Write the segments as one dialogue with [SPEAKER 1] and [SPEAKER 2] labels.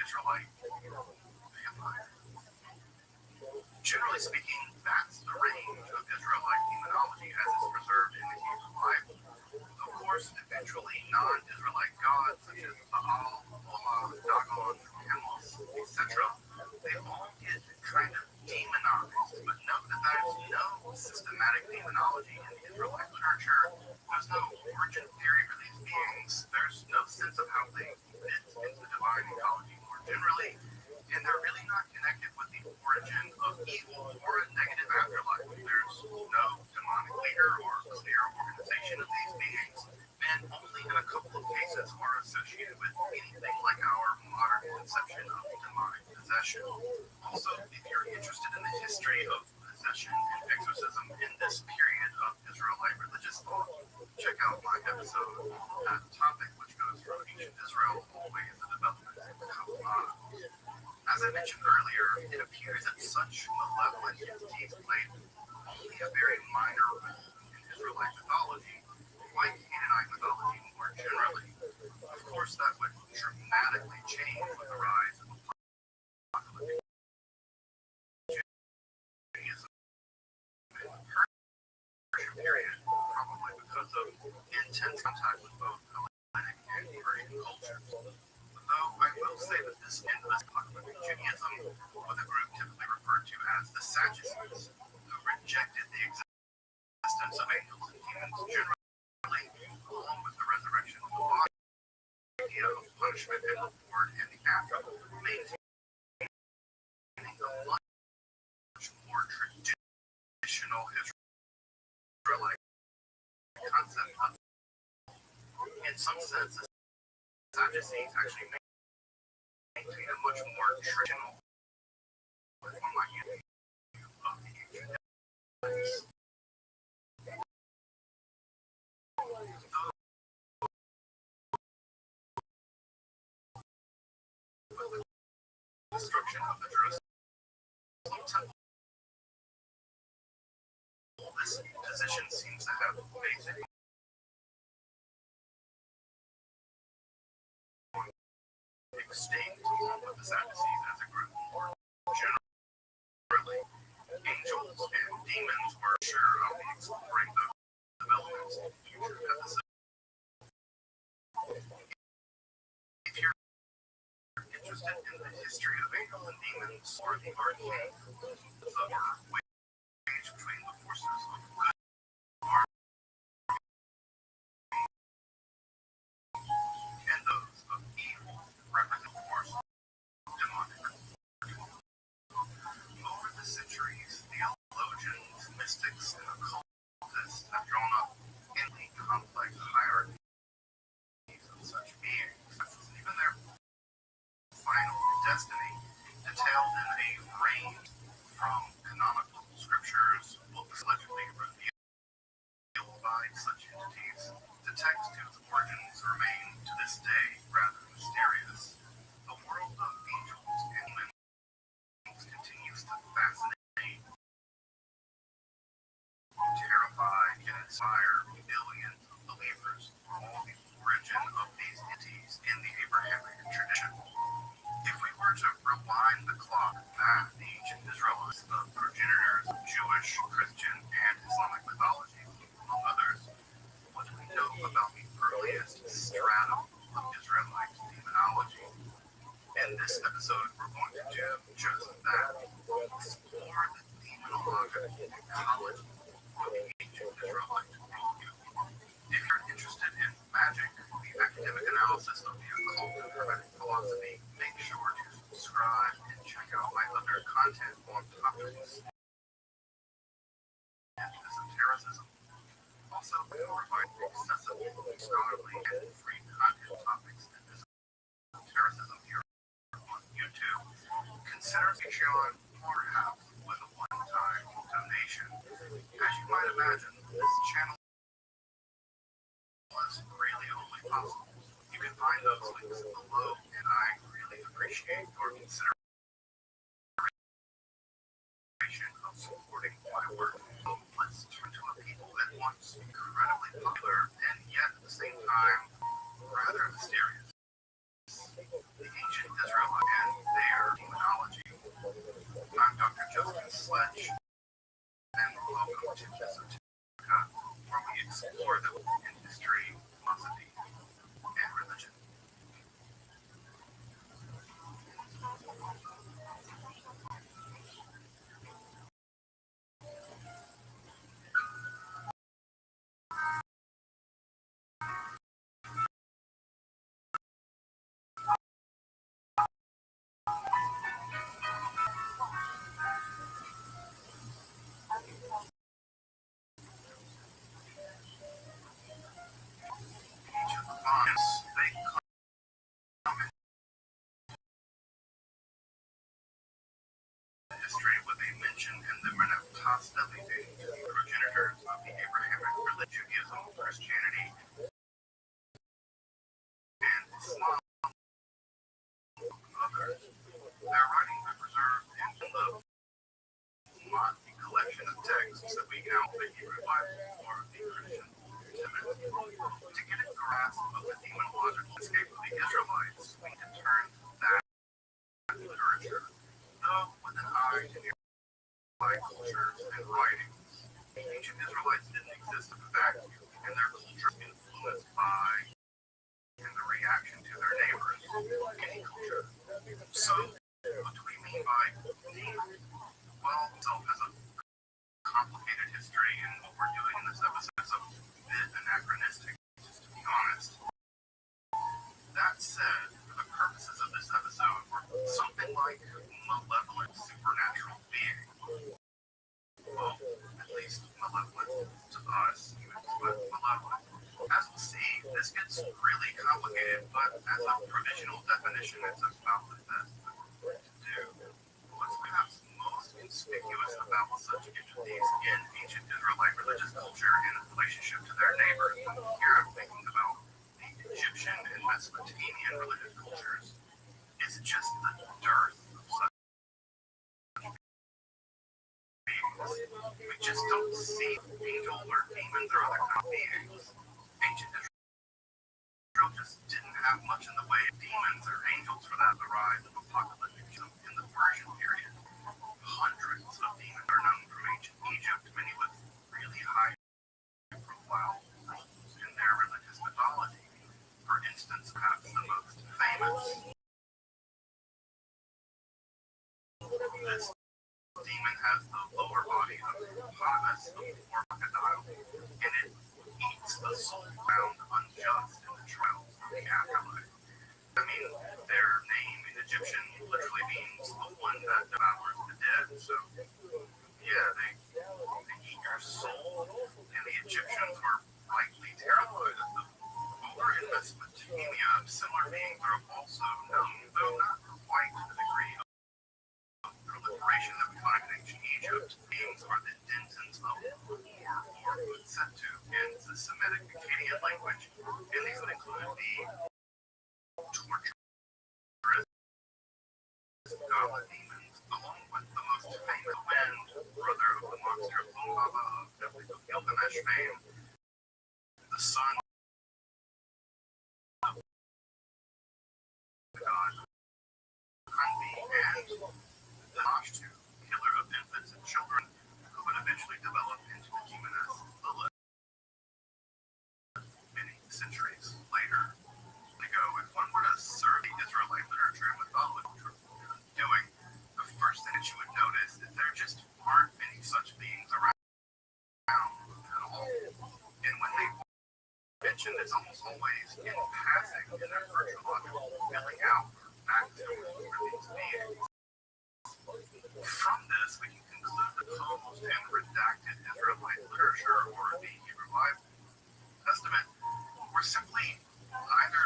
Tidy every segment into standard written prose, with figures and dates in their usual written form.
[SPEAKER 1] Israelite vampire. Generally speaking, that's the range of Israelite demonology as it's preserved in the Hebrew Bible. Of course, eventually non-Israelite gods such as Baal, Moloch, Dagon, Amos, etc., they all get kind of demonized. But note that there's no systematic demonology in the Israelite literature. There's no origin theory for these beings. There's no sense of how they fit into divine ecology more generally. And they're really not connected with the origin of evil or a negative afterlife. There's no demonic leader or clear organization of these beings, and only in a couple of cases are associated with anything like our modern conception of demonic possession. Also, if you're interested in the history of possession and exorcism in this period of Israelite religious thought, check out my episode on that topic, which goes from ancient Israel all the way into the development of the Kabbalah. As I mentioned earlier, it appears that such malevolent entities played only a very minor role in Israelite mythology, like Canaanite mythology more generally. Of course, that would dramatically change with the rise of apocalyptic Judaism in the Persian period, probably because of intense contact with both Hellenic and Persian cultures. Though I will say that this endless apocalyptic Judaism was a group typically referred to as the Sadducees, who rejected the existence of angels and demons generally, along with the resurrection of the body, the idea of punishment and reward in the afterlife, maintaining a much more traditional Israelite concept of, in some sense, the Sadducees actually maintain a much more traditional form of the ancient days. With the destruction of the Jerusalem temple, this position seems to have basically extinct along with the Sadducees as a group. Generally, angels and demons were sure I'll be exploring those developments in future episodes. If you're interested in the history of angels and demons or the arcane wage between the forces of good and those of evil, represent of course demonic. Over the centuries, theologians, mystics, and occultists have drawn up infinitely complex hierarchies of such beings, even their final destiny, detailed in a range from canonical scriptures, books allegedly revealed by such entities, to texts whose origins remain to this day rather mysterious. The world of angels and demons continues to fascinate, terrify, and inspire billions of believers, all the origin of these entities in the Abrahamic tradition. If we were to rewind the clock back to ancient Israelites, the progenitors of Jewish, Christian, and Islamic mythology, among others, what do we know about the earliest stratum of Israelite demonology? In this episode, we're going to do just that. Explore the demonological ecology of the ancient Israelite worldview. If you're interested in magic, the academic analysis of the occult and hermetic philosophy, make sure to subscribe and check out my other content on topics and esotericism. Also, we provide accessible, scholarly, and free content topics and esotericism here on YouTube. Consider Patreon or half with a one-time donation. As you might imagine, this channel was really only possible. You can find those links below, and I really appreciate your consideration of supporting my work. Let's turn to a people at once incredibly popular and yet at the same time rather mysterious. The ancient Israelites Sledge, and welcome to Esoterica, where we explore the history, philosophy, and religion. Each of the bonds, they come in history with a mention in the Renatasta relating to the progenitors of the Abrahamic religion, Judaism, Christianity, and Islam, others. Their writings are preserved in the Monty collection of texts that we count the Hebrew Bible or the Christian Testament. To get a grasp of the demonological landscape of the Israelites, we can turn to that literature, though with an eye to nearby cultures and writings. The ancient Israelites didn't exist in a vacuum, and their culture is influenced by and the reaction to their neighbors, any culture. So, what do we mean by demon? Well, itself has a complicated history, and what we're doing in this episode is a bit anachronistic, just to be honest. That said, for the purposes of this episode, we're something like malevolent supernatural being. Well, at least malevolent to us humans, but malevolent. As we'll see, this gets really complicated, but as a provisional definition, it's about the best to do. What's perhaps most conspicuous about such entities in ancient Israelite religious culture in relationship to their neighbors, here I'm thinking about the Egyptian and Mesopotamian religious cultures, is just the dearth of such beings. We just don't see angels or demons or other kind of beings. Ancient Israel just didn't have much in the way of demons or angels for that, the rise of apocalypticism in the Persian period. Hundreds of demons are known from ancient Egypt, many with really high profile roles in their religious mythology. For instance, perhaps the most famous, this demon has the lower body of Hippopotamus or crocodile, and it eats the soul found unjust in the trials of the afterlife. I mean, their name in Egyptian literally means the one that devours the dead, so yeah, they eat your soul, and the Egyptians were rightly terrified of them. Over in Mesopotamia, similar beings are also known, though not quite to the degree of proliferation that we find in ancient Egypt. Beings are the denizens of Ur or Utsetu in the Semitic Akkadian language, and these would include the torturous Gala demons, along with the most famous wind, brother of the monster Humbaba of Gilgamesh fame, the son of the god Hanbi, and the Ashtu, killer of infants and children, who would eventually develop into the demoness Lilith many centuries later. If one were to survey Israelite literature and mythology, which we're doing, the first thing that you would notice is there just aren't many such beings around at all. And when they mention, it's almost always in passing in their virtuological filling out or backfilling for these beings. From this, we can conclude the composed and redacted Israelite literature or the Hebrew Bible Testament were simply either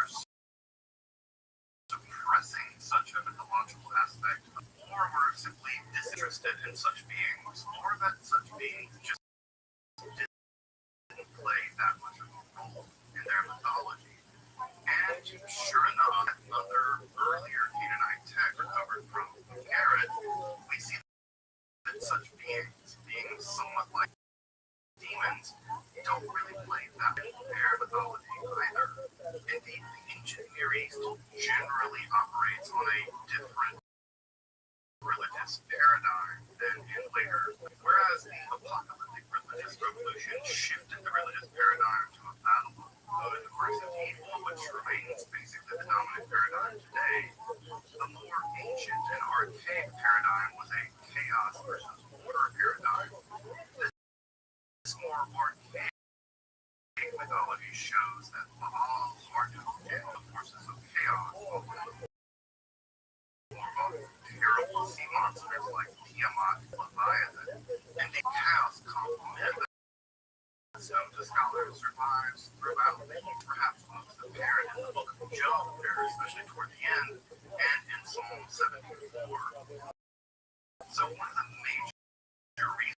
[SPEAKER 1] suppressing such a mythological aspect, or were simply disinterested in such beings, or that such beings just didn't play that much of a role in their mythology. And sure enough, other earlier Canaanite texts recovered from Garrett, we see that such beings, being somewhat like demons, don't really play that in their mythology either. Indeed, the ancient Near East generally operates on a different religious paradigm than in revolution shifted the religious paradigm to a battle of the versus evil, which remains basically the dominant paradigm today. The more ancient and archaic paradigm was a chaos versus order paradigm. This more archaic mythology shows that Baal are to condemn the forces of chaos, terrible sea monsters like Tiamat, Leviathan, and the chaos complement that some of the scholars survives throughout. Perhaps most apparent in the book of Job, especially toward the end, and in Psalm 74. So one of the major reasons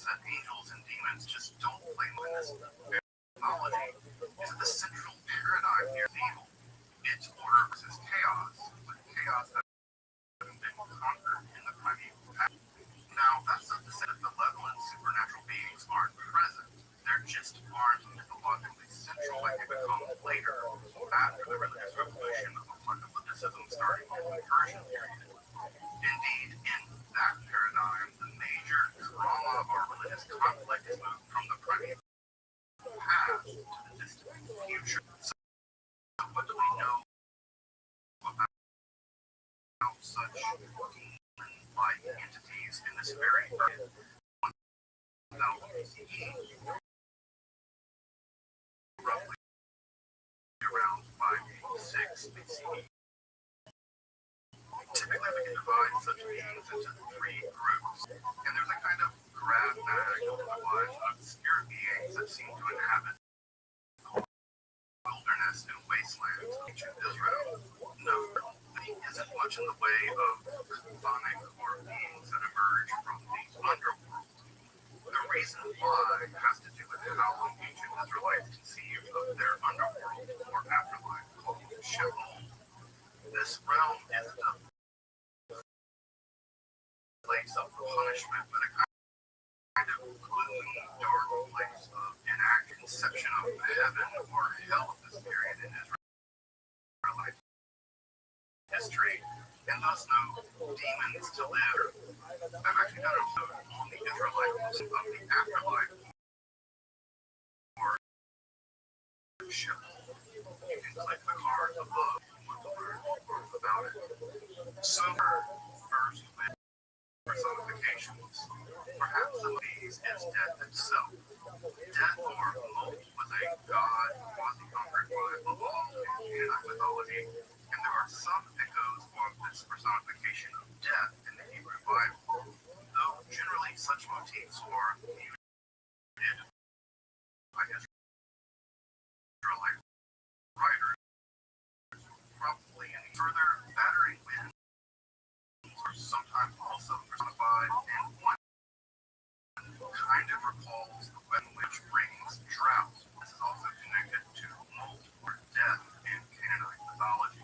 [SPEAKER 1] that angels and demons just don't play in this mythology is that the central paradigm here is evil. It's order versus chaos, with chaos having been conquered in the primeval past. Now, that's not to say that malevolent supernatural beings aren't present. They're just aren't mythologically central like they become later, after the religious revolution of apocalypticism starting in the Persian period. Indeed, in that paradigm, the major drama of our religious conflict is moved from the primeval past to the distant future. So, what do we know about such demon-like entities in this very earth? 1000 BCE, roughly around 586 BCE. Typically, we can divide such beings into three groups, and there's a kind of graph that identifies obscure beings that seem to inhabit wilderness and wastelands of ancient Israel. Note that there isn't much in the way of chthonic or beings that emerge from the underworld. The reason why has to do with how ancient Israelites conceived of their underworld or afterlife called Sheol. This realm isn't a place of punishment, but a kind of gloomy, dark place of inaccurate conception of heaven or hell at this period in Israelite history, and thus no demons to live. I've actually done a note on the Israelites of the afterlife or Sheol. You can click the card above and learn more about it. So, first with personifications. Perhaps some of these is death itself. Death or Mot was a god quasi-conquered by Baal in Canaanite mythology, and there are some echoes of this personification of death in the Hebrew Bible, though generally such motifs are muted by Israelite writers, probably any further battering winds are sometimes also personified, and one kind of recalls the wind which brings drought. This is also connected to Mot or death in Canaanite mythology.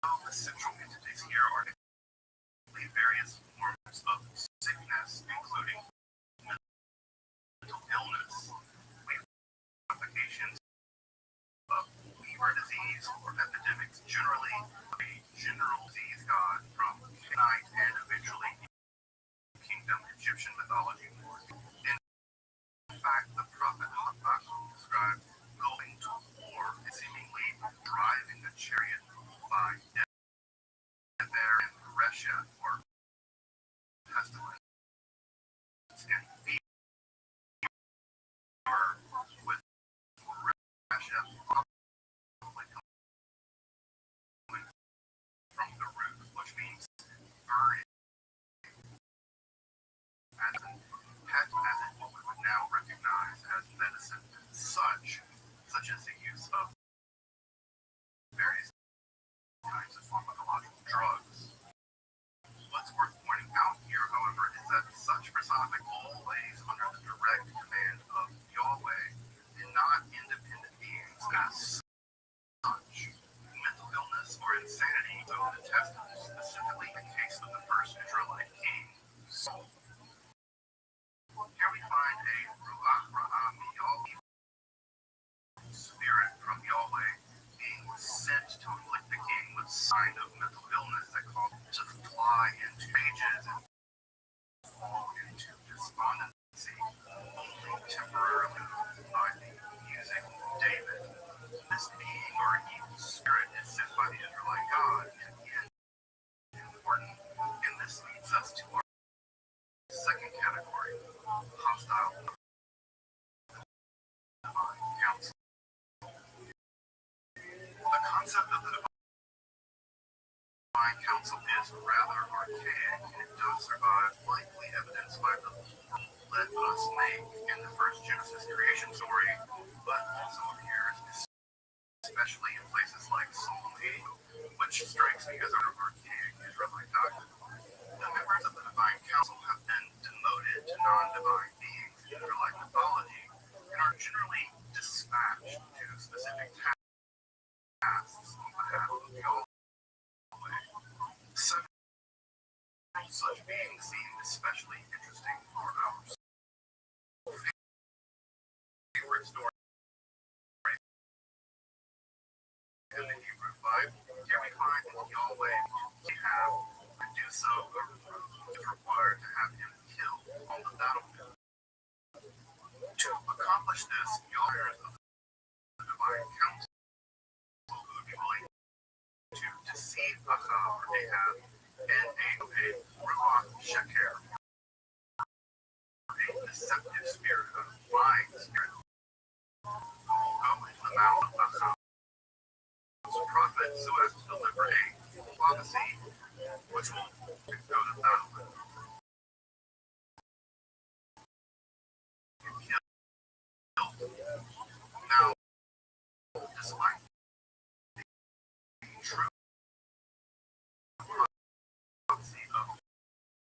[SPEAKER 1] Though the central entities here are various forms of sickness, including mental illness, applications of fever disease or epidemics, generally a general disease god from Canaanite and eventually Kingdom Egyptian mythology. In fact, the prophet Habakkuk described going to war and seemingly driving a chariot by Deber and Resha or pestilence and fever with Resha probably coming from the root, which means burning. As in what we would now recognize as medicine, such as the use of various kinds of pharmacological drugs. What's worth pointing out here, however, is that such personification always under the direct command of Yahweh and not independent beings as such. Mental illness or insanity is over the Testament, specifically in the case of the first Israelite king, Saul. Here we find a Ruach Ra Yahweh spirit from Yahweh being sent to afflict the king with sign of mental illness that caused him to fly into cages and despondency, only temporarily by the music of David. This being or evil spirit is sent by the Israelite God and is important, and this leads us to our second category, hostile divine counsel. The concept of the divine counsel is rather archaic, and it does survive, likely evidenced by the role let us make in the first Genesis creation story, but also appears especially in places like Psalm 80, which strikes me as an archaic Israelite doctrine. The members of the divine council have been demoted to non-divine beings in Israelite mythology and are generally dispatched to specific tasks on behalf of Yahweh. Several such beings seem especially interesting for our favorite story in the Hebrew Bible. Here we find that Yahweh we have to do so is required to have him killed on the battlefield. To accomplish this, Yahweh of the divine council who would be willing to deceive Achab or Ahab and a Ruach Sheker, a deceptive spirit, a lying spirit, who will go into the mouth of Achab prophet so as to deliver a prophecy which will go to battle and kill. Now, despite the true prophecy of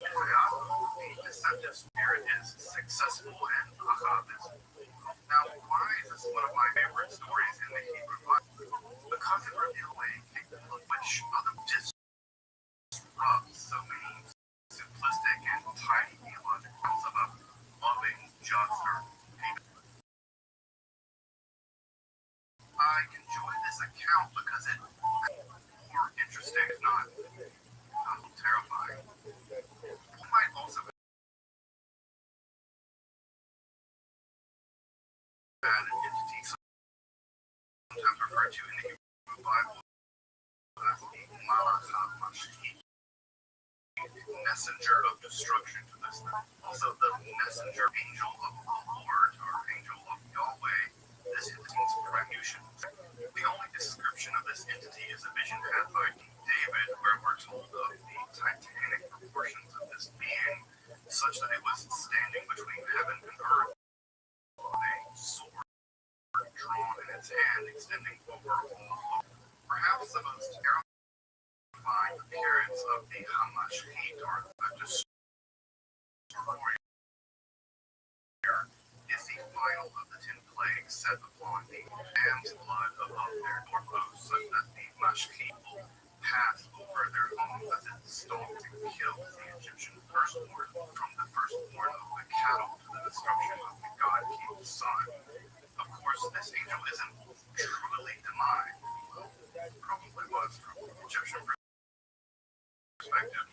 [SPEAKER 1] Ahab, the deceptive spirit is successful and Ahab is. Now, why is this one of my favorite stories in the Hebrew Bible? Because it reveals a capability which other disrupts so many simplistic and tiny theological concepts of a loving, just, or payment. I enjoy this account because it is more interesting, if not terrifying. It might also be an entity sometimes referred to in the Hebrew Bible as the Malach HaMashki, messenger of destruction to this night. Also, the messenger angel of the Lord, or angel of Yahweh, this entity's premonition. The only description of this entity is a vision had by David, where we're told of the titanic proportions of this being, such that it was standing between heaven and earth, with a sword drawn in its hand, extending over all. Perhaps the most terrifying appearance of the Hamashkit, or the destroyer, is the final of the 10 plagues set upon the lamb's blood above their doorposts, such that the Mashkit will pass over their homes as it stalks and kills the Egyptian firstborn, from the firstborn of the cattle to the destruction of the God-King's son. Of course, this angel isn't truly divine. Probably was from the Egyptian perspective,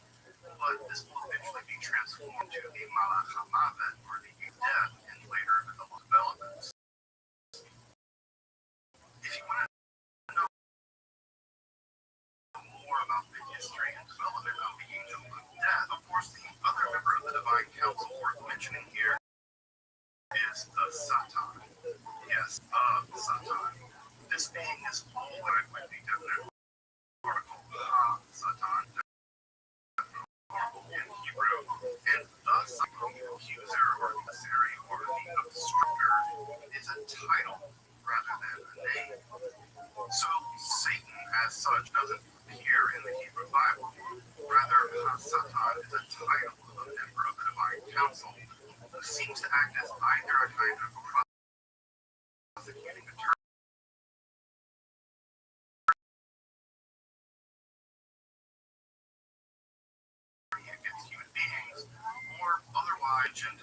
[SPEAKER 1] but this will eventually be transformed to the Malach HaMavet, or the death, in later developments. If you want to know more about the history and development of the angel of death, of course, the other member of the divine council worth mentioning here is the Satan. Yes, Satan. This being is poetic with the definite article Satan in Hebrew, and thus the accuser or adversary or the obstructor is a title rather than a name. So Satan as such doesn't appear in the Hebrew Bible. Rather, Satan is a title of a member of the divine council who seems to act as either a kind of prosecuting attorney against human beings, or otherwise mentioned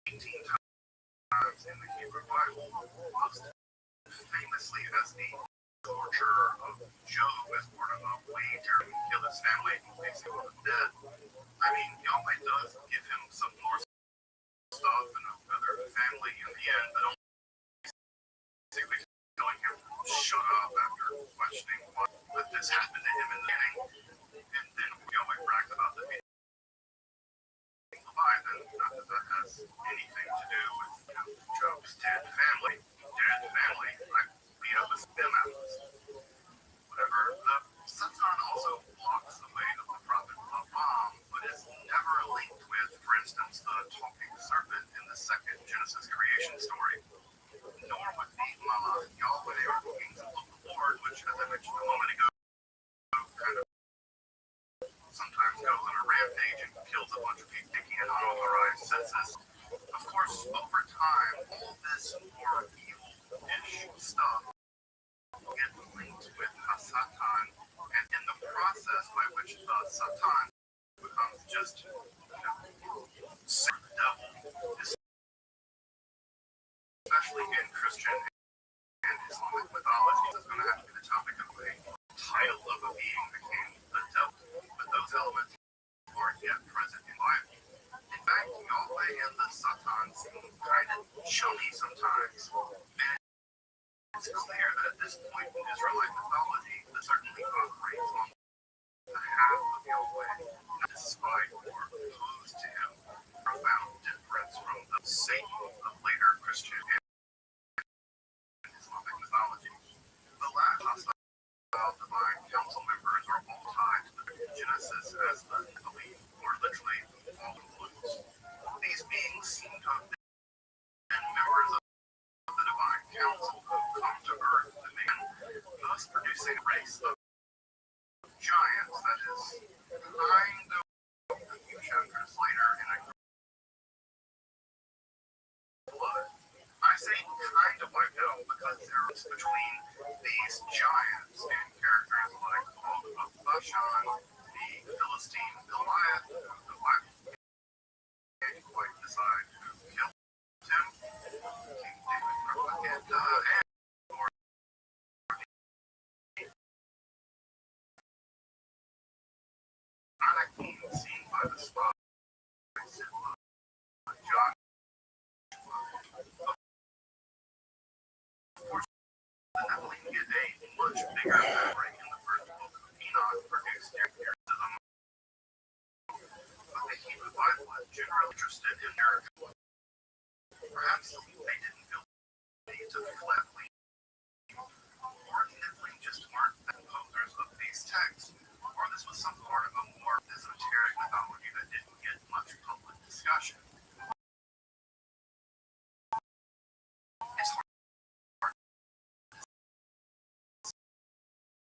[SPEAKER 1] 18 times in the Hebrew Bible, most famously as the torturer of Job as part of a wager to kill his family and place him on the dead. I mean, Yahweh does give him some more off and another family in the end, but only basically telling him shut up after questioning why that this happened to him in the beginning. And then we always bragged about the being alive, and not that that has anything to do with, Job's dead family. I beat up with them apples. Whatever. The Satan also blocks the way of the prophet Balaam, but is never linked with, for instance, the talking serpent in the second Genesis creation story, nor with the Malach Yahweh or the angel of the Lord, which, as I mentioned a moment ago, kind of sometimes goes on a rampage and kills a bunch of people taking an unauthorized census. Of course, over time, all this more evil-ish stuff gets linked with Hasatan, and in the process by which the Satan becomes just, the devil, especially in Christian and Islamic mythology, is going to have to be the topic of a title of a being became the devil, but those elements aren't yet present in the Bible. In fact, Yahweh and the Satan seem kind of chummy sometimes, and it's clear that at this point in Israelite mythology, that certainly operates on behalf of Yahweh, despite or opposed to him, profound difference from the Satan of later Christian and Islamic mythology. The last hostile divine council members are all tied to the Genesis as the Nephilim, or literally fallen flutes. These beings seem to have been members of the divine council who come to earth to man, thus producing a race of giants that is kind of a few chapters later in a blood. I say kind of wiped out because there is between these giants and characters like Og of Bashan, the Philistine Goliath, the Bible can't quite decide who killed him, King David, and Anakim seen by the spy, John. Of course, the Nephilim get a much bigger memory in the first book of Enoch, produced characters, but the Hebrew Bible is generally interested in their. Perhaps they didn't feel the need to flatly, or the Nephilim just weren't the composers of these texts, or this was some part of a more esoteric mythology that didn't get much public discussion. It's hard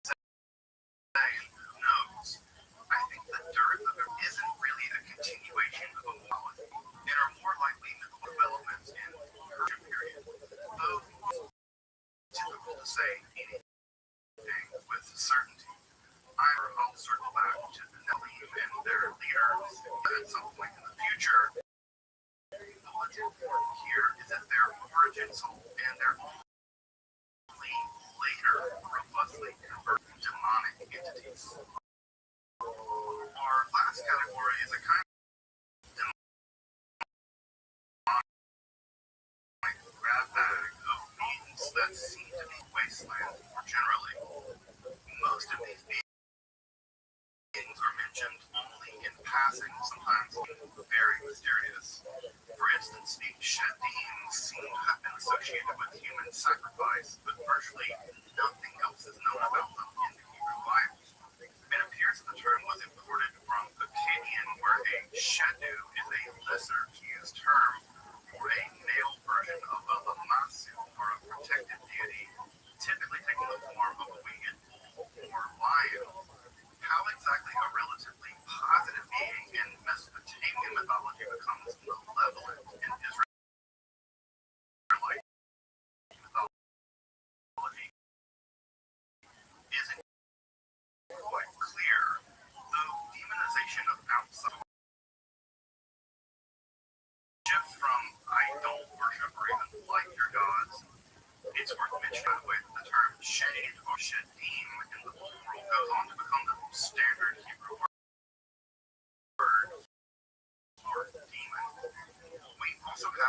[SPEAKER 1] to say, and who knows. I think the dearth of it isn't really a continuation of a mythology, and are more likely mythical developments in the Persian period, though it's difficult to say anything with certainty. I'll circle back to the Nephilim and their leaders at some point in the future. What's important here is that their origins and their only later robustly converted demonic entities. Our last category is a kind of demonic grab bag of beings that seem to be wasteland more generally. Most of these beings are mentioned only in passing, sometimes very mysterious. For instance, the Shadim seem to have been associated with human sacrifice, but virtually nothing else is known about them in the Hebrew Bible. It appears that the term was imported from Akkadian, where a Shadu is a lesser-used term for a male version of a Lamasu, or a protected deity, typically taking the form of a winged bull or lion. How exactly a relatively positive being in Mesopotamian mythology becomes malevolent in Israelite mythology isn't quite clear, though demonization of outside shift from I don't worship or even like your gods. It's worth mentioning, by the way, that the term shade or shadim in the plural goes on to become the standard Hebrew word for demon. We also have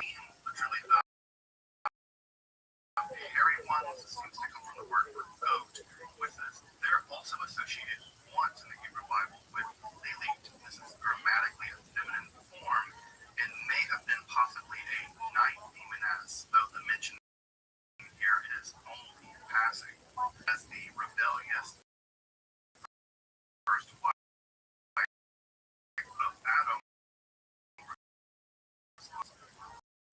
[SPEAKER 1] demons seems to come from the word for goat, which is they're also associated once in the Hebrew Bible with Lelit. This is grammatically a feminine form and may have been possibly a night demoness, though the mention here is only in passing, as the rebellious first wife of Adam.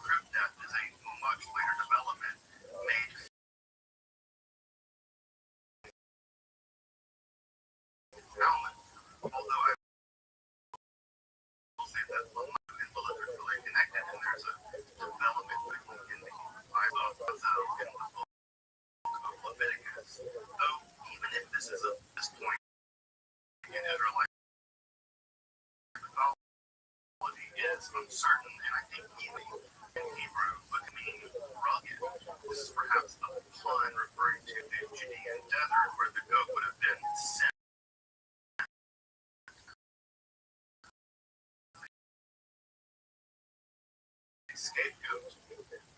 [SPEAKER 1] Group death is a much later development made Talmud, although I will say that Lilith and Lilith are really connected, and there's a development in the Bible of Hazel and the book of Leviticus. Though, even if this is at this point in Israelite mythology is uncertain, and I think even in Hebrew would mean rugged. This is perhaps a pun referring to the Judean desert where the goat would have been sent scapegoat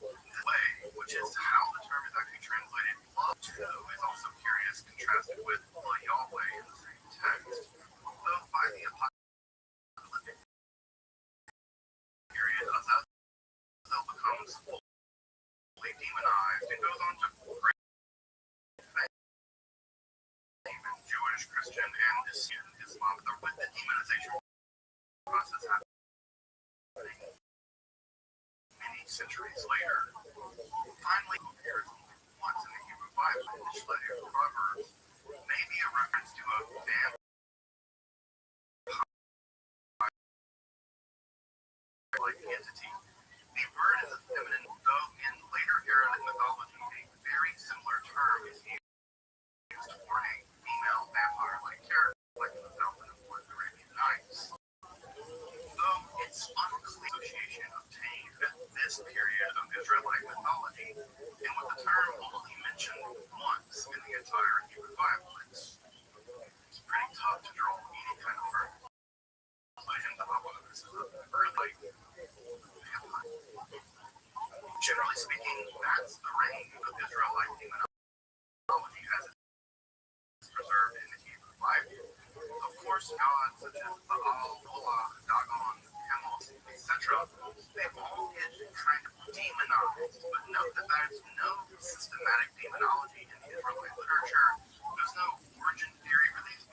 [SPEAKER 1] way, which is how the term is actually translated. Love is also curious, contrasted with Yahweh in the same text. Though by the apocalyptic period, Azazel becomes fully demonized and goes on to great fame in Jewish, Christian, and Islam. With the demonization process happening many centuries later, finally appears once in the Hebrew Bible in the Shletter Proverbs, may be a reference to a vampire-like entity. The word is a feminine, though in later Arabic mythology, a very similar term is used for a female vampire-like character, like in the Falcon of the Arabian Nights. Though its unclear association obtained at this period of Israelite mythology, and with the term only mentioned once in the entire Hebrew Bible, it's pretty tough to draw any kind of further conclusion about whether this is an early. Generally speaking, that's the range of Israelite demonology as it's preserved in the Hebrew Bible. Of course, gods such as Baal, Moloch, Dagon, Chemosh, etc., they've all been kind of demonized, but note that there's no systematic demonology in the Israelite literature. There's no origin theory for these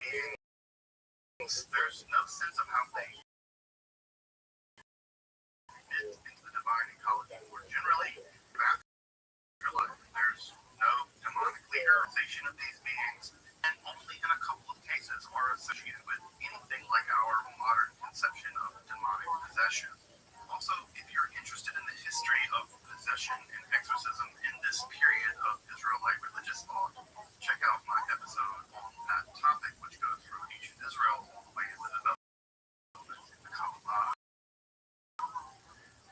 [SPEAKER 1] beings. There's no sense of how they fit into the divine ecology more generally. There's no demonic legalization of these beings, and only in a couple of cases are associated with anything like our modern conception of demonic possession. Also, if you're interested in the history of possession and exorcism in this period of Israelite religious thought, check out my episode on that topic, which goes through ancient Israel all the way to the development in the Kabbalah.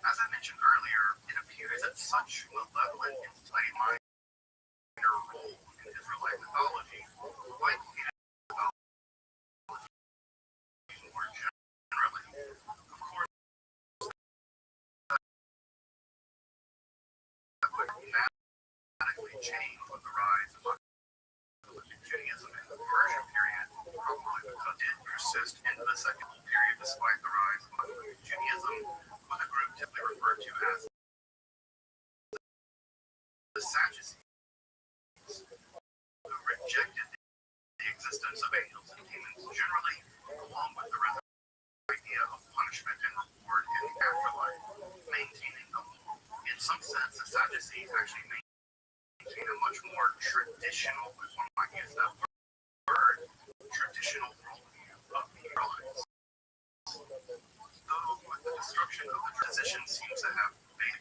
[SPEAKER 1] As I mentioned earlier, it appears that such malevolent entities play minor role in Israelite mythology, like more generally. Of course, that would dramatically change with the rise of Judaism in the Persian period, probably because it did persist into the second period despite the rise of Judaism, with a group typically referred to as the Sadducees, who rejected the existence of angels and demons generally, along with the idea of punishment and reward in the afterlife, maintaining them. In some sense, the Sadducees actually maintain a much more traditional, if one might use that word, traditional worldview of the Israelites. Though with the destruction of the transition seems to have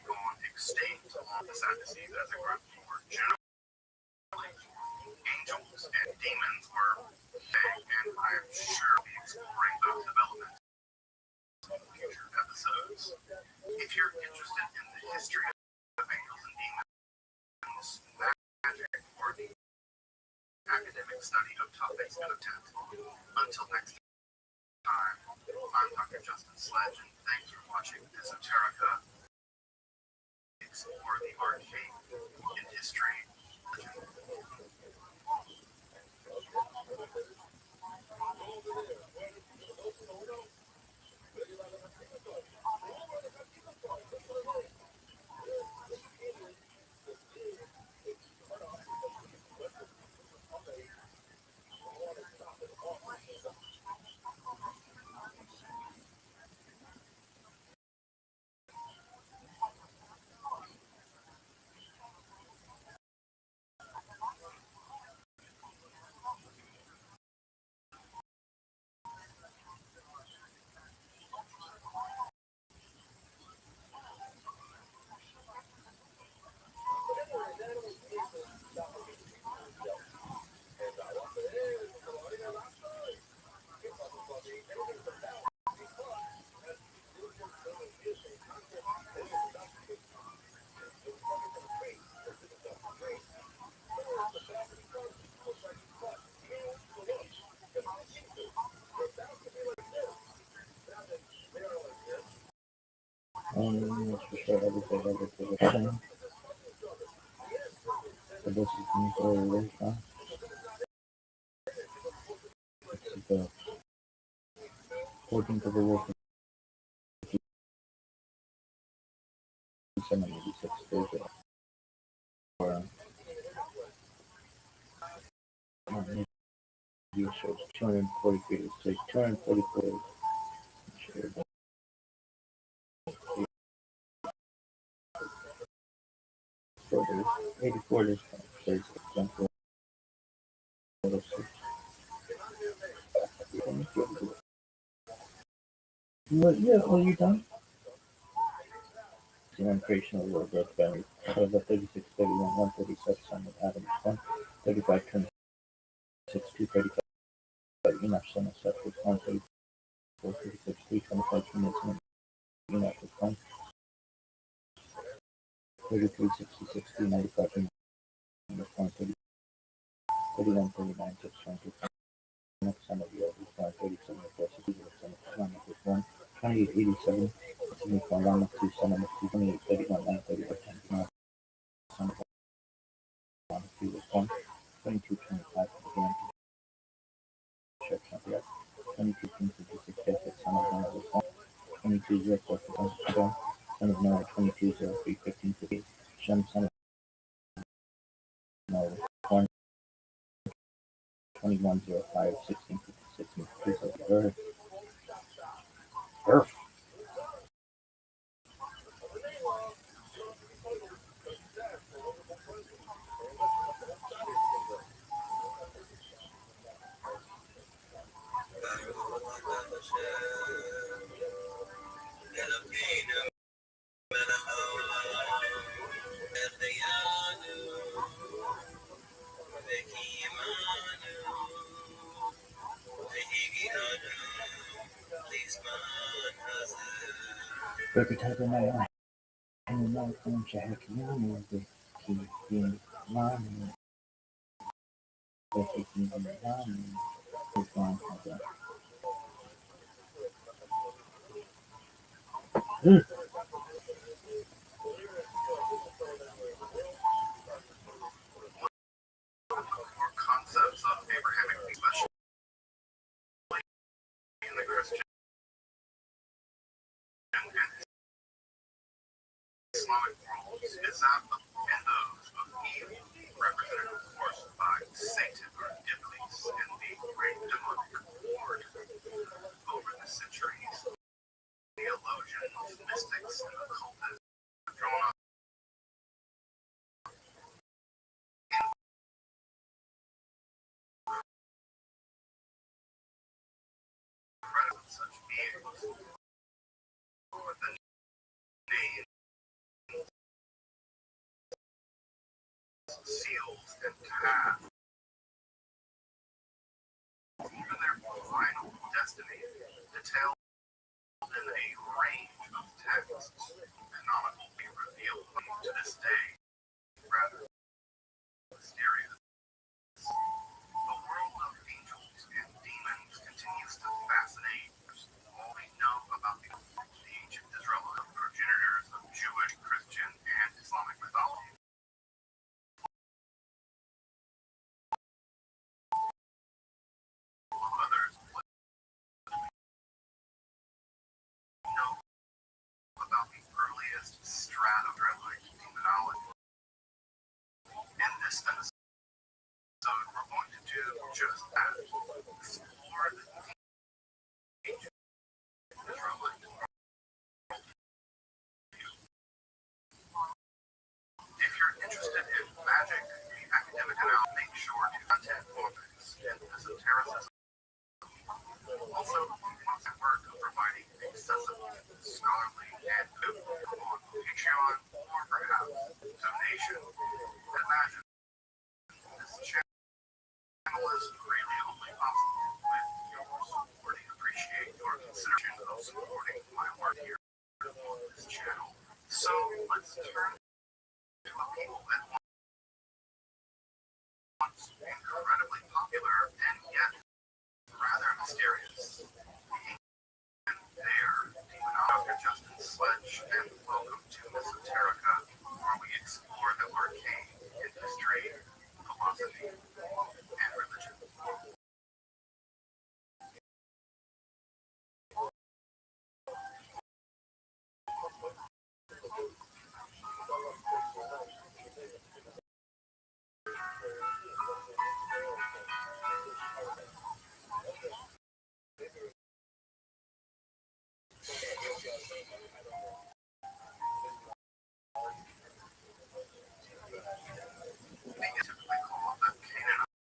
[SPEAKER 1] gone extinct along the Sadducees as a group more generally, angels and demons were big, and I'm sure we'll be exploring those developments in future episodes. If you're interested in the history of angels and demons, magic, or the academic study of topics in a tent, until next time, I'm Dr. Justin Sledge, and thanks for watching Esoterica. Explore the arcane in history.
[SPEAKER 2] So this is me for a race now. This is the 14th of the war, 786 days or video shows 240 videos, so 244 days. So there's 84 days, 36, 146. What, yeah, well, you done? The creation of the world growth family. Out of the 36, 31, 137, son of Adam, 135, 26, 235, Enoch, son of Seth, was 134, 36, 325, 27, Enoch was 133, 66, 395, Enoch was 130, 31, 39, 6, 125, Enoch, son of Yob, was 137, 4, 60, son of Lamech was 1, 28, 87, 74, Lamech, 2, son of 2, 28, 31, 9, 30, 10, son of Lamech, 2 was 1, 22, 25, began construction of the earth. 22, 56, Japheth, son of Noah, was 1, 22, 04, son of Noah, 22, 03, 15, 58, Shem, son of Noah, was 1, 21, 05, 16, 56, and the trees of the earth. Earth. Berkatadanaya, Hanamakam Shahakyanu, the King Manu, the King Manu, the Grand Father.
[SPEAKER 1] Or concepts of Abrahamic, especially in the Christian and Islamic worlds, is that and those of evil, represented of course by Satan or Iblis and the great demonic horde. Over the centuries, theologians, mystics, and occultists have drawn up credit of such beings with the name, seals, and tags. Even their final destiny, detailed in a range of texts, canonically revealed to this day, rather mysterious. The world of angels and demons continues to fascinate all we know about the ancient Israelite progenitors of Jewish, Christian, and Islamic mythology. Others know about the earliest strata of Israelite demonology. In this episode, we're going to do just that. Explore the ancient Israelite world. If you're interested in magic, the academic analysis, make sure to contact Orbex and esotericism. Also, the work of providing accessible, scholarly, and food on Patreon or perhaps donation. Imagine this channel is really only possible with your support. I appreciate your consideration of supporting my work here on this channel. So let's turn to a people that once incredibly popular and yet rather mysterious. There, Dr. Justin Sledge, and welcome to Mr. Esoterica, where we explore the arcane in history, philosophy, and religion. They typically call the Canaanites.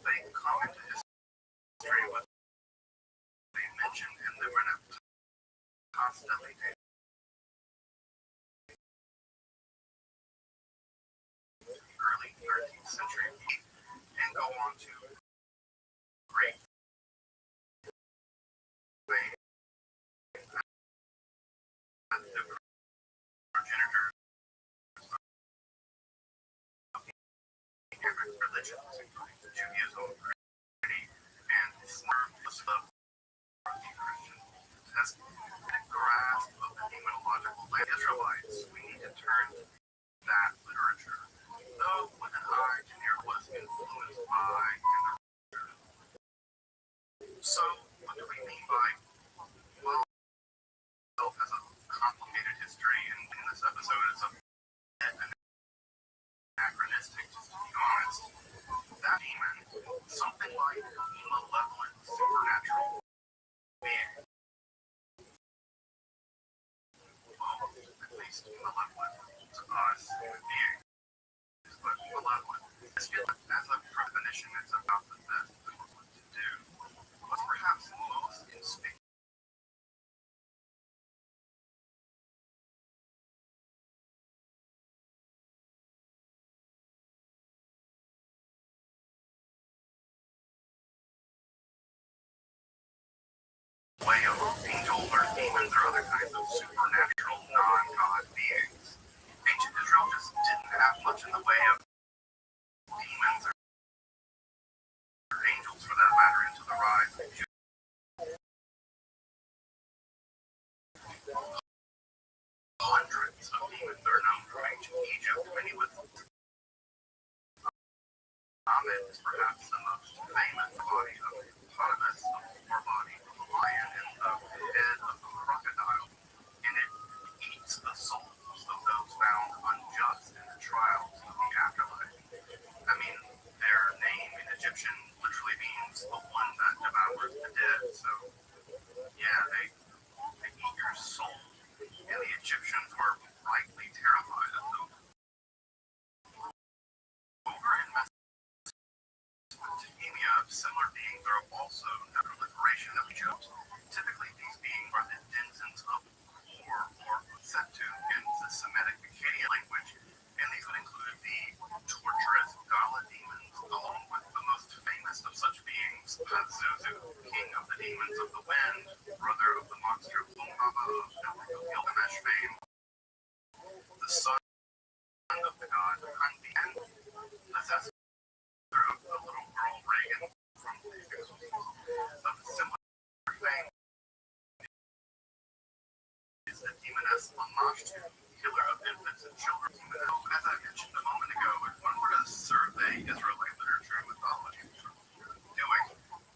[SPEAKER 1] They come into history with they mentioned in the constantly early 13th century and go on to great way as the progenitors of the Abrahamic religions, including Judaism, Christianity, and Islam, the Christian has a grasp of the demonological Israelites. We need to turn to that literature, though with an eye to near was influenced by and so what do we mean by well itself has a complicated history and in this episode it's a bit anachronistic just to be honest. That demon, something like a malevolent supernatural being. Well, at least malevolent to us human beings, but malevolent. I feel like as a premonition it's about the best equivalent to do. What's perhaps most conspicuous way of angels or demons or other kinds of supernatural non-God beings. Ancient Israel just didn't have much in the way of demons or angels for that matter into the rise of hundreds of demons are known from ancient Egypt. Many with Amen is perhaps the most famous body of the hippopotamus, the forebody of the lion, and the head of the crocodile. And it eats the souls of those found unjust in the trials of the afterlife. I mean, their name in Egyptian literally means the one that devours the dead. So, yeah, they eat your soul. And the Egyptians were rightly terrified of them. Over in Mesopotamia, similar beings are also the proliferation of Egypt. Typically, these beings are the denizens of Kor or Septu in the Semitic Akkadian language, and these would include the torturous Gala demons, along with the most famous of such beings, Pazuzu, king of the demons of the wind, brother of the monster Lumbaba of Gilgamesh fame, the son of the god Hanbi, and possessor of the little girl Reagan from of similar fame is the demoness Lamashtu, killer of infants and children. As I mentioned a moment ago, if one were to survey Israelite literature and mythology, doing,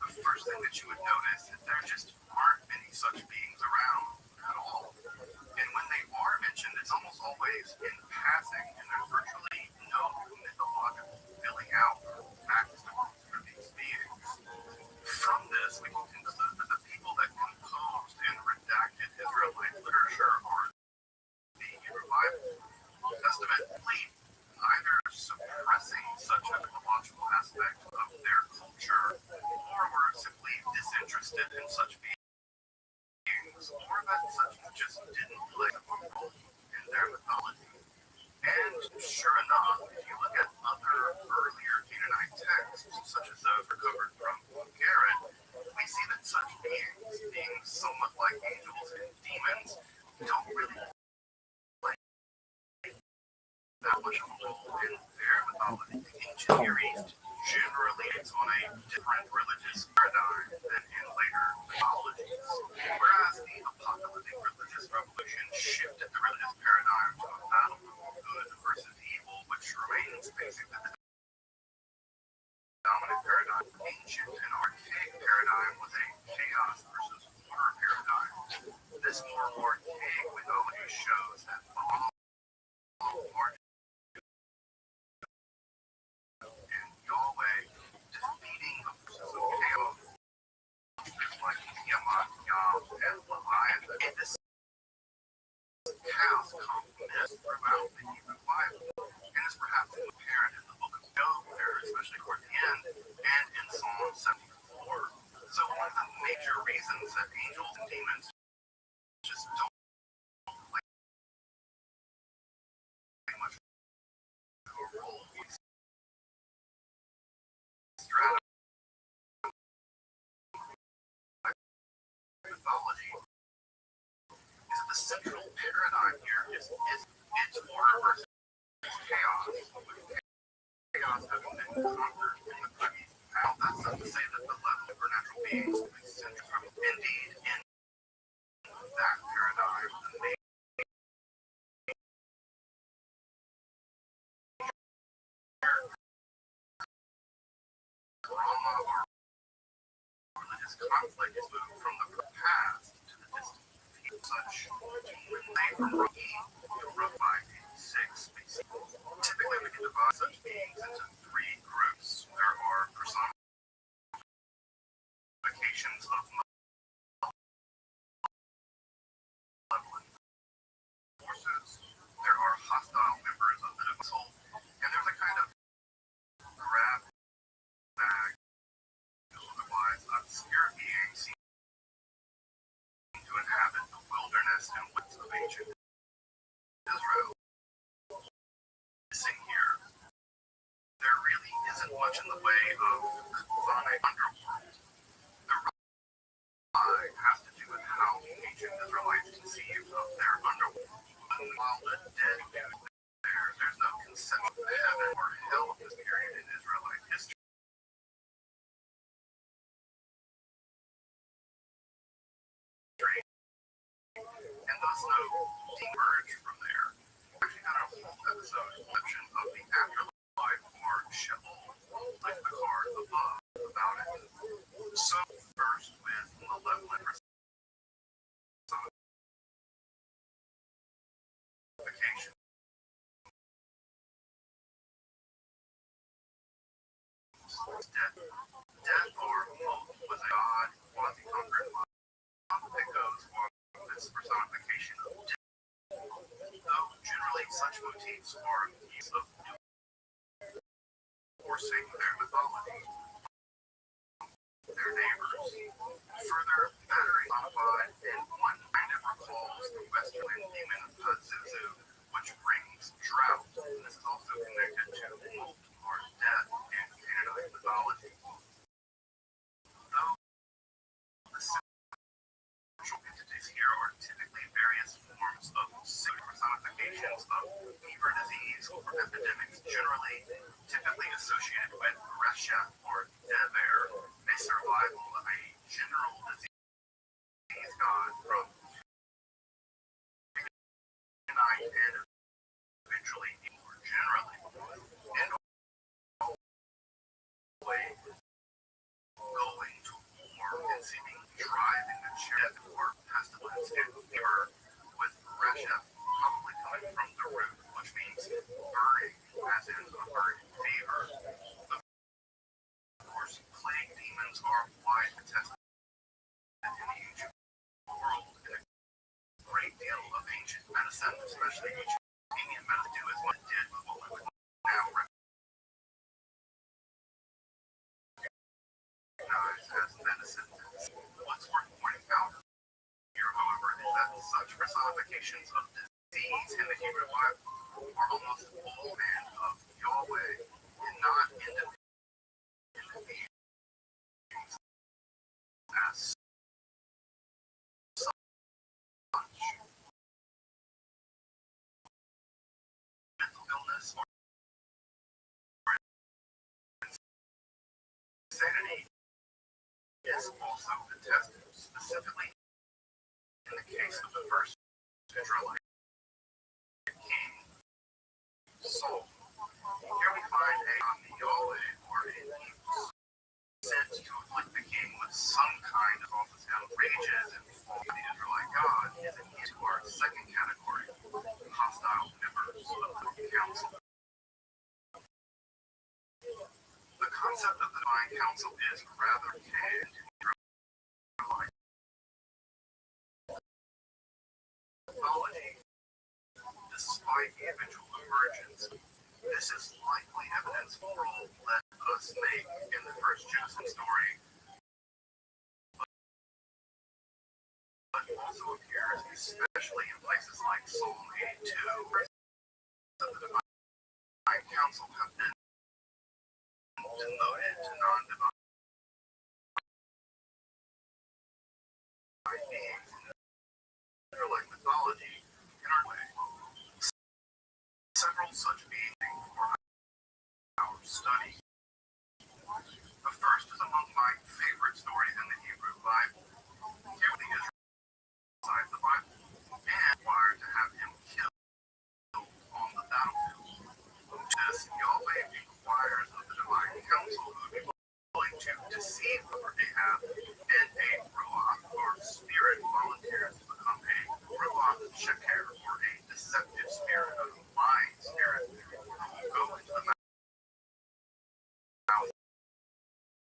[SPEAKER 1] the first thing that you would notice is there just aren't many such beings around at all. And when they are mentioned, it's almost always in passing, and there's virtually no mythological filling out backstory for these beings. From this, we can conclude that the people that composed and redacted Israelite literature are the Hebrew Bible Testament fleet, either suppressing such a mythological aspect of their culture, or were simply disinterested in such beings, or that such just didn't play a role in their mythology. And sure enough, if you look at other earlier Canaanite texts, such as those recovered from Garrett, we see that such beings, being somewhat like angels and demons, don't really play that much of a role in their mythology. The ancient Near East generally is on a different religious paradigm than in later mythologies, whereas the apocalypse shifted the religious paradigm to a battle of good versus evil, which remains basically the dominant paradigm. Ancient and archaic paradigm was a chaos versus order paradigm. This more archaic mythology shows that Baal and Yahweh defeating the forces of chaos, like Tiamat, Yam, and Leviathan. This chaos myth throughout the Hebrew Bible, and is perhaps apparent in the book of Job, there, especially toward the end, and in Psalm 74. So one of the major reasons that angels and demons just don't play much of a role in strata mythology is that the central paradigm here is it's order versus chaos, with chaos having been conquered in the cookies. Now, that's not to say that the level of supernatural beings is central. Indeed, in that paradigm, the major drama or religious conflict is moved from the past to the distant future. Such when they from Rahim to Rabbi 86 BC. Typically, we can divide such beings into three groups. There are personifications of malevolent forces. There are hostile members of the divine soul, and there's a kind of grab bag, otherwise obscure beings seem to inhabit the wilderness and woods of ancient Israel. Missing here, there really isn't much in the way of chthonic underworld. The lie has to do with how the ancient Israelites conceived of their underworld. While the dead do there's no conception of heaven or hell at this period in Israelite history. And thus no emerge from there. Actually got a whole episode description of the afterlife or Sheol, like the card above about it. So first with malevolent personification. Death or Mot was a god quasi-conquered mind that goes along with this personification of death. Though generally such motifs are used of forcing their mythology, their neighbors. Further, battery modified and one kind of recalls the Western demon Pazuzu, which brings drought. And this is also connected to Mot or death in Canaanite mythology. Though the central entities here are typically various forms of personifications of fever disease or epidemics, generally typically associated with Resha or Dever, a survival of a general disease god from Canaanite and eventually more generally. And way going to war and seemingly driving the death or pestilence and fever, with Resha probably coming from the root, which means burning, as in a burning fever. Of course, plague demons are wide attested in the ancient world, and a great deal of ancient medicine, especially ancient Indian medicine, do as what it did with what we would now recognize as medicine. What's worth pointing out here, however, is that such personifications of disease in the Hebrew Bible are almost all men of Yahweh and not independent beings as such. Mental illness or insanity is also attested, specifically in the case of the first Israelite king, Saul. Here we find a Yahweh or a sent to afflict the king with some kind of causes outrages and fault the Israelite God is into our second category, hostile members of the council. The concept of the divine council is rather archaic to Israelite mythology. Despite the eventual emergence, this is likely evidence for all let us make in the first Genesis story, but also appears especially in places like Psalm 82, where the divine council have been demoted to non-divine beings in Israelite mythology in our way. Several such beings for our study. The first is among my favorite stories in the Hebrew Bible. Here the Israelites inside the Bible and required to have him killed on the battlefield. This Yahweh requires of the divine council who would be willing to deceive over Ahab, and a Ruach or spirit volunteers to become a Ruach Sheker or a deceptive spirit, a lying spirit who will go into the mouth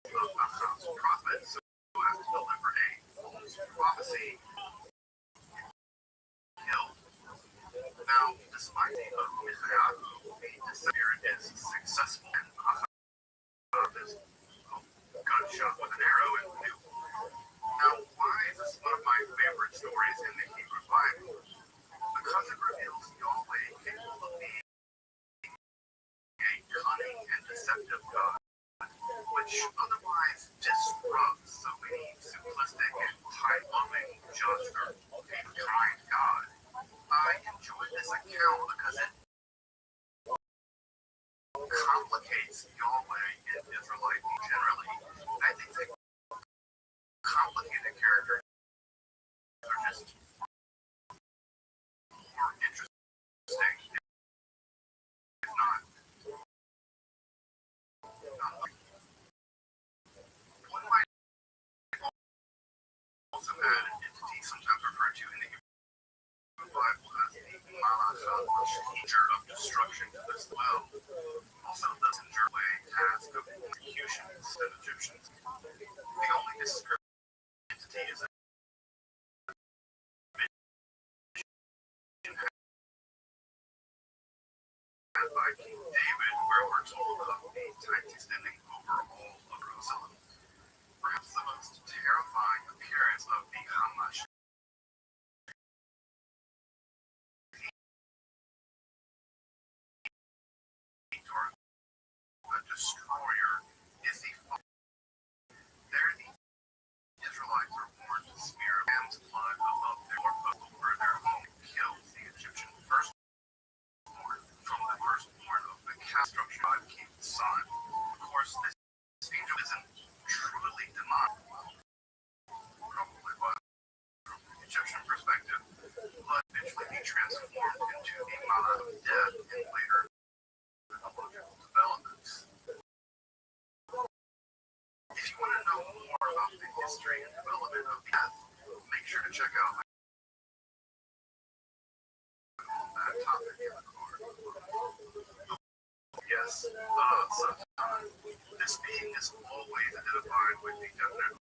[SPEAKER 1] of Ahab's prophet so as to deliver a false prophecy. Killed. Now, despite the Michayahu, the spirit is successful and Ahab is gunshot with an arrow and killed. Now, why is this one of my favorite stories in the Hebrew Bible? Because it reveals Yahweh capable of being a cunning and deceptive God, which otherwise disrupts so many simplistic and time-loving, just or kind God. I enjoy this account because it complicates Yahweh and Israelite generally. I think the complicated characters are just more interesting, if not. One might also add an entity sometimes referred to in the Hebrew Bible as the Malach, teacher of destruction as well. Also, the messenger way task of execution instead of Egyptians. The only description entity is a had by King David, where we're told of a time extending over all of Jerusalem. Perhaps the most terrifying appearance of the Hamash or the destroyer is the there the Israelites are warned to smear lamb's blood above their doorpost over their home and kills the Egyptian firstborn from the firstborn of the construction of King's son. Of course, this angel isn't truly demonic, probably was from the Egyptian perspective, but eventually be transformed into a Malach of death in later mythological developments. If you want to know more about the history and development of death, make sure to check out that topic in the card. Yes, Satan. This being is always identified with the definite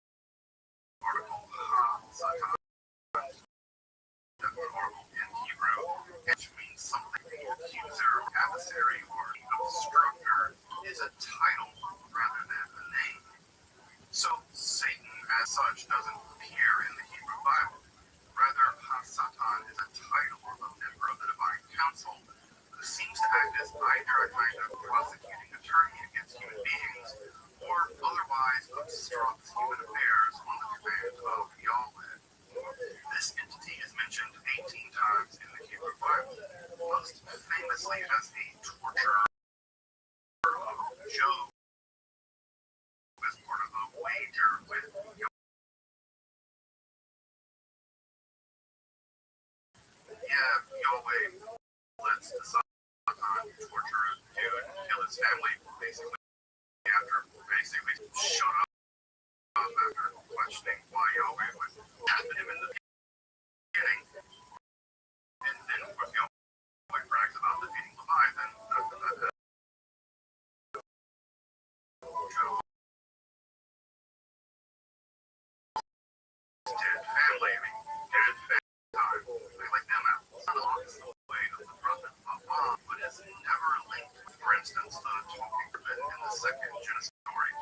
[SPEAKER 1] article Ha-Satan, definite article in Hebrew, which means something the accuser, adversary, or obstructor is a title rather than a name. So Satan as such doesn't appear in the Hebrew Bible. Rather, Ha-Satan is a title of a member of the divine council who seems to act as either a kind of prosecuting attorney against human beings or otherwise obstructs human affairs on the command of Yahweh. This entity is mentioned 18 times in the Hebrew Bible, most famously as the torturer of Job as part of a wager with Yahweh. lets the Satan torture a dude and kill his family, basically, after basically shut up after questioning why Yahweh would happen him in the beginning. And then, of course, Yahweh brags about defeating Leviathan after that. Dead family, I mean, dead family time. They like them out. It's not along the way of the prophet Balaam, but it's never linked. For instance, the talking ribbon in the second Genesis story,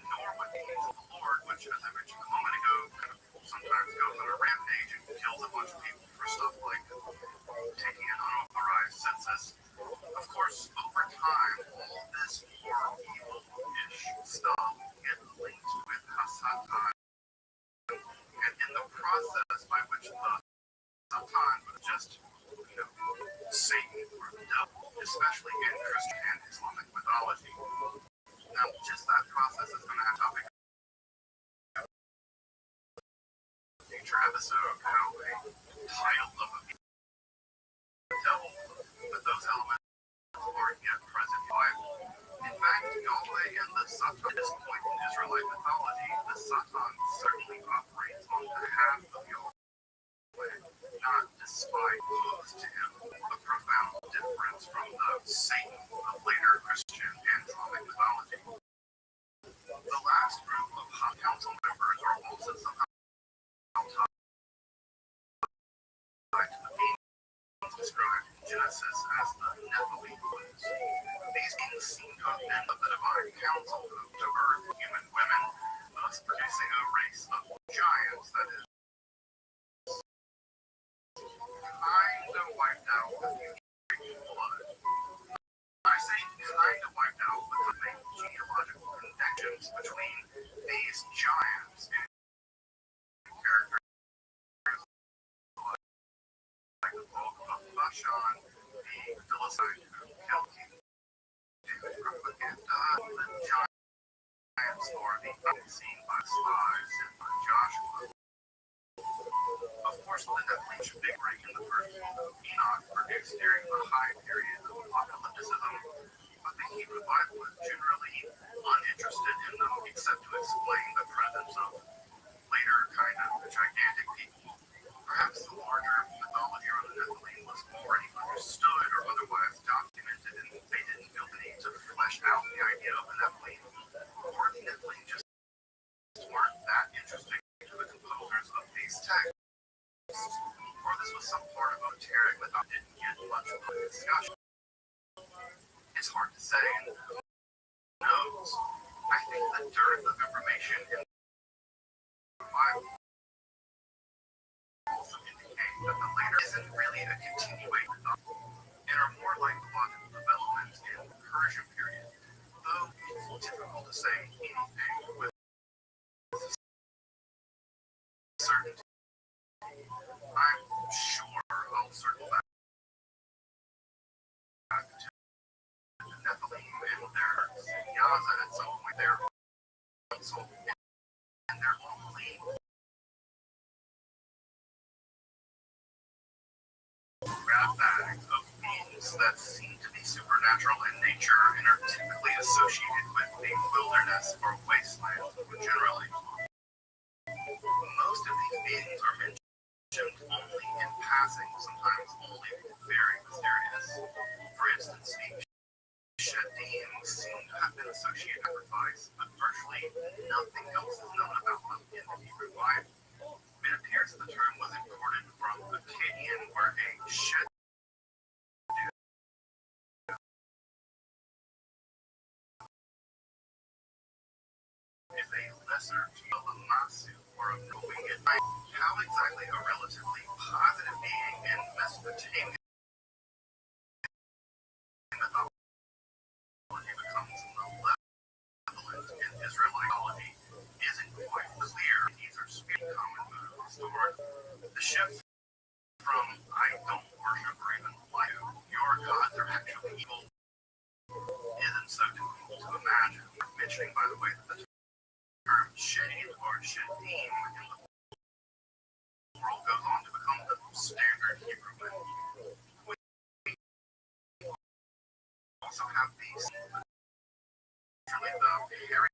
[SPEAKER 1] nor with the angel of the Lord, which, as I mentioned a moment ago, kind of sometimes goes on a rampage and kills a bunch of people for stuff like taking an unauthorized census. Of course, over time, all this more evil-ish stuff gets linked with Hasatan. And in the process by which the Satan was just, Satan or the devil, especially in Christian and Islamic mythology. Now, just that process is going to have a topic of a future episode, how a title of a devil, but those elements aren't yet present in the Bible. In fact, Yahweh and the Satan, at this point in Israelite mythology, the Satan certainly operates on behalf of Yahweh, not despite opposed to him, a profound difference from the Satan of later Christian and Islamic mythology. The last group of council members are also somehow tied to the beings described in Genesis as the Nephilim. These beings seem to have been of the divine council who took earth human women, thus producing a race of giants that is kind of wiped out with human blood. I say kind of wiped out because the main genealogical connections between these giants and characters like the folk of Bashan, the Philistine who killed King David from Baghdad, the giants or the unseen by spies and by Joshua. Of course, the Nephilim should be break in the first book of Enoch produced during the high period of apocalypticism, but the Hebrew Bible is generally uninterested in them except to explain the presence of later kind of gigantic people. Perhaps the larger mythology around the Nephilim was already understood or otherwise documented, and they didn't feel the need to flesh out the idea of the Nephilim, or the Nephilim just weren't that interesting to the composers of these texts, or this was some part of esoteric myth that didn't get much of a discussion. It's hard to say, and who knows? I think the dearth of information in the Bible also indicate that the later isn't really a continuation of and are more like the logical developments in the Persian period, though it's difficult to say anything with certainty. I'm sure I'll circle back to the Nephilim and their Yaza at some point, their council, and their only grab bag of beings that seem to be supernatural in nature and are typically associated with a wilderness or wasteland generally. Most of these beings are mentioned only in passing, sometimes only very mysterious. For instance, the Shadim seem to have been associated with sacrifice, but virtually nothing else is known about them in the Hebrew Bible. It appears that the term was imported from Akkadian, where a shed is a lesser Masu or a Norwegian. How exactly a relatively positive being in Mesopotamia mythology becomes malevolent in Israelite mythology isn't quite clear. These are speaking common moves toward the shift from I don't worship or even like your gods are actually evil isn't so difficult to imagine. Mentioning, by the way, that the term shade or shadim in the world goes on to become the standard Hebrew also have these, literally the hairy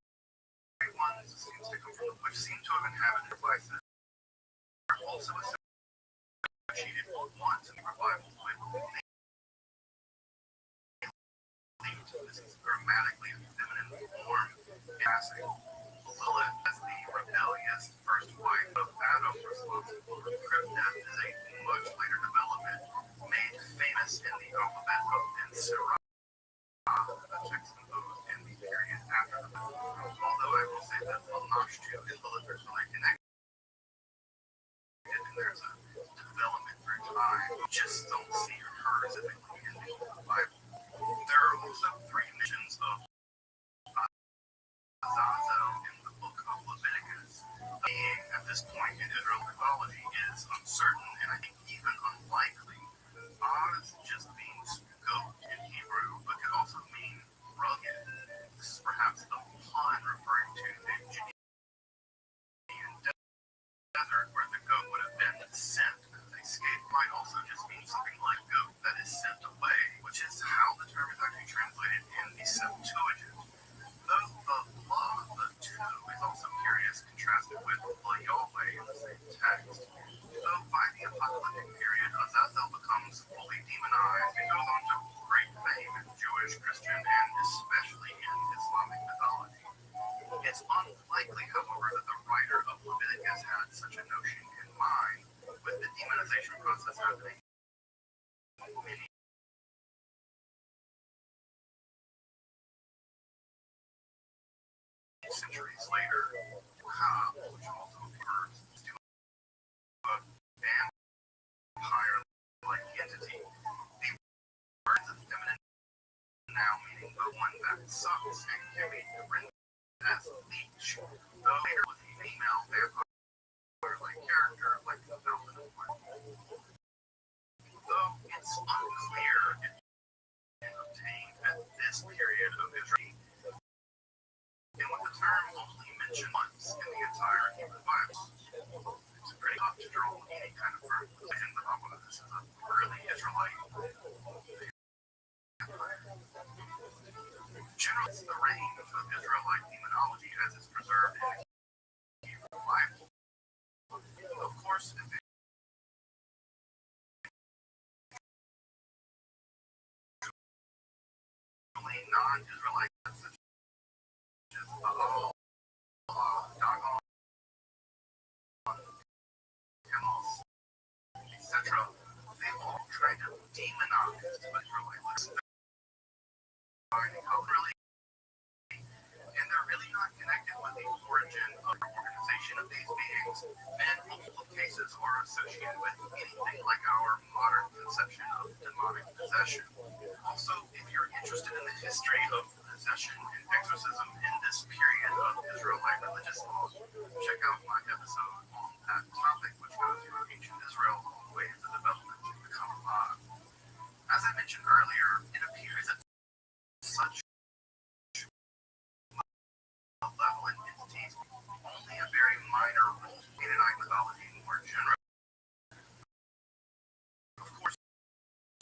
[SPEAKER 1] ones, which seem to have inhabited devices, are also associated once in the revival with this is grammatically a feminine form passing. Lilith as the rebellious first wife of Adam responsible for Kripdeath is a much later development made famous in the alphabet of Enserah, the text composed in the period after the book. Although I will say that Lamashtu and Lilith are really connected and there's a development through time, you just don't see her specifically in the Bible. There are also three mentions of Azazel in the book of Leviticus. Being at this point in Israel mythology is uncertain and I think even unlikely. Oz just means goat in Hebrew, but could also mean rugged. This is perhaps a pun referring to the Judean desert where the goat would have been sent as a scapegoat. Might also just mean something like goat that is sent away, which is how the term is actually translated in the Septuagint. Though the la, the two, is also curious, contrasted with la Yahweh in the same text. So by the apocalyptic period, Azazel becomes fully demonized and goes on to great fame in Jewish, Christian, and especially in Islamic mythology. It's unlikely, however, that the writer of Leviticus had such a notion in mind, with the demonization process happening many centuries later. Ka, which also refers to a vampire-like entity, the words of feminine now meaning the one that sucks and can be rendered as leech, though later was a female vampire-like character like the Velvet of Though it's unclear if it obtained at this period of history, and with the term only mentioned once in the entire Hebrew Bible. It's pretty tough to draw any kind of firm conclusion about whether this is an early Israelite empire. Generally, it's the reign of Israelite demonology as is preserved in the Hebrew Bible. Of course, if it non-Israelite such as Baal, Dagon, Chemos, etc., they all try to demonize the Israelites. And they're really not connected with the origin of the organization of these beings, and multiple cases are associated with anything like our modern conception of demonic possession. Also, if you're interested in the history of possession and exorcism in this period of Israelite religious law, check out my episode on that topic, which goes through ancient Israel all the way to the development of the Kabbalah. As I mentioned earlier, it appears that such malevolent entities only a very minor role in Canaanite mythology more generally. Of course,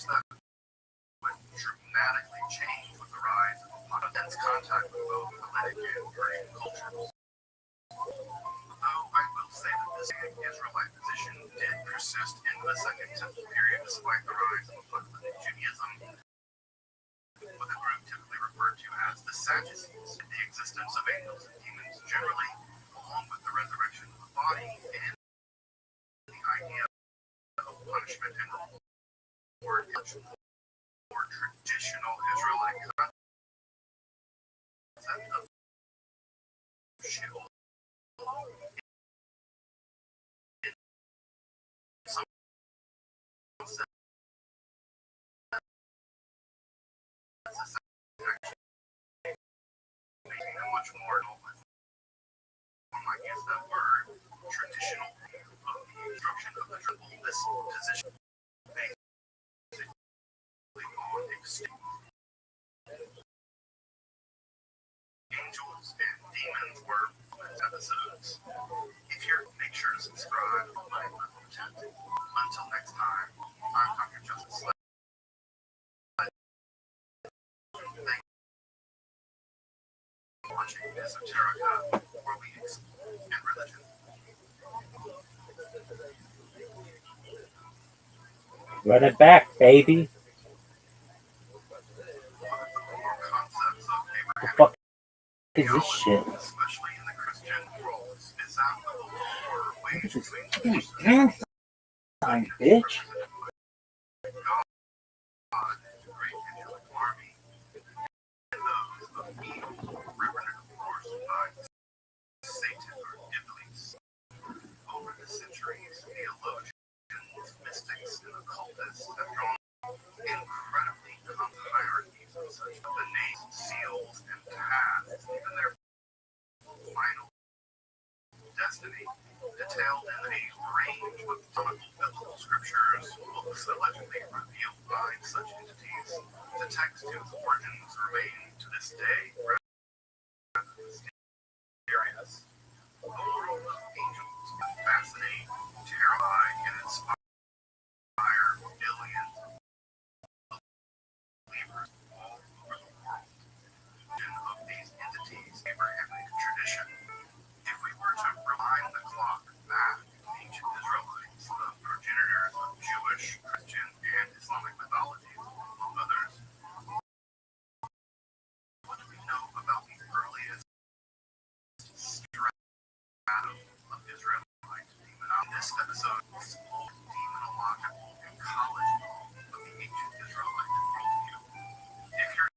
[SPEAKER 1] that would dramatically change with the rise of dense contact with both Hellenic and Persian cultures. Though I will say that this Israelite position did persist in the Second Temple period despite the rise of apocalyptic Judaism, with a group typically referred to as the Sadducees, the existence of angels and demons generally, along with the resurrection of the body and the idea of punishment and reward, more traditional Israelite concept of Sheol. Some sense making a much more open, one might use that word, traditional of the instruction of the triple. This position basically on extinct angels and demons were episodes. If you're, make sure to subscribe on my content. Until next time, I'm Dr. Joseph Slade. watching Esoterica, where we explore and religion.
[SPEAKER 2] Run it back, baby.
[SPEAKER 1] One of the core concepts of
[SPEAKER 2] The
[SPEAKER 1] Abrahamic
[SPEAKER 2] fuck is this shit?
[SPEAKER 1] especially in the Christian world, is that of the war waged between
[SPEAKER 2] Fucking
[SPEAKER 1] forces
[SPEAKER 2] hand sign, bitch.
[SPEAKER 1] God, the great angelic army, and those of evil, represented of course by Satan or Iblis. Over the centuries, theologians, mystics, and occultists have drawn incredibly complex hierarchies of such the names, seals, and paths, even their final destiny, detailed in a range of biblical scriptures, books allegedly revealed by such entities. The text whose origins remain to this day rather mysterious. The world of angels can fascinate, terrify, and inspire billions of believers all over the world. Of these entities, Abrahamic tradition. If we were to rewind the clock back to ancient Israelites, the progenitors of Jewish, Christian, and Islamic mythologies, among others, what do we know about the earliest stratum of Israelite demonology? In this episode, we'll explore the demonological ecology of the ancient Israelite worldview. If you're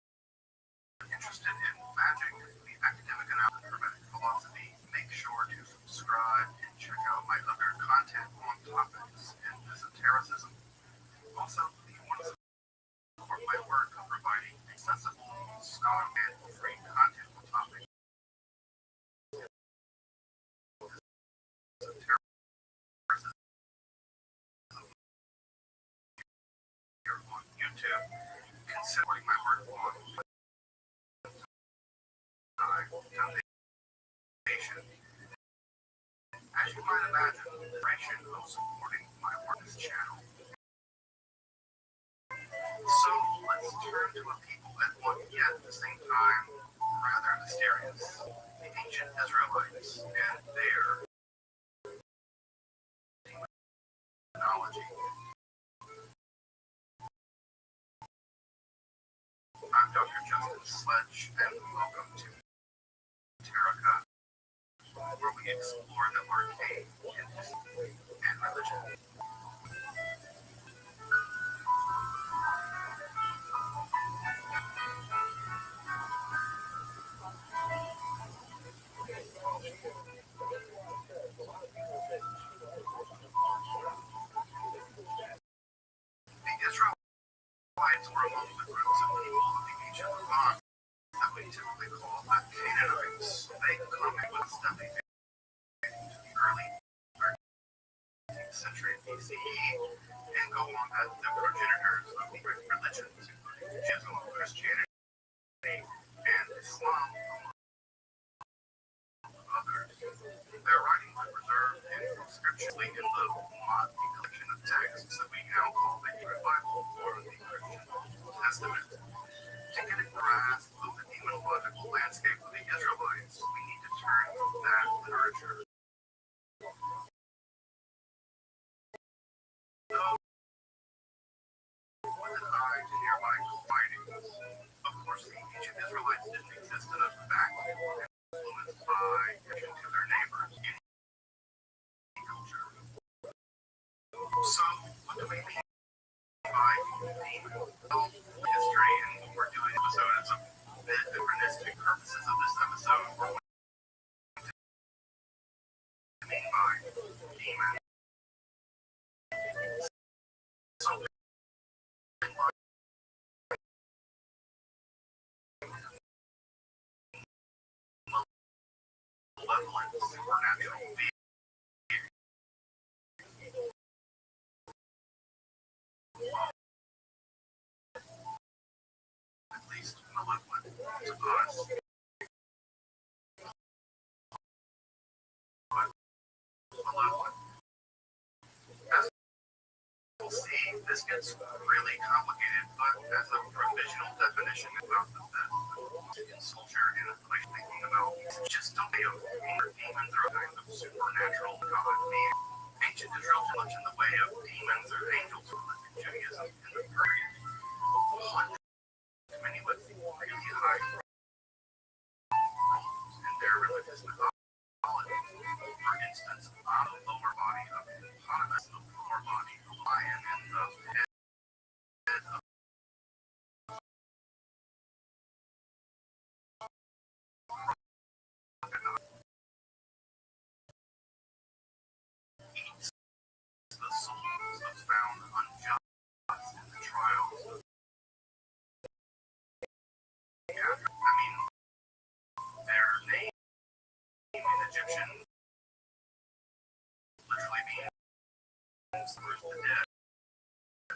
[SPEAKER 1] interested in magic, the academic analysis, hermetic philosophy, make sure to subscribe and check out my other content on topics in esotericism. Also, if you want to support my work of providing accessible, scholarly, and free content on topics esotericism here on YouTube, considering my work on foundation. As you might imagine, the duration of supporting my work on this channel. So let's turn to a people that one yet at the same time rather mysterious, the ancient Israelites and their demonology. I'm Dr. Justin Sledge, and welcome to Esoterica, where we explore the arcane in history and religion. The Israelites were among the groups of people of the ancient Levant that we typically call the Canaanites. They come with stepping into the early 13th century BCE and go on as the progenitors of the great religions, including Judaism, Christianity, and Islam, among others. Their writings are preserved inscriptionally in the Motley collection of texts that we now call the Hebrew Bible or the Christian Testament. To get a grasp of the demonological landscape of the Israelites, we need to turn to that literature. Though, with an eye to nearby writings, of course, the ancient Israelites didn't exist in a vacuum, influenced by and to their neighbors in culture. So, what do we mean by demon? Well, history, and what we're doing in this episode is a bit different. Purposes of this episode, we're going to mean by demon. So, malevolent supernatural being. At least malevolent to us. But malevolent. As we'll see, this gets really complicated, but as a provisional definition about the in culture and like thinking about just don't be of demons or kinds of supernatural god beings. Ancient Israel too much in the way of demons or angels or Judaism in the period. Many with really high roles in their religious mythology. For instance, on the lower body of Hippopotamus, the lower body of lion, and the head of eats the souls of found unjust in the trials of I mean, their name in Egyptian literally means the dead.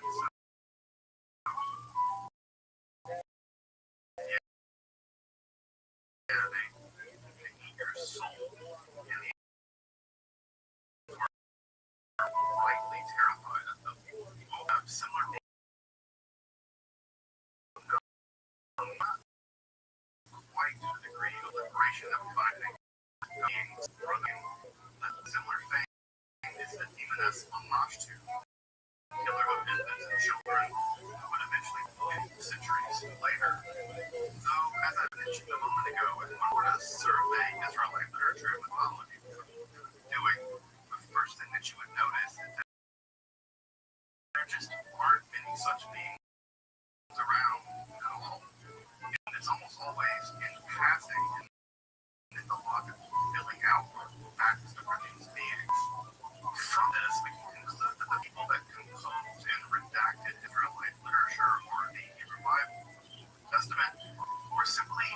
[SPEAKER 1] So, yeah, they eat your soul, and they are likely terrified of them. People have similar names, not quite to the degree of liberation that we find in beings running. A similar thing is the demoness Lamashtu, killer of infants and children, who would eventually die centuries later. Though, as I mentioned a moment ago, if one were to survey Israelite literature and mythology, doing the first thing that you would notice is that there just aren't many such beings around at all. And it's almost always in passing and mythological filling out facts about these beings. From this, we can conclude that the people that composed and redacted Israelite literature or the Hebrew Bible Testament were simply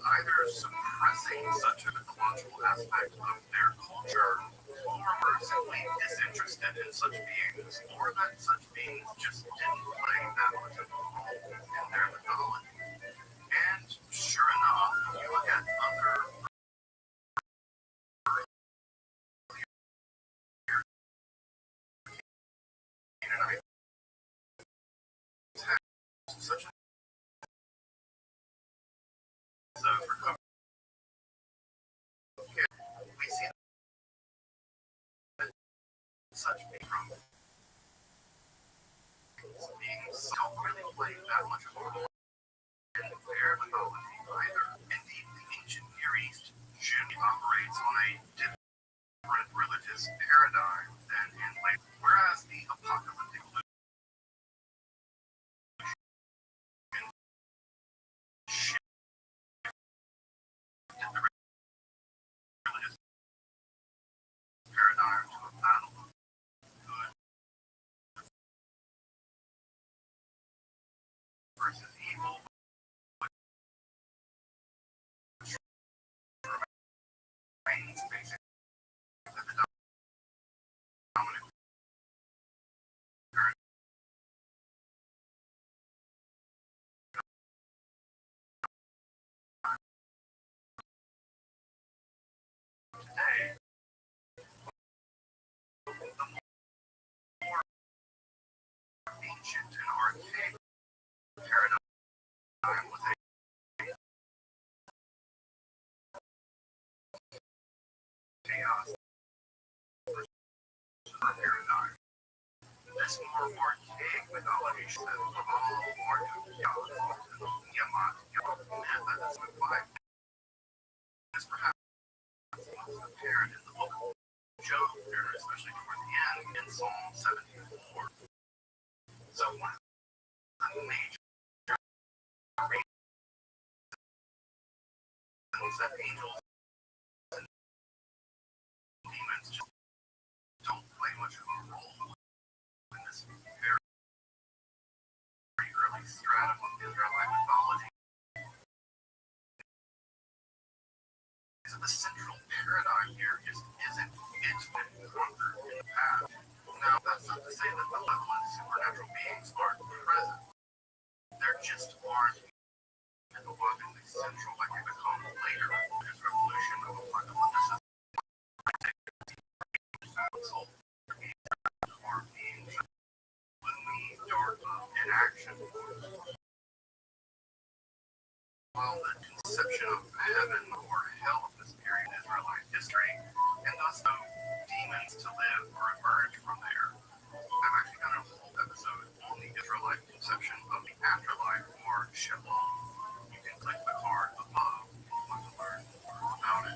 [SPEAKER 1] either suppressing such a mythological aspect of their culture or were simply disinterested in such beings, or that such beings just didn't play that much of a role in their mythology. And sure enough, you look at other Canaanite texts, such as those recovered, we see that such beings don't really play that much of a role in their mythology either. Indeed, the ancient Near East generally operates on a different religious paradigm than in late, whereas the apocalyptic illusion shifted the religious paradigm to a battle of good versus evil, which remains basically the dominant paradigm today. The more ancient and archaic paradigm was a chaos paradigm. This more archaic mythology says all Marduk, Yahweh, Yamat, Yahweh, that is implied is perhaps most apparent in the book of Job, especially toward the end in Psalm 74. So one of the major reasons that angels and demons just don't play much of a role in this very early stratum of Israelite mythology is that the central paradigm here just isn't it's been conquered in the past. Now, that's not to say that malevolent supernatural beings aren't present. There just aren't mythologically central like they become later in this revolution of apocalypticism. Soul or beings believed or in action. while the conception of heaven or hell of this period in Israelite history, and thus no demons to live or emerge from there. I've actually done a whole episode on the Israelite conception of the afterlife or Sheol. You can click the card above if you want to learn more about it.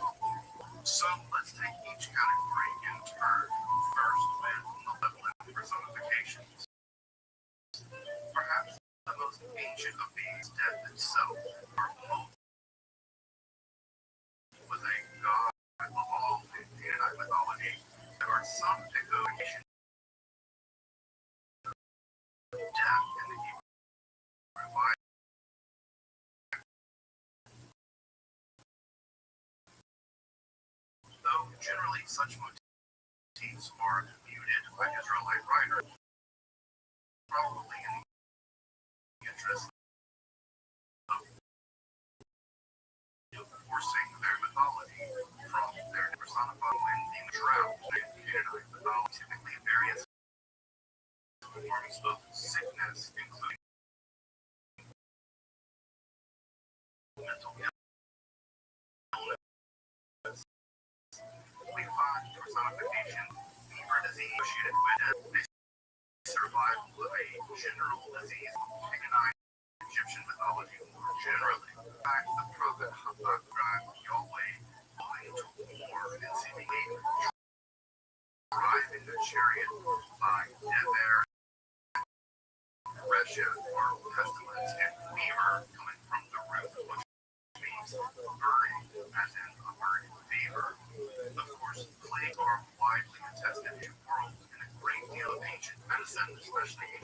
[SPEAKER 1] So let's take each category in turn. First with malevolent personifications. Perhaps the most ancient of these, death itself, or Moloch, was a god of all in Canaanite mythology. There are some echoifications of death in the Hebrew Bible. Though generally such motifs are muted by Israelite writers, probably in the interest of divorcing their mythology from their personified when in drought in Canaanite mythology, typically various forms of sickness, including mental illness. We find personification fever disease associated with the survival of a general disease in Canaanite Egyptian mythology more generally. In fact, the prophet Habakkuk described Yahweh going to war and seemingly driving a chariot by Deber, Resha, or pestilence, and fever coming from the root, which means burning, as in a burning fever. Of course, plagues are widely attested in the world, and a great deal of ancient medicine, especially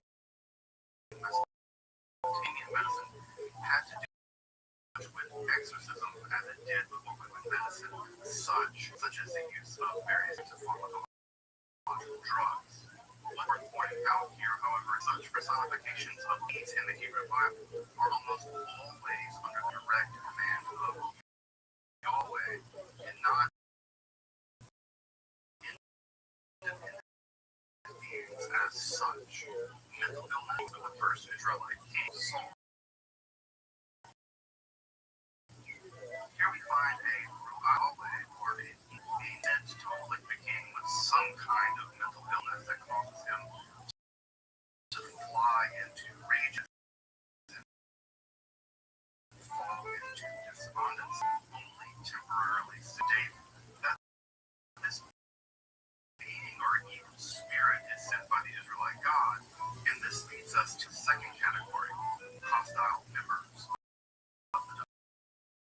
[SPEAKER 1] Mesopotamian medicine, had to do with exorcism as it did with Roman medicine, such as the use of various types of pharmacological drugs. What's worth pointing out here, however, such personifications of these in the Hebrew Bible are almost always under direct command of Yahweh and not independent beings as such. Mental illness of the first Israelite king Saul. Here we find a Ru'ah or a meant to afflict the king with some kind of mental illness that causes him to fly into rages and fall into despondency, only temporarily sedate. That this being or evil spirit is sent by the Israelite God, and this leads us to the second category, hostile members of the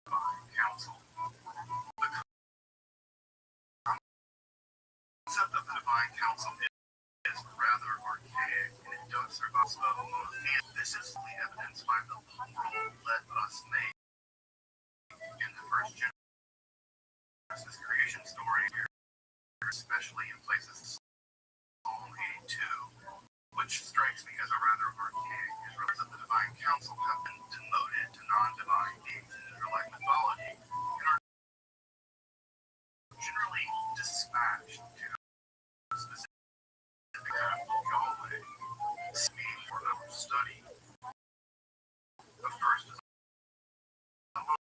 [SPEAKER 1] divine council. The concept of the divine council is rather archaic, and it does survive and this is evidenced by the plural "let us make" in the first Genesis creation story, especially in places Psalm 82, which strikes me as a rather archaic. Israelites of the divine council have been demoted to non-divine beings in Israelite mythology and are generally dispatched to a specific Yahweh, speaking for our study. The first is one of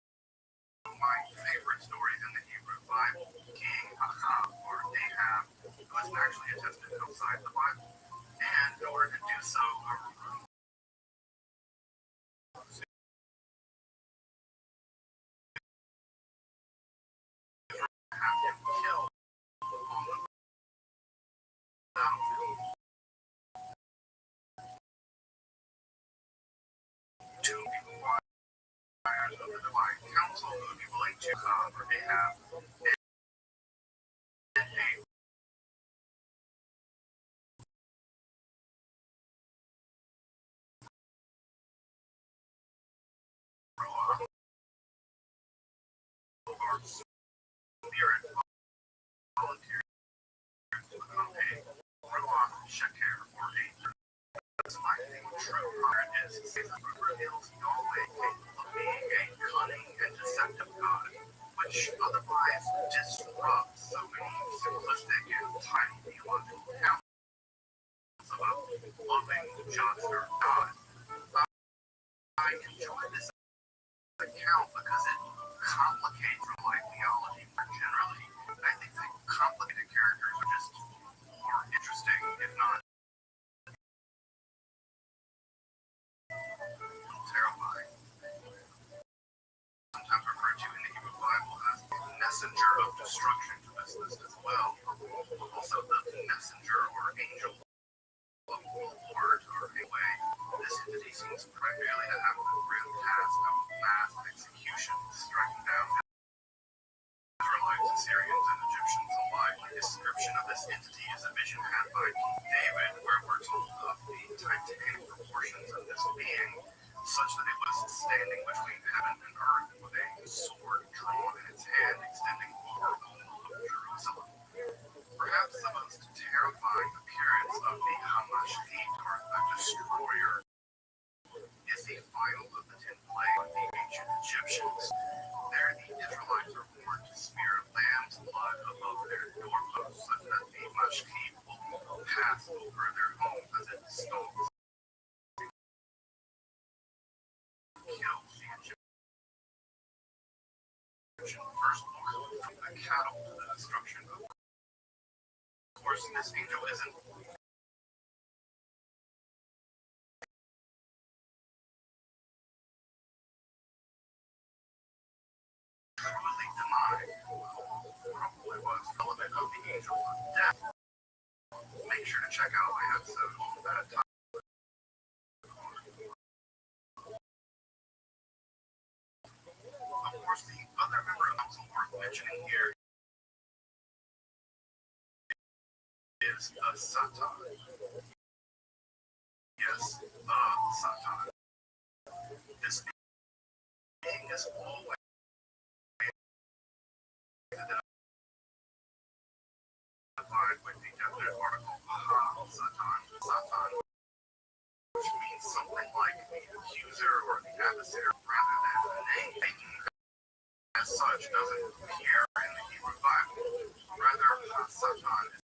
[SPEAKER 1] my favorite stories in the Hebrew Bible, King Ahab, or Ahab, who is actually attested outside the Bible. And in order to do so, have him killed on the battlefield. Two requires of the divine council who would be willing to or Ahab and a Ruach or spirit volunteers to become a Ruach Sheker or a defining true heart is Satan reveals Yahweh capable of being a cunning and deceptive God, which otherwise disrupts so many simplistic and tiny theological accounts of a loving, just God. I enjoy this account because it complicates Israelite theology more generally. I think the complicated characters are just more interesting, if not terrifying. Sometimes referred to in the Hebrew Bible as the messenger of destruction to this list as well. Also, the messenger or angel of the Lord, or anyway, this entity seems primarily to have the grim task of mass execution, striking down Israelites, Assyrians, and Egyptians alike. The description of this entity is a vision had by King David, where we're told of the titanic proportions of this being, such that it was standing between heaven and earth with a sword drawn in its hand, extending over all of Jerusalem. Perhaps the most terrifying appearance of the Hamashite, or the destroyer, is the final of the 10 plagues of the ancient Egyptians. There, the Israelites are warned to smear lamb's blood above their doorposts, such that the Mashkit will pass over their homes as it stalks and kills the Egyptian firstborn, from the cattle to the destruction of. Of course, this angel isn't truly demonic. Probably was relevant of the angel of death. Make sure to check out my episode on that topic. Of course, the other member of the council worth mentioning here is Satan. Yes, Satan. This being is always identified with the definite article Satan, which means something like the accuser or the adversary rather than the name. Satan, as such, doesn't appear in the Hebrew Bible. Rather, Satan is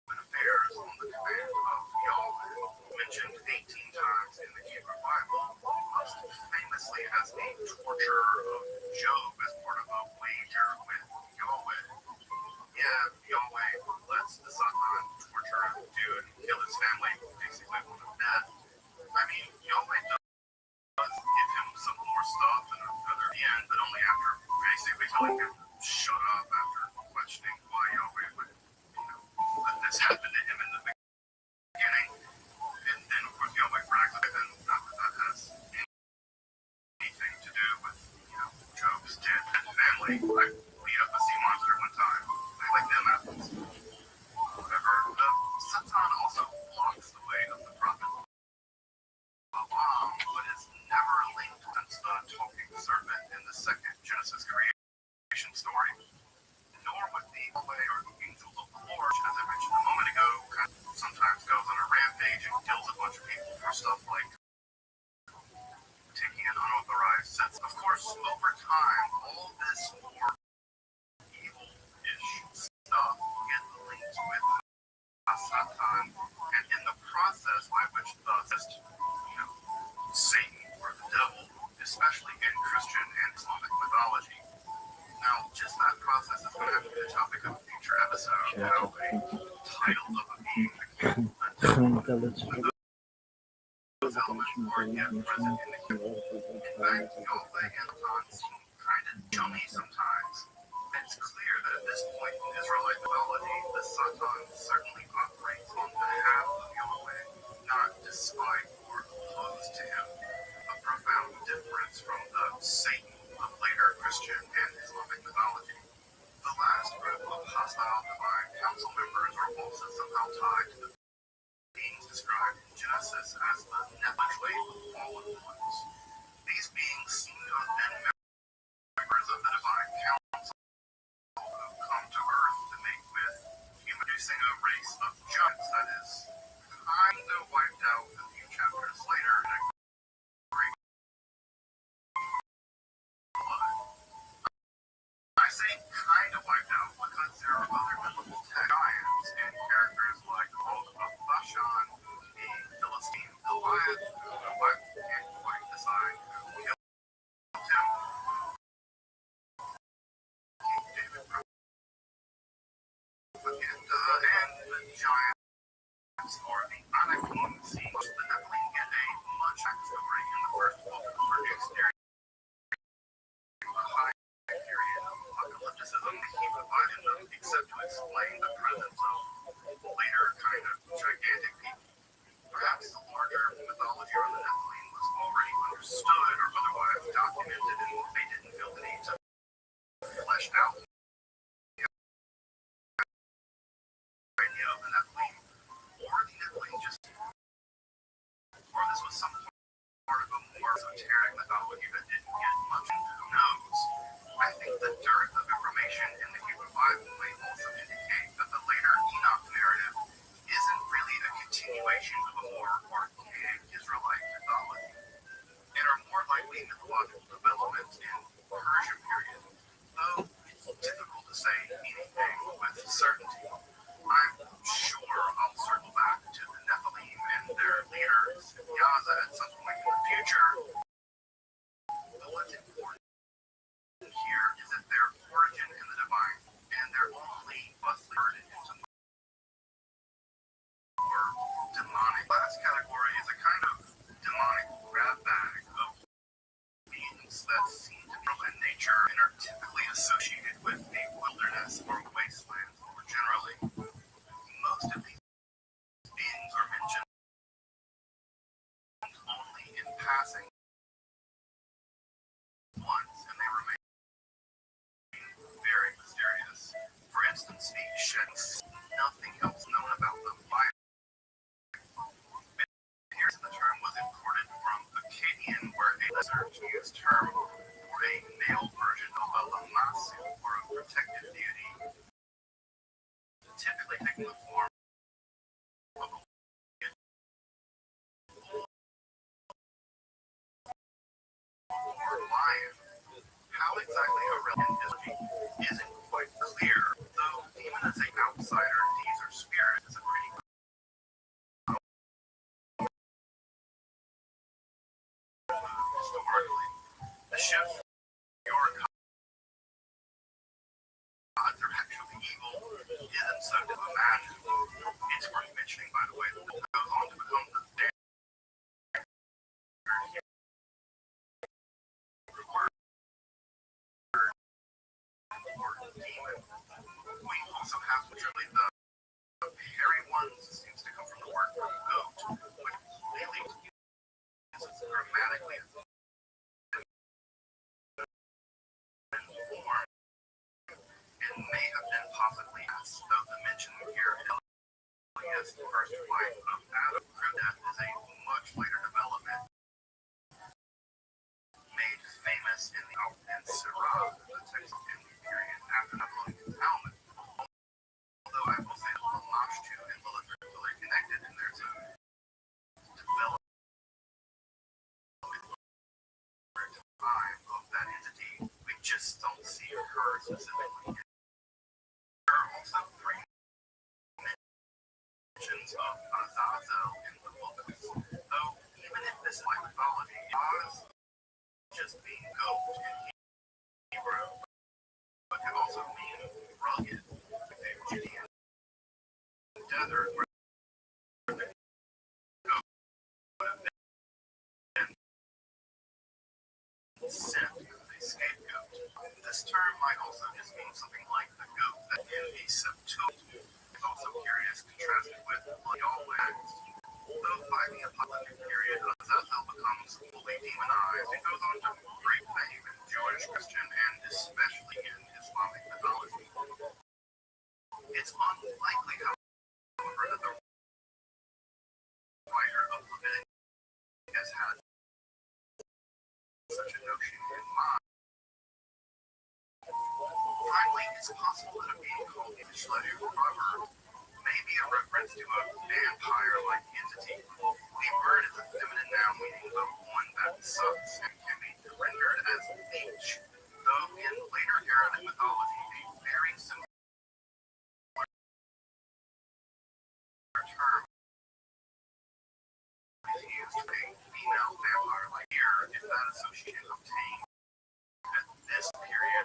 [SPEAKER 1] affairs on the command of Yahweh, mentioned 18 times in the Hebrew Bible, most famously as the torture of Job as part of a wager with Yahweh. Yeah, Yahweh lets the Satan torture a dude and kill his family, basically on a death. I mean, Yahweh does give him some more stuff and another end, but only after basically telling him to shut up after questioning why Yahweh would, let this happen to him in the beginning. And then, of course, Yahweh brags with him, not that that has anything to do with, Job's dead family. I beat up a sea monster one time. I like them apples. However, the Satan also blocks the way of the prophet Balaam, but is never linked since the talking serpent in the second Genesis creation story. Nor would the Yahweh or the angel of the Lord, as I mentioned a moment ago, sometimes goes on a rampage and kills a bunch of people for stuff like taking an unauthorized sense. Of course, over time, all this more evil-ish stuff gets linked with Satan, and in the process by which the Satan or the devil, especially in Christian and Islamic mythology. Now, just that process is going to have to be the topic of a future episode. How a title of a being became the devil. Those elements are yet present in the Hebrew. In fact, Yahweh and Satan seem kind of chummy sometimes. It's clear that at this point in Israelite mythology, the Satan certainly operates on behalf of Yahweh, not despite or opposed to him. A profound difference from the Satan of later Christian and Islamic mythology. The last group of hostile divine council members are also somehow tied to the beings described in Genesis as the Nephilim, fallen ones. These beings seem to have been members of the divine council who come to Earth to mate with human, producing a race of giants that is kind of wiped out a few chapters later in a great flood. I say kind of wiped out because there are other biblical giants and characters like Og of Bashan, the Philistine Goliath, who the Bible can't quite decide who killed esoteric mythology that didn't get much into who knows. I think the dearth of information in the Hebrew Bible may also indicate that the later Enoch narrative isn't really a continuation of a more archaic Israelite mythology. It are more likely mythological developments in Persia period, though it's difficult to say anything with certainty. I'm sure I'll circle back to the Nephilim and their leaders, Yaza, at some point in the future. But what's important here is that their origin in the divine and their only thusly converted into more demonic. Last category is a kind of demonic grab bag of beings that seem to be in nature and are typically associated with a wilderness or wasteland more generally. Most of these beings are mentioned only in passing once, and they remain very mysterious. For instance, the Sheds, nothing else known about them by here the term was imported from Akkadian, where a lesser used term for a male version of a Lamasu, or a protective deity, typically taking the form of a or lion. How exactly a religion isn't quite clear, though even as an outsider, these are spirits is a pretty historically. The shift your gods are actually evil isn't so to imagine. It's worth mentioning, by the way, that it goes on to become the standard word for demon. We also have literally the hairy ones seems to come from the word for goat, which clearly is grammatically form and may have been possibly as though the mention here as the first wife of Adam. Crew death is a much later development, made famous in the and Sirah, the text in the period after Napoleon's Talmud. Although I will say that Lamashtu and Lilith are fully connected in their development time of that entity, we just don't see her specifically. There are also three mentions of Azazel in the Wilderness, though even if this is like mythology, Oz just being goat in Hebrew, but could also mean rugged, like a Judean desert where the goat would have been sent as a scapegoat. This term might also just mean something like the goat that in the Septuagint is also curious contrasted with Yahweh. Though by the apocalyptic period, Azazel becomes fully demonized and goes on to great fame in Jewish, Christian, and especially in Islamic mythology. It's unlikely, however, that the writer of Leviticus had such a notion in mind. Finally, it's possible that a being called the Shledu proverb may be a reference to a vampire-like entity. The word is a feminine noun meaning the one that sucks and can be rendered as H, though in later Arabic mythology, a very similar term is used for a female vampire-like here if that association obtained at this period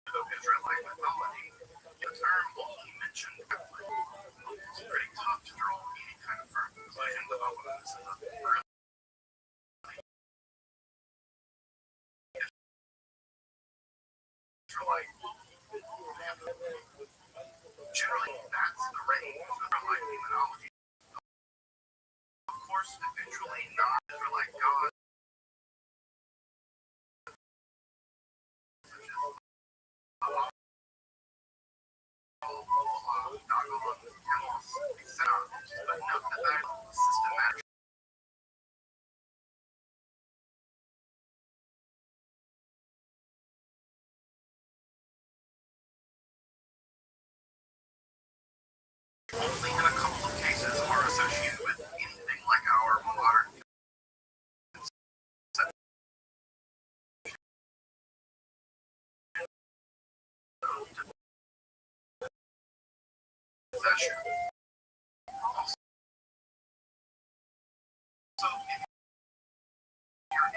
[SPEAKER 1] of Israelite mythology. The term only mentioned briefly. It's pretty tough to draw any kind of firm conclusion about whether this is a early Israelite. Generally, that's the range of Israelite demonology. Of course, eventually non-Israelite gods such as Allah, Dagon, Telos, etc. But note that that systematic only in a couple of cases are associated with anything like our modern possession. So, if you're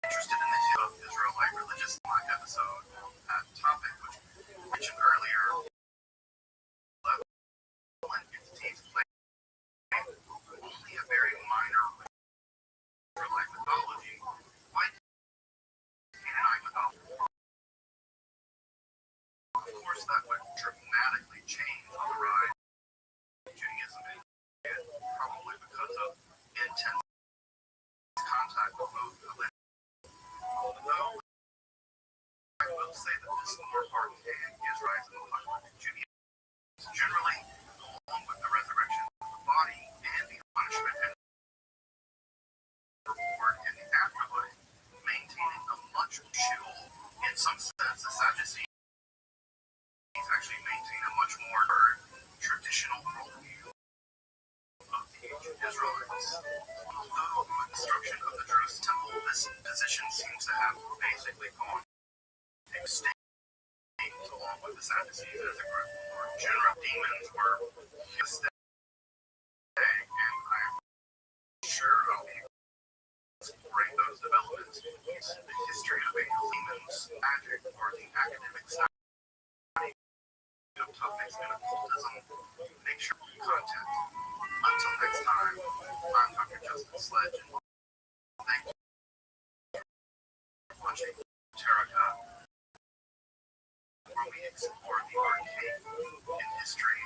[SPEAKER 1] interested in the history of Israelite religious life episode, that topic, which I mentioned earlier, when entities play only a very minor Israelite mythology, why did Canaanite mythology? Of course, that would dramatically change with the rise of Judaism, and probably because of intense contact with both religions. Although I will say that this more archaic Israelite and Judaism generally, along with the resurrection of the body and the punishment and reward in the afterlife, maintaining a much chill, in some sense, the Sadducees actually maintain a much more traditional worldview of the ancient Israelites. Although the destruction of the Jerusalem temple, this position seems to have basically gone extinct along with the Sadducees as a group. General demons were here to stay, and I'm sure I'll be exploring those developments in the history of demons, magic, or the academic study of topics in occultism. Make sure you contact. Until next time, I'm Dr. Justin Sledge, and thank you for watching Terraca, where we explore the arcade in history.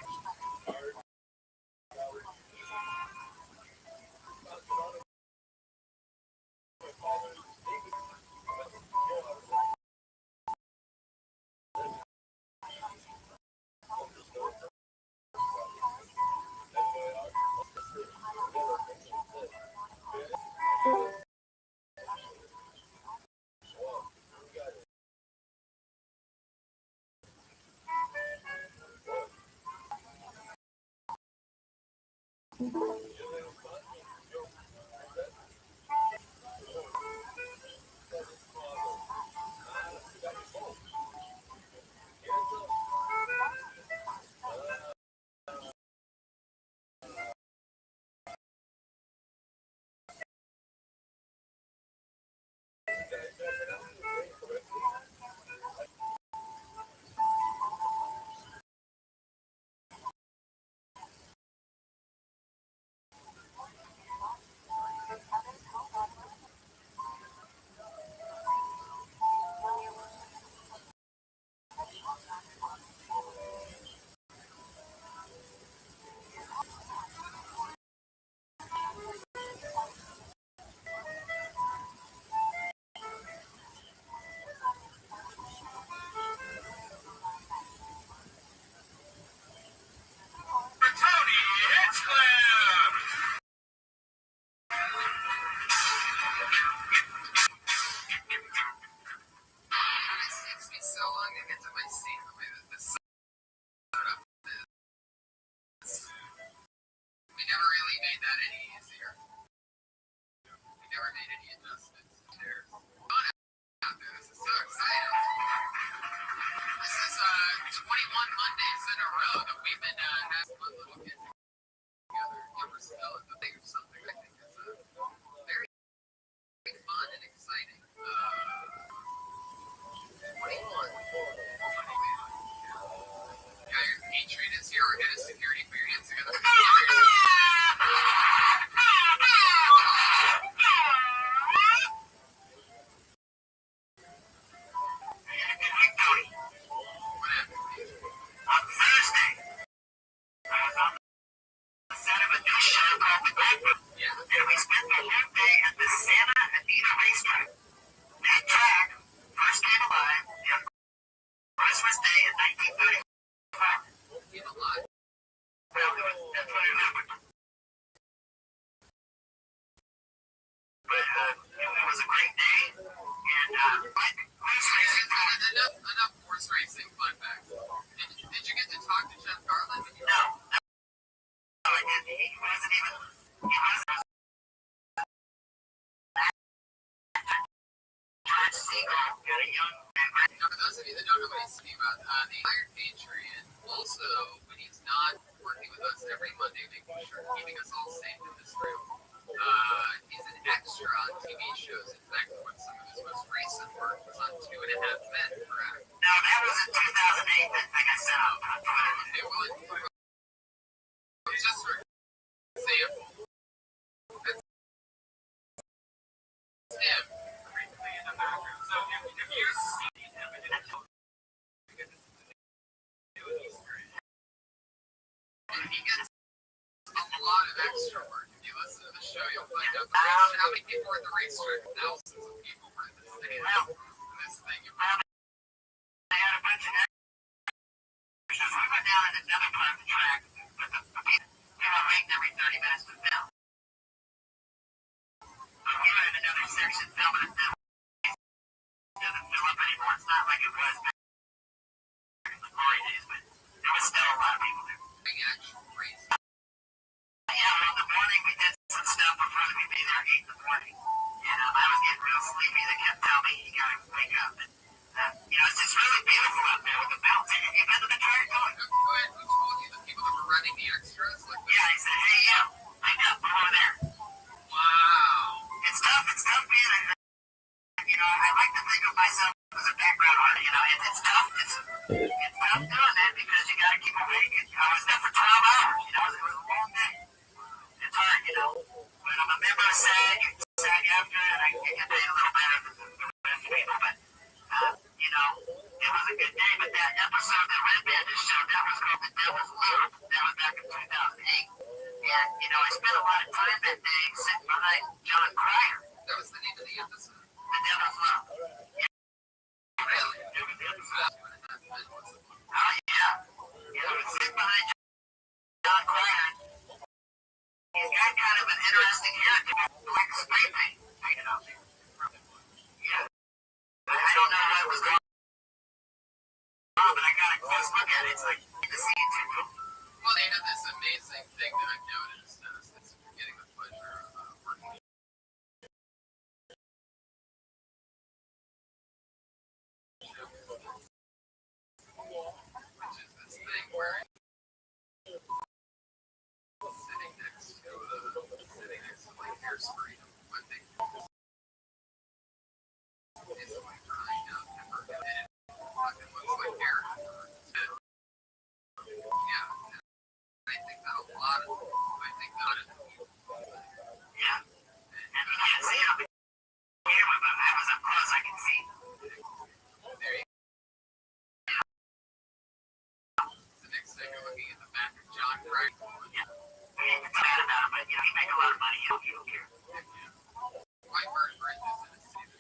[SPEAKER 1] Tony Hinchcliffe! It takes me so long to get to my seat the way that this setup is. We never really made that any easier. We never made any adjustments. There's fun out there. This is so exciting. This is 21 Mondays in a row that we've been having one little get together. And we're still at the thing of something I think is very fun and exciting. 21. Yeah, your Patriot is here. We're getting security for your hands together. On Thursday, I was on the set of a new show called The Goldberg. Yeah. And we spent the whole day at the Santa Anita racetrack. That track first came alive on Christmas Day in 1935. Came alive? Well, that's what it happened. But it was a great day, and like horse racing. Enough horse racing fun facts. Did you get to talk to Jeff Garland? No. For those of you that don't know what he's speaking about, the Iron Patriot also, when he's not working with us every Monday, making sure keeping us all safe in this room, he's an extra on TV shows. In fact, one some of his most recent work was on Two and a Half Men, correct? No, that was in 2008. That thing I sent out on Twitter. Okay, well, just for example, that's him briefly in the background. So if you're seeing him, because this is a new Easter egg, and he gets a lot of extra work. If you listen to the show, you'll find out how many people were at the racetrack. Thousands of people were in this thing. They had a bunch of extras. We went down in another part of the track, but the people were waiting every 30 minutes to film. But we were in another section filming it. It doesn't fill up anymore. It's not like it was back in the glory days, but there was still a lot of people there. Actual race. Yeah, well, in the morning we did some stuff before we be there at 8 in the morning. And I was getting real sleepy. They kept telling me, you gotta wake up. And, it's just really beautiful out there with the mountains. You've been to the track going? Who told you? The people that were running the extras? Yeah, he said, hey, wake up, we're over there. Wow. It's tough being a, I like to think of myself as a background artist. It's tough. It's tough doing that because you gotta keep awake. I was there for 12 hours. It was a long day. It's hard, when I'm a member of SAG, SAG after, and I get paid a little better than the rest of people, but, it was a good day, but that episode that Red Bandit showed, that was called The Devil's Loop. That was back in 2008. And, I spent a lot of time that day sitting behind John Cryer. That was the name of the episode? The Devil's Loop. Yeah. Really? It was the episode. Oh, yeah. I was sitting behind John Cryer. He's got kind of an interesting character, like spray paint painted out there. Yeah. I don't know what was going on, but I got a close look at it. It's like the scene too. Well, they have this amazing thing that I've noticed since getting the pleasure of working with the show, which is this thing where sitting next to like Hairspray, but they basically trying out pepper and it looks like hair. Yeah, I think that a lot of people. Yeah, and you can't see it on the camera, but I was up close, I can see. There you go. The next thing you're looking at the back of John Cryer. Yeah. It's bad about him, but he make a lot of money. You don't care. White Bird Bridges in the city.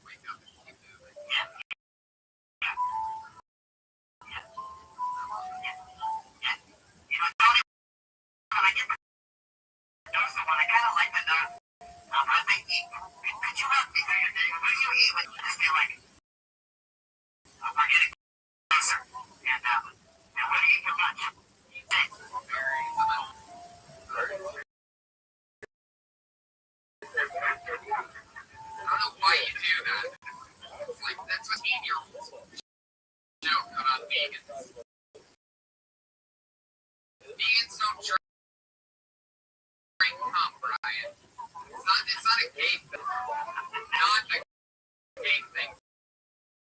[SPEAKER 1] Wake up and keep moving. Yeah. Tony, when I get those the one I kind of like to know what they eat. Could you help me through your day? What do you eat when you just feel like we're getting closer? And what do you eat for lunch? Berries and I don't know why you do that. It's like that's what 18-year-olds joke about vegans. Vegans don't drink cum, Brian. It's not a gay thing. Not a gay thing,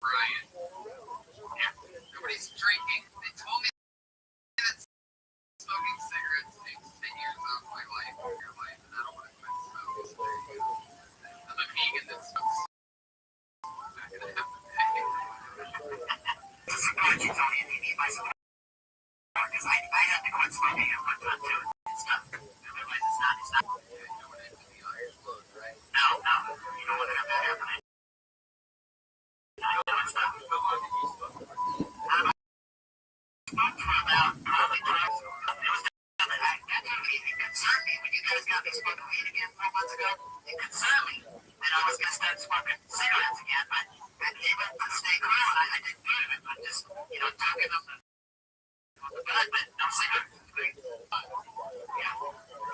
[SPEAKER 1] Brian. Yeah. Nobody's drinking. They told me that smoking cigarettes takes 10 years off my life, your life, and I don't want to quit smoking. I'm a vegan that smokes. Not gonna happen. This is a good you told me you need my support. Because I had to quit smoking at one time too. It's tough. I realize it's not. You don't want it to be on your clothes, right? No. You don't want to have that happening. I know it's tough. How long did you smoke for? I smoked for about probably 12 years. It was it concerned me when you guys got me smoking weed again 4 months ago. It concerned me that I was going to start smoking cigarettes again, but And even to stay cool, and I didn't do it, but just, talking up the bud, but no cigarette. Yeah.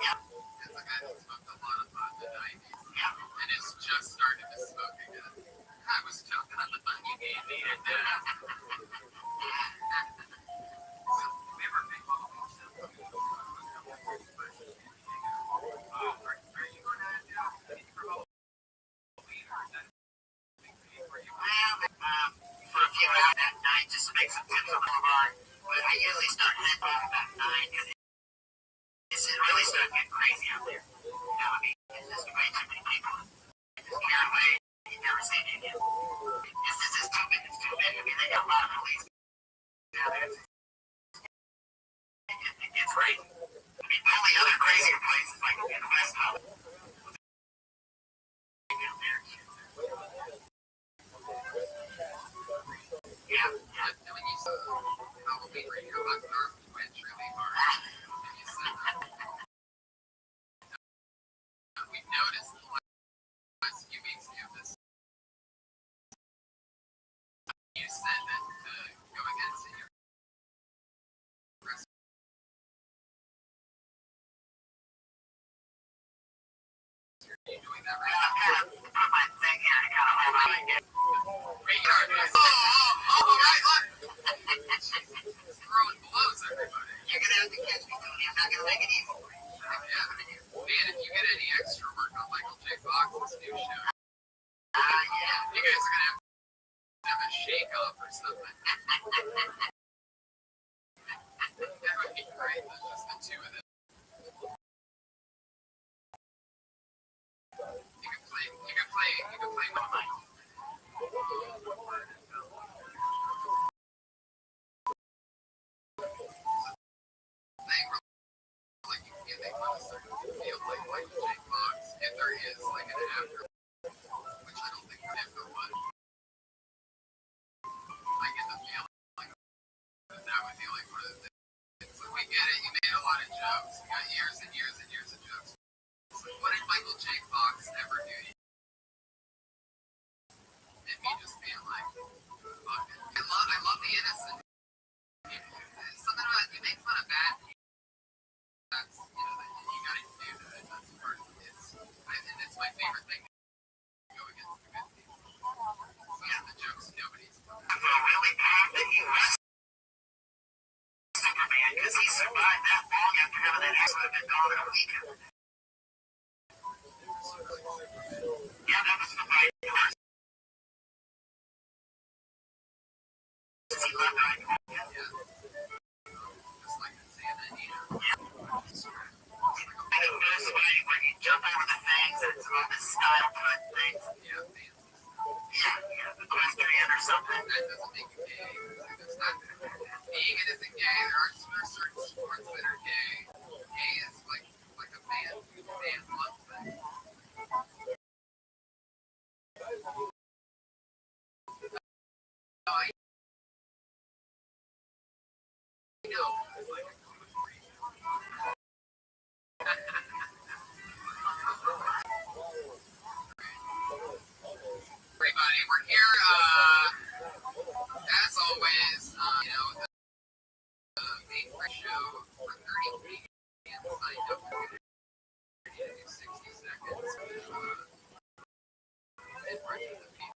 [SPEAKER 1] Yeah. It's a guy that smoked a lot of bud in the 90s. Yeah. And it's just starting to smoke again. I was choking on the bud you gave me, and we were big bubbles. Are you going to do for a few hours at night just to make some tips on the bar. But I usually start heading off about 9 because it really starts getting crazy out there. I mean, it's just way too many people. Just carry away. You never see it again. It's just too big. It's too big. I mean, they got a lot of police down there. It's crazy. I mean, the only other crazier places like in the West Coast. Yeah, and when you saw Halloween radio up north, you went really hard. And you said we've noticed the last few weeks you have this. You said that go against it. You're doing that right now. I put my thing here to kind of hold on and get right, look. Throwing blows, everybody. You're going to have to catch me, Tony. I'm not going to make it easy. Yeah. Man, if you get any extra work on Michael J. Fox's new show, yeah, you guys are going to have a shake-off or something. That would be great. Just the two of them. You can play one of mine. They really can make fun of certain feel like Michael J. Fox, if there is like an after, which I don't think there ever was. I get the feeling that would be like one of the things. So we get it. You made a lot of jokes. You got years and years and years of jokes. So what did Michael J. Fox ever do? And me just being like, fuck it. I love the innocent. Something about you make fun of bad people. That's you gotta do that. That's part of it. And it's my favorite thing to go against the good people. So yeah, the jokes nobody's. I'm really proud that he was Superman because he survived that long after having that accident and gone in a week. Yeah, that was the fight. He loved that. Yeah. Just like in Santa Anita. And it was funny when you jump over the things and it's all this style put things. Yeah, fancy. Equestrian or something. That doesn't make you gay. It's not. Being it isn't gay. There are certain sports that are gay. Gay is like a man loves thing. I know. Everybody, we're here, as always, the main show for 30 weeks. Signed up for 60 seconds. And bring the people.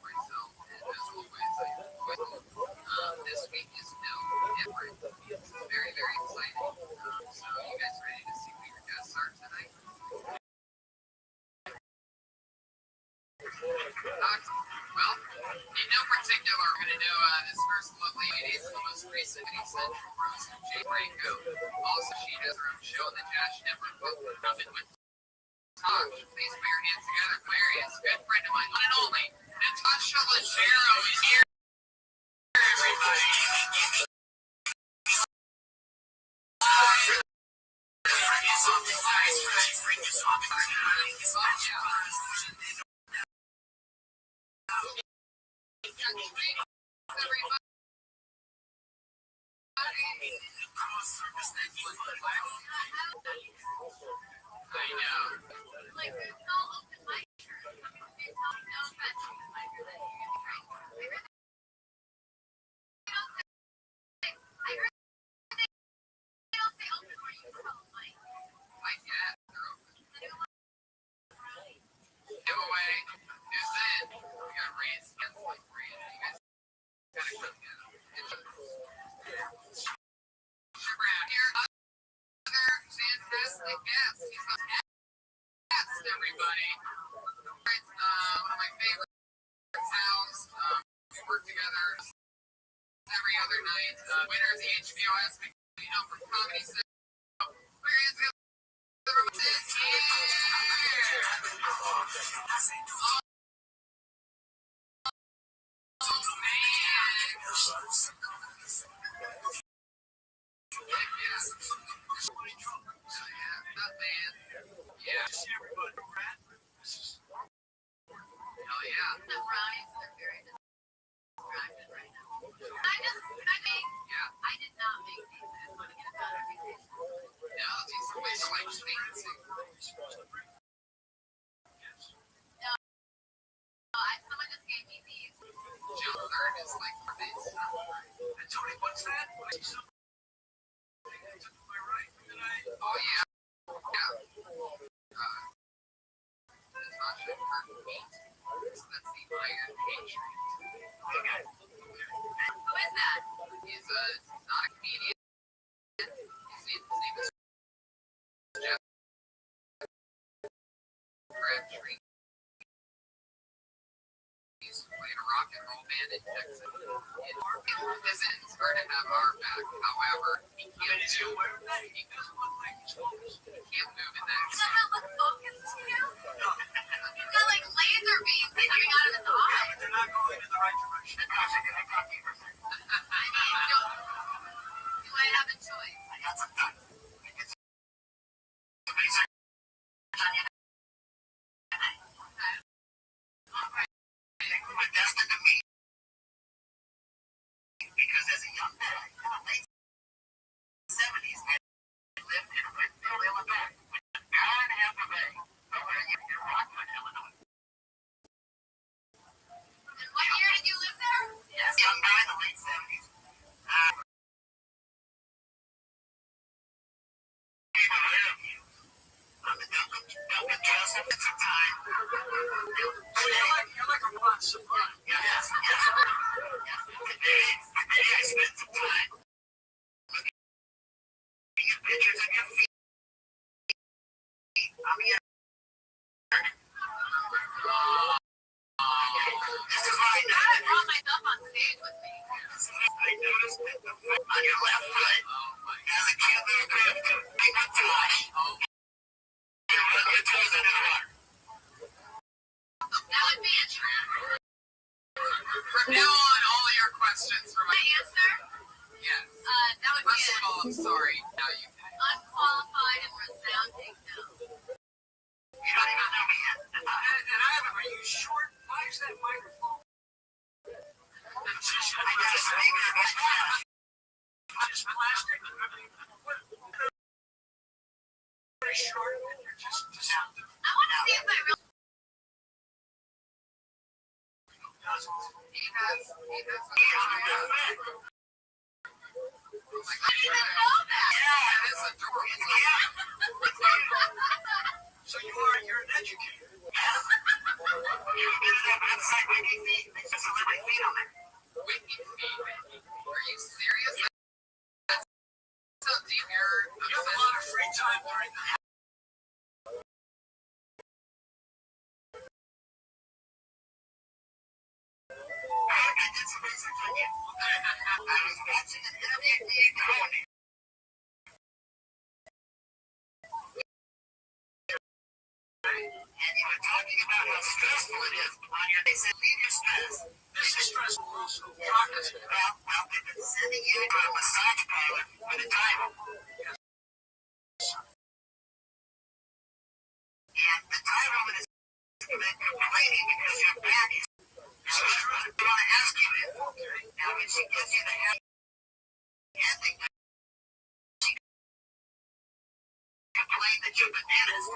[SPEAKER 1] Myself, and as always, this week is no different. It's very, very exciting. So, you guys ready to see who your guests are tonight? Well, in no particular, we're going to do this first lovely lady. It's the most recent Central Rose and Jay Branco. Also, she has her own show on the Jazz Network. Welcome to Come In With Tosh. Please put your hands together. Aquarius, good friend of mine, one and only, Natasha Leggero is here. Everybody. I know. guest. He's a guest, everybody. One of my favorite towns. We work together every other night. Winner of the HBO ESPY, from Comedy Central. We're going to everyone is here. Yeah. Hell yeah. The brownies are very distracted right now. I did not make these. I just want to get a better reputation. No, these are way like fancy. No, someone just gave me these. Jill Third is like this. And Tony, what's that? Oh yeah. Yeah. Natasha Kirk-Meat. That's the Iron Patriot. Who is that? He's not a comedian. His name is Jeff Crabtree. He's played a rock and roll band in Texas. His ends are to have our back. However, he can't move. He can't move in that. Does that look focused to you? He's got like laser beams coming out of his eye. They're not going in the right direction. I mean, do I have a choice? Because as a young boy in the late 70s, I lived in Whitfield, Illinois, an hour and a half away from where you in Rockford, Illinois. And what year did you live there? Yes, young guy in the late 70s. I'm the Duncan Joseph at some time. You're like a rock supply. Yes. Today I spent some time looking at pictures of your feet. This is what I noticed. I brought myself on stage with me. I noticed that the foot on your left foot has a cute little grip to big up Josh. You're on your toes under the water. That would be a trap. From now on, all of your questions for my answer? Yes. That would be first of all, I'm sorry. Now you can. Unqualified and resounding no. You don't even know me yet. And I haven't. Are you short? Why is that microphone? I got a speaker. Just plastic. Very short, and you're just out there. I want to see if I really. He has a I didn't even know that. Yeah, that is adorable. Yeah. So you're an educator. Yes. You've been to that website, Wiki Feet. There's a Liberty Feet on there. Wiki Feet? Are you serious? That's so deep. You have a lot of free time during the I did some research on you. I was watching an interview with the economy. And you were talking about how stressful it is on your. They said, leave your stress. This is stressful also. Well, they've been sending you to a massage parlor with a title. Yes. And the title is complaining because your back is. So I want to ask you this. Now, when she gives you the ending, she complain that you're bananas.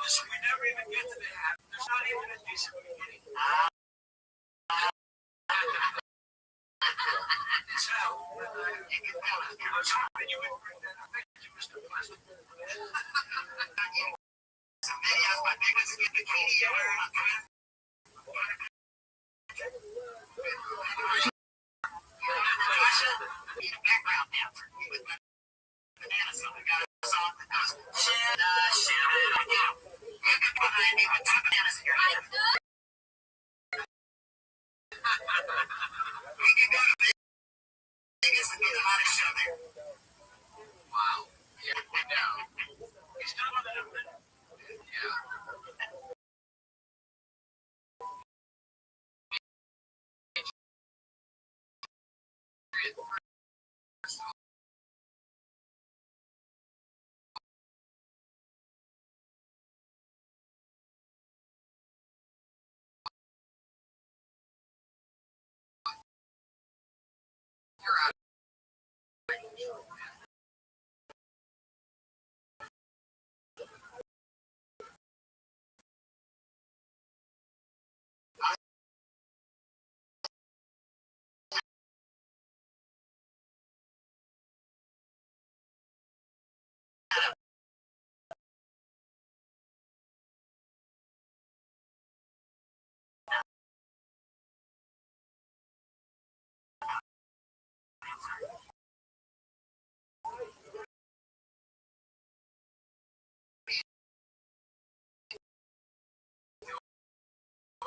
[SPEAKER 1] Listen, we never even get to the half. There's not even a decent beginning. It's hell. You can tell us. I was hoping you would bring that up. Thank you, Mr. Pleasant. Some videos my biggest bikini you're wearing on Twitter. He's a background dancer with banana sign.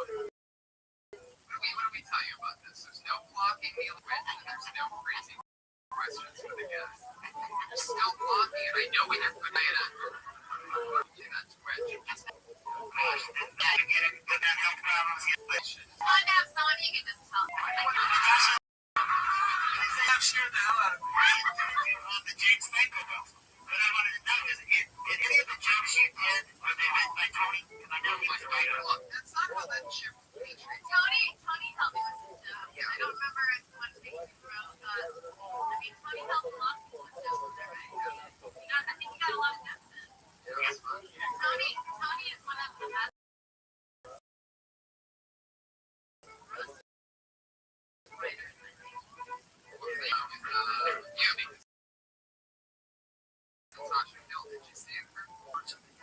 [SPEAKER 1] What do we tell you about this? There's no blocking the election. There's no crazy questions for the guests. There's still blocking. I know we didn't put it on Twitch. Find out someone you can just tell. I'm sure the hell out of the James Franco book. What I wanted to know is if any of the jokes you did were they meant by Tony? Because I know he was right. Look, that's not how that shit featured. Tony helped me with some jokes. Yeah. I don't remember what things you wrote, but I mean, Tony helped a lot of people with jokes, right? I think he got a lot of jokes in. Yes. Tony is one of the best. Writers, I think. Yeah, because Natasha Hill, did you see it? Natasha Hill,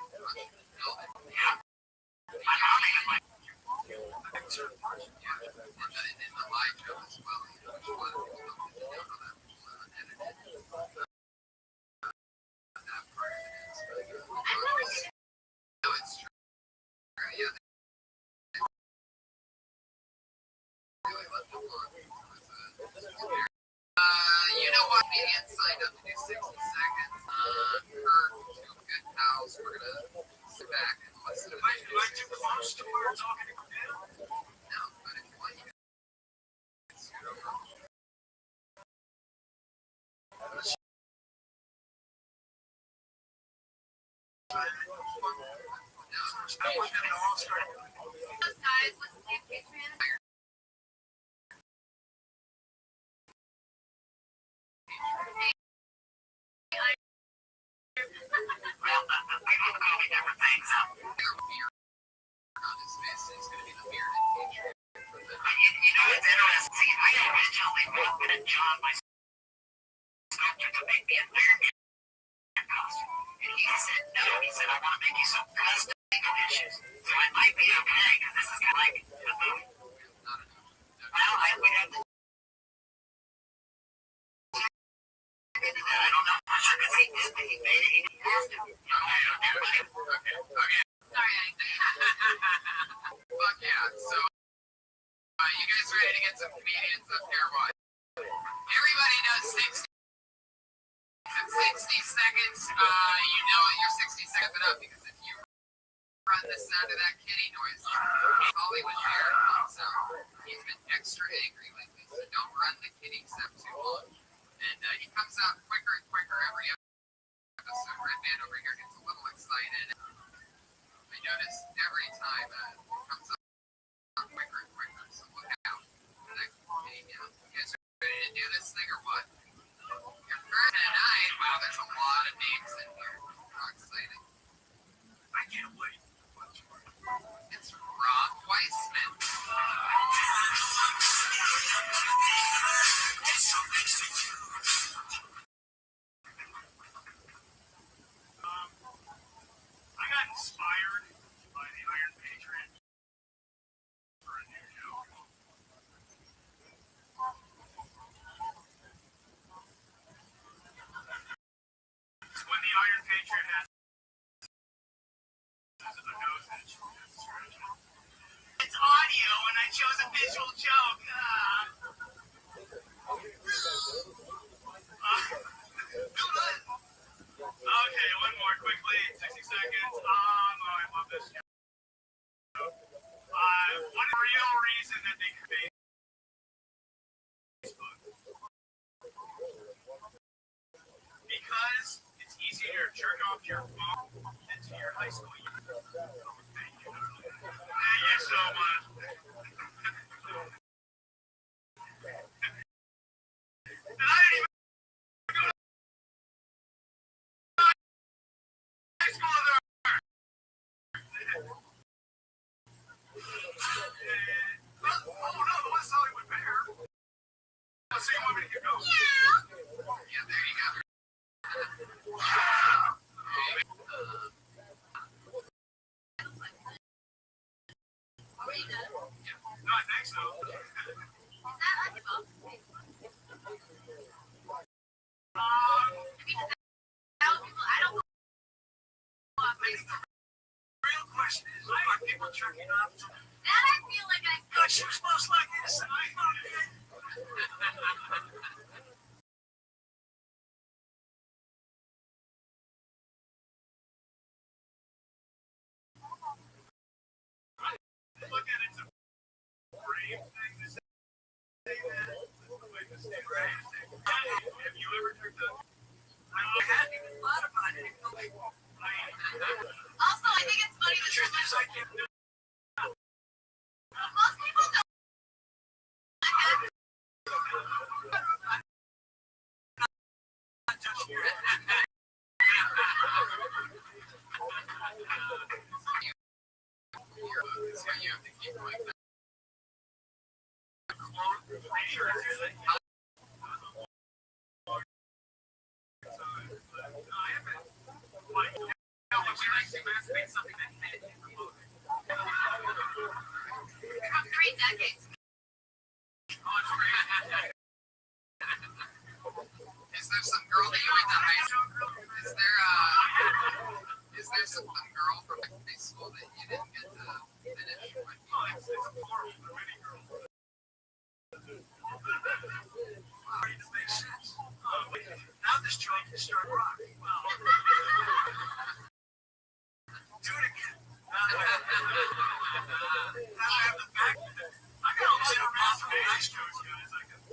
[SPEAKER 1] yeah. In the live show as well. Which a lot of people don't get to know how that was edited. That part of it is. No, it's true. Yeah. Really let them on. You know what? Comedian signed up to do 60 seconds. Her two good pals. We're gonna sit back and listen to it. Am I too close to where it's all gonna go down? No, but if you want, you can scoot over. Those guys, what's the name? Patreon? John, my sculptor, to make me a American costume. And he said, no. He said, I want to make you some custom dishes. So it might be okay, because this is kind of like a movie. Well, I would have to I don't know for sure, because he did he made it. He has to. Okay. Sorry, fuck yeah. So, you guys ready to get some comedians up here? What? Everybody knows 60 seconds. You know you're 60 seconds up because if you run the sound of that kitty noise, Hollywood Bear comes out. He's been extra angry lately, so don't run the kitty except too long. And he comes out quicker and quicker every episode. Red Man over here gets a little excited. I notice every time it comes out quicker and quicker, so look out for that kitty now. You guys ready to do this thing or what? Your first tonight, wow, there's a lot of names in here. How exciting. I can't wait. It's Rob Weissman. I got inspired by the Iron Patriot for a new joke. When the Iron Patriot has a nose itch. It's audio and I chose a visual joke. Okay, one more quickly. 60 seconds. I love this joke. One real reason that they created Facebook. Because it's easier to jerk off your phone than to your high school year. Thank you. Thank you so much. And I didn't even go to high school there. Oh no, the West Hollywood Bear. So you want me to get going? Yeah, there you go. No, I think so. I don't know. The real question is, people jerking off. That I feel like I got she was most like this, and I thought it. Look at it, it's a brave thing to say that. Have you ever took the? I hadn't even thought about it. Also, I think it's funny that you're like, most people don't. You have to keep going. From 3 decades. Is there some girl that you went to high school? Is there some girl from high school that you didn't get to finish with? Now this joint can start rocking. Do it again.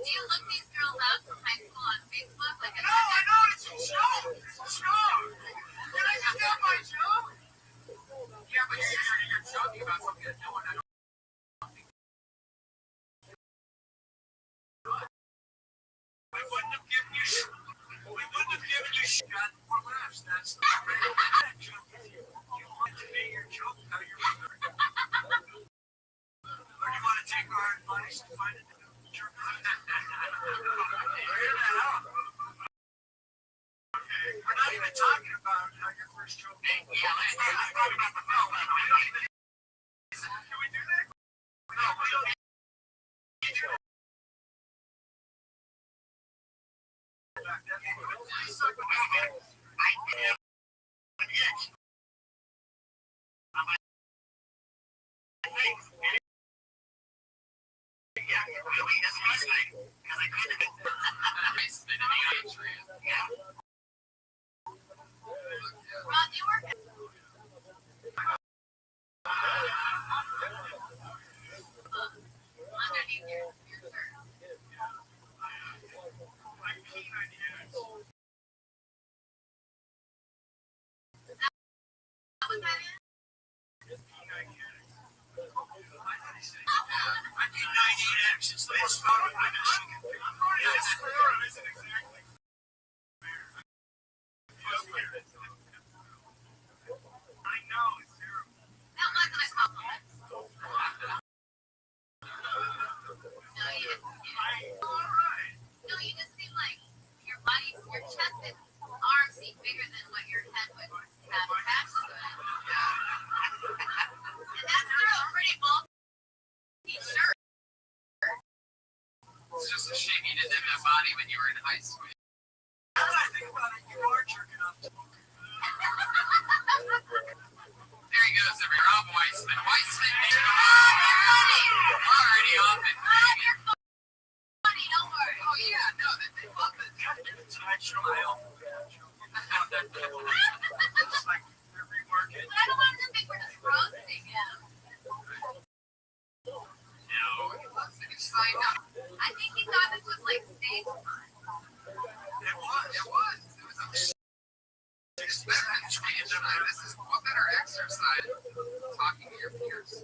[SPEAKER 1] Do you look these girls up from high school on Facebook? Like no, I know it's a show. It's a show. Can I just have my joke? Yeah, but you're joking about something that no one knows. We wouldn't have given you shit. We wouldn't have given you shit. Got more laughs. That's the joke. You want to make your joke how you're or do you want to take our advice and find a jerk? We're not even talking about how your first joke came. Yeah, let's talk about the film. Can we do that? No, we don't. Your chest and arms seem bigger than what your head would have attached to it. And that's through a pretty bulky shirt. It's just a shame you didn't have that body when you were in high school. Now that I think about it, you are jerking off to book. There he goes, every Rob Weissman. Weissman, already off it. Funny, don't worry. Oh, yeah, no, they love it. Tonight show my own. It's like we're reworking. But I don't want to think we're just roasting him. No, he looks like he's signed up. I think he thought this was like stage fun. It was. It was a this is what better exercise talking to your peers.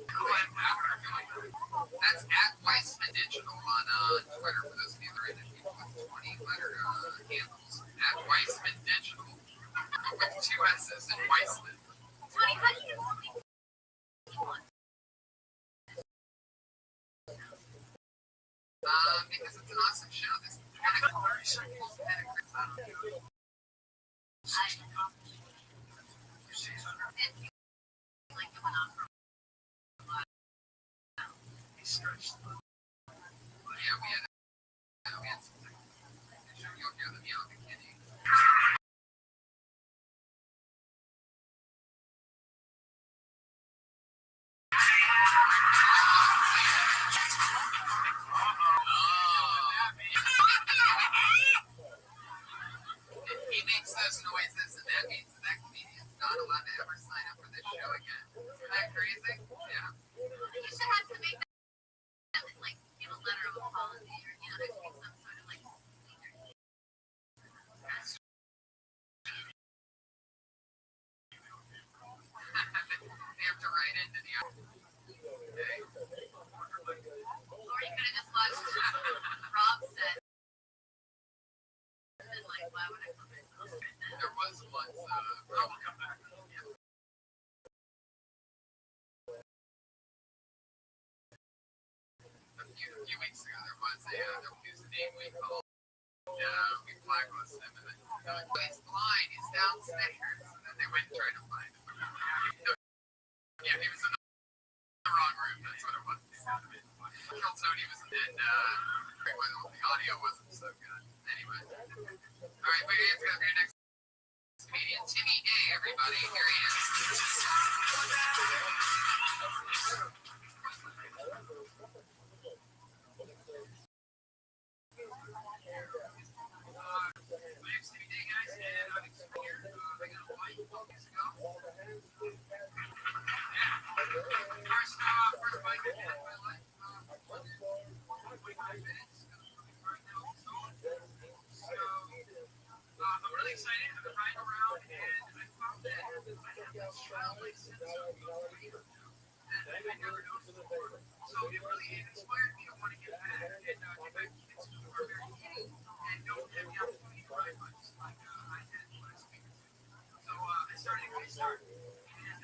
[SPEAKER 1] That's at Weissman Digital on Twitter for those of you that are in the people with 20-letter handles. At Weissman Digital with 2 S's and Weissman. Tony, how do you know so many people? Because it's an awesome show. This 30 seconds. Like it went on for a while. He stretched. Yeah, we had some things. You'll hear them yell at the kitty. noises, and that means that comedian's not allowed to ever sign up for this show again. Isn't that crazy? Yeah. You should have to make that like give a letter of apology, or there should be some sort of like procedure. They have to write into the okay. Or you could have just watched Rob said. Like, why would I come in? There was once, Rob will come back. Yeah. A few weeks ago, there was a name we called, we blacklisted him, and then he's blind, he's downstairs, and then they went and tried to find him. Yeah, he was in the wrong room, that's what it was. Killed Tony was in, the audio wasn't so good. Anyway. Alright, wait, it's gonna be your next comedian, Timmy Day, everybody. Here he is. My name's Timmy Day, guys, and I'm here. I got a wife 12 years ago. Yeah. First bike I had in my life. 45 minutes. So, I'm really excited. I've been riding around, and I found that I have this childlike sense of freedom that I never noticed before. So it really inspired me to want to get back and get back to kids who are very young and don't have the opportunity to ride bikes like I did last week. So I started a great start, and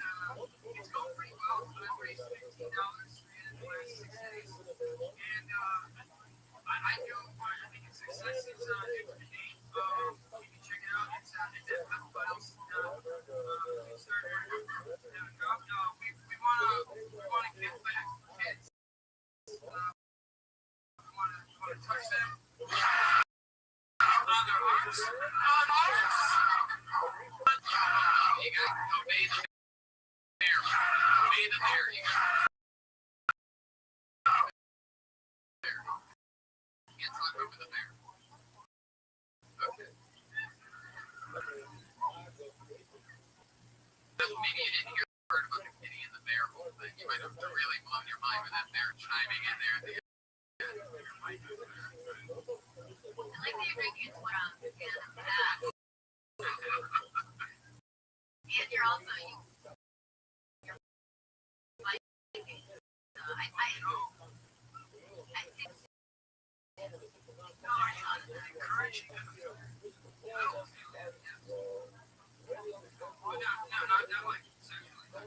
[SPEAKER 1] it's going pretty well. I've raised $15 in the last 6 days, and I think it's success. It's every day. You can check it out. It's at Pedal Files. We want to give back to kids. We want to touch them on their hearts. You got to obey the bear. Obey the bear. You got you can't talk over the bear. Okay. Maybe you didn't hear the word about the kitty and the bear whole thing. You might have really blown your mind with that bear chiming in there at the end. I like that you're making it from the back. And you're also you're biking. I think encouraging. Not like sexually. But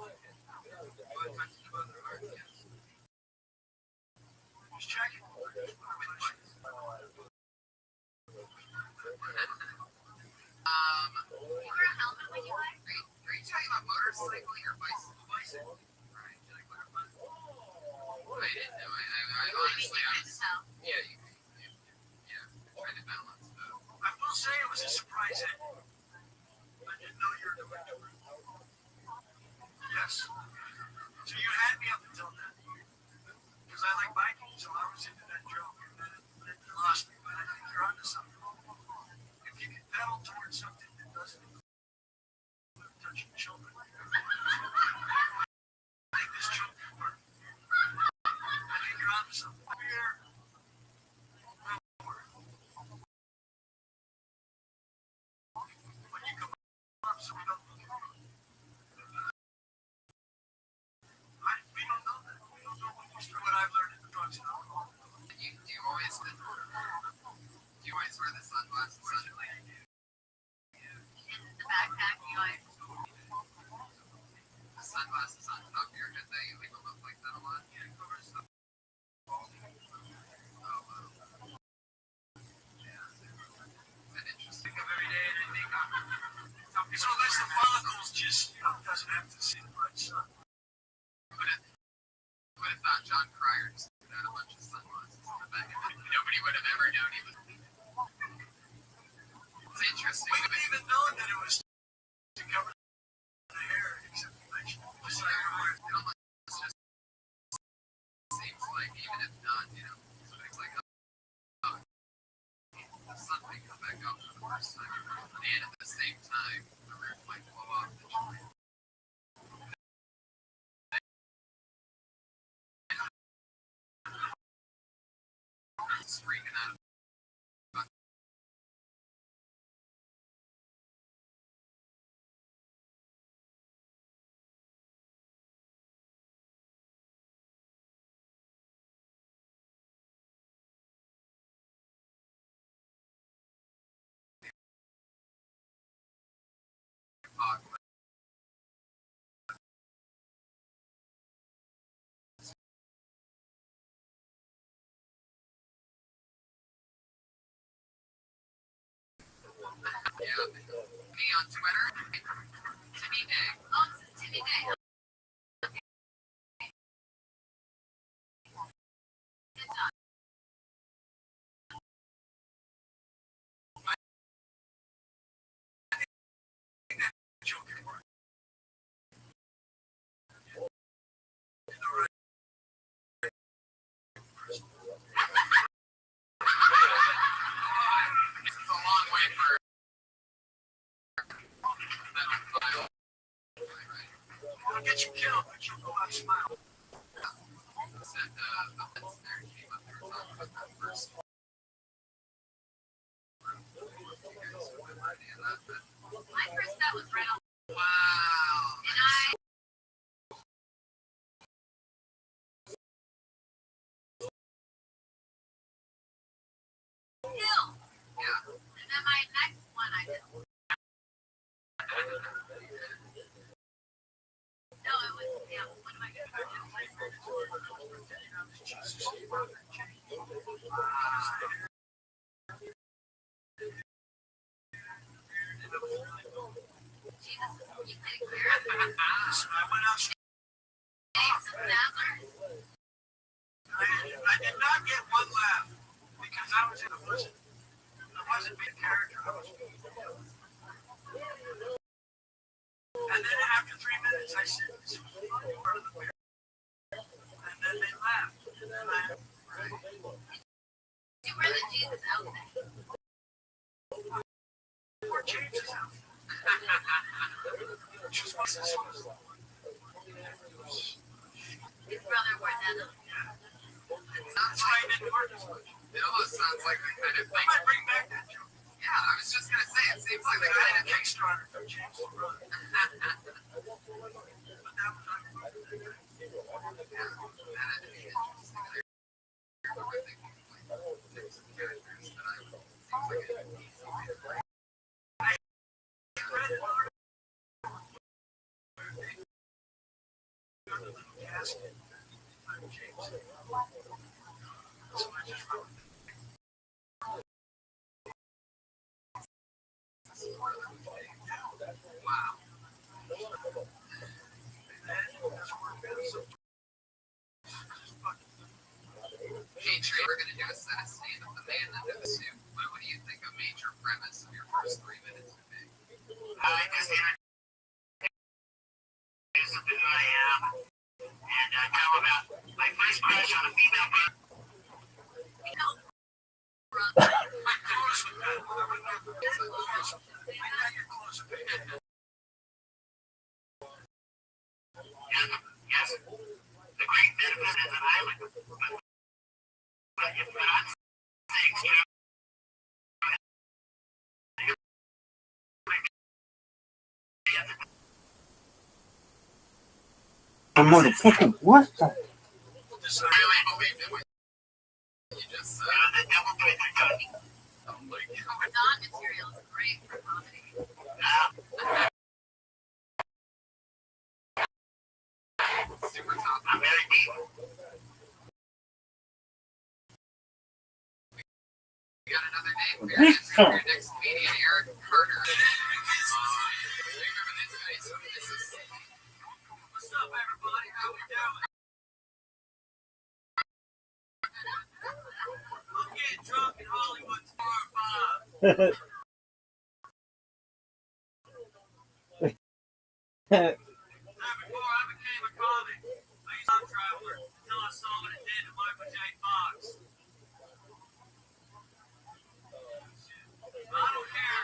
[SPEAKER 1] touching about their heart, yes. Just checking. You wear a helmet when you ride? Are you talking about motorcycling or bicycle? Bicycle. Right. Did I clarify? I didn't know. I honestly, yeah, trying to balance. I will say it was a surprise ending. I didn't know you were doing it. Yes. So you had me up until then. Because I like biking, so I was into that joke. And then you lost me, but I think you're onto something. If you can pedal towards something that doesn't include touching children, make this joke work. I think you're onto something. When you come up, so we don't look at it. We don't know that. We don't know what I've learned in the drugs and alcohol. Do you always wear the sunglasses? Certainly I do. In the backpack, you always the sunglasses on top of your head, they leave them up like that a lot. Yeah, it covers the interesting of every day, and I think so unless the follicles just doesn't have to see the bright sun. But if not, John Cryer just had a bunch of sunglasses in the back of it. Nobody would have ever known he was. It's interesting. We didn't even know that it was to cover the hair, except you mentioned it. Just like it almost just seems like even if not, something's like, the sun may come back out for the first time. And at the same time, the roof might blow off the joint. Screaming out. Yeah, me on Twitter. Timmy Day. Oh, this is Timmy Day. This is a long way for I'll get you killed, but you'll go out smiling. Said the fence there came up there talking about that first. My first that was right on. Wow. And still. Yeah. And then my next one I did. No, it was, yeah, one of my good friends. I did not get one laugh because I wasn't being a character. I was being and then after 3 minutes, I said, "This was the funny part of the bear," and then they laughed. And then you wear the Jesus outfit. Or James's outfit. His brother wore that. Sounds why I didn't work as much. It almost sounds like the kind of thing. I might bring back that joke. Yeah, I was just gonna say it seems like the kind of Kickstarter from James's brother. But that was unfortunate. Yeah, that had to be interesting. I think there's some characters that I seems like it would be easy to play. I read it already. Casket. I'm James. So I just wrote. Wow. Hey Trey, we're gonna do a set of stand-up. The man that did the suit. What do you think a major premise of your first 3 minutes would be? I just introduce who I am and tell about my first crush on a female brother. I'm close with that. I know you're close with it. Yes, the great benefit is an island. But if not, things do.
[SPEAKER 2] Motherfucking what the?
[SPEAKER 1] Just really believe it when you just the devil played my touch. Oh my God. Non-material is great for comedy. Super top. I'm very deep. We got another name for your next comedian, Eric Carter. What's up, everybody? How we doing? I'm getting drunk in Hollywood's Bar 5. Before I became a comic, I used to traveler until I saw what it did to Michael J. Fox. I don't care.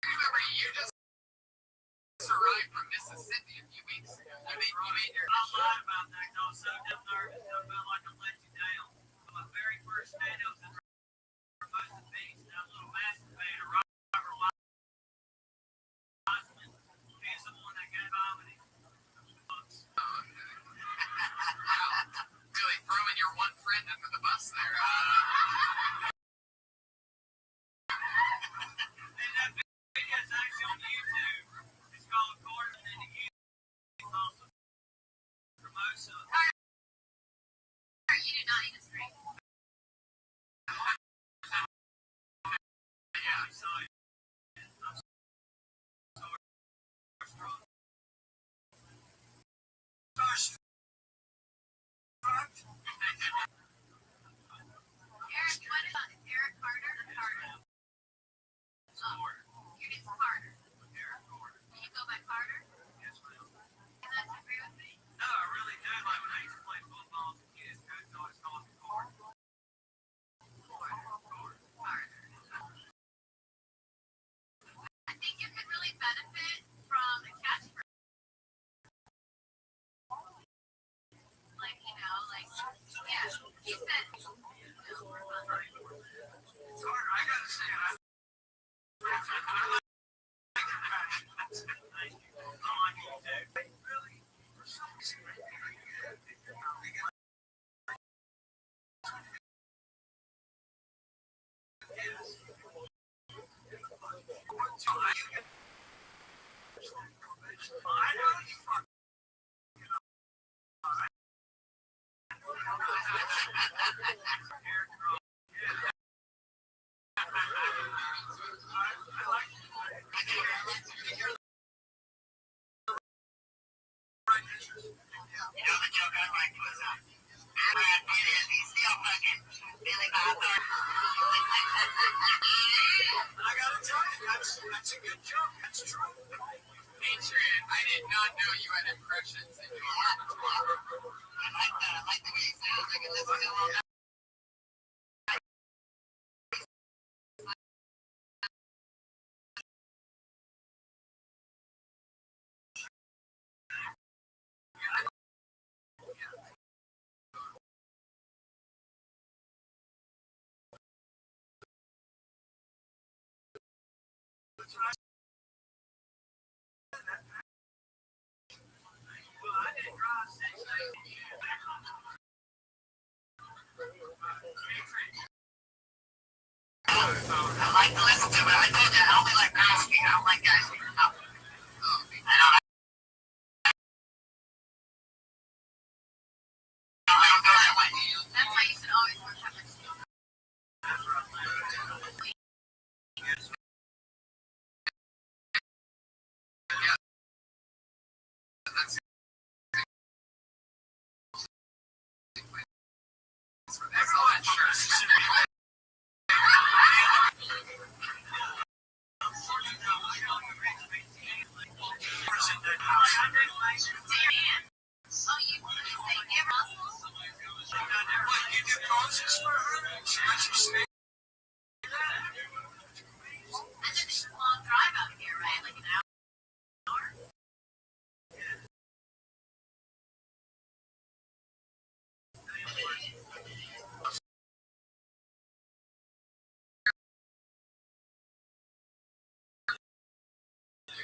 [SPEAKER 1] Remember, you just arrived from Mississippi a few weeks ago. You made your. I lied about that. I was so damn nervous. I felt like I let you down. My very first day, I was in Hermosa Beach. That little masturbator, Robert Wiseman. He's the one that gave comedy. Really throwing your one friend under the bus there. And that video is actually on YouTube. It's called Gordon in the Youth. Also, Hermosa. You do not need to scream. Yeah, I saw it. Eric, what about Eric Carter or Carter? Your name's Carter. Eric Carter. Do you go by Carter? Yes, ma'am. You not agree with me? No, I really do. Like when I used to play football as a kid, coach always called me Carter. Carter. I think you could really benefit from a catchphrase. Like, yeah, he said, it's hard. I gotta say, I like the passion. Thank you. Oh, I need to. Really? For some reason, I know you fucking. You know the joke I liked was Brad Pitt is he's still fucking Billy Bob Thornton. I gotta tell you, that's a good joke. That's true. Adrian, I did not know you had impressions in your repertoire. I like the way you sound. I can listen to it all. I like to listen to it. I told you, I only like girls speak. I don't like guys speak. No. I don't go that way. That's why you should always work on this. Excellent. Sure.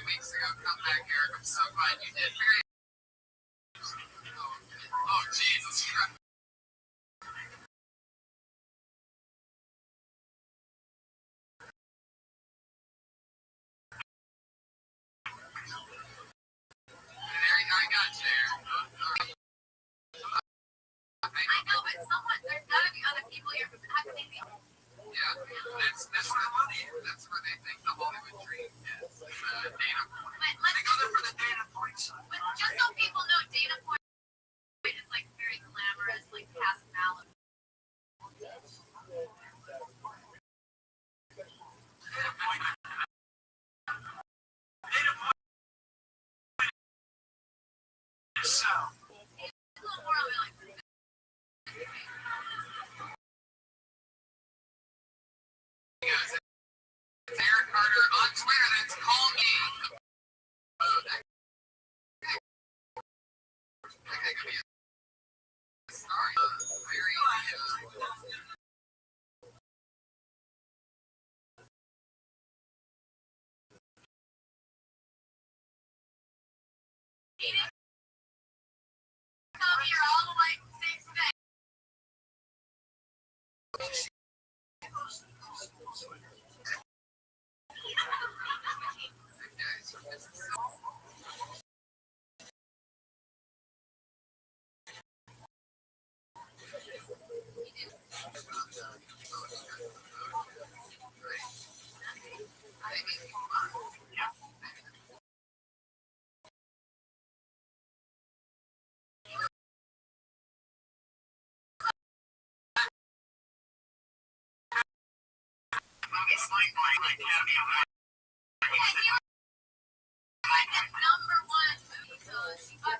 [SPEAKER 1] Weeks ago, come back, Eric. I'm so glad you did. Oh, Jesus Christ. I got you. I know, but there's gotta be other people here. How can they be? Yeah, that's where money is. That's where they think the Hollywood dream is. Data point. They go there for the data points. But just so people know, data point is like very glamorous, like past Malibu. So, it's a little more like Aaron Carter on Twitter. That's call me. Come here all the way from 6 Number one movie, so she got.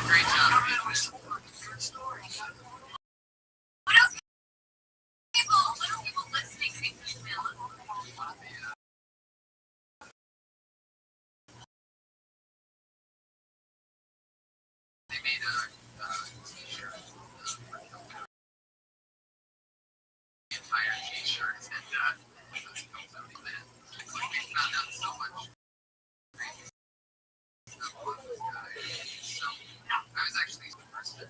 [SPEAKER 1] Great job. What are people listening to? They made a t-shirt, the entire t-shirt, and it's found out so much. So I was actually the first to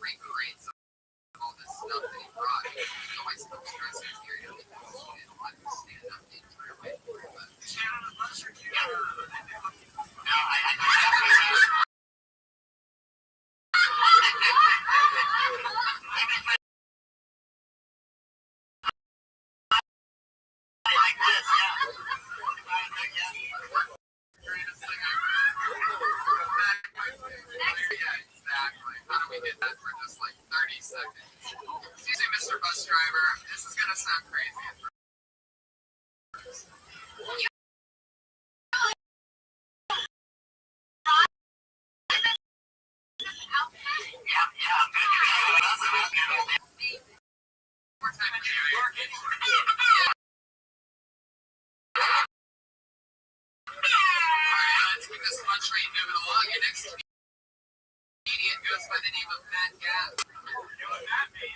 [SPEAKER 1] recreate all this stuff that he brought. So I still stress his theory of it. He didn't want to stand up the entire way. Exactly. How do we hit that for just like 30 seconds? Excuse me, Mr. Bus Driver. This is gonna sound crazy. More time in New York. Let's keep this fun train moving along. Your next comedian goes by the name of Matt Gabb.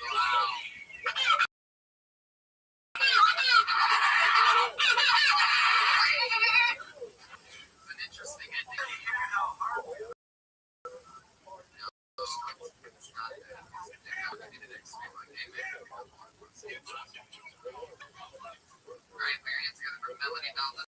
[SPEAKER 1] Wow. It's an interesting ending. It's not that. Right, Marion together for Melanie Dalton.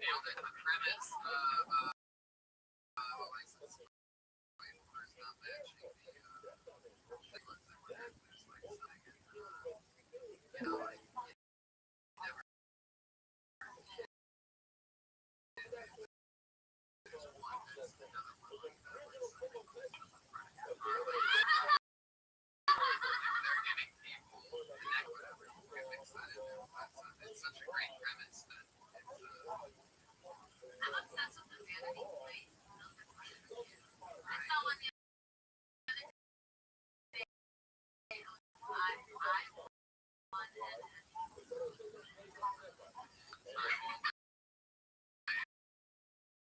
[SPEAKER 1] nailed it. The premise license plate was not matching the things that were happening. It's like something, like never. There's one, there's another one like that. Where it's something close to the front of your car. They're giving people connect whatever you can mix that into. It's such a great premise that it's I'm obsessed with the vanity plate. I saw one the other day. I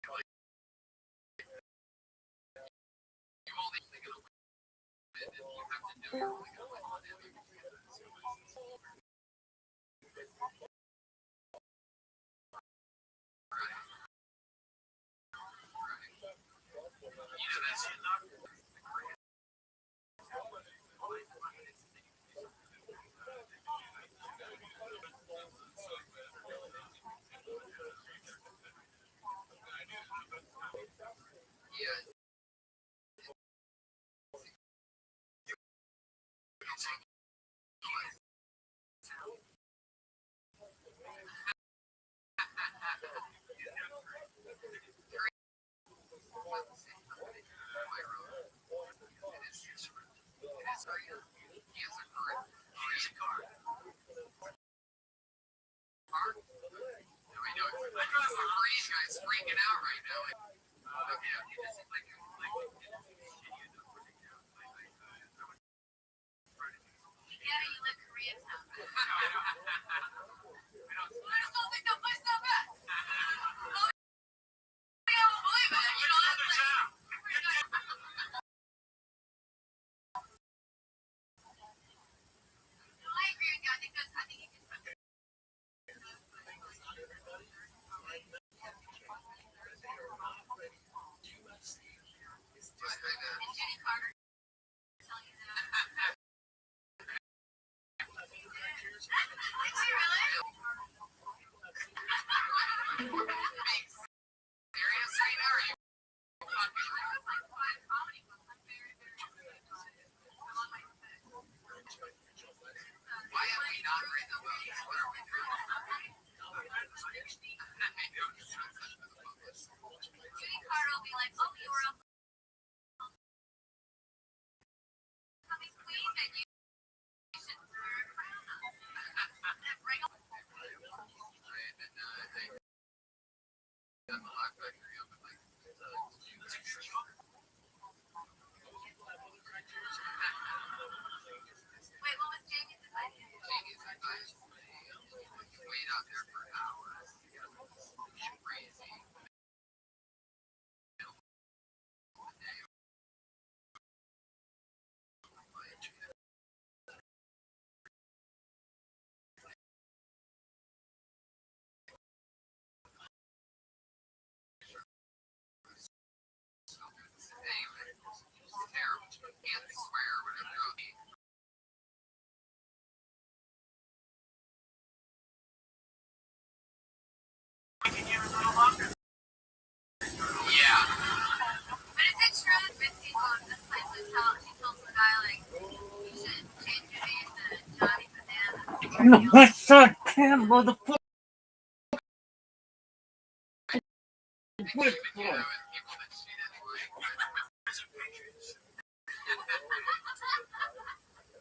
[SPEAKER 1] wanted you only think it'll win if you have to know you're only gonna win one MVP. Yeah. Guy's freaking out right now. Yeah, he just like yeah, you like Koreatown. I just don't think that place that bad. I don't believe it. You know, that's like, I agree with you. I think you can. And Judy Carter telling you that. Did she really? Serious right now? Are you popular? I was like five comedy books. I'm very, very excited. I'm on my set. Why have we not read the books? What are we doing? Judy Carter will be like, oh, you were up coming queen and you should wear a crown on. Bring up. I'm a lot factory up at like wait, what was Jamie's advice? Jamie's advice was wait out there for hours. It's crazy. Anyway, it's terrible. Can't swear or whatever. Yeah. But is it true that Mitzi on this place she tells the guy like you should change your name to Johnny Banana?
[SPEAKER 2] No, that's not Cam, motherfucker.
[SPEAKER 1] With people that she didn't like.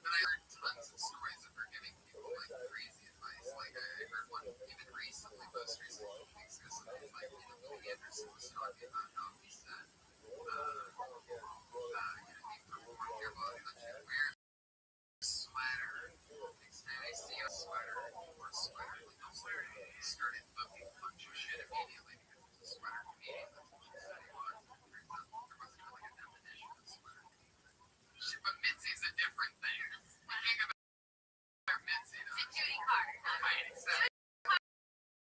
[SPEAKER 1] But I heard tons of stories of her giving people like crazy advice. Like I heard one even recently, most recently, weeks ago, something like Louis Anderson was talking about how he said, you perform your body, but you wear a sweater. Next time I see a sweater, or a sweater, he started booking a bunch of shit immediately because it was a sweater comedian. That's what she said he was. There wasn't really a definition of sweater. But Mitzi's a different thing. Think about Mitzi. It's Judy Carter. Right, exactly. Judy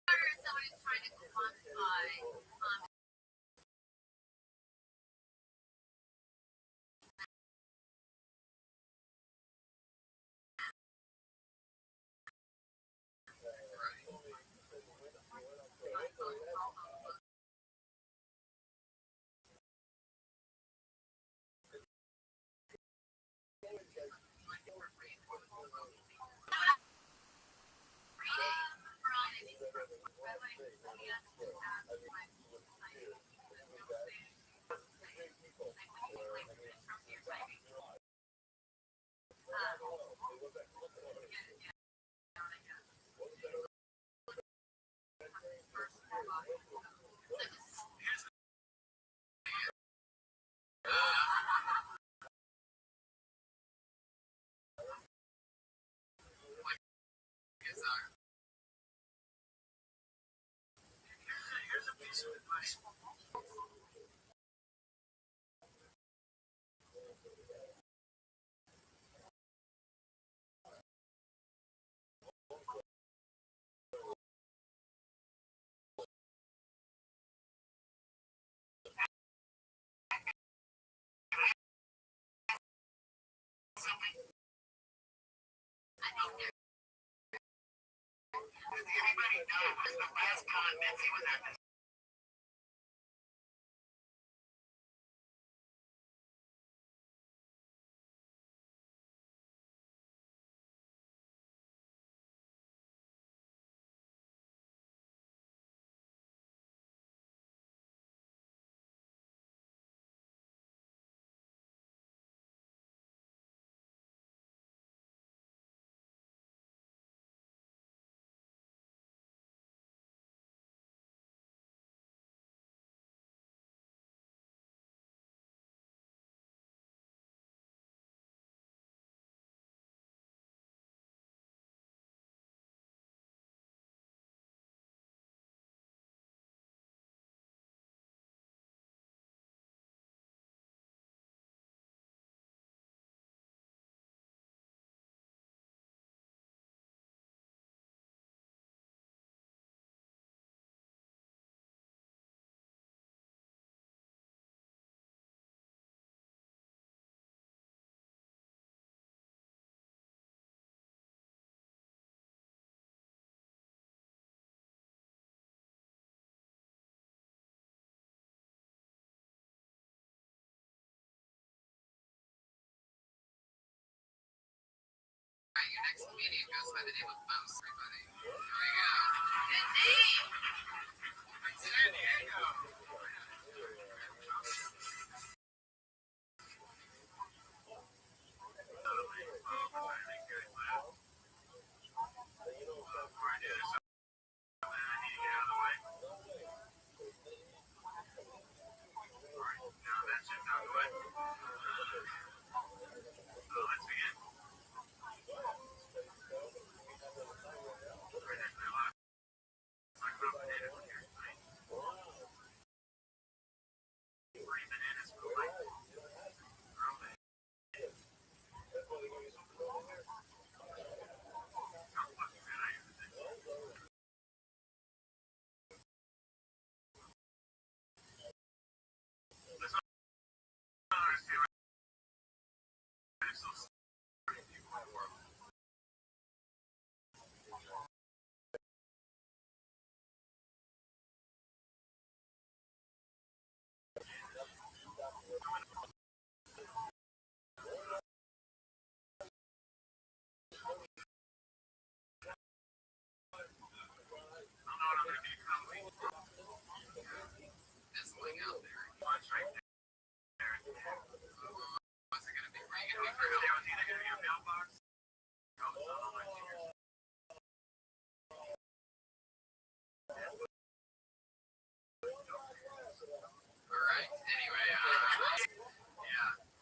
[SPEAKER 1] Carter is somebody who's trying to quantify. some advice. Does anybody know when the last time Betsy was at this? Your next comedian goes by the name of Mouse, everybody. Here we go. Good name! San Diego! Let's begin. This link out there. Watch right there. What's it gonna be? Where are you gonna be for help? It was either gonna be a mailbox. Alright, anyway, yeah.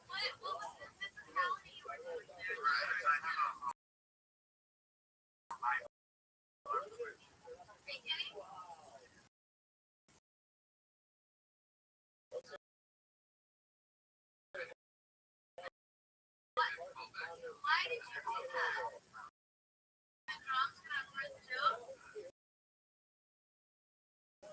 [SPEAKER 1] What was the physicality you were doing there? Why did you do that? The drums got first joke? No.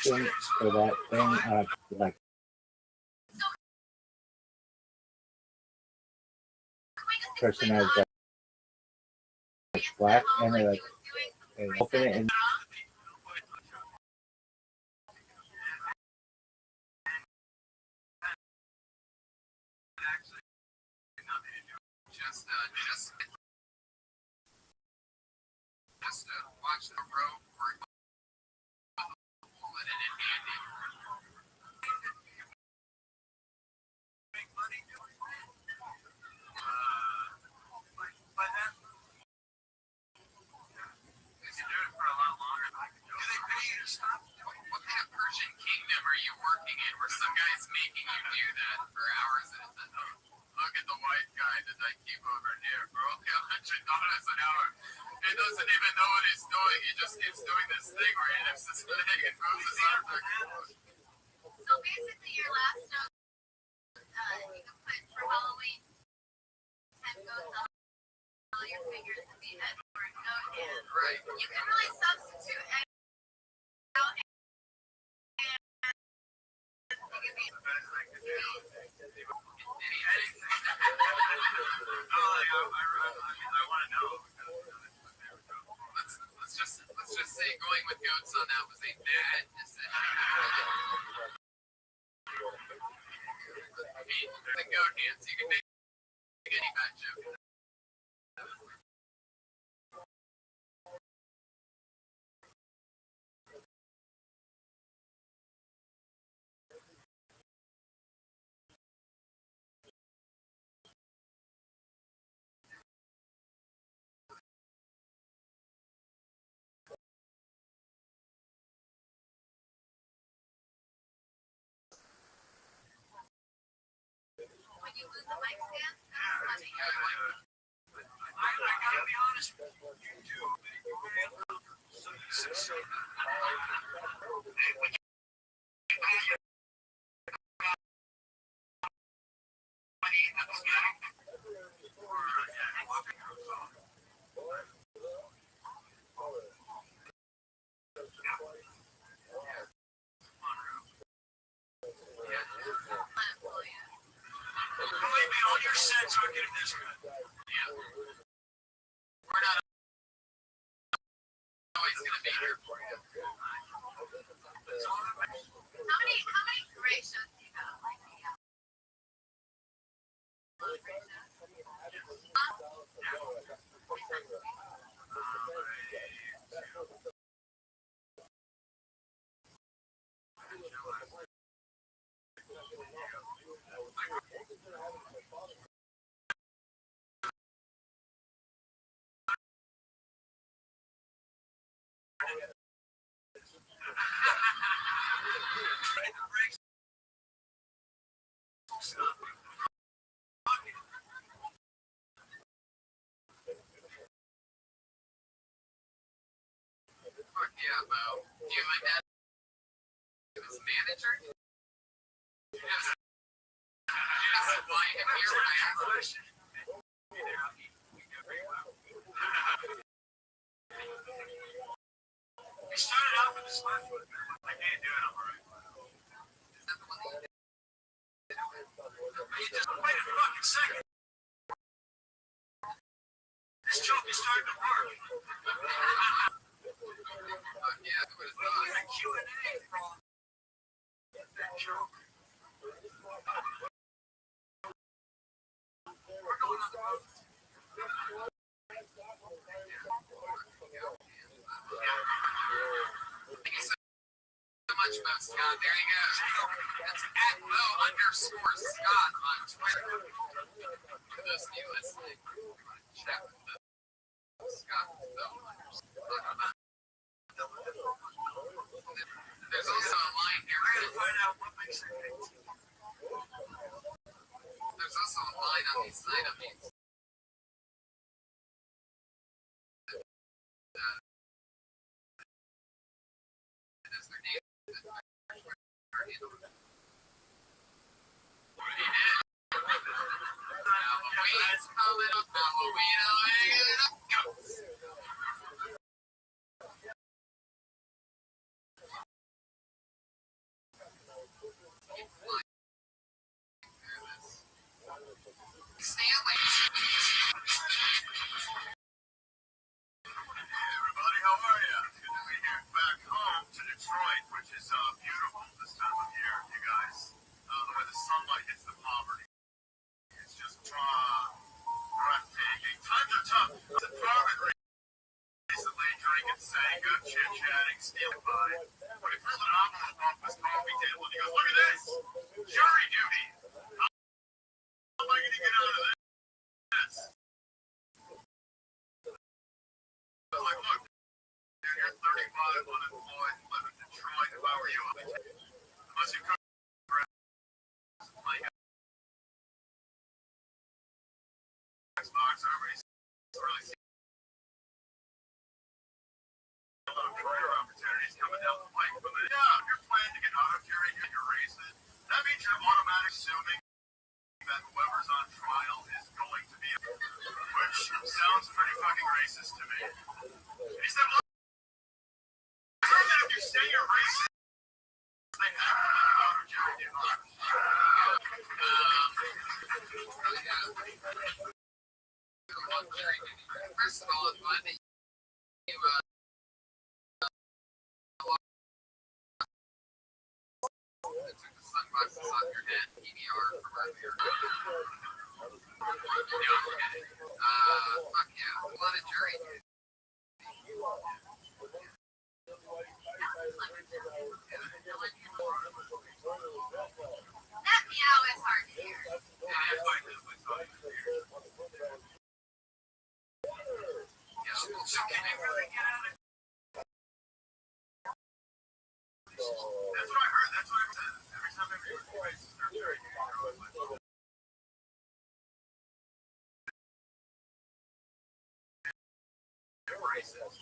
[SPEAKER 2] Thing for that thing, like person has like black and they open it and
[SPEAKER 1] Just watch the road for pulling it in handy. Make money doing that? But then, if you do it for a lot longer, do they pay you to stop? What kind of Persian kingdom are you working in where some guy's making you do that for hours at a time? Look at the white guy that I keep over here for only $100 an hour. He doesn't even know what he's doing. He just keeps doing this thing where he lifts his leg and moves his arm back and forth. So basically, your last joke, you can put for Halloween 10 goats on all your fingers and be Edward Goat Hand. Right. You can really substitute Edward out and you can be the best I could do. I want to know. Let's just say going with goats on that was a bad decision. The goat hands, you can make any bad joke. When you lose the mic stand, that's funny. I gotta be honest with you. You do. So you succeed. Believe me, all your sets aren't getting this good. Yeah. We're not always going to be here for you. How many great shows do you have? Fuck yeah, Bo. Do you like that? His manager? Yes. Why him here when I ask a question? He started out with his left foot. I can't do it, I'm alright. Is that the one that you did? You just wait a fucking second. This joke is starting to work. Yeah, it was a Q&A from that joke. We're going on the road. Thank you so much, Mo Scott. There you go. That's at Mo_Scott on Twitter. For those of you listening, chat with Mo Scott. There's also a line here. We're going to find out what makes it good. There's also a line on these items. Is their name? Halloween's coming up. Halloween, go. Stanley. Hey everybody, how are you? It's good to be here back home to Detroit, which is beautiful this time of year, you guys. The way the sunlight hits the poverty, it's just breathtaking. Times are tough. It's a apartment recently, drinking, Sanga, chit-chatting, stealing by. When he pulls an envelope off his coffee table, he goes, "Look at this! Jury duty! How am I going to get out of this?" I'm like, "Look, you're 35, unemployed, live in Detroit. If I were you, unless you cook, like, like, yeah, you're planning to get out of jury and you're racist. That means you're automatically assuming that whoever's on trial is going to be, which sounds pretty fucking racist to me. He said, well, if you say you're racist, they have to get out of jury. First of all, it's fun that you took the sunglasses off your head, PBR from earlier. Fuck yeah, a lot of jury. That meow is hard to hear. So can you really get out of it? That's what I heard. That's what I said. Every time I hear voice, they're very racist.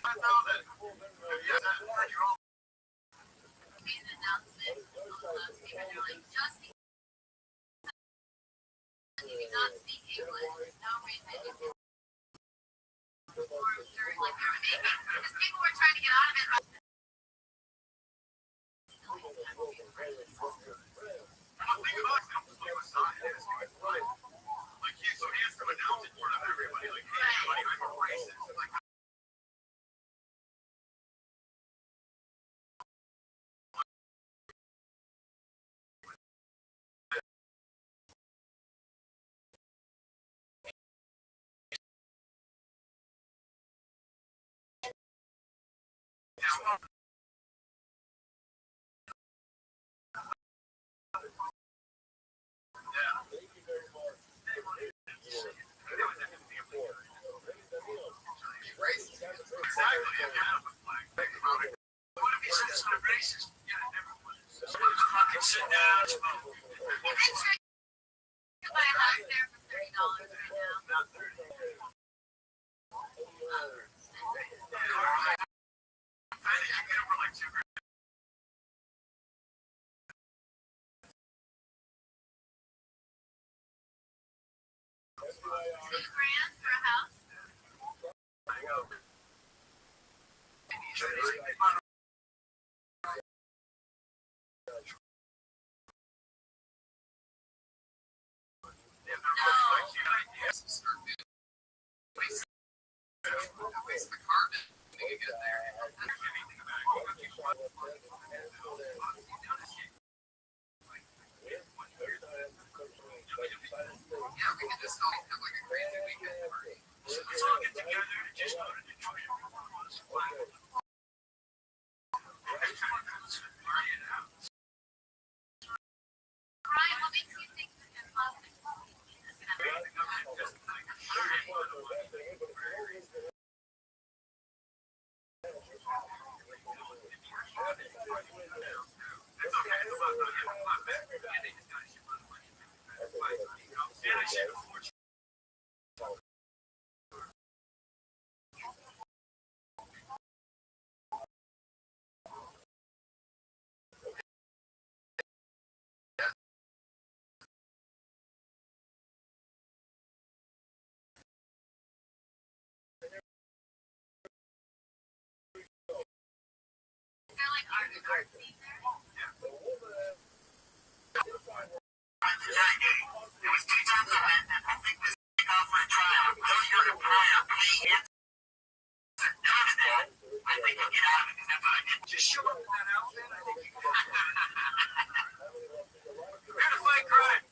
[SPEAKER 1] I know that. Yeah, that's why you're all. Made an announcement on the last game, and they're like, just because you cannot speak English, no reason you can. During like they were making, because people were trying to get out of it. Like he, so he has to announce it in front of everybody. Like, hey, everybody, I'm a racist. Like, sit down. You can buy a house there for $30 right now. I think you can get it for like $2 grand. $2 grand for a house? Yeah, we can just all have like a crazy weekend party. Let's all get together and just go to Detroit. Brian, what makes you think that they're plastic? They're like artsy there. It was 2 times I went, and I think this off my trial. Those go to trial. No to that. I think I'll get out of it because that's what I did. Just show up in that outfit. I think you can. We're gonna fight crime.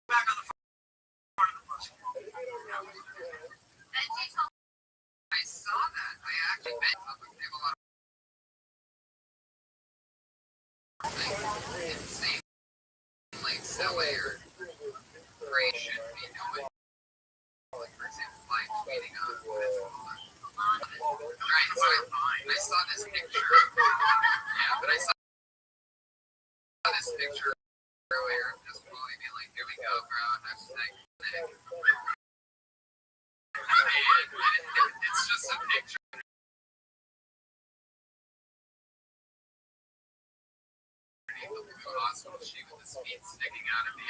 [SPEAKER 1] Back on the front of the bus. I saw that. I actually met them. They have a lot of insane, like silly or creation, you know, like for example, live tweeting on Facebook. Right. That's what I find. I saw this picture. Yeah, but I saw this picture earlier of this movie being like, here we go, bro. And I was like, it's just a picture. The hospital sheet with his feet sticking out of the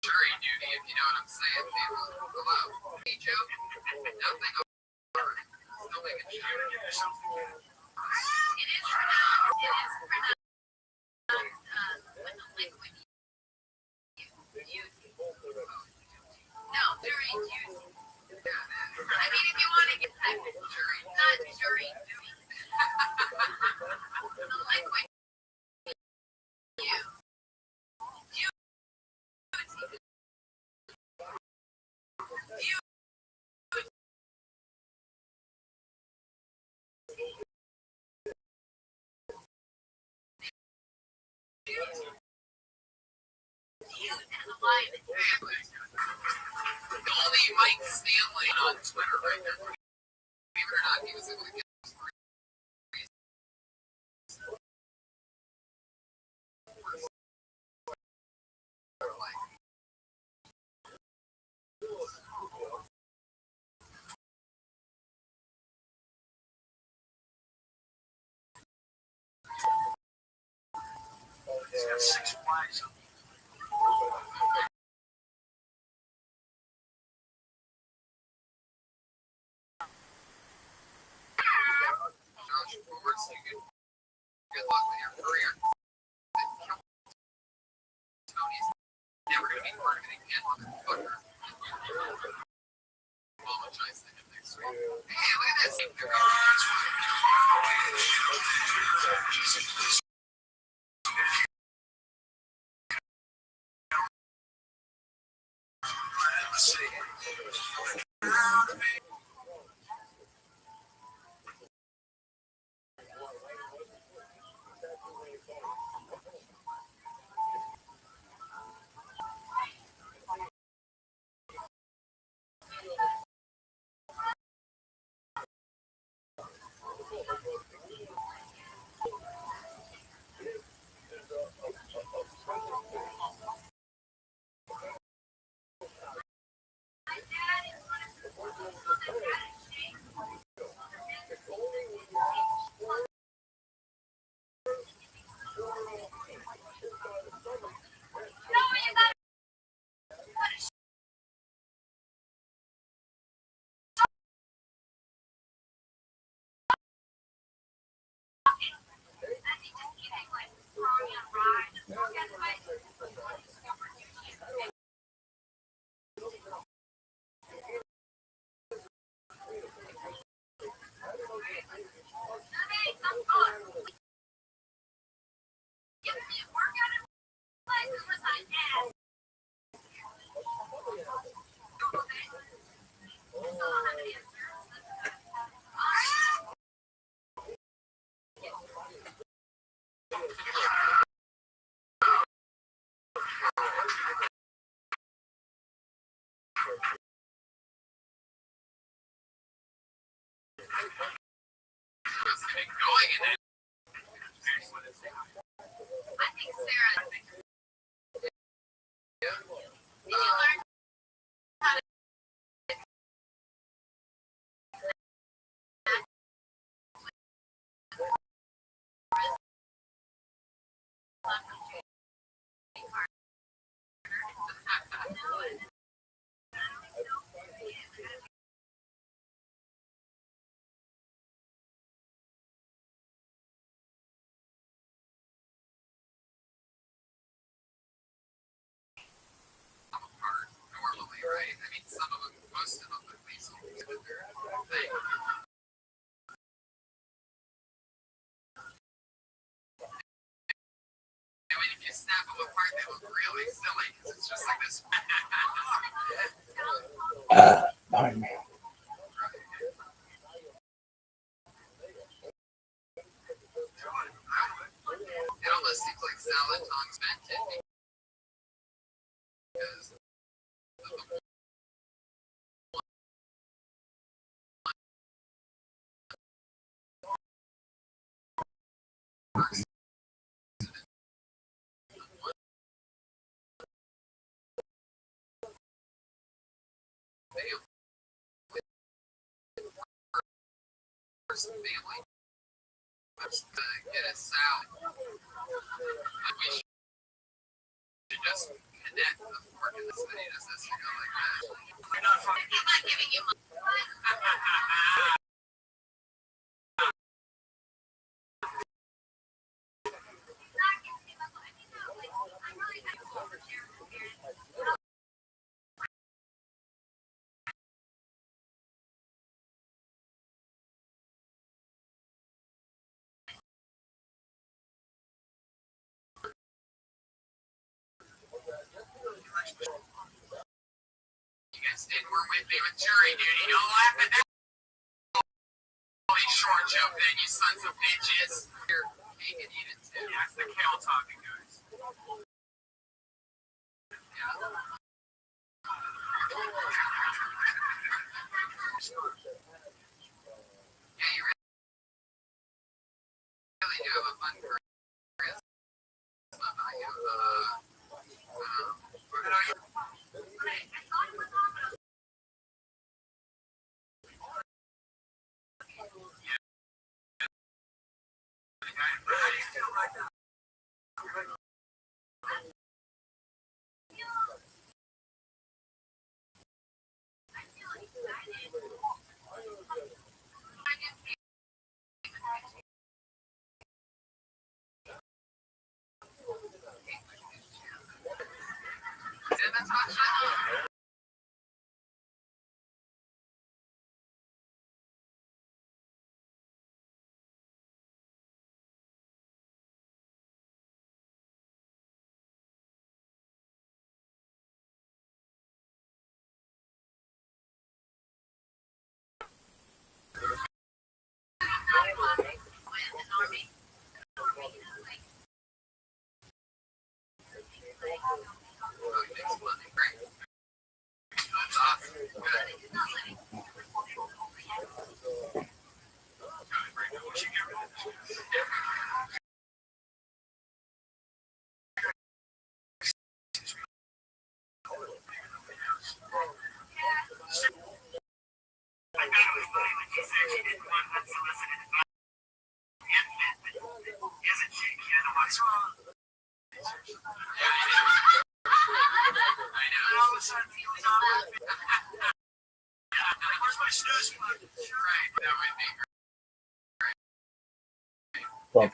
[SPEAKER 1] jury duty, if you know what I'm saying, people. Hello. Hey, Joe. Nothing over. Still making sure. It is pronounced with the liquid use. No, during use. I mean, if you want to get technical, not during duty. The liquid use. The only Mike Stanley on Twitter right now. Believe it or not, he was able to get he's got 6 flags up. Josh Forwards, good luck with your career. Tony's never going to be part of it again, motherfucker. Apologize to him next week. Hey, look at this. Let's see. I think Sarah. Normally, right? I mean, some of them, most of them, at least, with their thing. I mean, if you snap them apart, they look really silly because it's just like this.
[SPEAKER 2] Pardon me.
[SPEAKER 1] It almost seems like salad tongue's invented because of the family. Let's get a salad. We should just connect the fork in the city. Does this go like that? I'm not fucking. I'm not giving you money. You guys did work with me with jury duty. Don't laugh at that. Holy short joke then, you sons of bitches. Here, he can eat it too. Yeah, it's the kale talking, guys. Yeah, you really do have a fun career. What's wrong? I know. Where's my snooze button? Right, that would be great.
[SPEAKER 2] Well,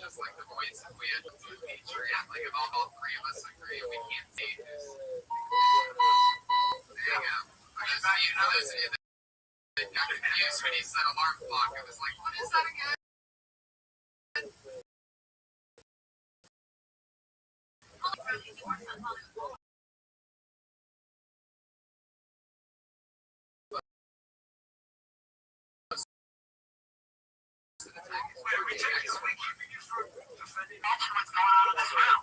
[SPEAKER 1] Just like the voice if we had to do feature, yeah, like if all three of us agree, we can't see this. There you go. You know, those that got confused when he said alarm clock. I was like, what is that again? Imagine what's going on in this room.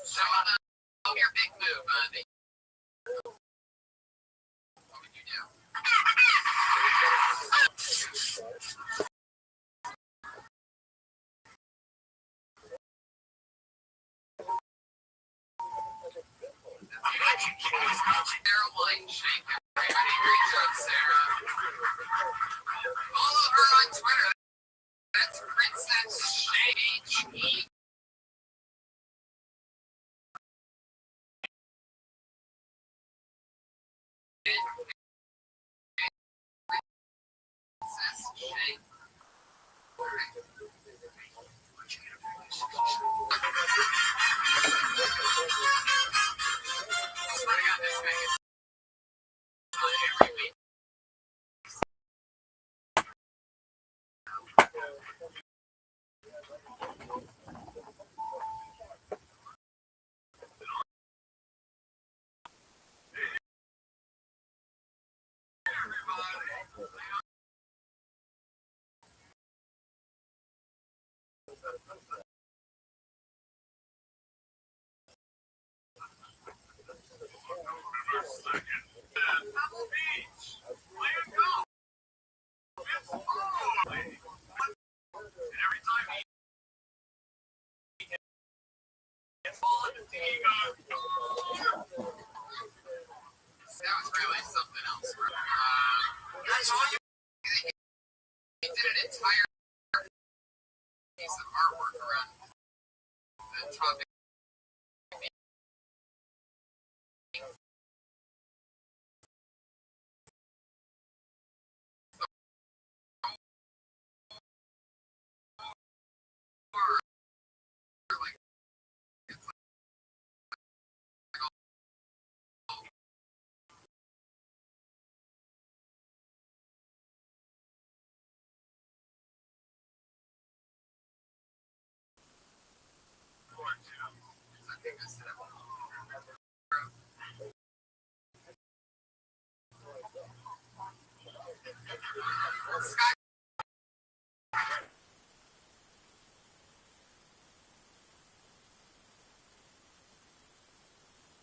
[SPEAKER 1] Show them your big move, Andy. What would you do? Sarah White, shake everybody. Great job, Sarah. Follow her on Twitter. That's Princess Shady. That was really something else. That's all you. He did an entire piece of artwork around the topic. Like, it's like I think I said Sky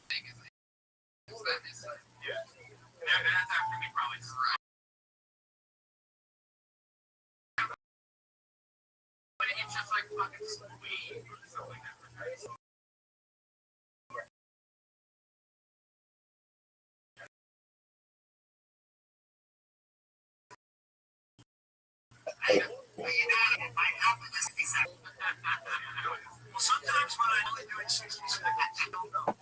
[SPEAKER 1] thing is that is yeah. That's actually probably correct. But it's just like fucking sweet or something like that. Well, sometimes when I only do it 60 seconds, I don't know.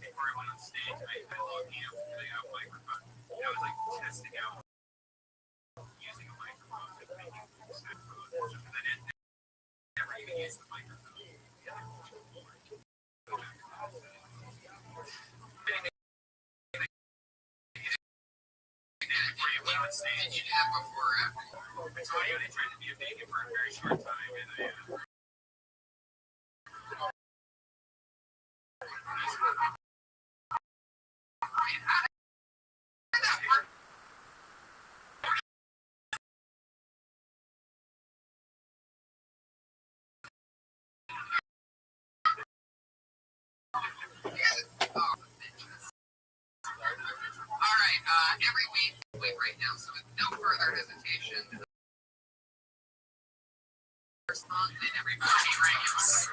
[SPEAKER 1] Before I went on stage, I logged in and I got a microphone. I was like testing out using a microphone to make it sound good. And I didn't never even use the microphone. Did you have before or after? I told you I tried to be a vegan for a very short time, and all right, every week right now, so with no further hesitation, respond and everybody ranks.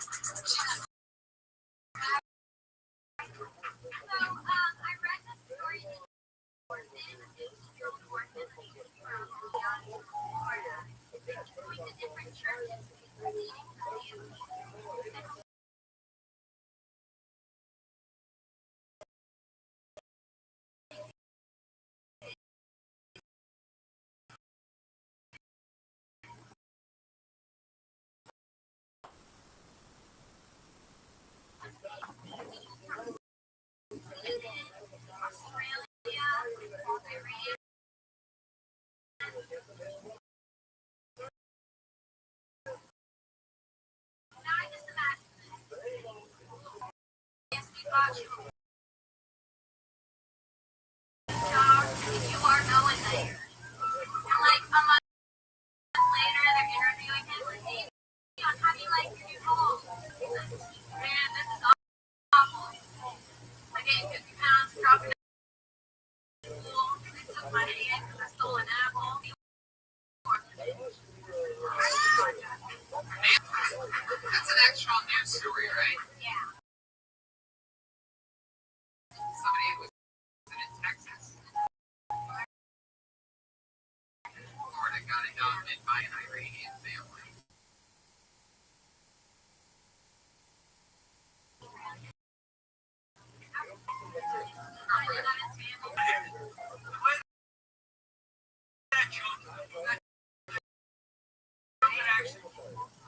[SPEAKER 1] You are going there. Like a month later, they're interviewing him with me. How do you like your new home? Man, this is awful. I gained 50 pounds, dropping out of school. They took my hand because I stole an apple. That's an actual news story, right? Yeah. Somebody was in Texas. Florida got adopted by an Iranian family.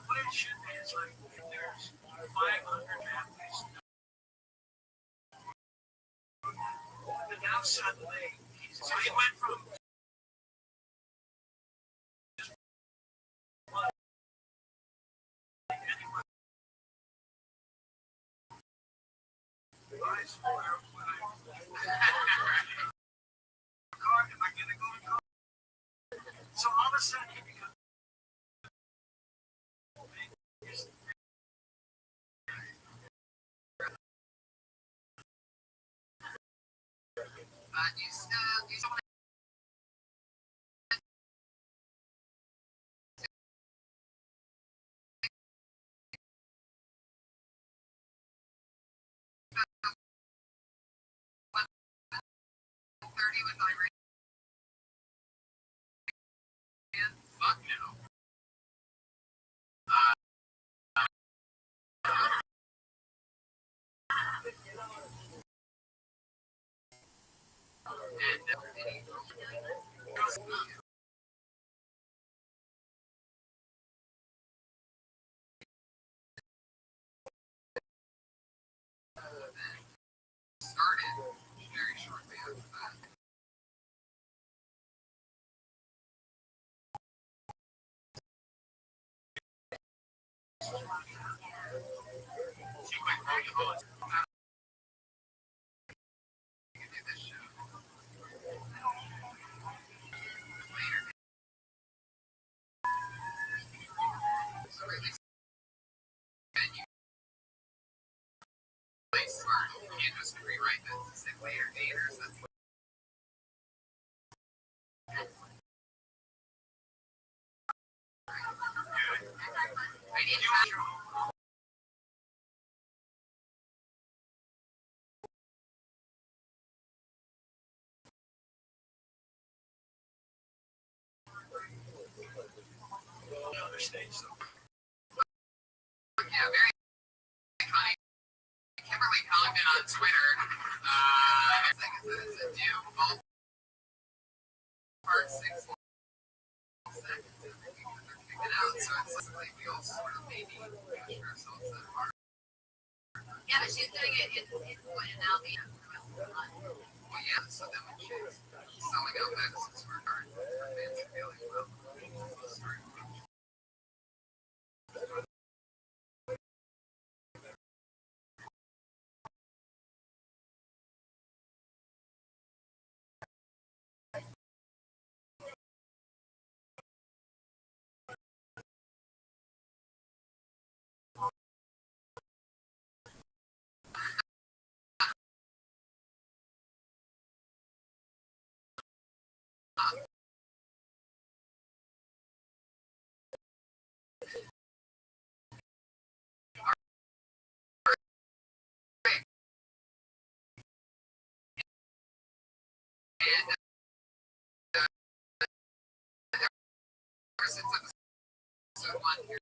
[SPEAKER 1] What it should be is like there's 500 families. And now suddenly, so he went from so all of a sudden he becomes you still with Iran? Fuck no. Started very shortly after that. She quit volleyball. You can do this show. So at least you place smart. You can't just rewrite this to say later daters. That's like, I need to. Other states. Yeah, very funny. Kimberly Congdon on Twitter. It's like it's a new ballpark 6 seconds. And then you kick it out. So it's like we all sort of maybe push ourselves that hard. Yeah, but she's doing it in Albania. Well, yeah, so then when she's selling out medicines for her fans are feeling well. And ever since episode 1 here,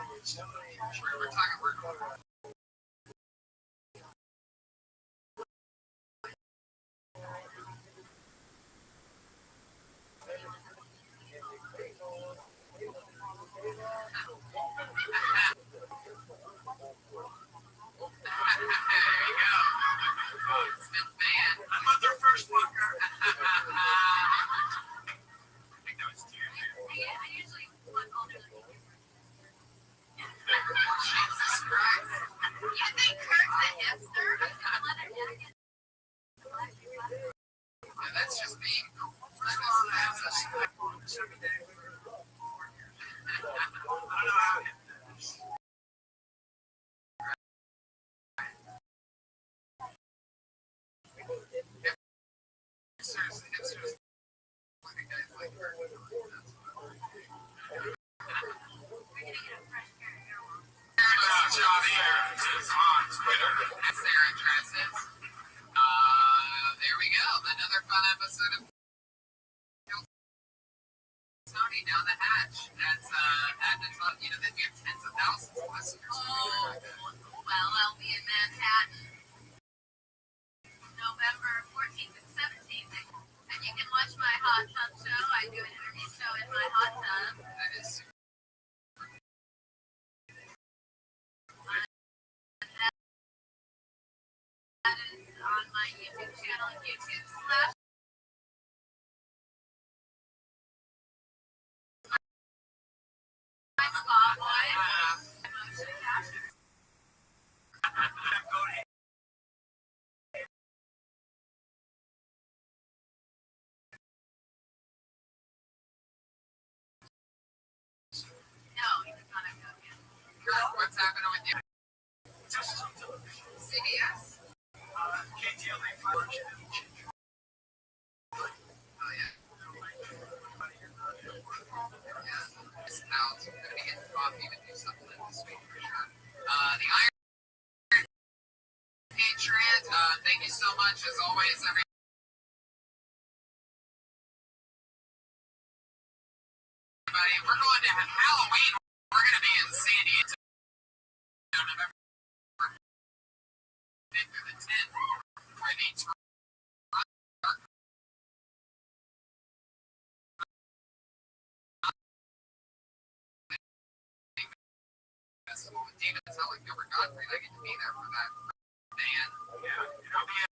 [SPEAKER 1] We're talking. We're there you go. Smith fan. I'm not their first fucker. I think that was two. Yeah, I usually plug all the Jesus Christ. You think Kurt's a hipster? Yeah, that's just being cool. I don't know how hipsters look at guys like Kurt. Johnny is on Twitter. Sarah Dresses. There we go. Another fun episode of Tony down the hatch. That's you know, they have tens of thousands of listeners. Oh, well, I'll be in Manhattan November 14th and 17th. And you can watch my hot tub show. I do an interview show in my hot tub. That is super. That is on my YouTube channel, YouTube/. No, he's not a million. What's happening with you? CBS. KTLA. Oh, yeah. Now I'm going to be getting coffee to do something this week for sure. The Iron Patriot, thank you so much as always, everybody. We're going to Halloween. We're going to be in San Diego November 5th through the 10th for the festival with David Metallic, Gilbert Gottfried. I get to be there for that band. Yeah, it'll be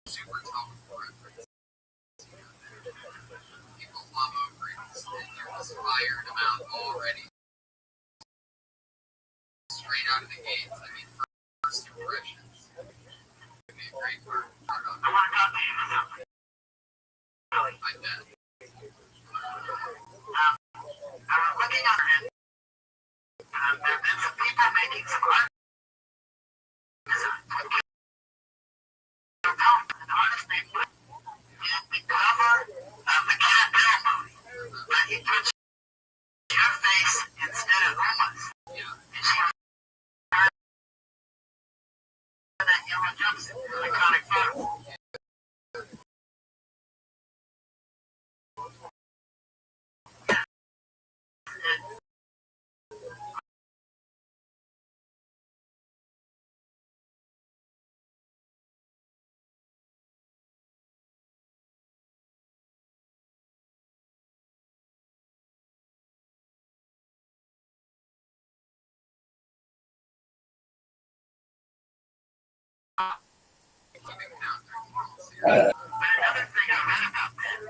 [SPEAKER 1] super top for it. People love Oakrings, and they're just fired about already. Straight out of the gates. I mean, first impressions. It'd be a great part. I want to talk to you about it. I bet. Looking on it, there have been some people making some honestly, the cover of the Cat movie, but he puts keeping count during the World Series. But another thing I read about that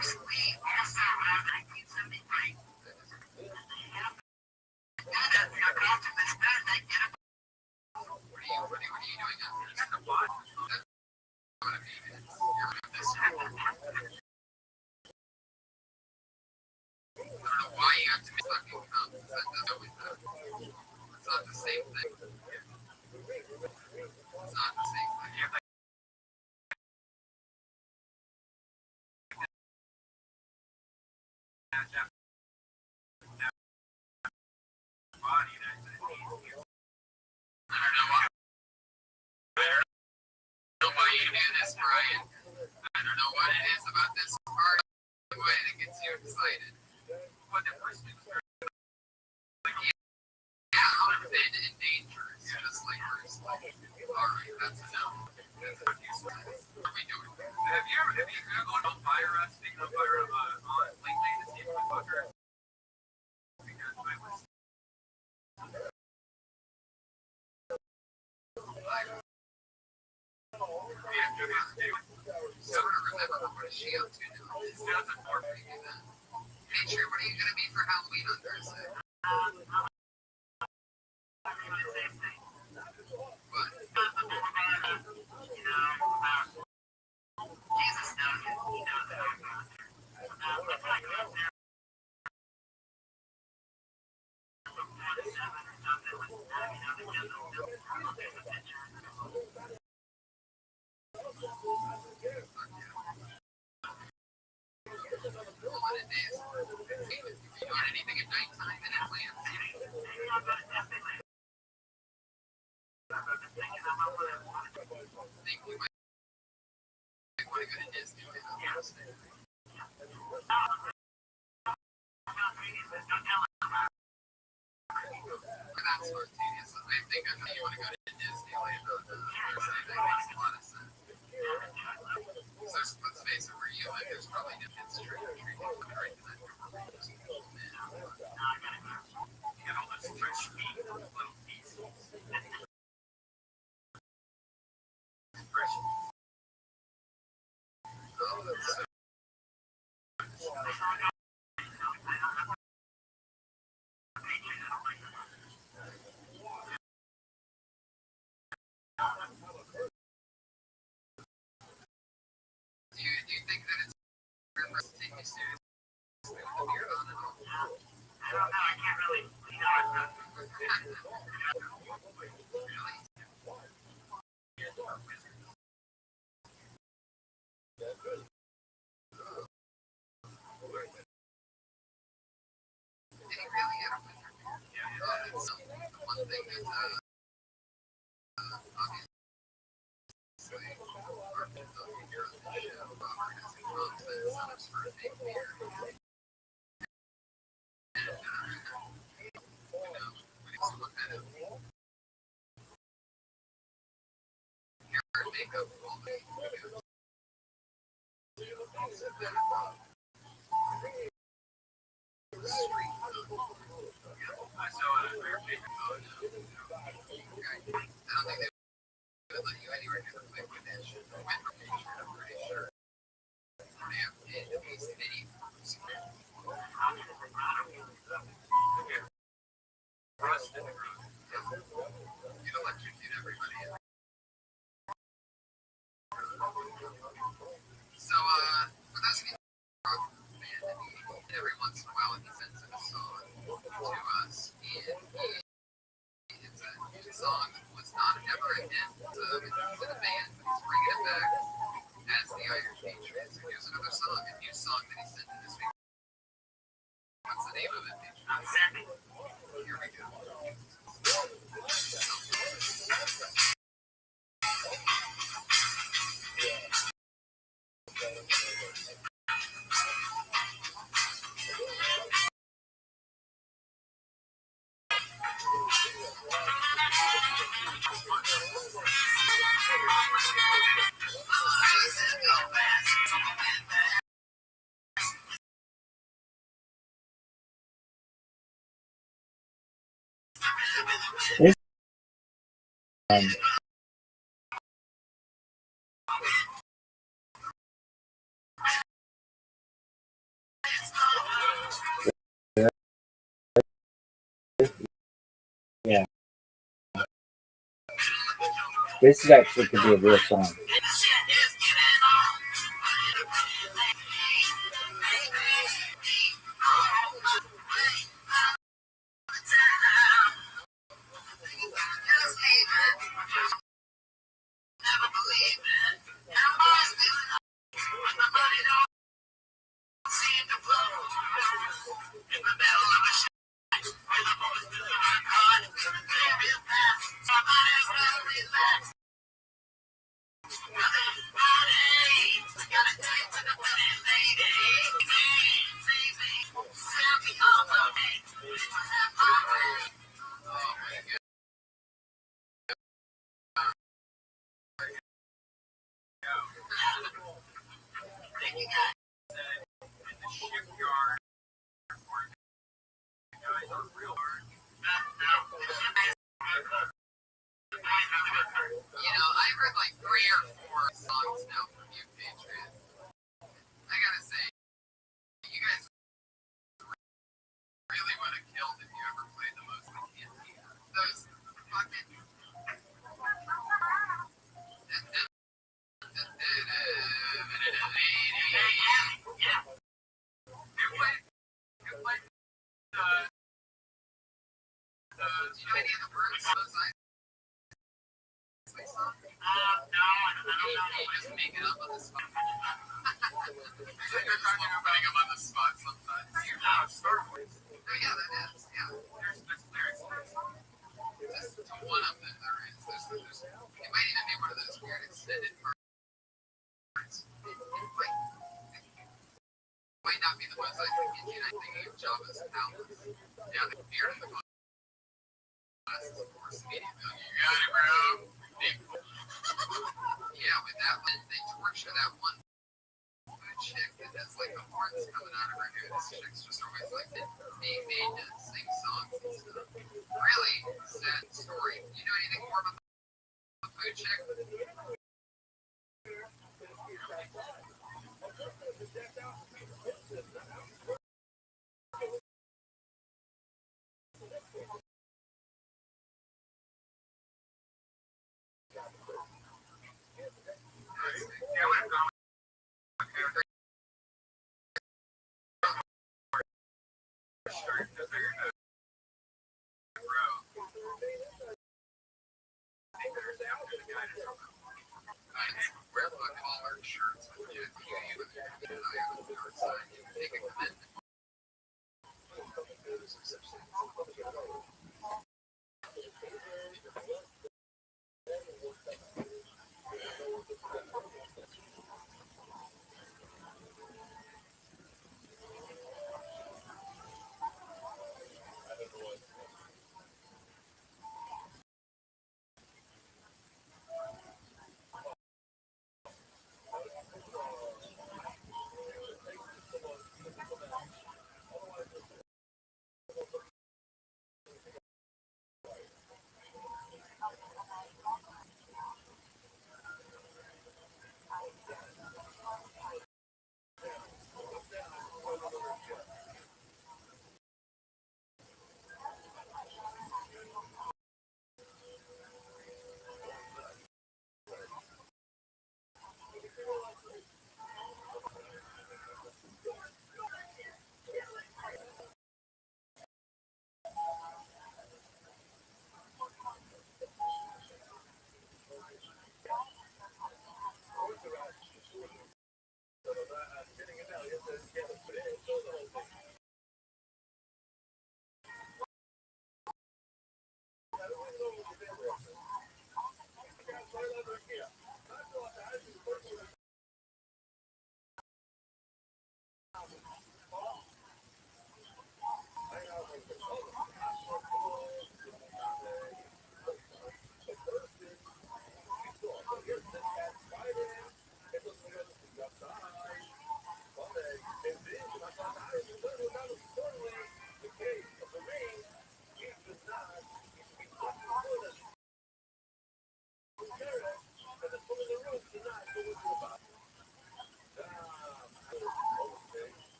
[SPEAKER 1] is we also have 1973. That we are going to this Thursday. What are you doing out there? Just to watch. That's what I mean. This I don't know why you have to be fucking come. That's always that. It's not the same thing. It's not the same thing. You have body that I don't know why. I don't know why you do this, Brian. I don't know what it is about this part. Why it gets you excited. But the person is like, and dangerous, just like Bruce. Alright, that's enough. That's what are we doing? Have you Googled on fire us? Speaking of fire, on lately to see if we fuck her? Because I was. So remember what is she up to now? It's nothing more for you then. Hey, sure, what are you gonna be for Halloween on Thursday? Jesus knows it. He knows that I'm not there. You doing anything at nighttime in Atlanta? I think we might want to go to Disneyland on Thursday. That's spontaneous. I think I know you want to go to Disneyland on Thursday. That makes a lot of sense. So let's face it, where you live, there's probably different trick or treating right in that neighborhood. You get all those fresh meat, little pieces. Fresh meat. Oh, that's so. Do you think that it's take me seriously with the beard on and all? I don't know. I can't really. Really? Did he really get a wizard? Yeah, that's the one thing that obviously our people here on the show has nonsense on us for a big beard. And we need to look at it. Hair and makeup all the videos. Street food. I saw a hair makeup. Oh no. I don't think they would let you anywhere near the Playboy Mansion. I'm pretty sure. They have at least mini security. Rust in the groove. You'd electrocute everybody. So, for those of you who man, every once in a while he sends in a song to us, and it's a song that was not ever a hit. He's in a band, but he's bringing it back as the Irish Patriots. Here's another song, a new song that he sent in this week. What's the name of it, Patriots? Here we go.
[SPEAKER 2] This This is actually could be a real song.
[SPEAKER 1] I've heard like 3 or 4 songs now from you, Patriot. I gotta say, you guys really would have killed if you ever played the most in Cantina. Those fucking. Do you know any of the words of those songs? No, I don't know. Just make it up on the spot. You're talking about putting them on the spot sometimes. Oh, yeah, that is. Yeah. There's lyrics in there. Just to one of them, there is. It might even be one of those weird extended parts. Might not be the most I can get you. I'm thinking of Java's Palace. Yeah, the beer in the glass, of course. Media Bill. You got it, bro. Yeah, with that one, they torture that one food chick that has like the horns coming out of her hair. This chick's just always like being made to sing songs and stuff. Really sad story. You know anything more about the food chick? Wear the collared shirts with you. Take a commitment.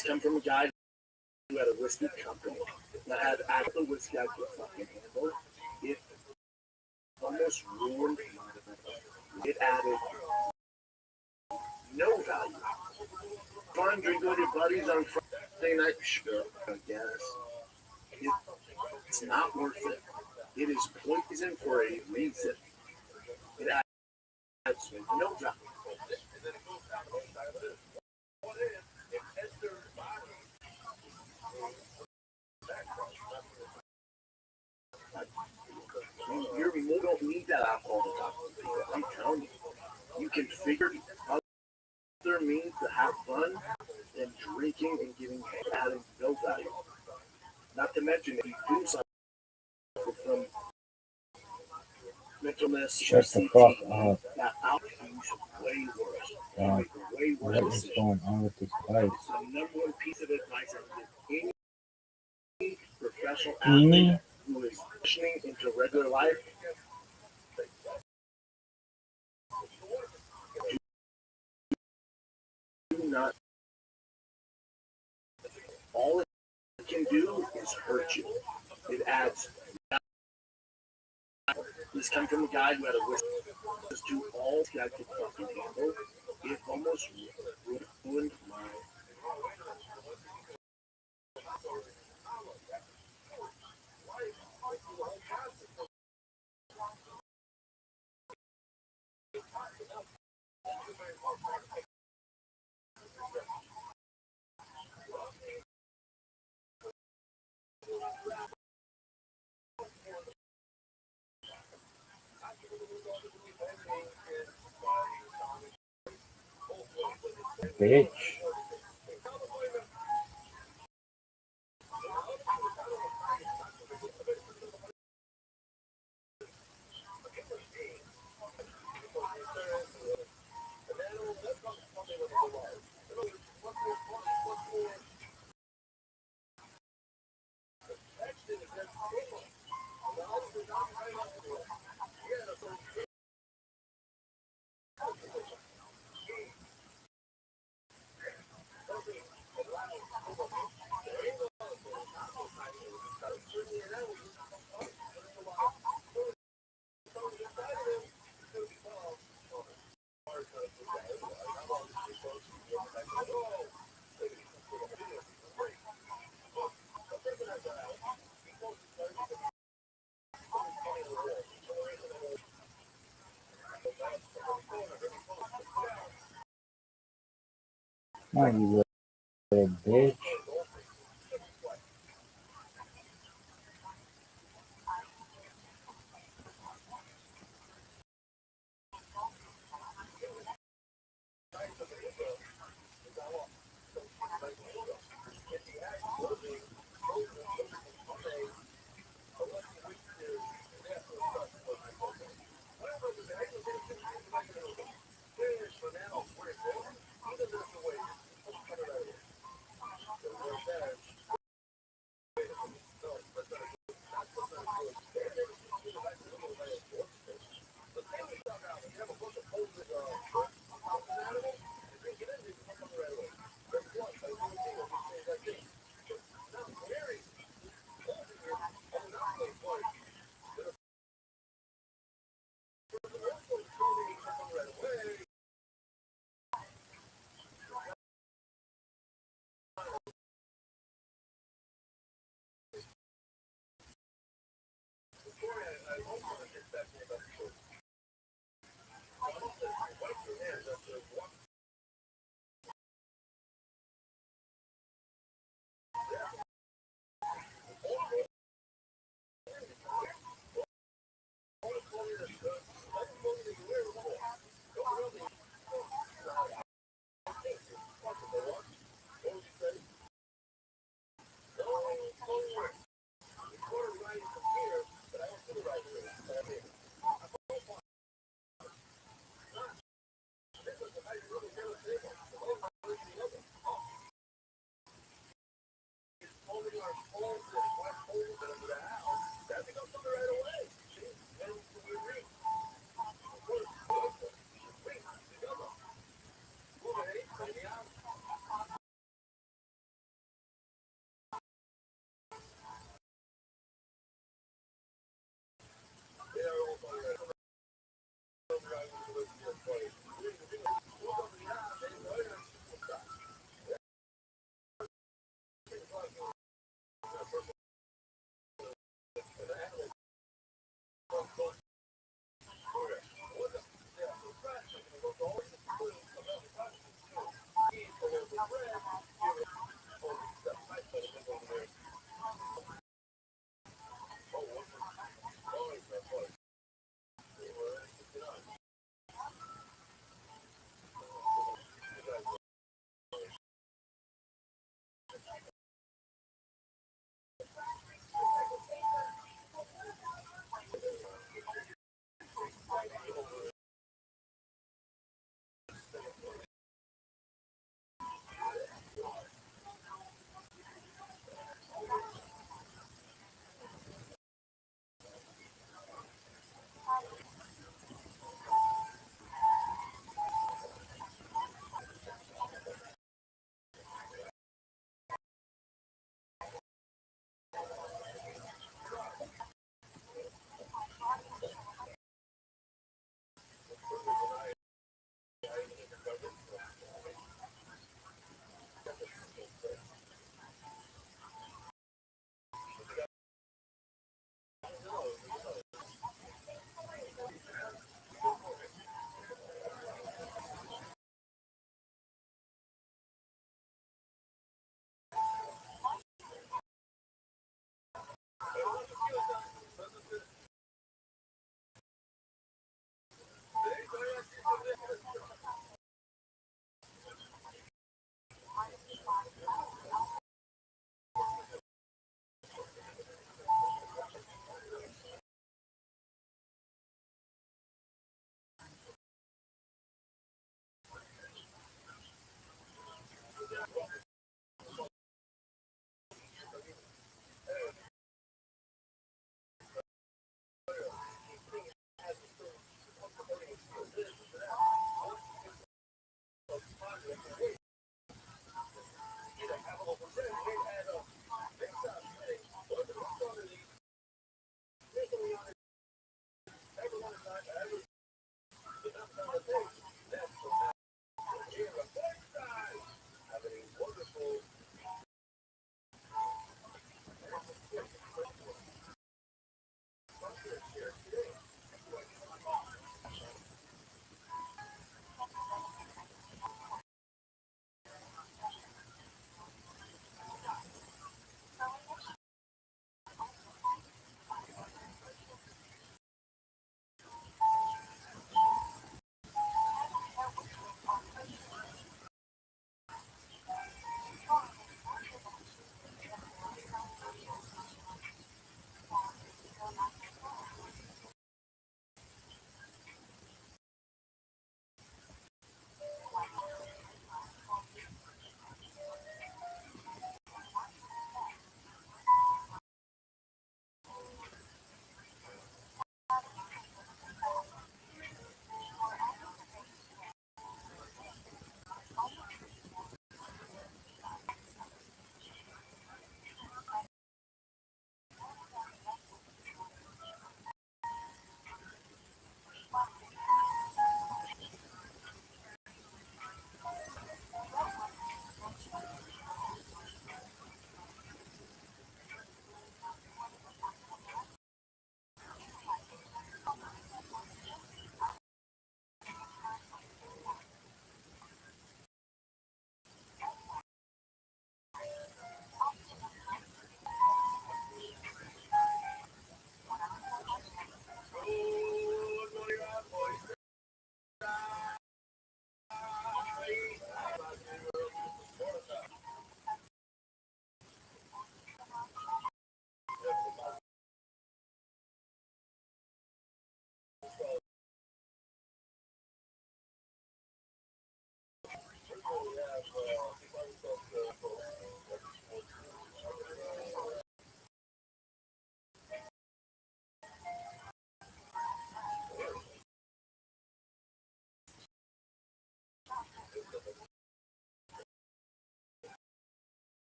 [SPEAKER 3] This come from a guy who had a whiskey company that had actual whiskey I could fucking handle. It almost ruined my life. It added no value. Fun, drink with your buddies on Friday night, sure, I guess. It's not worth it. It is poison for a reason. It adds no value. You don't need that alcohol to talk to people. I'm telling you. You can figure other means to have fun than drinking and giving adding no value. Not to mention if you do suffer from mentalness,
[SPEAKER 2] Shut the fuck up.
[SPEAKER 3] that alcohol is way worse. Way
[SPEAKER 2] What
[SPEAKER 3] worse.
[SPEAKER 2] is going on with this device?
[SPEAKER 3] The number one piece of advice I give any professional
[SPEAKER 2] Amy?
[SPEAKER 3] athlete who is transitioning into regular life, do not. All it can do is hurt you. It adds. This comes from a guy who had a wish to do all I could fucking handle. It almost ruined my.
[SPEAKER 2] Bitch. My you little bitch.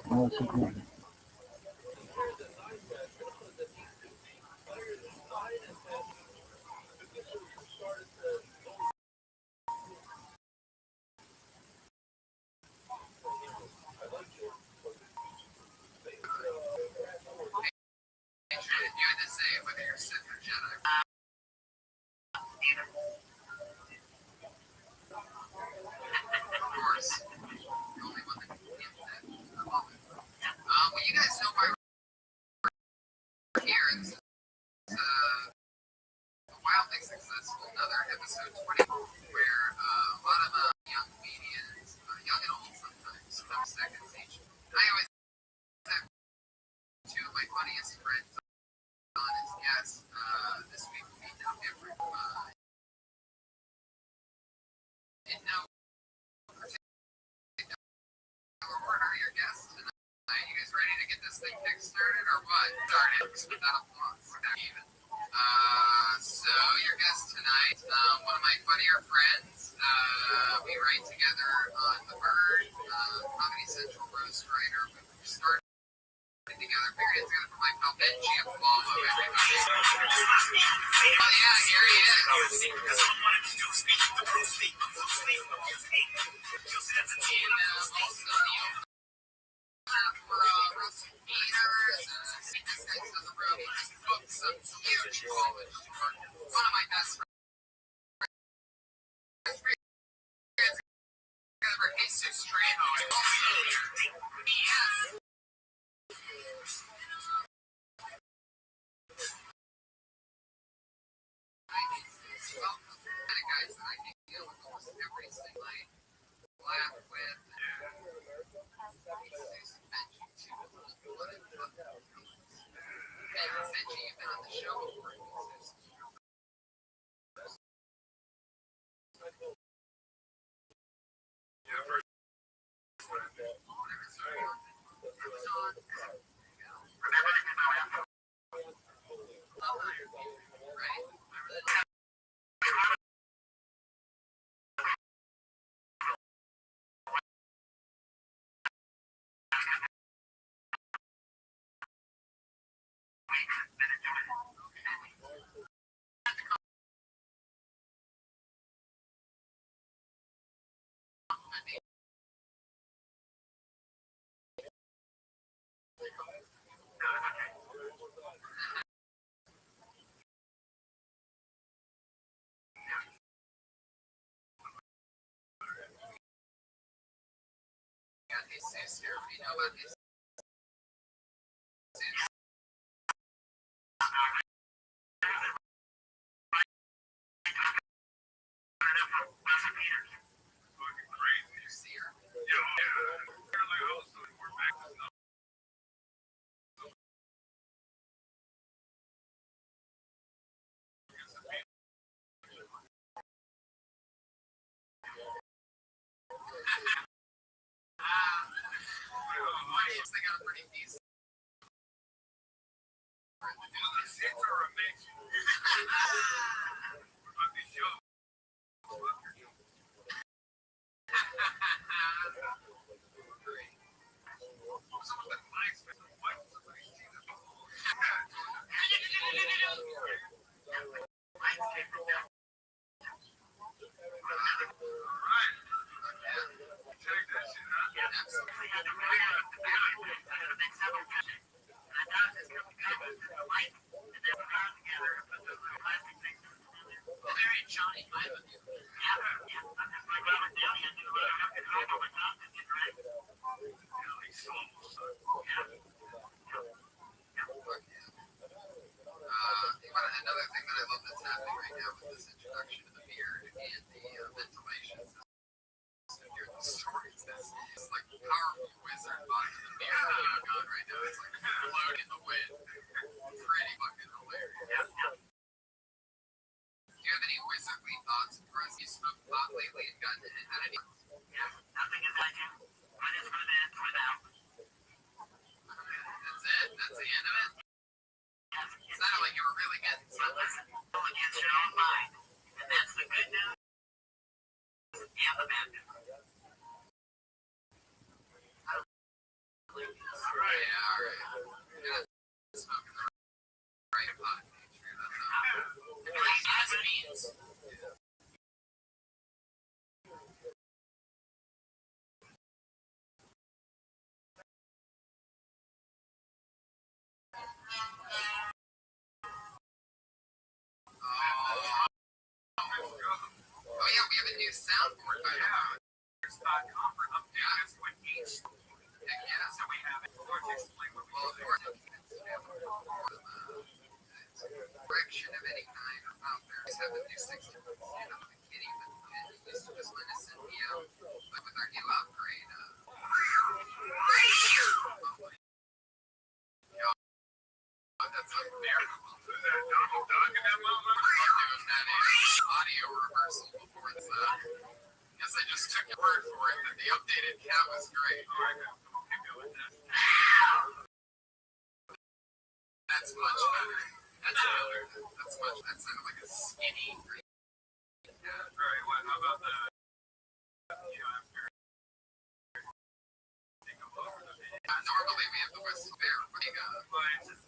[SPEAKER 2] Oh, sige.
[SPEAKER 1] You had to say whether you're Sith or Jedi. Of course, the only one that can get that. I love it. Well, you guys know why we're here. This is a wildly successful another episode 20, where a lot of young comedians, young and old sometimes, come second stage. I always have two of my funniest friends on as guests. This week will be no different. In no particular order, your guests tonight. You guys ready to get this thing kick-started or what? Started without applause. Even. So your guest tonight, one of my funnier friends. We write together on The Bird, Comedy Central roast writer. We started together, figured it together for my pal Benji and Follow, everybody. Oh yeah, here he is. And also the for Russell Peters, this guy's on the road. He just booked some huge college. One of my best friends. Jesus Trejo. Yes. Well, the kind of guys that I can deal with almost every single night. Laugh with. Benji, you've been on the show before. Got these sis here. What do you know about this? You see her. They got a pretty decent. The seats are amazing. Another thing that I love that's happening right now with this introduction of the beard and the ventilation system here, the stories that's it's like powerful wizard box of the beard going on right now. It's like floating in the wind. Pretty fucking hilarious. Do you have any wizardly thoughts for us? You smoked pot lately and gotten it out of any? Yeah, nothing is like it. What is for that without? That's it? That's the end of it? It sounded like you were really getting something. Listen, go against your own mind. And that's the good news and the bad news. Alright, yeah, alright. You're not smoking the right pot. As it means. Oh yeah, we have a new soundboard by the way. .com for updates with each. Heck yeah, so we have it. Let's explain what we direction of any kind out there. Just have a new 60 you know, the kitty, but it used to just let us in me out. But with our new upgrade, that's like miracle. Who's that Donald Duck in that moment? I'm doing that audio reversal before it's guess I just took your word for it that the updated cat was great. That's much better. That's better. That's much. That sounded like a skinny cat. Right. What? How about the? You know, after. Normally we have the whistle bear, but it's just.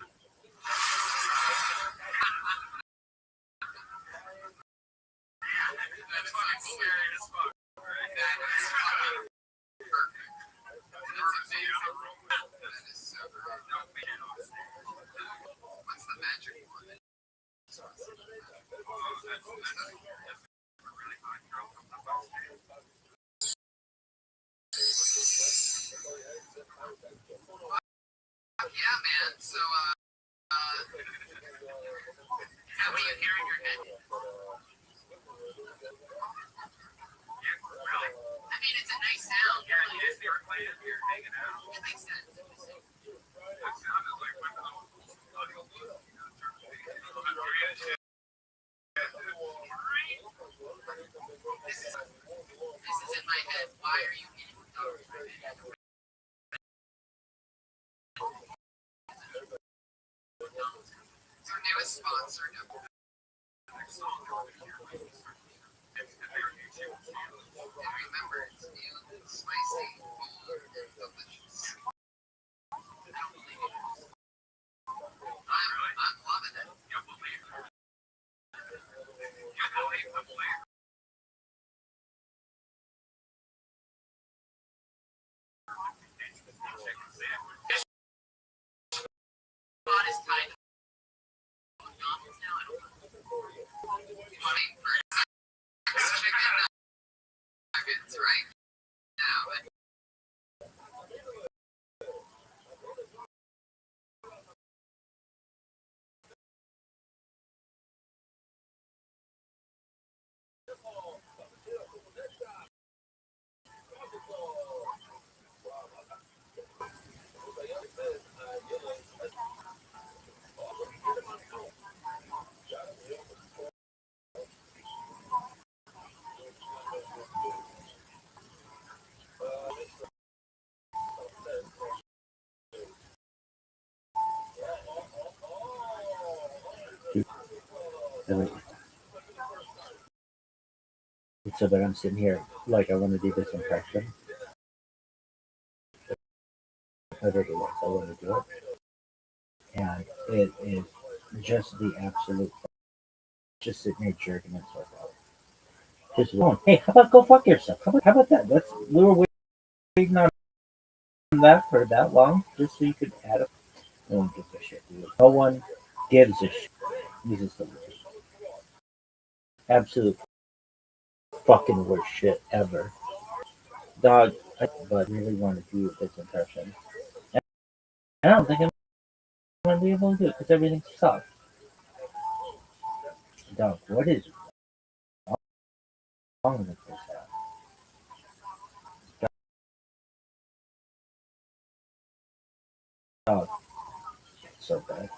[SPEAKER 1] That's fucking scary as fuck. Right? That is fucking perfect. That's amazing. That is so great. What's the magic one? Yeah, man. So, how are you hearing your head? Really? I mean, it's a nice sound. Yeah, it is. They were playing here, hanging out. It makes sense. That sounded like when the audio book. This is in my head. Why are you eating dogs? It's our newest sponsor. And remember, it's new, spicy, bold, and delicious. I'm loving it. You'll believe it. You'll believe the flavor. Spot is tied to McDonald's now. I don't know. Money for chicken nuggets right now.
[SPEAKER 2] So, but I'm sitting here like I want to do this impression. Whatever it was, I want to do it. And it is just the absolute, just sitting here jerking itself out. Just going, hey, how about go fuck yourself? How about that? We were waiting on that for that long just so you could add up. No one gives a shit, dude. No one gives a shit. This is the worst. Absolute fucking worst shit ever. Dog, but really want to do this impression. And I don't think I'm going to be able to do it because everything sucks. Dog, what is wrong with this app? Dog, it's so bad.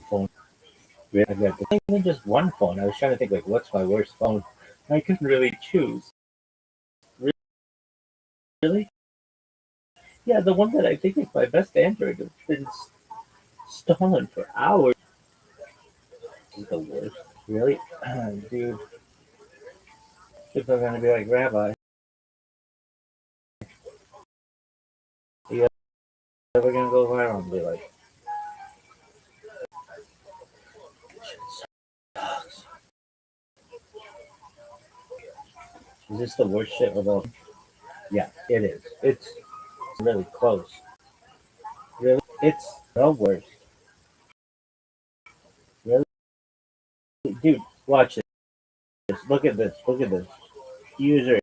[SPEAKER 2] Phone. I got not even just one phone. I was trying to think, like, what's my worst phone? I couldn't really choose. Really? Yeah, the one that I think is my best Android has been stolen for hours. This is the worst. Really? Dude, people are going to be like, Rabbi, you ever going to go viral and be like, sucks. Is this the worst shit of all? Yeah, it is. It's really close. Really? It's the worst. Really? Dude, watch this. Look at this. Look at this. User.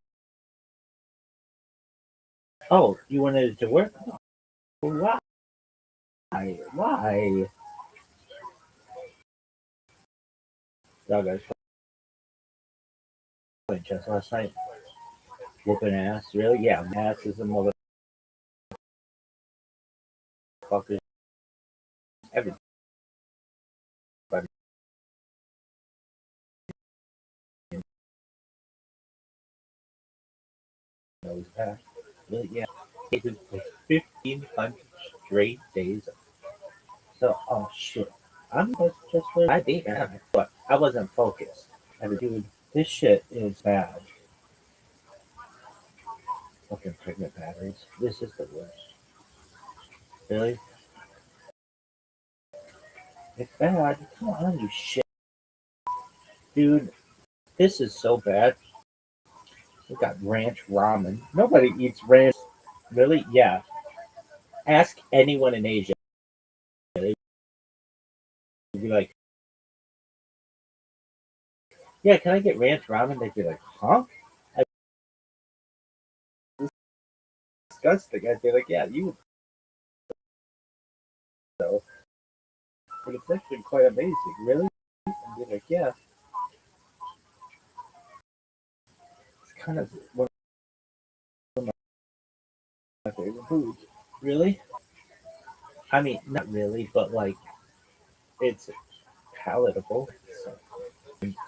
[SPEAKER 2] Oh, you wanted it to work? Why? Why? Dog, I was playing chess last night. Whooping ass. Really? Yeah, ass is a mother. fuckers. Everybody knows that. Really, yeah. It was like 1,500 straight days. So, oh shit. I'm just I beat him, but I wasn't focused. I was, dude, this shit is bad. Fucking pregnant batteries. This is the worst. Really? It's bad. Come on, you shit. Dude, this is so bad. We got ranch ramen. Nobody eats ranch. Really? Yeah. Ask anyone in Asia. They'd be like, yeah, can I get ranch ramen? They'd be like, huh? That's disgusting. I'd be like, yeah, you know. But it's actually quite amazing. Really? I'd be like, yeah. It's kind of one of my favorite foods. Really? I mean, not really, but like, it's palatable. So,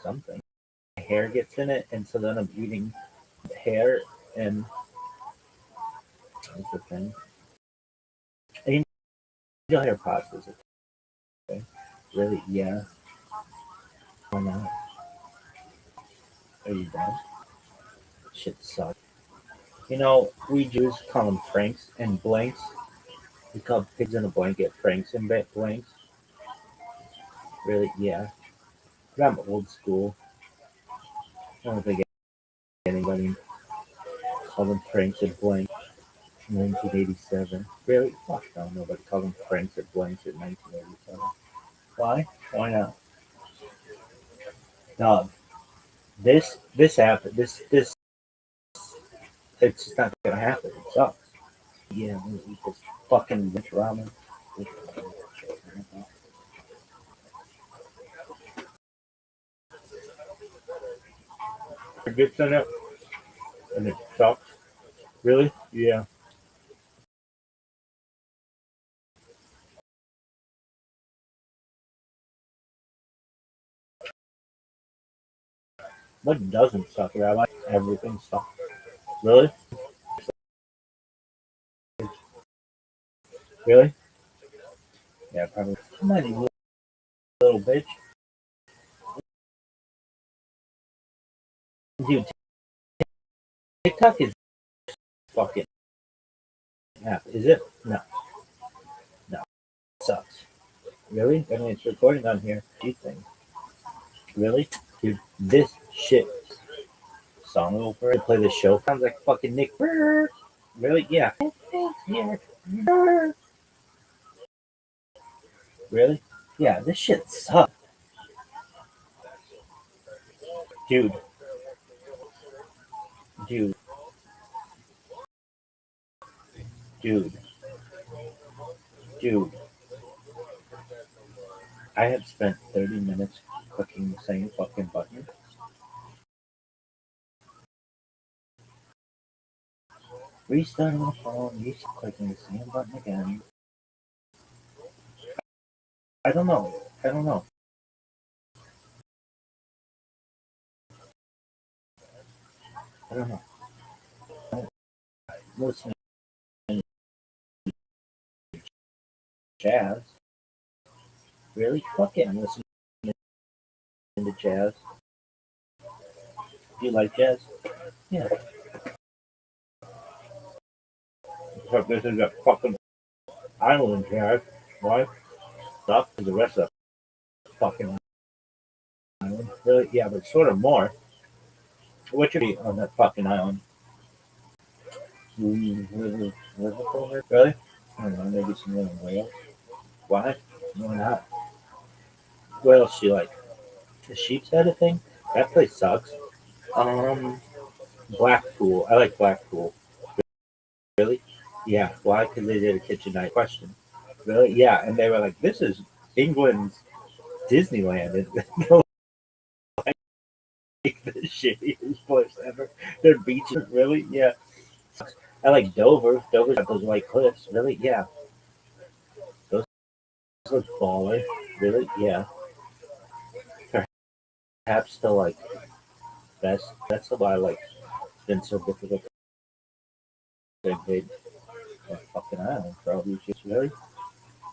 [SPEAKER 2] something. Hair gets in it, and so then I'm eating hair, and it's a thing. Angel hair pasta is a thing. Really? Yeah. Why not? Are you done? Shit sucks. You know, we Jews call them franks and blanks. We call pigs in a blanket franks and blanks. Really? Yeah. But I'm old school. I don't think anybody called them franks and blanks in 1987. Really? Fuck no, nobody called them franks and blanks in 1987. Why? Why not? Dog. This happened. This it's just not gonna happen. It sucks. Yeah, I'm gonna eat this fucking rich ramen. It gets in it and it sucks. Really? Yeah. What doesn't suck? I like everything sucks. Really? Really? Yeah, probably. Come on, you little bitch. Dude, TikTok is fucking app. Is it? No. No. It sucks. Really? I mean, it's recording on here. You think? Really? Dude, this shit song over. I play the show. Sounds like fucking Nick. Really? Yeah. Yeah. Really? Yeah, this shit sucks. Dude. Dude. Dude. Dude. I have spent 30 minutes clicking the same fucking button. Restarting the phone, you keep clicking the same button again. I don't know. I don't know. I don't know. I'm listening to jazz. Really? Fuck it. I'm listening to jazz. Do you like jazz? Yeah. Fuck, this is a fucking island jazz. Why? Suck for the rest of the fucking island. Really? Yeah, but sort of more. What should be on that fucking island? Really? I don't know, maybe some little whale. Why? Why not? What else do you like? The Sheep's Head thing? That place sucks. Um, Blackpool. I like Blackpool. Really? Yeah. Why? Because they did a kitchen night question. Really? Yeah. And they were like, this is England's Disneyland. And they're like the shittiest place ever. Their beaches. Really? Yeah. I like Dover. Dover's got those white cliffs. Really? Yeah. was baller. Really? Yeah. Perhaps the like best. That's why like it's been so difficult to invade that fucking island. Probably just really.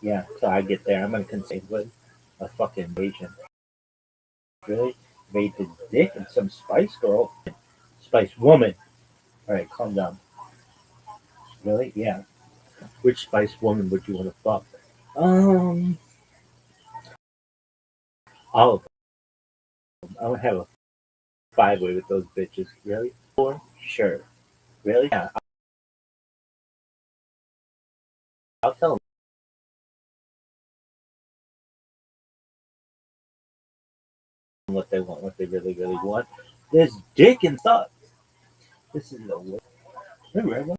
[SPEAKER 2] Yeah. So I get there. I'm gonna consider with a fucking invasion. Really? Invade the dick and some Spice Girl, Spice Woman. All right, calm down. Really? Yeah. Which Spice Woman would you want to fuck? Um, all of them. I would have a five-way with those bitches. Really? For sure. Really? Yeah. I'll tell them what they want, what they really, really want. This dick and stuff. This is the way. Remember,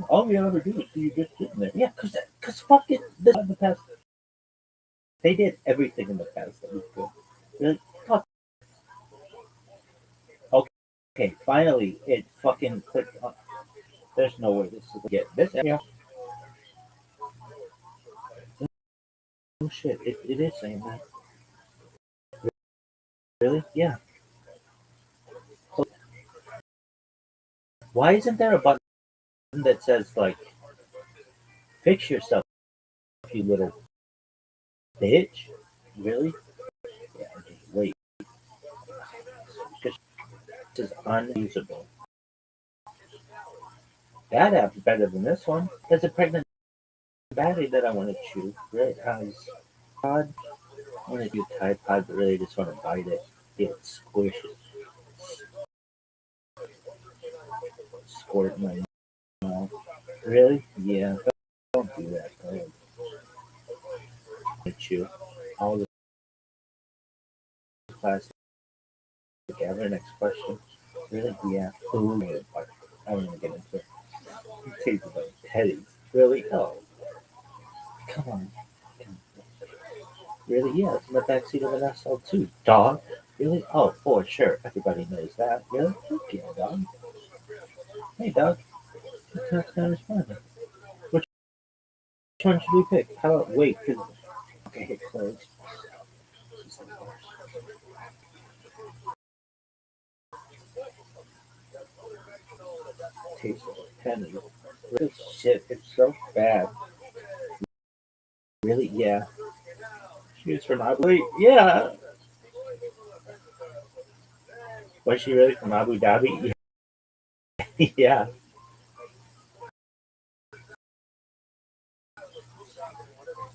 [SPEAKER 2] all we ever do is see you just sitting there. Yeah, cause fucking this in the past. They did everything in the past that was good. Really? Fuck. Okay, finally it fucking clicked on. There's no way this is gonna get this. Yeah. Oh shit! It is saying that. Really? Yeah. So why isn't there a button that says like fix yourself, you little bitch? Really? Yeah. Just wait. This is unusable. That app's better than this one. There's a pregnant baddie that I want to chew. Really? Pod. I want to do Tide Pod, but really just want to bite it. Feel it squish it. Squirt in my mouth. Really? Yeah. Don't do that. Don't chew. All the plastic together. Next question. Really? Yeah. Ooh, I don't want to get into it. It tastes like teddies. Really? Oh, come on. Really? Yeah, it's in the backseat of an SL2. Dog? Really? Oh, for sure. Everybody knows that. Really? Okay, dog. Hey, dog. That's not responding. Which one should we pick? How about wait? Okay, hit close. Tastes like penny. Really? Shit, it's so bad. Really? Yeah. She was from Abu Dhabi. Yeah. Was she really from Abu Dhabi? Yeah.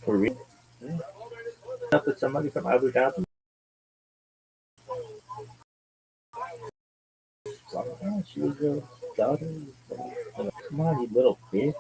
[SPEAKER 2] For real? Yeah. Up with somebody from Abu Dhabi? So, yeah, she was your daughter. Come on, you little bitch.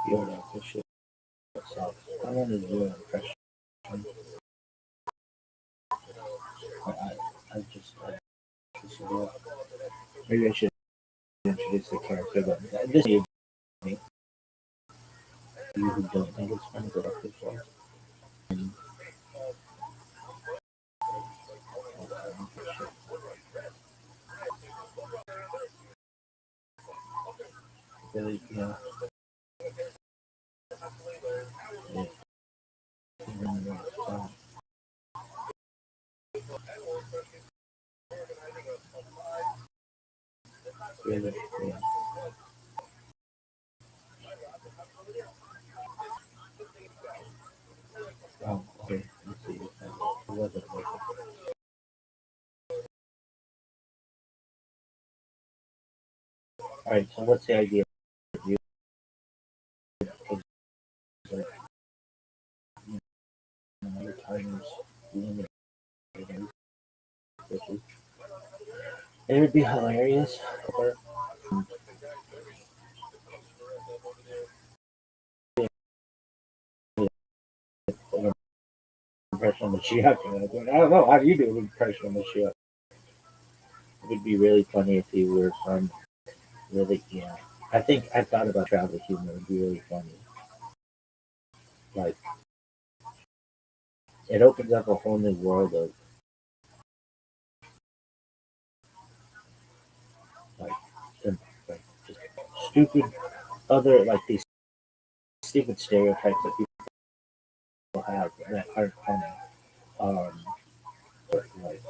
[SPEAKER 2] Yo, that good shit. So, I want to do an impression. I just this is what- maybe I should introduce the character, but this is me. You who don't think it's fun, go up this way. And, really, you know, it, really, yeah. Oh, okay. Let's see. It wasn't working. All right. So what's the idea? You, It would be hilarious. Impression of the Mashiach. I don't know. How do you do an impression of the Mashiach? It would be really funny if he were from really, yeah. I thought about travel humor. It would be really funny. Like, it opens up a whole new world of like, like just stupid other like these stupid stereotypes that people have that aren't funny. Um, but like,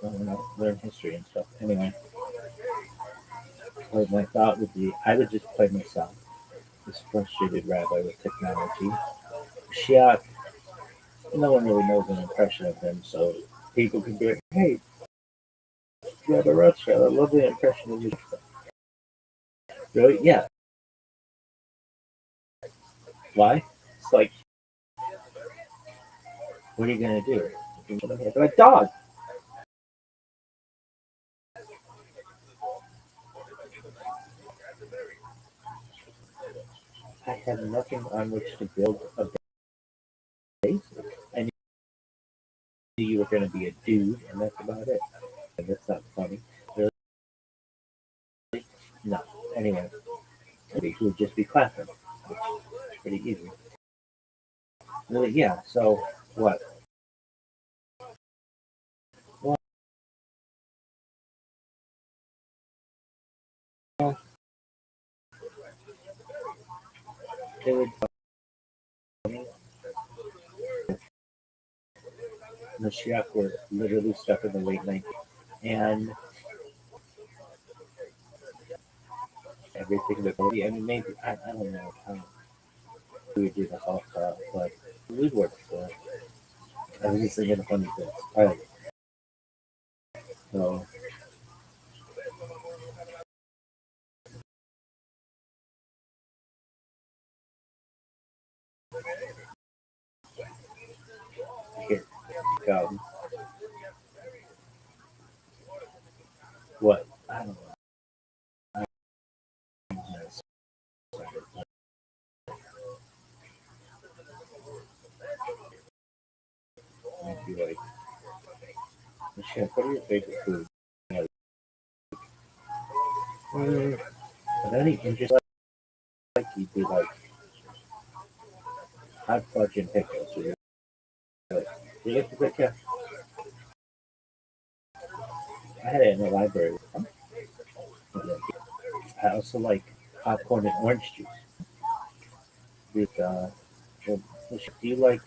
[SPEAKER 2] I don't know, learn history and stuff. Anyway, like my thought would be, I would just play myself, this frustrated rabbi with technology. Shiat, no one really knows an impression of him, so people can be like, hey, Rabbi Rothschild, I love the impression of you. Really? Yeah. Why? It's like, what are you gonna do? You're like, dog. I have nothing on which to build a base. I knew you were gonna be a dude, and that's about it. And that's not funny. Really? No. Anyway, he would just be clapping, which is pretty easy. Really? Yeah. So what? Well, they would. Mashiach were literally stuck in the late 90s, and everything that I mean, maybe I don't know how we would do the whole stuff, but we'd work for it. I was just thinking of funny things. All right, so here, um, what? I don't know. I don't know. I'd be like, Mashiach, what are your favorite foods? Mm, but any interest, like you'd be like hot fudge and pickles. You'd be like, you get the picture? I had it in the library. I also like popcorn and orange juice. With well, do you like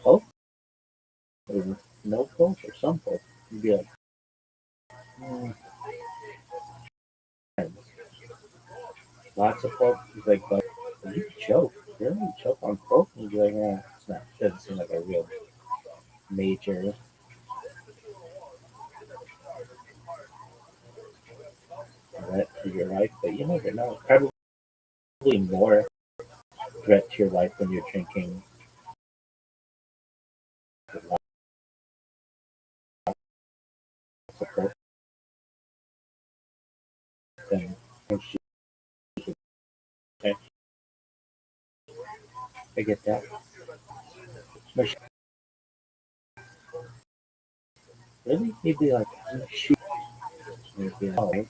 [SPEAKER 2] both or no both or some both? You'd be like, mm, lots of pork. He's like, but you choke. Really? You choke on pork? And you'd be like, it's not. It doesn't seem like a real major threat to your life, but you never know. Probably more threat to your life when you're drinking lots of pork than orange juice. Okay, I get that. But really? You'd be like, shoot. You'd be like, oh,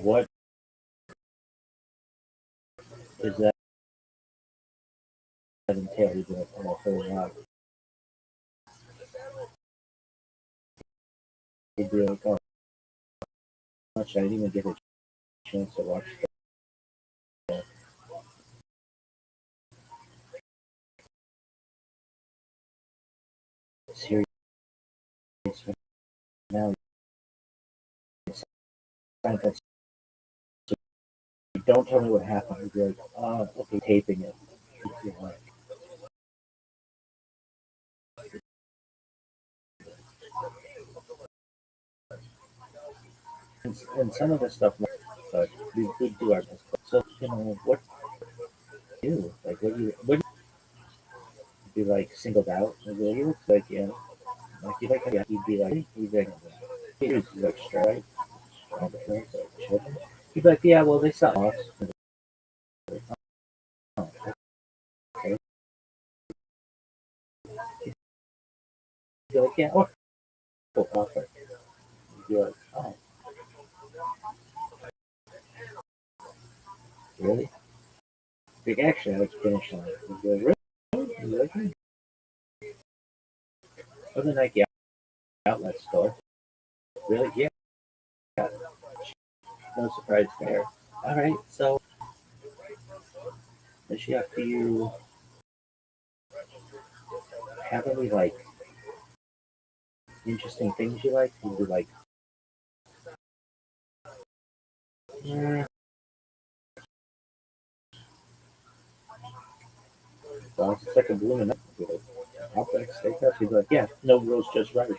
[SPEAKER 2] what does that entail? You'd be like, oh, so wow. You'd be like, oh, much I didn't even get a chance to watch the series now. Seinfeld. So don't tell me what happened. You'd be like, okay, taping it. You'd be like, and some of the stuff, but we do our best. So what do you do? Like, what do you be like singled out? Like, what do you look like? Like you like, yeah, he'd be like, he's like straight, like children. He'd be like, yeah, well, they saw us. Oh, okay. He'd be like, yeah, offer. He'd be like, oh, really? Big actually, I like finish line. He'd be like, really? He'd be like, "Hmm." Other Nike outlet store. Really? Yeah. No surprise there. All right. So, does she have you have any like interesting things you like? You be like, yeah, well, it's like a blooming up. You'd be like, Outback Steakhouse. He'd be like, yeah, no rules, just right.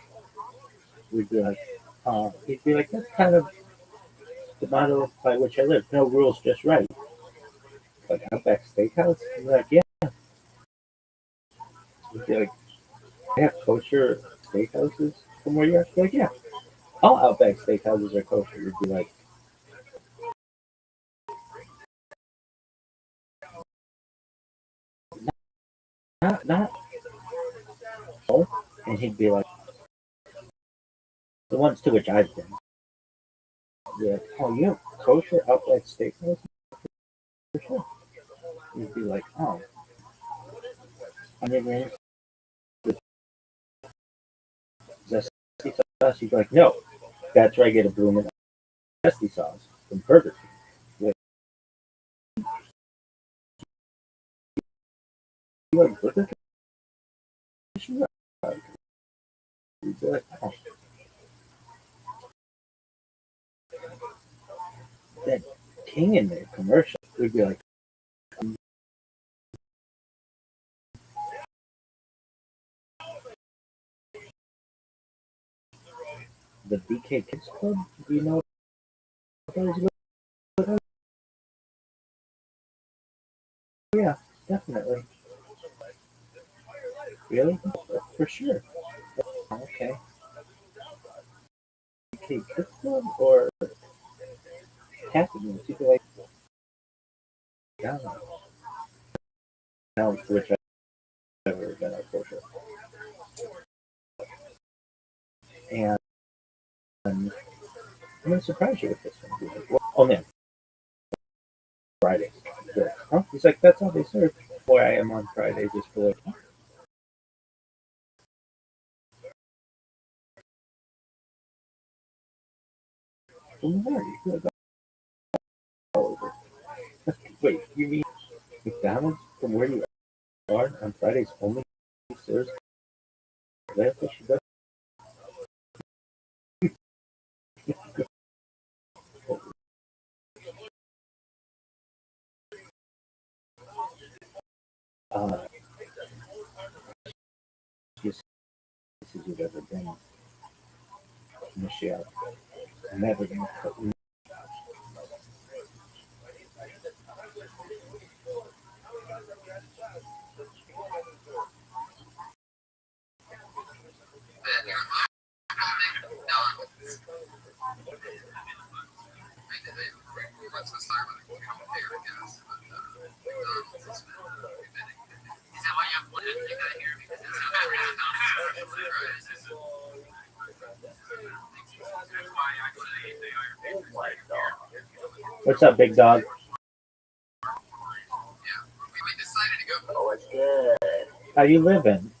[SPEAKER 2] We'd be like, he'd be like, that's kind of the motto by which I live. No rules, just right. Like Outback Steakhouse. He'd be like, yeah. He'd be like, they have kosher steakhouses from where you're. Like, yeah, all Outback Steakhouses are kosher. You'd be like, not all. And he'd be like, the ones to which I've been. Be like, oh, you have kosher Outback Steakhouse? For sure. You'd be like, oh, I never had the zesty sauce. He'd be like, no, that's where I get a blooming zesty sauce from Burger King. Like, you like Burger King? You'd be like, oh, that King in there commercial. We'd be like, the BK Kids Club? Do you know what that is? Yeah, definitely. Really? For sure. Okay. BK Kids Club or Happy Meals? People like, yeah, now which I've ever been at kosher. And I'm going to surprise you with this one. He's like, well, oh man, Fridays. Good. Huh? He's like, that's all they serve. Boy, I am on Fridays is for like, from where? You feel like all over. Wait, you mean McDonald's from where you are on Fridays only serves that fish? Uh, places you've ever been, Michelle. Never gonna cook. What's up, big dog?
[SPEAKER 3] Oh, it's good.
[SPEAKER 2] How you living?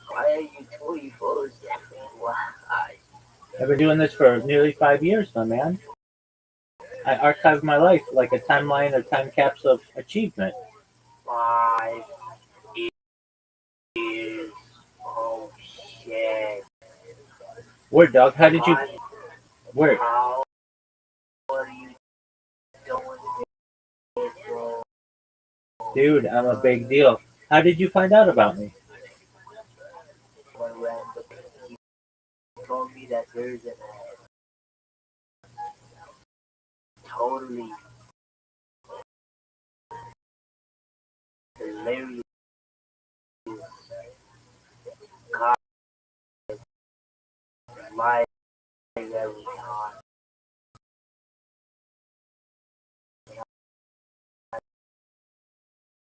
[SPEAKER 3] Why are you 24? Why?
[SPEAKER 2] I've been doing this for nearly 5 years, my man. I archive my life like a timeline or time capsule of achievement.
[SPEAKER 3] 5 years. Oh shit.
[SPEAKER 2] Where, dog? How did you? Where?
[SPEAKER 3] How are you doing this, bro?
[SPEAKER 2] Dude, I'm a big deal. How did you find out about me?
[SPEAKER 3] My random, he told me that there's an
[SPEAKER 4] totally hilarious guy live every time.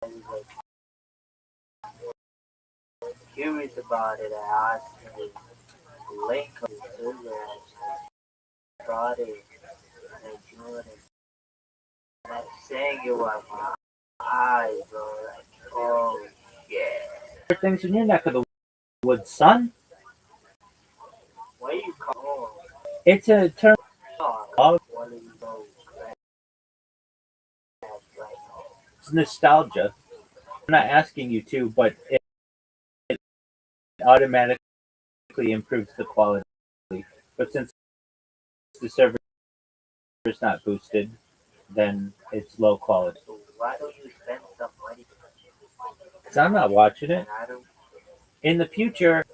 [SPEAKER 4] I was like curious about it. I asked him the link of the server and brought it and I joined it. And I'm saying it with my eyes, bro. Like, oh yeah.
[SPEAKER 2] Things in your neck of the woods, son.
[SPEAKER 4] What you call
[SPEAKER 2] It's a term of
[SPEAKER 4] one of those crap right now?
[SPEAKER 2] nostalgia. I'm not asking you to, but it automatically improves the quality. But since the server is not boosted, then it's low quality.
[SPEAKER 4] So why don't you spend some money?
[SPEAKER 2] Because I'm not watching it.
[SPEAKER 4] And I don't.
[SPEAKER 2] In the future,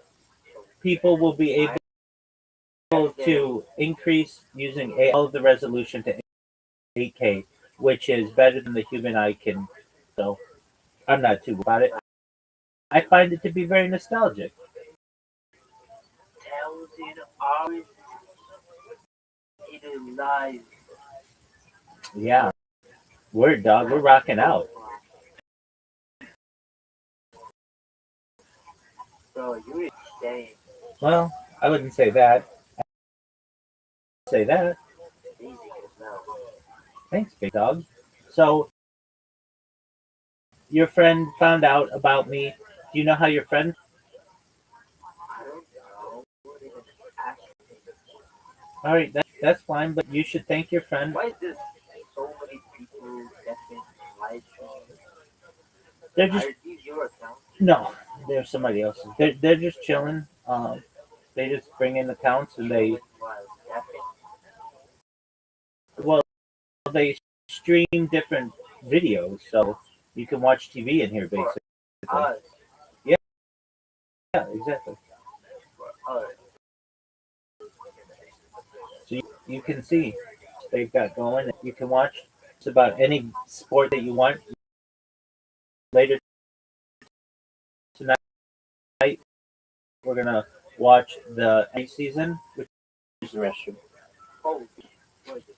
[SPEAKER 2] people will be able to increase using all of the resolution to 8K, which is better than the human eye can. So I'm not too about it. I find it to be very nostalgic.
[SPEAKER 4] 1,000 hours in a live.
[SPEAKER 2] Yeah, word dog, we're rocking out.
[SPEAKER 4] Bro, you're insane.
[SPEAKER 2] Well, I wouldn't say that. I'd say that.
[SPEAKER 4] Amazing as well.
[SPEAKER 2] Thanks, big dog. So your friend found out about me. Do you know how your friend?
[SPEAKER 4] I don't know. What even actually?
[SPEAKER 2] All right, that's fine, but you should thank your friend.
[SPEAKER 4] Why is there so many people getting live streams?
[SPEAKER 2] They're just
[SPEAKER 4] Are these your accounts?
[SPEAKER 2] no, they're somebody else's. They're just chilling. They just bring in accounts and they well they stream different videos, so you can watch TV in here basically.
[SPEAKER 4] Us.
[SPEAKER 2] Yeah, exactly.
[SPEAKER 4] Us.
[SPEAKER 2] So you can see they've got going. You can watch. It's about any sport that you want. Later tonight, we're gonna watch the ice season, which is the restroom.
[SPEAKER 4] Oh, what is it?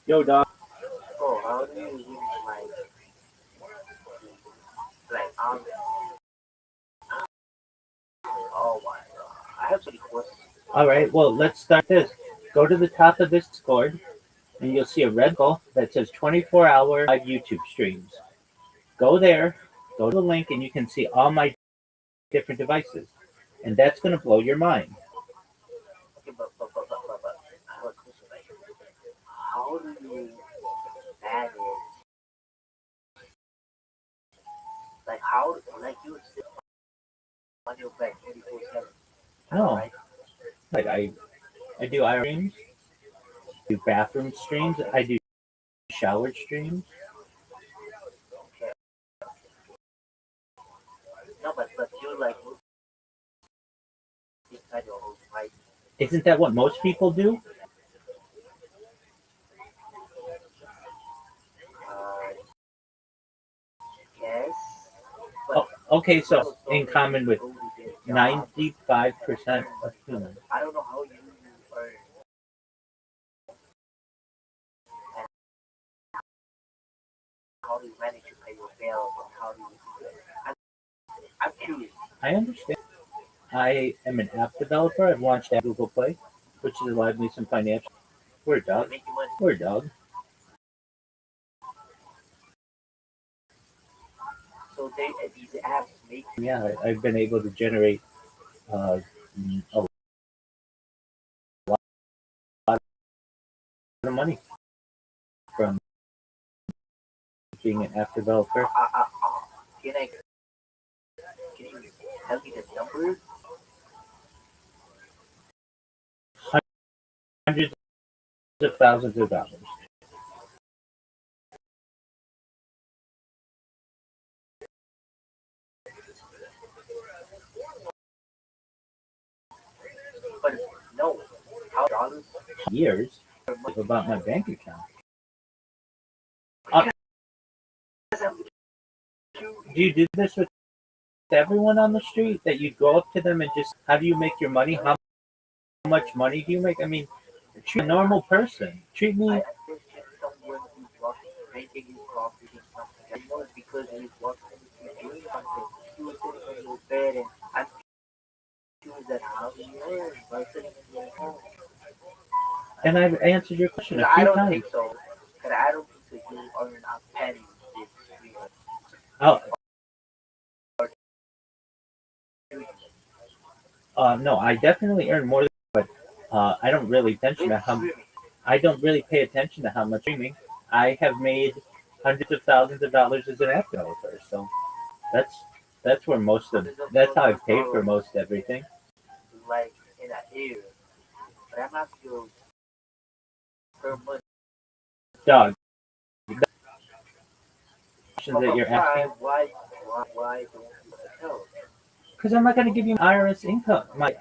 [SPEAKER 2] Yo, dog.
[SPEAKER 4] Oh, how do you use like oh my god. I have some questions.
[SPEAKER 2] All right. Well, let's start this. Go to the top of this Discord, and you'll see a red ball that says 24-hour live YouTube streams. Go there. Go to the link, and you can see all my different devices, and that's gonna blow your mind.
[SPEAKER 4] Okay, but I have a question. Like, how do you manage? Like, how, like, you sit on your bed 24/7.
[SPEAKER 2] No,
[SPEAKER 4] Right?
[SPEAKER 2] like I do IR streams, do bathroom streams, I do shower streams.
[SPEAKER 4] Okay. No, but you like inside your home, right?
[SPEAKER 2] Isn't that what most people do?
[SPEAKER 4] Uh, yes.
[SPEAKER 2] Oh,
[SPEAKER 4] But
[SPEAKER 2] okay, so
[SPEAKER 4] also
[SPEAKER 2] in common with
[SPEAKER 4] go to their job.
[SPEAKER 2] 95% of humans.
[SPEAKER 4] I don't know how you earn and how do you manage to pay your bills and how do you do it. I'm curious.
[SPEAKER 2] I understand. I am an app developer. I've launched at Google Play. which has allowed me some financial. Word
[SPEAKER 4] They
[SPEAKER 2] dog.
[SPEAKER 4] make you money.
[SPEAKER 2] Word dog.
[SPEAKER 4] So these apps make
[SPEAKER 2] Yeah, I've been able to generate a lot of money from being an app developer.
[SPEAKER 4] can I can you tell me the number?
[SPEAKER 2] Hundreds of thousands of dollars.
[SPEAKER 4] But no, how dollars
[SPEAKER 2] Years
[SPEAKER 4] per month?
[SPEAKER 2] about my bank account. Uh, do you do this with everyone on the street? That you go up to them and just, how do you make your money? How much money do you make? I mean, treat a normal person. Treat me.
[SPEAKER 4] I understand someone who's walking, drinking his coffee and something. I know it's because he's walking, he's doing something. He was sitting in your bed and I'm sure that how he earns by sitting in your home.
[SPEAKER 2] And I've answered your question a
[SPEAKER 4] I
[SPEAKER 2] few
[SPEAKER 4] don't
[SPEAKER 2] times.
[SPEAKER 4] think so. But I don't think so. You earn a penny with streaming.
[SPEAKER 2] Oh, no, I definitely earn more, but I don't really attention to
[SPEAKER 4] With
[SPEAKER 2] how.
[SPEAKER 4] streaming.
[SPEAKER 2] I don't really pay attention to how much streaming. I have made hundreds of thousands of dollars as an app developer, so that's that's where most of that's how I've paid for most everything.
[SPEAKER 4] Like in an air. But I'm not sure per month.
[SPEAKER 2] Dog, the questions
[SPEAKER 4] But
[SPEAKER 2] that you're asking,
[SPEAKER 4] why don't you want to tell?
[SPEAKER 2] because I'm not going to give you my IRS income, my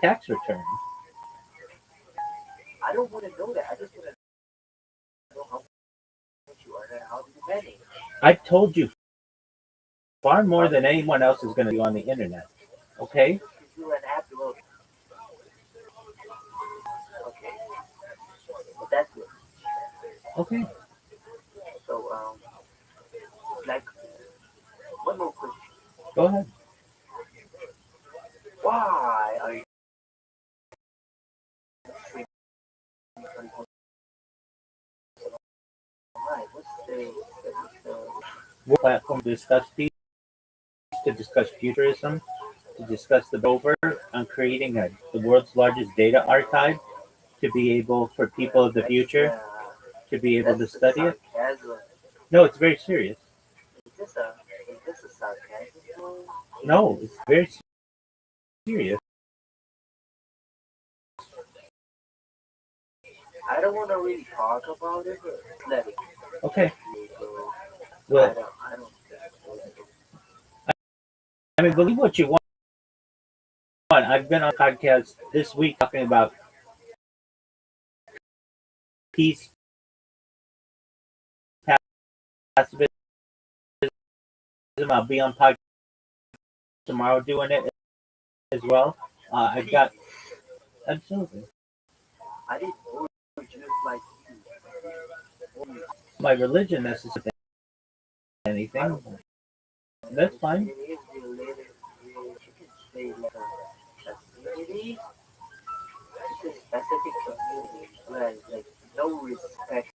[SPEAKER 2] tax return.
[SPEAKER 4] I don't want to know that. I just want to know how much you earn and how you manage.
[SPEAKER 2] I've told you far more than anyone else is going to do on the internet. Okay?
[SPEAKER 4] Because you're an app developer. Okay. But that's good.
[SPEAKER 2] Okay.
[SPEAKER 4] So, like, one more question.
[SPEAKER 2] Go ahead.
[SPEAKER 4] Why are you streaming? Why? What's the
[SPEAKER 2] What platform to discuss peace, to discuss futurism, to discuss the over on creating the world's largest data archive to be able for people of the future to be able to
[SPEAKER 4] that's the
[SPEAKER 2] study it.
[SPEAKER 4] sarcasm?
[SPEAKER 2] No, it's very serious.
[SPEAKER 4] Is this a sarcasm?
[SPEAKER 2] No, it's very serious.
[SPEAKER 4] I don't want to really talk about it, but let it
[SPEAKER 2] Okay.
[SPEAKER 4] go.
[SPEAKER 2] Well,
[SPEAKER 4] I don't think
[SPEAKER 2] I mean, believe what you want. I've been on podcasts this week talking about peace, pacifism. I'll be on podcast tomorrow doing it as well. I've got absolutely
[SPEAKER 4] I didn't know it just like you.
[SPEAKER 2] my religion necessarily anything. That's fine.
[SPEAKER 4] It is related. You can say like a community. It's a specific community where like no respect.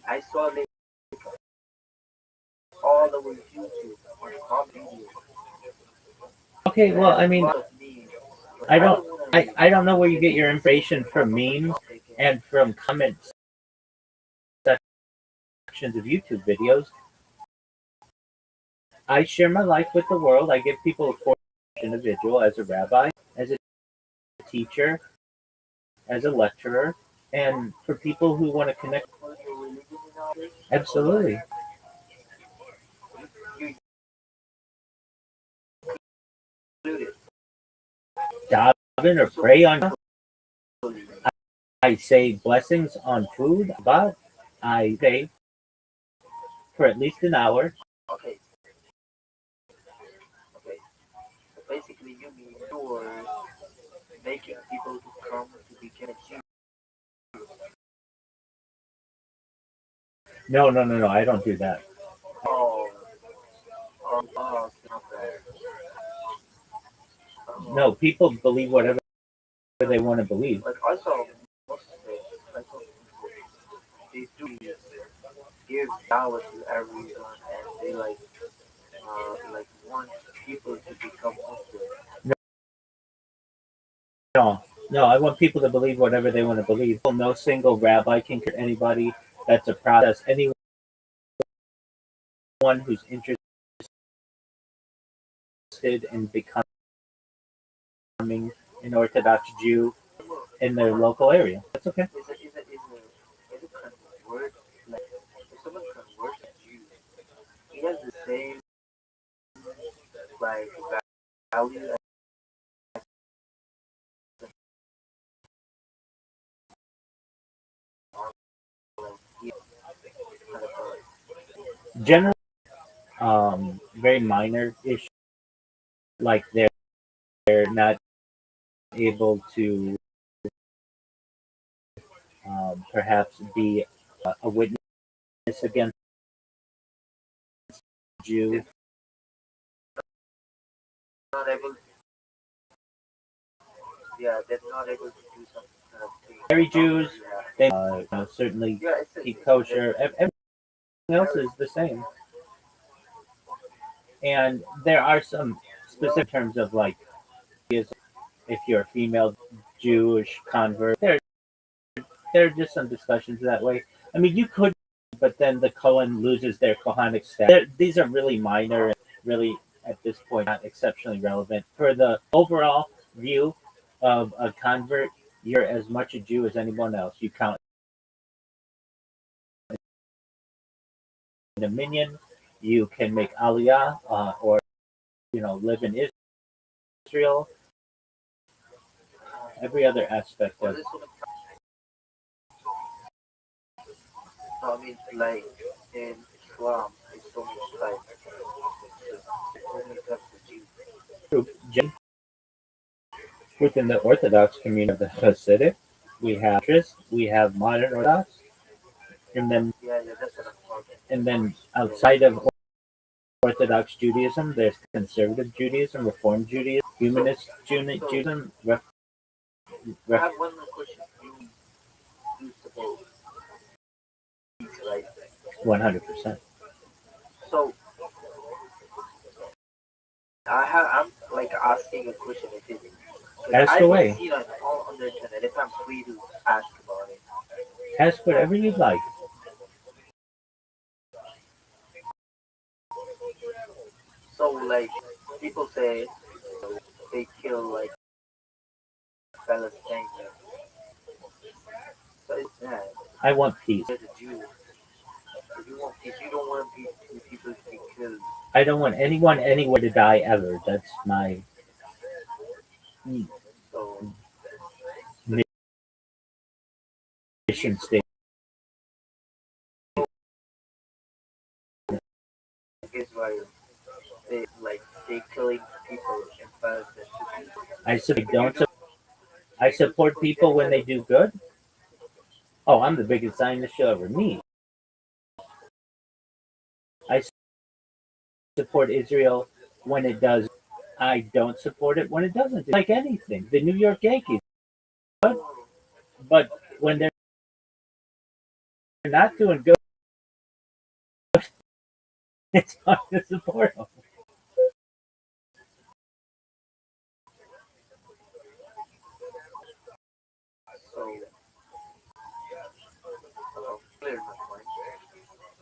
[SPEAKER 4] I saw it all over YouTube on comedy.
[SPEAKER 2] Okay, well, I mean, I don't, I don't know where you get your information from memes and from comment sections of YouTube videos. I share my life with the world. I give people a force individual as a rabbi, as a teacher, as a lecturer, and for people who want to connect. Absolutely. Daven or pray on. I say blessings on food, but I say for at least an hour.
[SPEAKER 4] Okay. Okay. So basically, you mean you're making people to come to become a Jew.
[SPEAKER 2] No. I don't do that.
[SPEAKER 4] Oh, okay.
[SPEAKER 2] No, people believe whatever they want to believe.
[SPEAKER 4] Like also Muslims, like they do give dawah to everyone, and they like want people to become Muslim.
[SPEAKER 2] No, no, I want people to believe whatever they want to believe. No single rabbi can convert anybody. That's a process. Anyone who's interested in becoming an Orthodox Jew in their local area. That's okay.
[SPEAKER 4] Is it convert like if someone converts a Jew, he has the same like value as he kind of
[SPEAKER 2] Generally, very minor issue, like they're not able to perhaps be a witness against Jew.
[SPEAKER 4] not able. Yeah, they're not able to do some kind of thing.
[SPEAKER 2] Very Jews,
[SPEAKER 4] Yeah,
[SPEAKER 2] they certainly
[SPEAKER 4] yeah,
[SPEAKER 2] keep kosher. Everything else is the same. And there are some specific terms of like if you're a female Jewish convert. There are just some discussions that way. I mean, you could, but then the Cohen loses their Kohanic status. These are really minor and really at this point not exceptionally relevant for the overall view of a convert. You're as much a Jew as anyone else. You count in a minyan. You can make aliyah or live in Israel. Every other aspect
[SPEAKER 4] well,
[SPEAKER 2] of
[SPEAKER 4] this one, no, I mean, like in Islam, it's so much like only comes to Jews.
[SPEAKER 2] group within the Orthodox community of the Hasidic. We have Tris, we have modern Orthodox, and then
[SPEAKER 4] Yeah, that's what I'm talking.
[SPEAKER 2] outside of Orthodox Judaism, there's conservative Judaism, Reform Judaism, Humanist Judaism,
[SPEAKER 4] I have one more question. You suppose, right?
[SPEAKER 2] 100%.
[SPEAKER 4] So I'm like asking a question. If it, like,
[SPEAKER 2] Ask
[SPEAKER 4] I will
[SPEAKER 2] away.
[SPEAKER 4] see it all on the internet. If I'm free to ask about it.
[SPEAKER 2] Ask whatever you'd like.
[SPEAKER 4] So like people say they kill like Palestinians. So it's bad.
[SPEAKER 2] I want peace.
[SPEAKER 4] As a Jew, if you don't want people to be killed,
[SPEAKER 2] I don't want anyone anywhere to die ever. That's my
[SPEAKER 4] so
[SPEAKER 2] mission statement.
[SPEAKER 4] Israel, they killing people in Palestine.
[SPEAKER 2] I support people when they do good. Oh, I'm the biggest Zionist you'll ever meet. I support Israel when it does. I don't support it when it doesn't. It's like anything. The New York Yankees, but when they're not doing good, it's hard to support them.
[SPEAKER 4] So clear my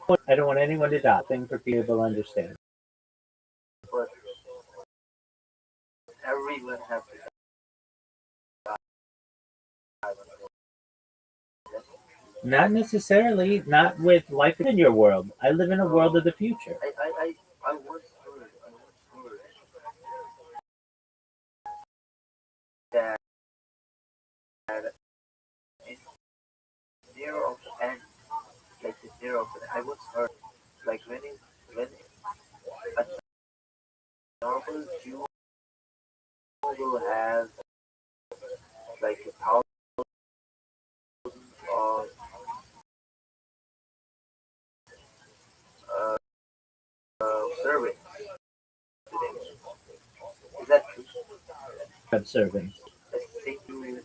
[SPEAKER 4] point.
[SPEAKER 2] I don't want anyone to die. Thing for people to understand.
[SPEAKER 4] But everyone has to die.
[SPEAKER 2] Not necessarily. Not with life in your world. I live in a world of the future.
[SPEAKER 4] I once heard that in near of the end, like the near of the I once heard like when a normal Jew will have like 1,000 of uh, servants today. Is that true?
[SPEAKER 2] have servants.
[SPEAKER 4] I think you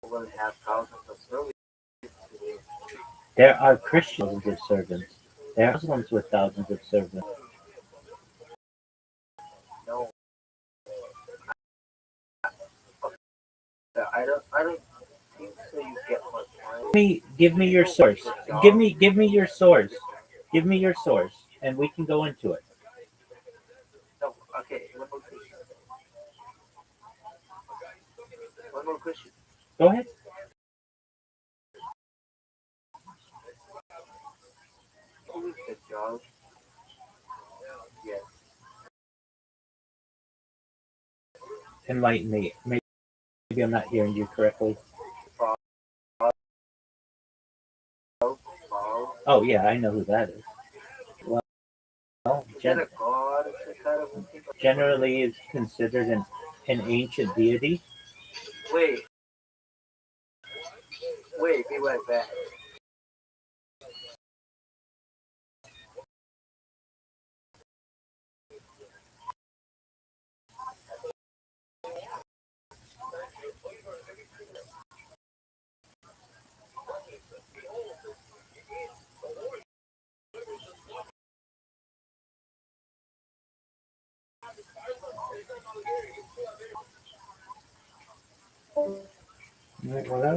[SPEAKER 4] will have thousands of servants today.
[SPEAKER 2] There are Christians with servants. There are Muslims with thousands of servants.
[SPEAKER 4] No, I don't think so. You get my point.
[SPEAKER 2] Give me your source. Give me your source. Give me your source, and we can go into it.
[SPEAKER 4] No, okay. One more question.
[SPEAKER 2] Go ahead.
[SPEAKER 4] Who is the judge? Yes.
[SPEAKER 2] Enlighten me. Maybe I'm not hearing you correctly.
[SPEAKER 4] Paul.
[SPEAKER 2] Oh yeah, I know who that is. Well,
[SPEAKER 4] Is that a god? Is that kind of thing?
[SPEAKER 2] generally is considered an ancient deity.
[SPEAKER 4] Wait, be right back.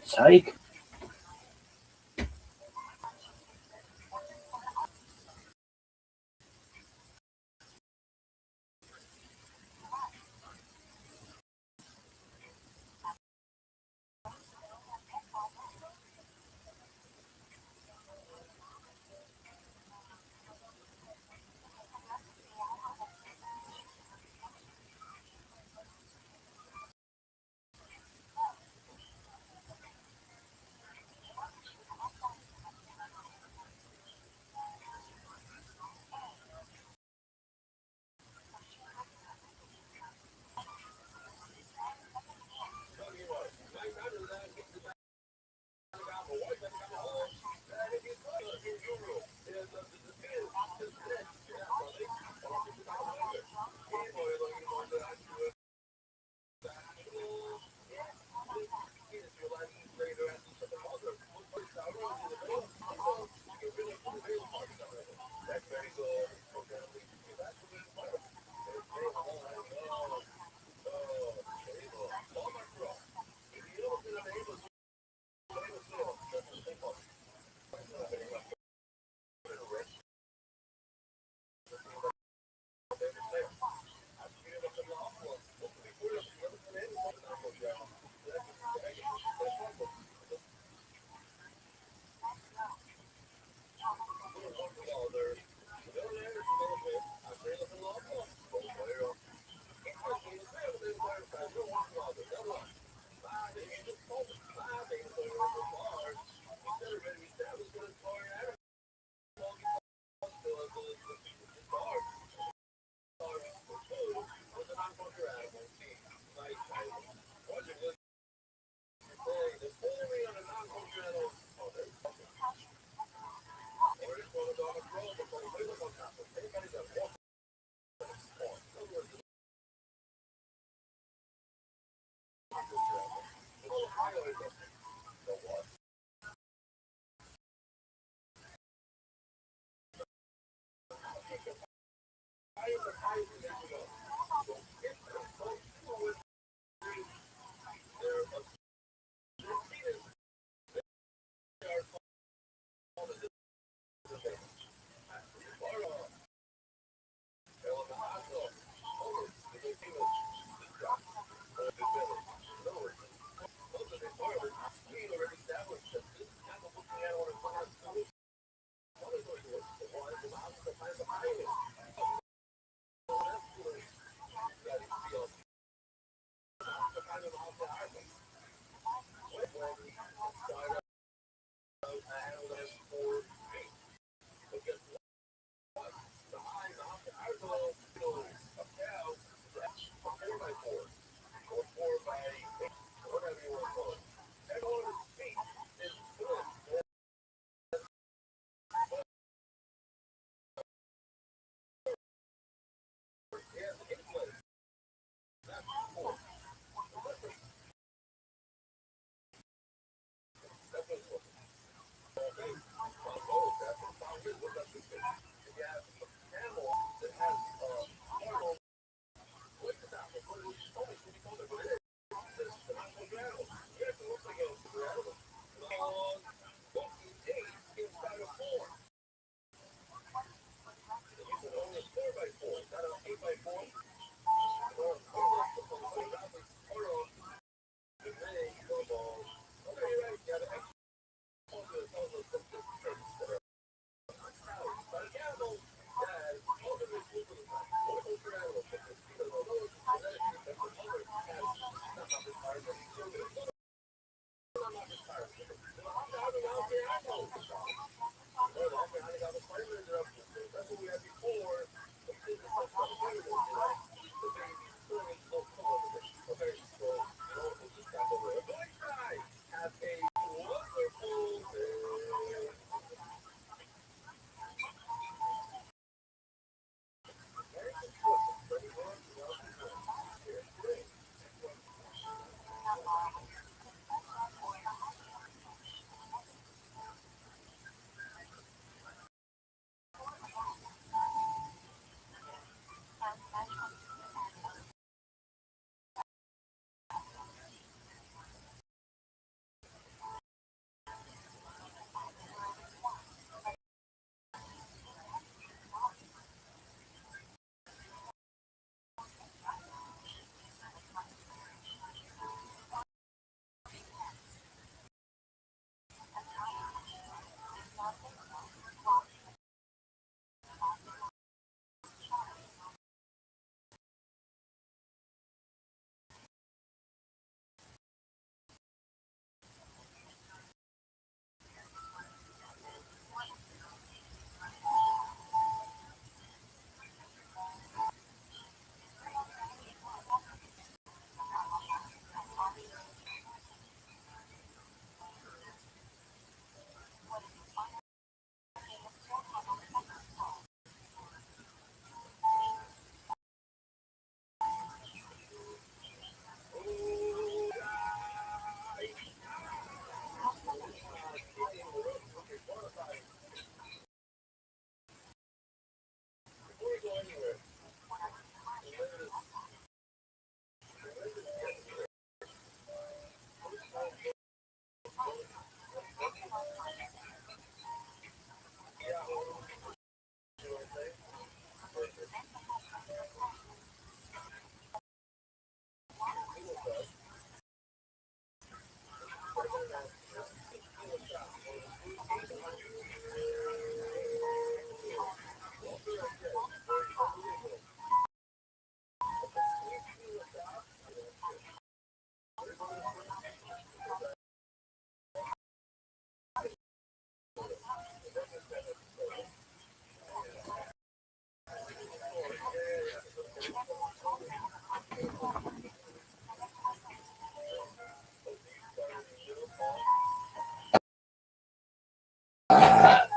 [SPEAKER 2] Psych.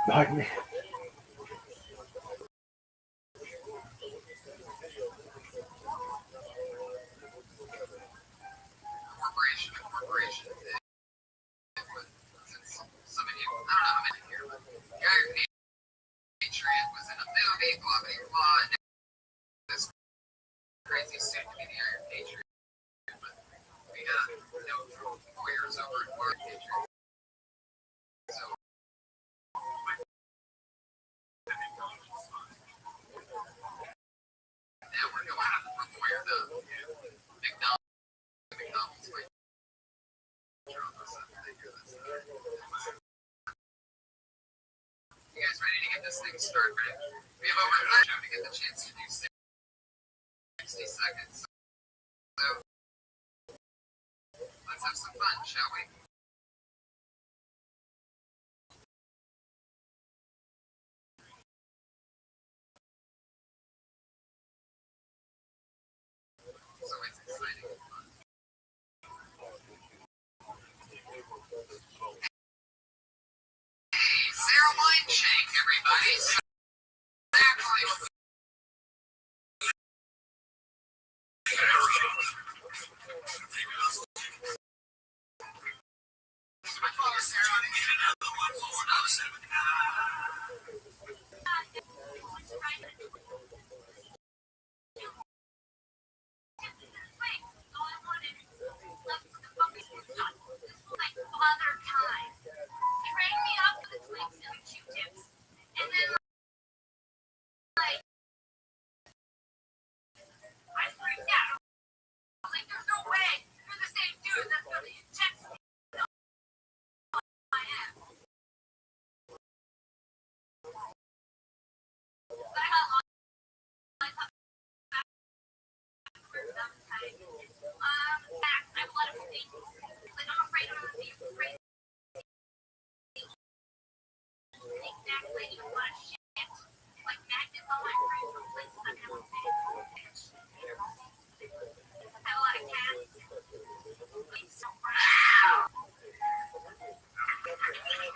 [SPEAKER 2] Pardon me.
[SPEAKER 1] Corporation. Since some of you, I don't know how many here, but Gary Patriot was in a movie, blah, blah, blah. And this crazy suit to be the Iron Patriot. But we got a note from lawyers over at Mark Patriot. So, yeah, we're going out from lawyer to McDonald's. Like, you guys ready to get this thing started? We have over time to get the chance to do 60 seconds. So let's have some fun, shall we? So it's exciting and fun. Hey, Sarah Wineshank, everybody. So exactly.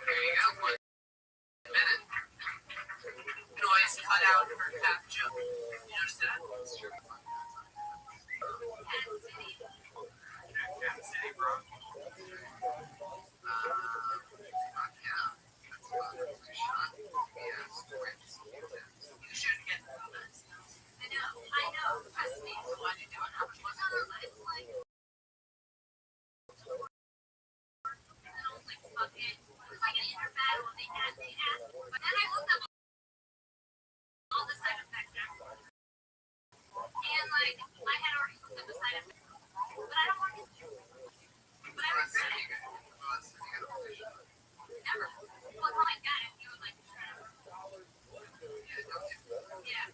[SPEAKER 1] There you go. 1 minute. Noise cut out for half jump. You notice that? Kansas City, bro. Yeah. That's about it. Shot. Yes. You shouldn't get that. I know. Trust me. Why'd you do it? How much was it? It's like. It's like an inner battle. They asked. But then I looked up all the side effects after. And like, I had already looked at the side effects. But I don't want to. But I regret it. Never. Well, I got it. You would like to try it. Yeah.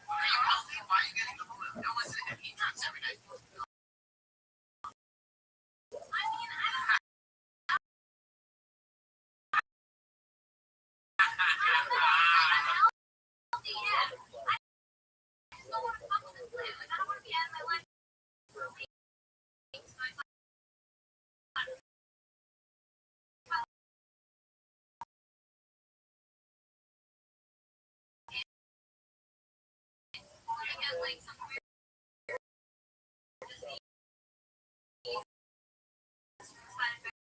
[SPEAKER 1] Are you healthy? Why are you getting the flu? No, listen, if he drugs every day. I mean, I don't know. Healthy, yeah. I just don't want to fuck with the flu. Like, I don't want to be out of my life for a week. So it's like, I get like some weird disease side effects.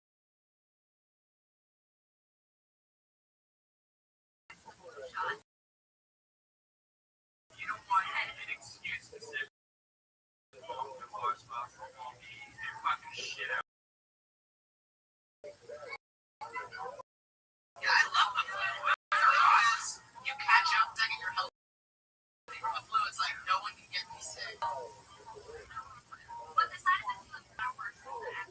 [SPEAKER 1] Shot. You don't want an excuse to sit the bar spot and fucking shit out. Yeah, I love the flu. You catch up, second you're healthy from the flu. It's like no one can get me sick. But the side effects are worse than that.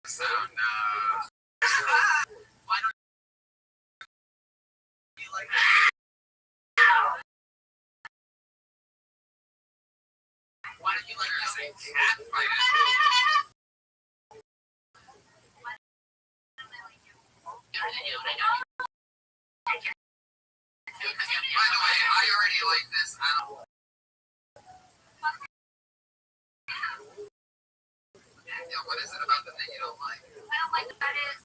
[SPEAKER 1] Sound, why don't you like that? Why don't you like to say cat fight? By the way, I already like this. I don't. Yeah, what is it about the thing you don't like? I don't like that is.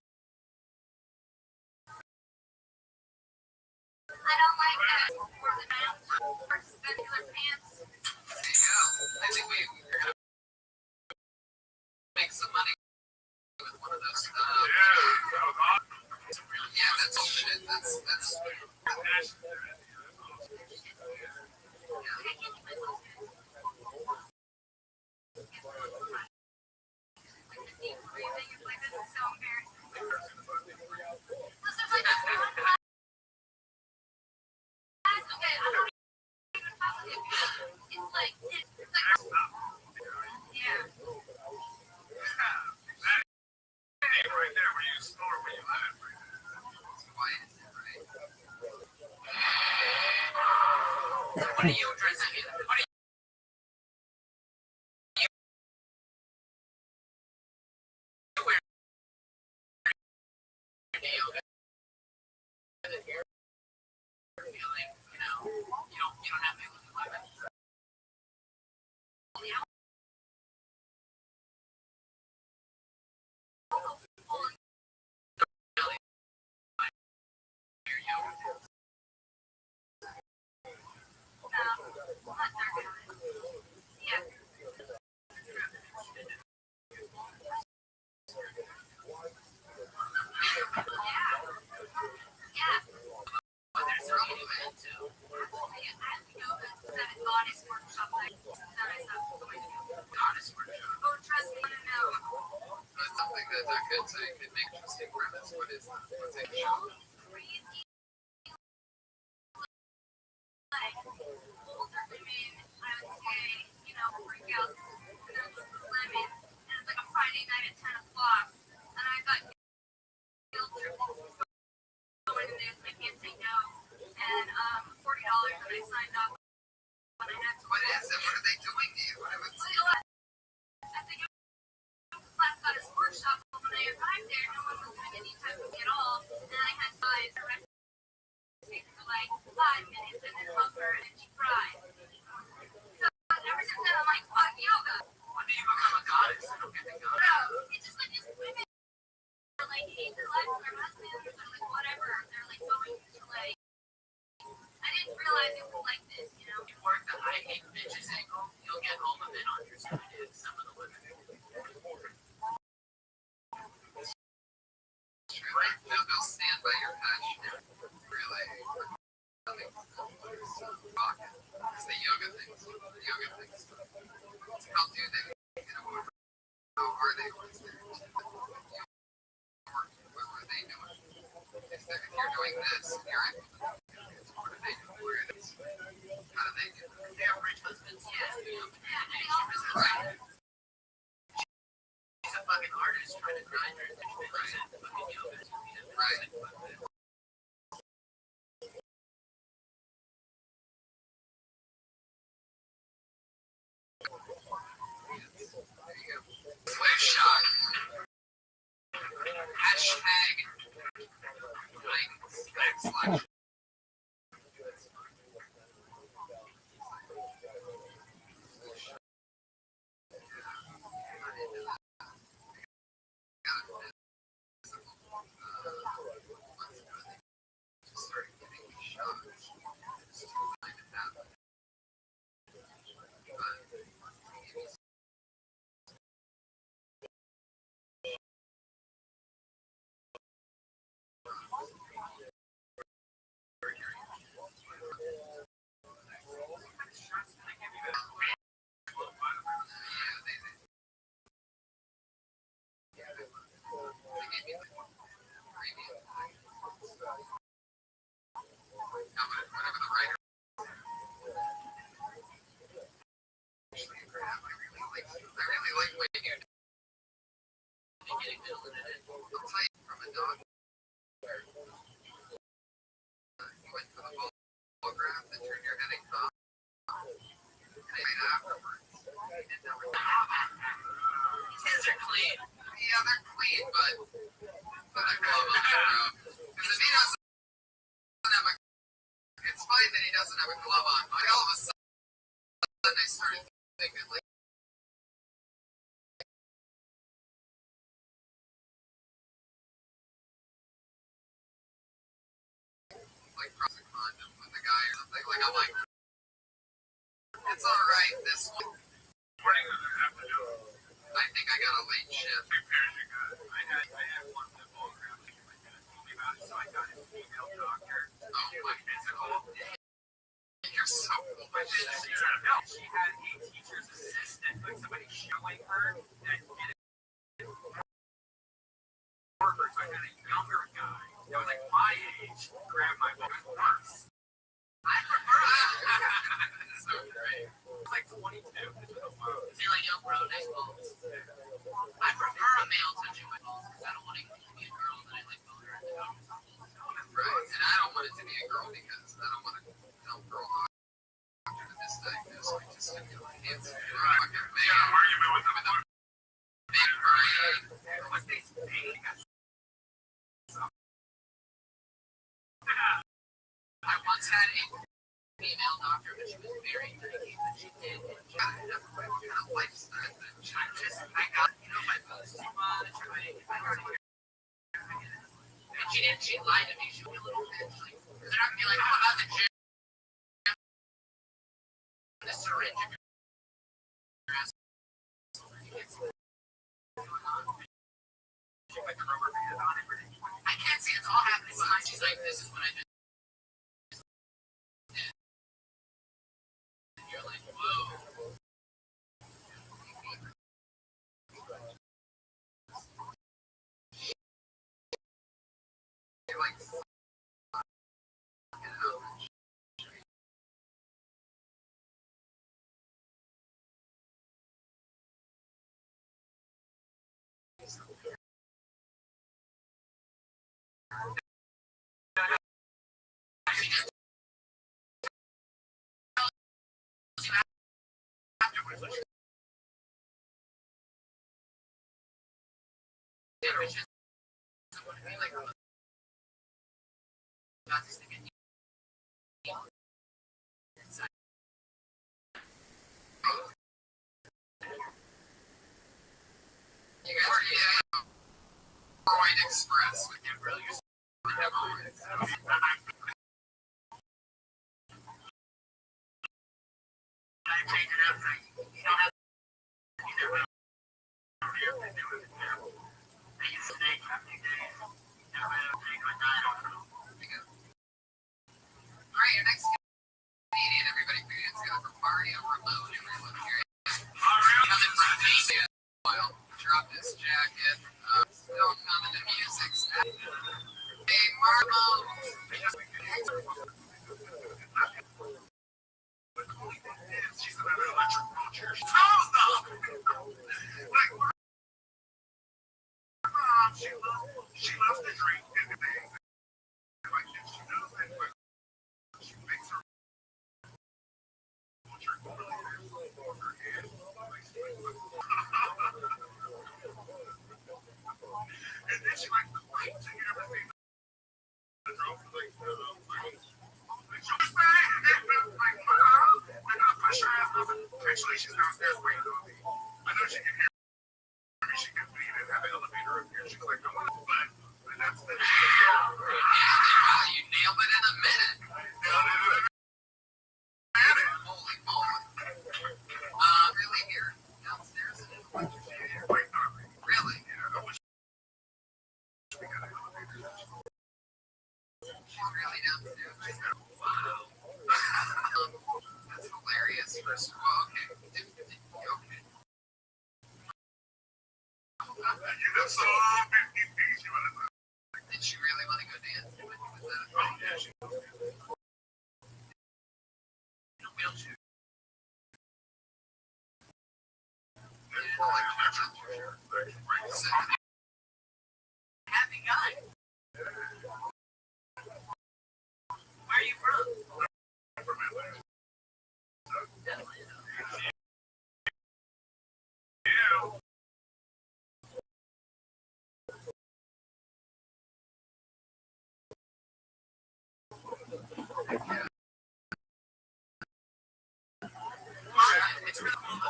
[SPEAKER 1] I don't like that. For the pants, for regular pants. There you go. I think we're gonna make some money with one of those. Yeah, that's all it is. That's. What are you addressing? What are you? You don't have to. Something that I could say could make interesting premise. What is that? What's it show? What is it? What are they doing to you? What are they class got his workshop when I arrived there, no one was doing any type of at all. And I had guys arrested for like 5 minutes and then hug her and she cried. So ever since then I'm like, fuck yoga. When do you become a goddess? I don't get the goddess. No, it's just like these women are like hate their life with their husbands or like whatever. They're like going to like I didn't realize it was like this, you know. You work the I hate bitches angle, you'll get all the men on your side. Some of the women. Right? They'll stand by your passion. Really. It's the yoga things. How do they? How are they always there? What were they doing? If you're doing this, you're in. What are they doing? Where are they? How do they do it? They're rich husbands. Yeah. Right. She's a fucking artist trying to grind her fucking yoga. Right. Swift shot. Hashtag. Backslash. His are clean. Yeah, they're clean, but put a glove on, bro. Because if he doesn't have a, it's fine that he doesn't have a glove on. But all of a sudden, I started thinking, like cross a condom with the guy or something. Like, I'm like, it's all right. This one. Morning doesn't have to do it. I think I got a late shift. Repairs are good. I had one that all around like my dad told me about it, so I got a female doctor. Oh, my physical. You're so cool. My physical. No, she had a teacher's assistant, like somebody showing her that did it. Worker, so I had a younger guy that was like my age grab my book first. I prefer that. So great. It's like 22. Is he like, yo, bro, nice balls? I prefer a male touching my balls because I don't want it to be a girl that I like boner into. Right. And I don't want it to be a girl because I don't want to tell girl doctor to misdiagnose my testicular cancer. Right. Fucking man. Yeah, argument with the big brain. What's this big? I once had a female doctor, but she was very pretty, but she did kind of lifestyle. I got, my boobs too much, and she lied to me, she was a little bitch, like, they're not gonna be like, oh, about the gym, the syringe in your ass, she put the rubber band on it, I can't see, it's all happening behind, she's like, this is what I did. You're like, whoa. You're like, Hemorrhoid Express with hemorrhoids. Hemorrhoids. I take it out. You don't have to do it. I used to take 50 days. Never had to take like I don't know. Alright, your next comedian, everybody fans, go for Mario Remote. Everyone here. Mario coming from Vegas. Drop this jacket. Still coming to music. Hey, Marmo. She's an electric wheelchair. She tells them. Like, she loves to drink and things. Like, she knows that, but she makes her wheelchair go really fast on her head. And then she likes to fight and everything. The drove for like, she was saying, like, we're gonna push her ass up. Actually, she's downstairs waiting on me. I know she can hear me. She can leave and have an elevator up here. She's like, come on, but that's the. You nailed it in a minute. Nailed it in a minute. Holy moly. Really here? Downstairs? Wait, really? Yeah, I wish we got an elevator. She's really downstairs. Wow. That's hilarious. First of all, okay. Okay. You know, so 50 feet, you want to. Did she really want to go dancing with you? Was that a problem? Yeah, she was. In a wheelchair. Happy guy. Where are you from? From Atlanta. Yeah. It's really cool.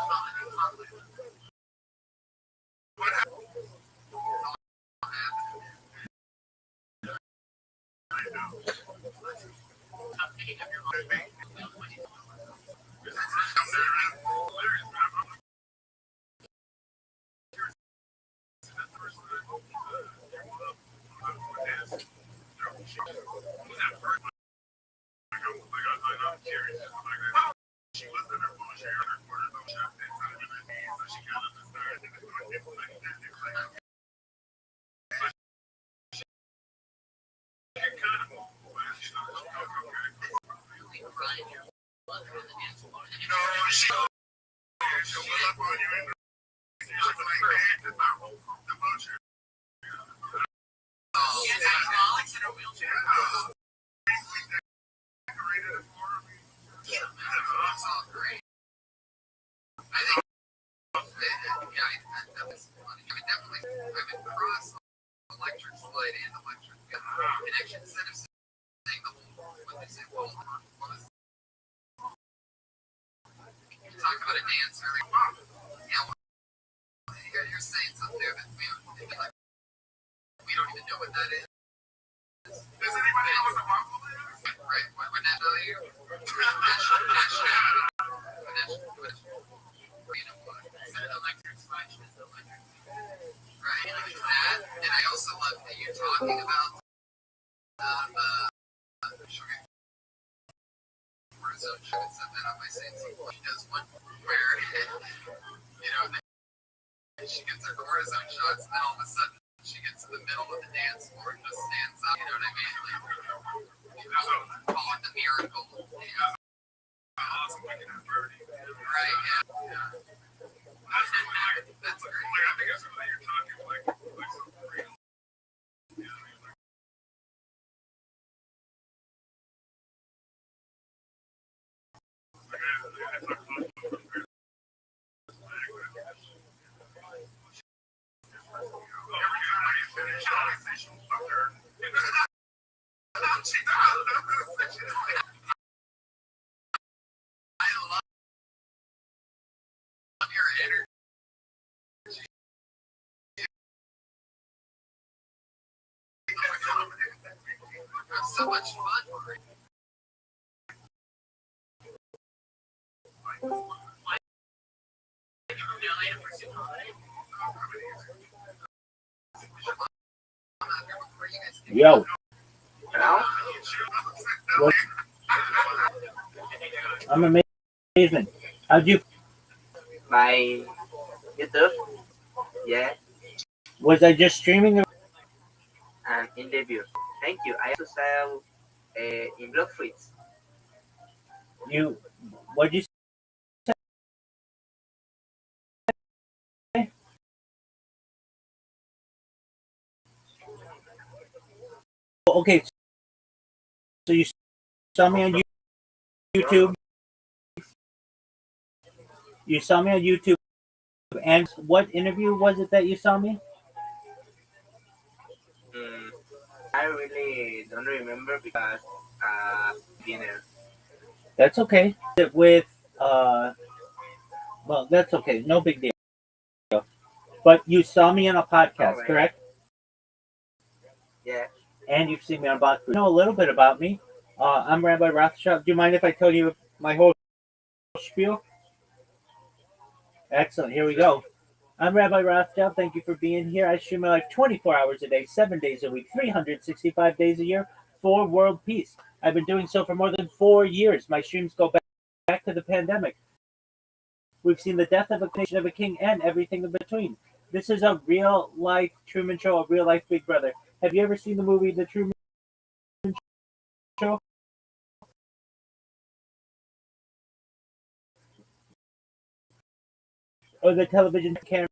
[SPEAKER 1] Electric slide and electric connection instead of saying the whole what they say, well, you talk about a dance or like, yeah, well, you're saying something there that we don't even know what that is. Does anybody know what the waffle is? Right, what that tell you? Electric slide is electric. Right, that, and I also love that you're talking about sugar. So she would set that up by saying she does one where she gets her cortisone shots, and then all of a sudden she gets to the middle of the dance floor and just stands up. You know what I mean? Like, call it the miracle. Awesome, right? Yeah. That's great. I think that's what you're talking like some real. I love your energy. So much fun.
[SPEAKER 2] Yo. What? I'm amazing. How'd you?
[SPEAKER 4] By YouTube, yeah,
[SPEAKER 2] Was I just streaming?
[SPEAKER 4] and interview. Thank you. I also sell in blog tweets.
[SPEAKER 2] You? What'd you say? Okay. So you saw me on YouTube. You saw me on YouTube. And what interview was it that you saw me?
[SPEAKER 4] I really don't remember because dinner.
[SPEAKER 2] That's okay. With well, that's okay. No big deal. But you saw me on a podcast,
[SPEAKER 4] Alright.
[SPEAKER 2] correct?
[SPEAKER 4] Yeah.
[SPEAKER 2] And you've seen me on Box. You know a little bit about me. I'm Rabbi Rothschild. Do you mind if I tell you my whole spiel? Excellent. Here we go. I'm Rabbi Rothschild. Thank you for being here. I stream my life 24 hours a day, 7 days a week, 365 days a year for world peace. I've been doing so for more than 4 years. My streams go back to the pandemic. We've seen the death of a nation, of a king, and everything in between. This is a real life Truman Show, a real life Big Brother. Have you ever seen the movie The Truman Show? Or the television cameras?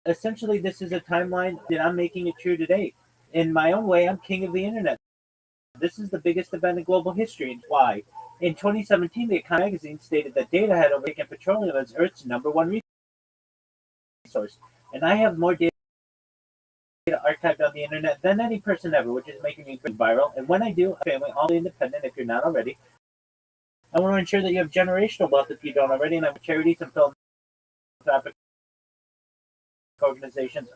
[SPEAKER 2] Essentially, this is a timeline that I'm making it true today. In my own way, I'm king of the internet. This is the biggest event in global history. And why? In 2017, the Economic magazine stated that data had overtaken petroleum as Earth's number one resource. And I have more data internet than any person ever, which is making me viral. And when I do, family, all independent, if you're not already, I want to ensure that you have generational wealth if you don't already, and I have charities and philanthropic organizations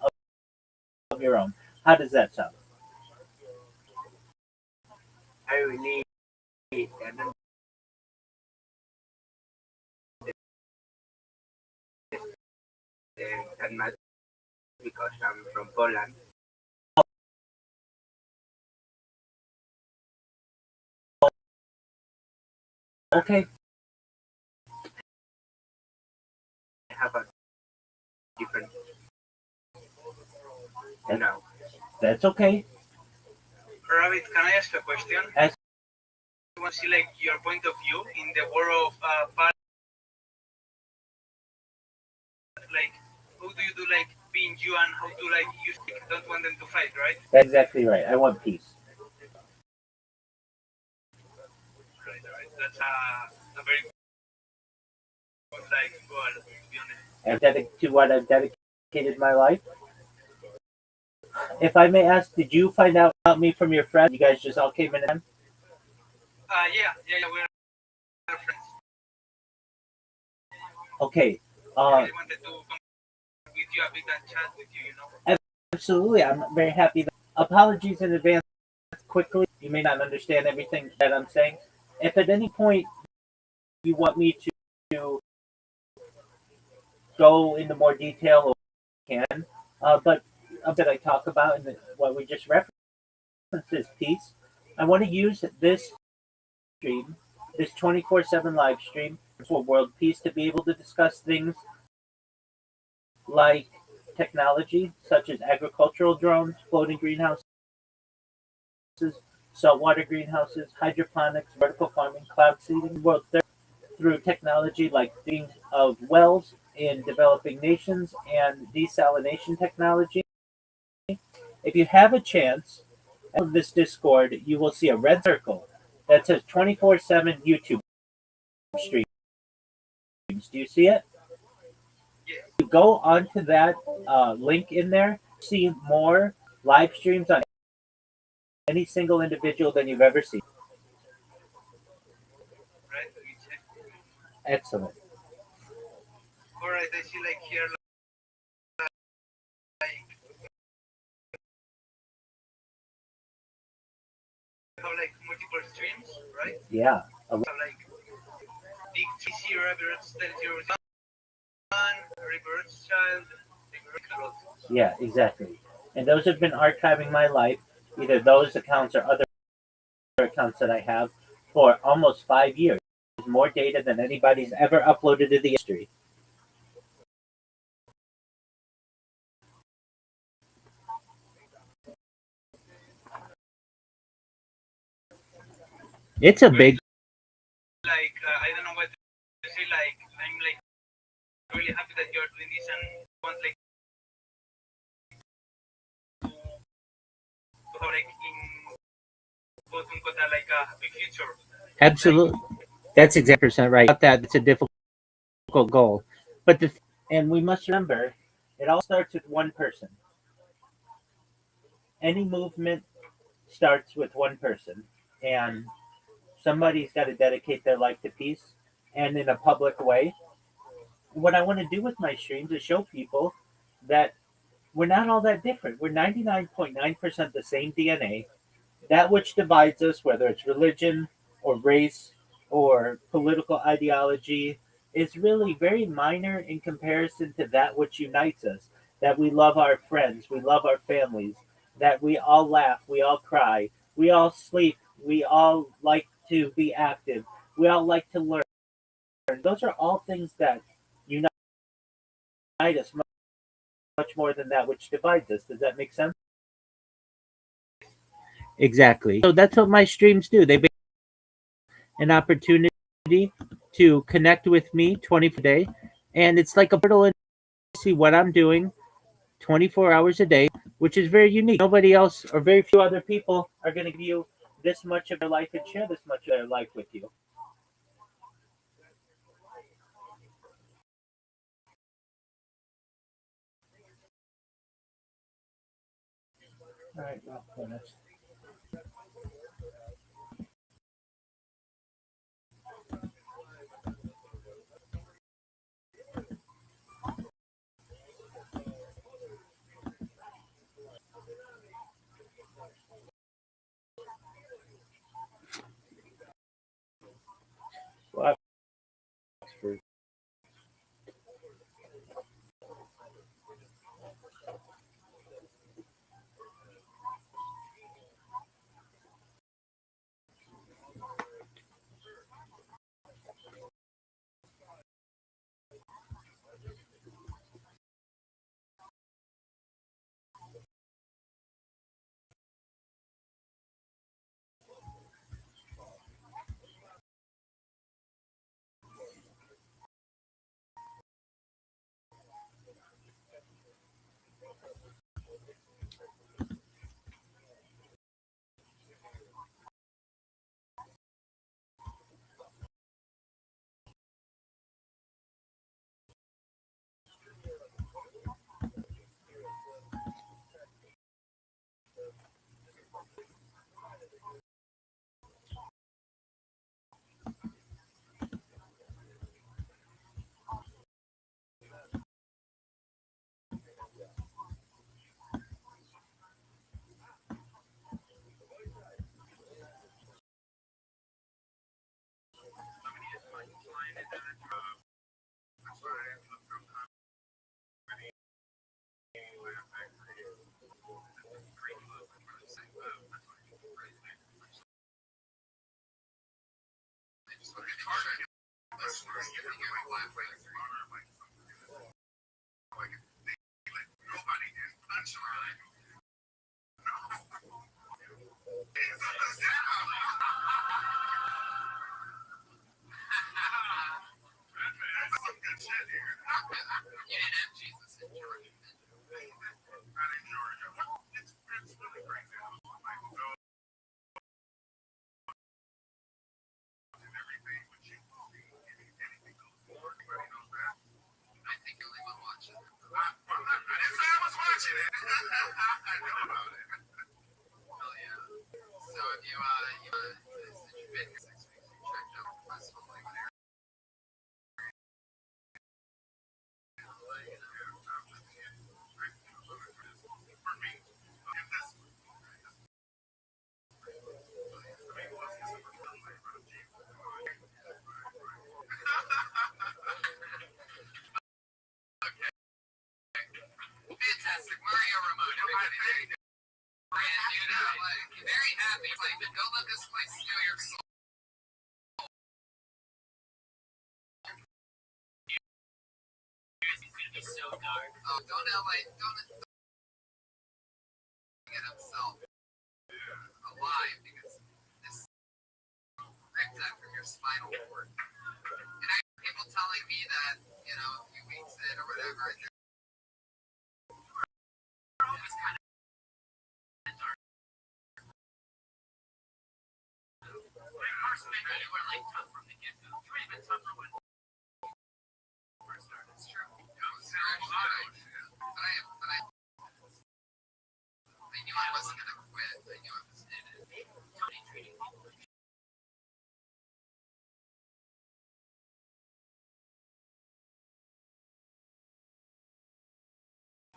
[SPEAKER 2] of your own. How does that sound?
[SPEAKER 4] I really understand much because I'm from Poland.
[SPEAKER 2] Okay,
[SPEAKER 4] I have a different
[SPEAKER 2] That-
[SPEAKER 4] now.
[SPEAKER 2] that's okay.
[SPEAKER 1] Rabbit, can I ask a question?
[SPEAKER 2] Ask.
[SPEAKER 1] I want to see like your point of view in the world of like how do you do like being you and how to like you don't want them to fight, right?
[SPEAKER 2] That's exactly right. I want peace.
[SPEAKER 1] Right. That's a very good like goal, to be honest.
[SPEAKER 2] To what I've dedicated my life. If I may ask, did you find out about me from your friend? You guys just all came in.
[SPEAKER 1] Yeah, we're friends.
[SPEAKER 2] Okay.
[SPEAKER 1] I really wanted to come with you a bit and chat with you, you know.
[SPEAKER 2] Absolutely. I'm very happy. Apologies in advance. Quickly, you may not understand everything that I'm saying. If at any point you want me to go into more detail, I can. But that I talk about and what we just referenced is peace. I want to use this stream, this 24/7 live stream for world peace to be able to discuss things like technology, such as agricultural drones, floating greenhouses, saltwater greenhouses, hydroponics, vertical farming, cloud seeding, world through technology like digging of wells in developing nations and desalination technology. If you have a chance of this Discord, you will see a red circle that says 24/7 YouTube streams. Do you see it?
[SPEAKER 1] Yeah.
[SPEAKER 2] You go onto that link in there, see more live streams on any single individual than you've ever seen.
[SPEAKER 1] Right? We check.
[SPEAKER 2] Excellent.
[SPEAKER 1] Alright, I see like here have like multiple streams, right?
[SPEAKER 2] Yeah.
[SPEAKER 1] So like Big TC Reverse Reverse Child,
[SPEAKER 2] Yeah, exactly. And those have been archiving my life, either those accounts or other accounts that I have, for almost 5 years. More data than anybody's ever uploaded to the history. It's a big.
[SPEAKER 1] like I don't know what to say. Like I'm like really happy that you're doing this and want like to have like in quote unquote like a happy future.
[SPEAKER 2] Absolutely. That's exactly right. It's a difficult goal. But and we must remember, it all starts with one person. Any movement starts with one person. And somebody's got to dedicate their life to peace and in a public way. What I want to do with my streams is show people that we're not all that different. We're 99.9% the same DNA. That which divides us, whether it's religion or race or political ideology, is really very minor in comparison to that which unites us. That we love our friends, we love our families, that we all laugh, we all cry, we all sleep, we all like to be active, we all like to learn. Those are all things that unite us much more than that which divides us. Does that make sense? Exactly. So that's what my streams do. They an opportunity to connect with me 24 a day, and it's like a portal and see what I'm doing 24 hours a day, which is very unique. Nobody else or very few other people are going to give you this much of their life and share this much of their life with you. All right, not finished. Well, for
[SPEAKER 1] Fantastic Mario remote. Very happy. Don't let this place steal your soul. It's so dark. Oh, don't get himself alive because this ripped out from your spinal cord. And I have people telling me that, a few weeks in or whatever, it was kind of dark. Marksman, you were tough from the get-go. You were even tougher when first started. It's true. I knew I wasn't going to quit. I knew I was in it. Tony treating people.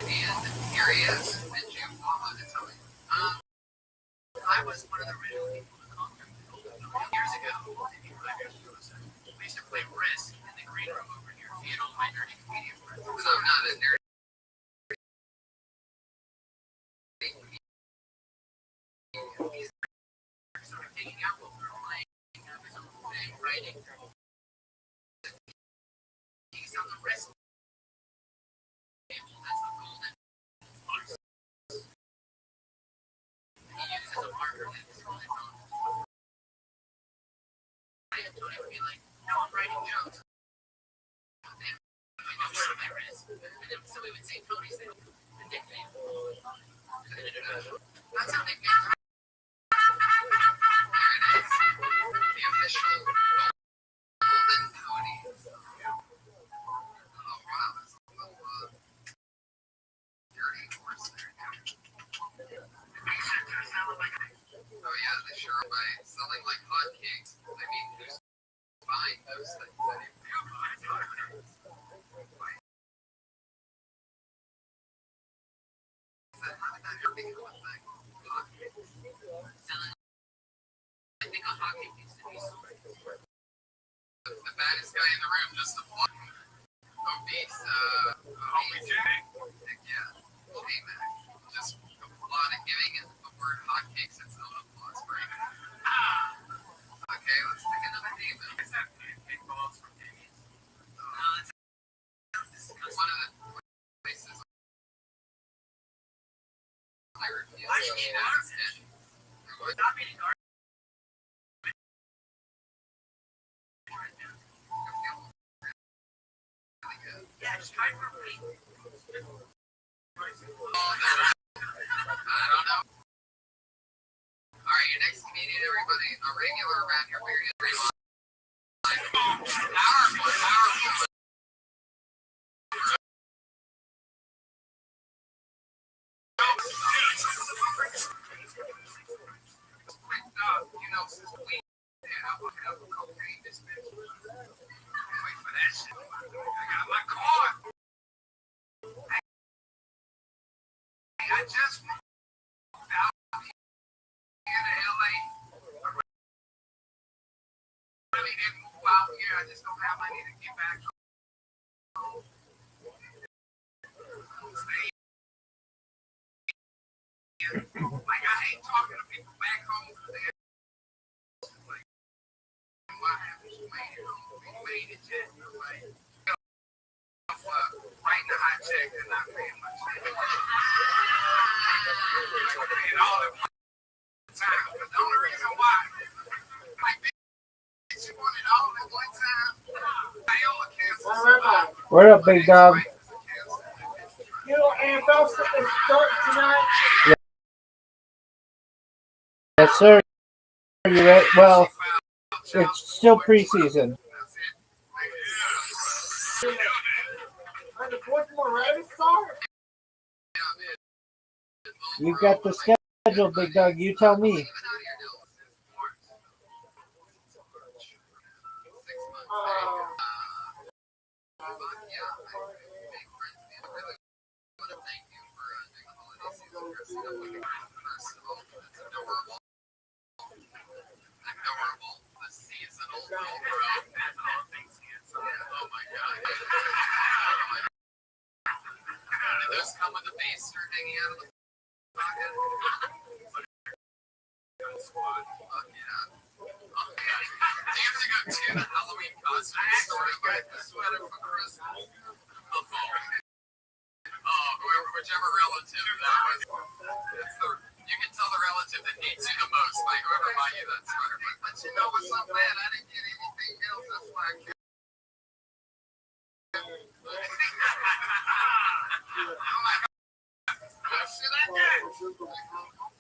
[SPEAKER 1] And here he is, and Jim Walla to tell me. I was one of the original people to conquer years ago. We used to play Risk in the green room over here. You know, my nerdy comedian friends. So I'm not a nerd. He's sort of taking out what we're playing, his own thing, writing. He's on the Risk table. That's the golden box. He uses a marker that's really fun. Tony would be like, no, I'm writing jokes. So we would say Tony's the nickname. That's how they get there it is. The official Golden Tony. Oh wow, that's a little dirty horse there. selling like hotcakes. I mean, who's buying those things anymore? How did that ever become a thing? Hotcakes. I think a hotcake needs to be the baddest guy in the room, just the one obese, homie Jay. Yeah, J-Mac. Just a lot of giving it the word hotcakes its own applause break. Okay, let's pick another name. Is that pancake balls from Denny's? One of the places I refuse to eat at is Denny's. Stop eating garbage. Yeah, just try for me. I don't know. Alright, you're nice to meet you, everybody. A regular around here, period. Powerful. You know, since we have a cocaine dispensary. Wait for that shit. I got my car. I just moved out here to LA. I really didn't move out here. I just don't have money to get back home. Like, I hate talking to people back home because they're like, why haven't you made it home? You made it yet? Like, writing a hot check and not paying much. And all at one time. But the only reason why, like, bitch, you want it all at one time? Viola cancels.
[SPEAKER 2] What up, big dog?
[SPEAKER 5] You know, NFL is starting tonight.
[SPEAKER 2] Yes, sir. You ready? Well, it's still preseason.
[SPEAKER 5] Are the Baltimore Ravens start?
[SPEAKER 2] You got the schedule, big dog. You tell me.
[SPEAKER 1] Those come with the base start hanging out of the pocket. Fuck yeah. Damn, they got two Halloween costumes started by the sweater for Christmas. Oh, whichever relative that was. You can tell the relative that hates you the most by whoever buy you that sweater. But you know what's so bad? I didn't get anything else. That's why I can't.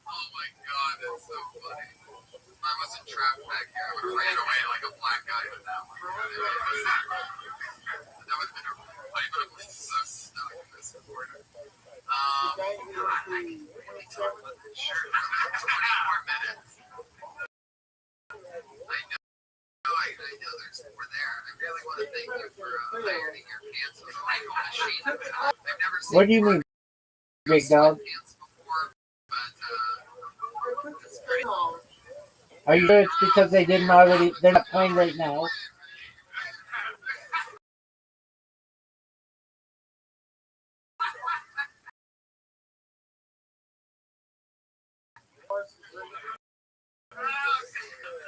[SPEAKER 1] Oh my god, that's so funny. If I wasn't trapped back here, I would have ran away like a black guy with that one. That would have been I would have been so stuck in this corner. Sure, 20 more minutes. I know there's more there. I really want to thank you for ironing your pants with a rifle machine. I've never seen
[SPEAKER 2] What do you mean, big dog?
[SPEAKER 1] pants before, but
[SPEAKER 5] It's pretty long.
[SPEAKER 2] Are you sure it's because they didn't already? They're not playing right now.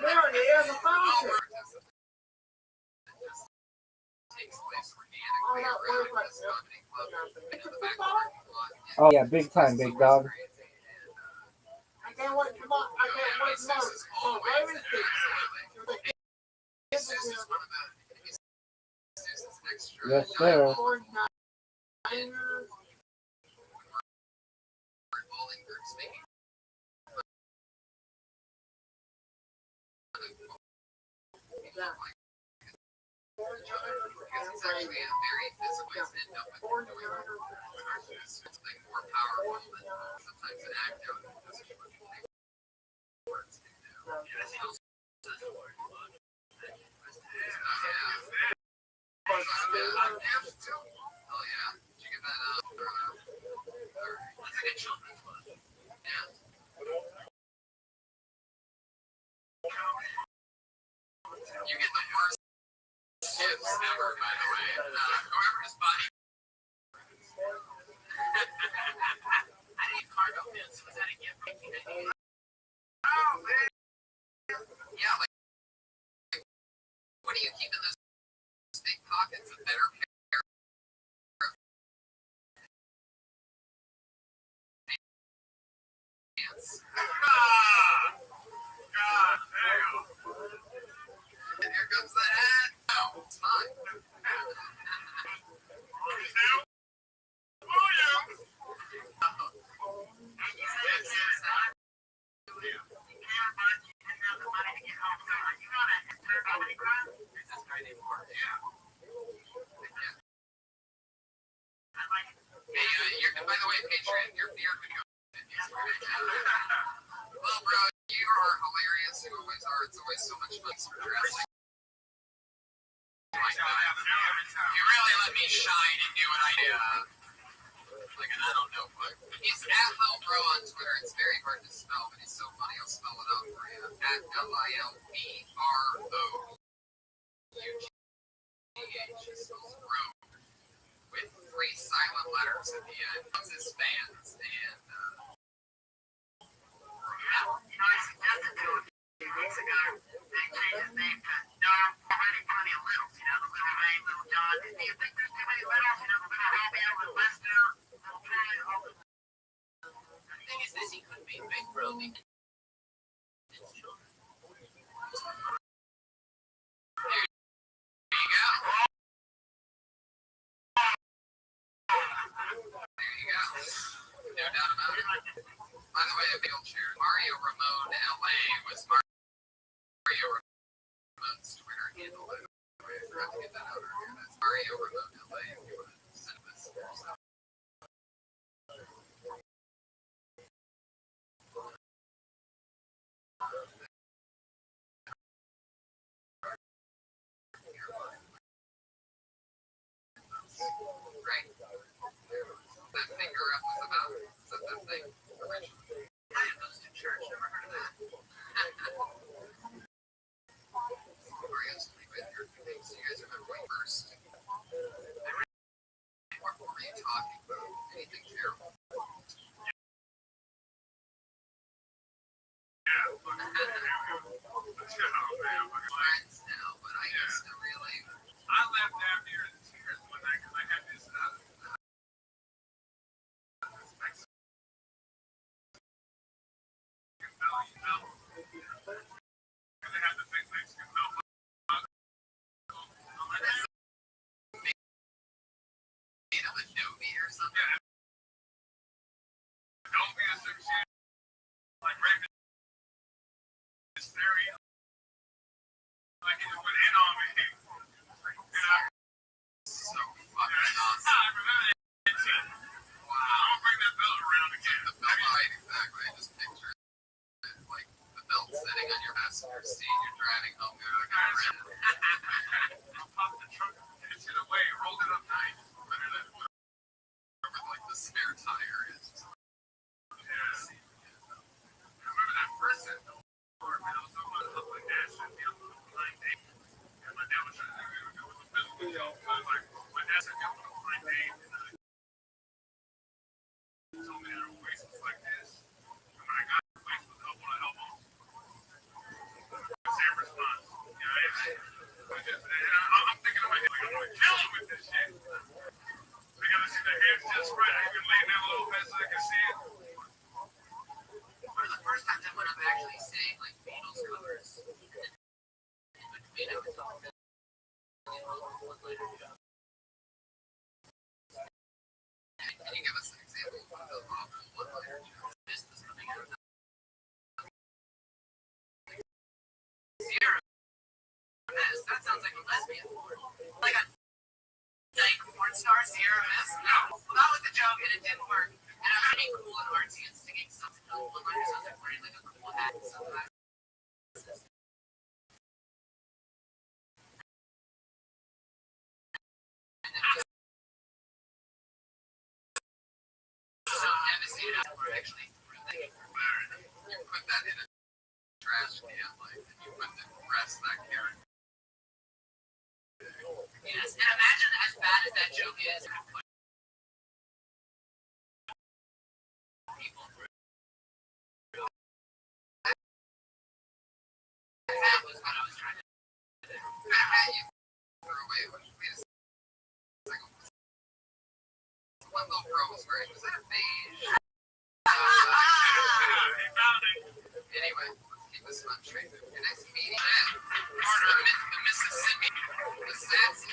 [SPEAKER 5] There it is, a fountain.
[SPEAKER 1] takes place organically around this comedy club into the back parking lot.
[SPEAKER 2] Oh yeah, big time, big dog.
[SPEAKER 5] I can't wait to I can't wait to know. So Ravens
[SPEAKER 1] Absolutely. This is one of the extra.
[SPEAKER 2] Yes, sir.
[SPEAKER 1] Because it's actually a very physical end up with more powerful than sometimes an act out. Words can do. Oh yeah. Did you get that? Looks like a children's book. Yeah. You get the worst gifts ever, by the way. Whoever just bought you. I need cargo pins. Was that a gift from you? Oh man. Yeah, like what do you keep in those big pockets? A better pair of pants. God damn. And here comes the hat. No, it's mine. By the way, Patriot, your beard would go. Well, bro, you are hilarious. You always are. It's always so much fun for wrestling. You really let me shine and do what I do. Like, I don't know what. He's at Lilbro on Twitter. It's very hard to spell, but he's so funny. I'll spell it out for you. At LILBROUGH. He spells road with 3 silent letters at the end. It's his fans. And, I suggested to him a few weeks ago they change his name to Dom. Already plenty of littles, the little Ray, little John. Do you think there's too many littles? The little Romeo, little Lester, little Troy, all the. The thing is this, he couldn't be big bro because his children. There you go. There you go. No doubt about it. By the way, a big old share. Mario Ramon LA was Mario Ramon's Twitter handle. I forgot to get that out earlier. That's Mario Ramon LA if you want to send this yourself. Right. That finger up was about that thing originally. I am those to church. Never heard of that. Mario's pretty good here. So you guys are going first. What were you talking about? Anything terrible? Friends now, but I used to really. I left down here in tears one night because I got this. Adobe or something. Adobe or some shit. Like Raven Hysteria. Like he just went in on me. So fucking awesome. I remember that shit. Wow. I'm gonna bring that belt around again. The belt, right, exactly. I just picture it. Like the belt sitting on your passenger seat. You're driving home. You're like, I'll pop the trunk, hitch it away, roll it up nice. Put it in wherever like the spare tire is. Yeah. I remember that first set though. Man, I was talking about something like that. Shit, you know, blind date. And my dad was trying to do it with the physical, you know. So I was like, my dad said, "Yo, a blind date." And told me that her waist was like this. And when I got her waist was elbow to elbow. Same response. You know, I'm thinking in my head, like, I'm gonna kill him with this shit. Because I see the hair's just right. I can lean down a little bit so I can see it. One of the first times I went up actually saying like Beatles covers. Can you give us an example of one of the one-liner jokes? This is coming out of Sierra. That sounds like a lesbian. Like a porn star, Sierra Miss? No. Well, that was the joke and it didn't work. And I'm pretty cool and artsy and singing something. One-liner sounds like wearing like a cool hat and stuff. actually really, you put that in a trash can, like, and you put the rest of that carrot. Yes, and imagine as bad as that joke is, people through. That was what I was trying to do. You threw away. Wait a second. One little girl was wearing, was that beige? Anyway, let's keep this fun straight. Your next meeting the Mississippi, the Sassy.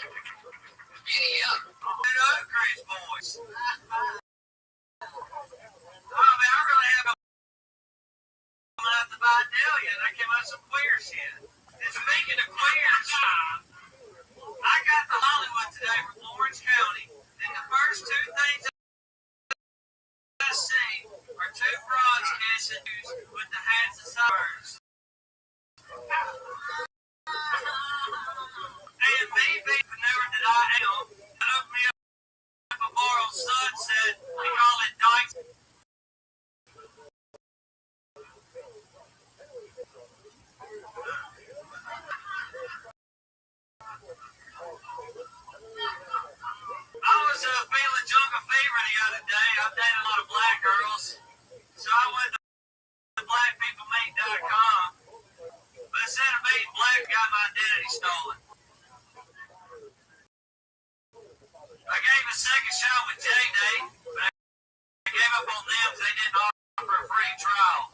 [SPEAKER 1] Giddy up. And other crazy boys. Oh man, I really have a coming out the Vidalia and I came out some queer shit. And speaking of queers, I got to Hollywood today from Lawrence County, and the first two things I see are two broads kissing with the hats and sides. And me being the newer that I am, hooked me up a bar on Sunset. We call it Dykes. I was feeling jungle fever the other day. I've dated a lot of black girls. So I went to blackpeoplemeet.com. But instead of being black, got my identity stolen. I gave a second shot with J-Day, but I gave up on them because they didn't offer a free trial.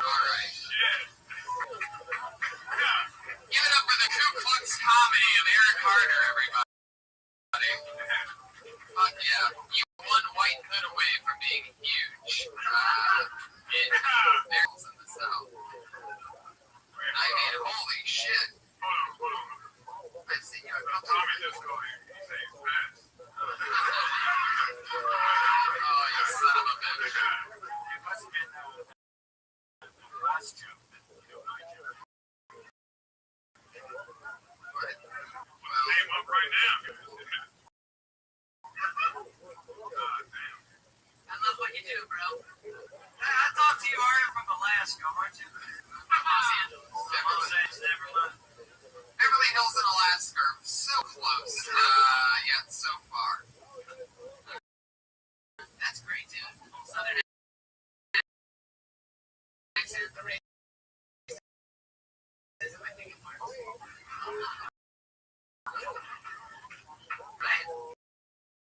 [SPEAKER 1] Alright. Give it up for the Ku Klux comedy of Eric Carter, everybody. Fuck yeah. You one white hood away from being huge. In the South. I mean, holy shit. I've seen you a couple times. Oh, you son of a bitch. Name up right now. I love what you do, bro. I thought you were from Alaska, weren't you? Los Angeles, Neverland. Beverly Hills in Alaska are so close, yet so far. That's great, too. Southern accent, the race. I think it works. Right?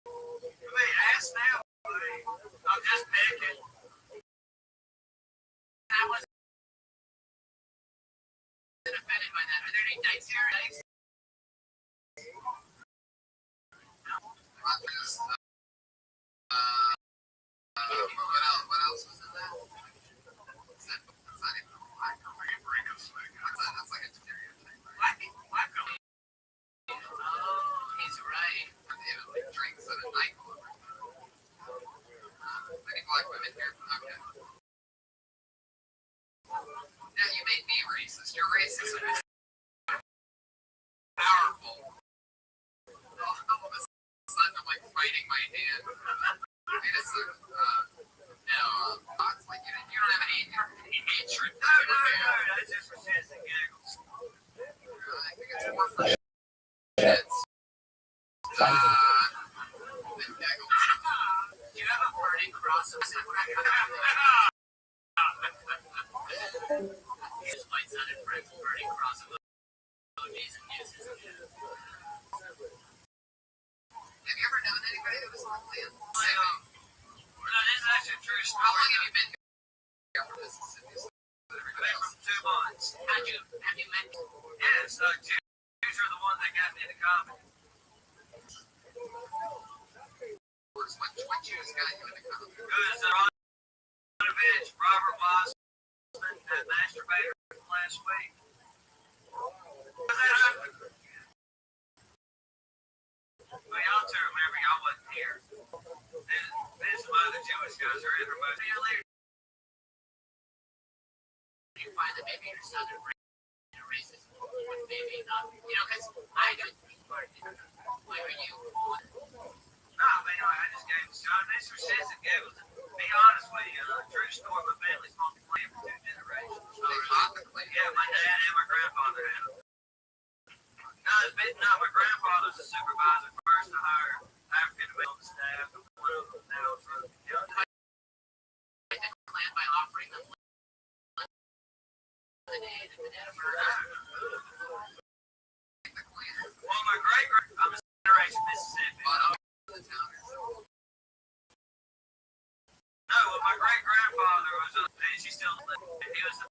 [SPEAKER 1] Wait, ask now. I'm just picking. I wasn't offended by that. Are there any dykes here? Dykes? What else was in that? That's not even a black or break of swing. That's like a stereotype. Black girl. Oh, he's right. They have like drinks at a nightclub. Any black women here? Okay. Now you made me racist. You're racist. Powerful. All of a sudden, I'm like fighting my hand. Wait a second. No, it's like you don't have any hatred. No, that's just for shits and giggles. I think it's more for shits. You have a burning cross of His lights on and friends burning cross of emojis and uses. Have you ever known anybody that was lonely and sick? No, this is actually a true story. How long have you been here from Mississippi? From 2 months. Have you met? Yes, Jews are the ones that got me into comedy. What Jews got you into comedy? Because Robert Wiseman, that masturbator last week. Well, y'all two remember y'all wasn't here. There's some other Jewish guys are in the movie. See you later. You find that maybe you're southern racist, maybe not. You know, because I don't think why are you? Nah, man, I just gave him a shot. Mr. Sisson gave us, be honest with you, true story. My family's smoked clam for 2 generations. Yeah, my dad and my grandfather had them. No, my grandfather's a supervisor first to hire African American staff. One of them now is running the county. Plan by offering them lemonade and well, my I'm a generation Mississippi. No, well, my great grandfather was, she still lived. He was the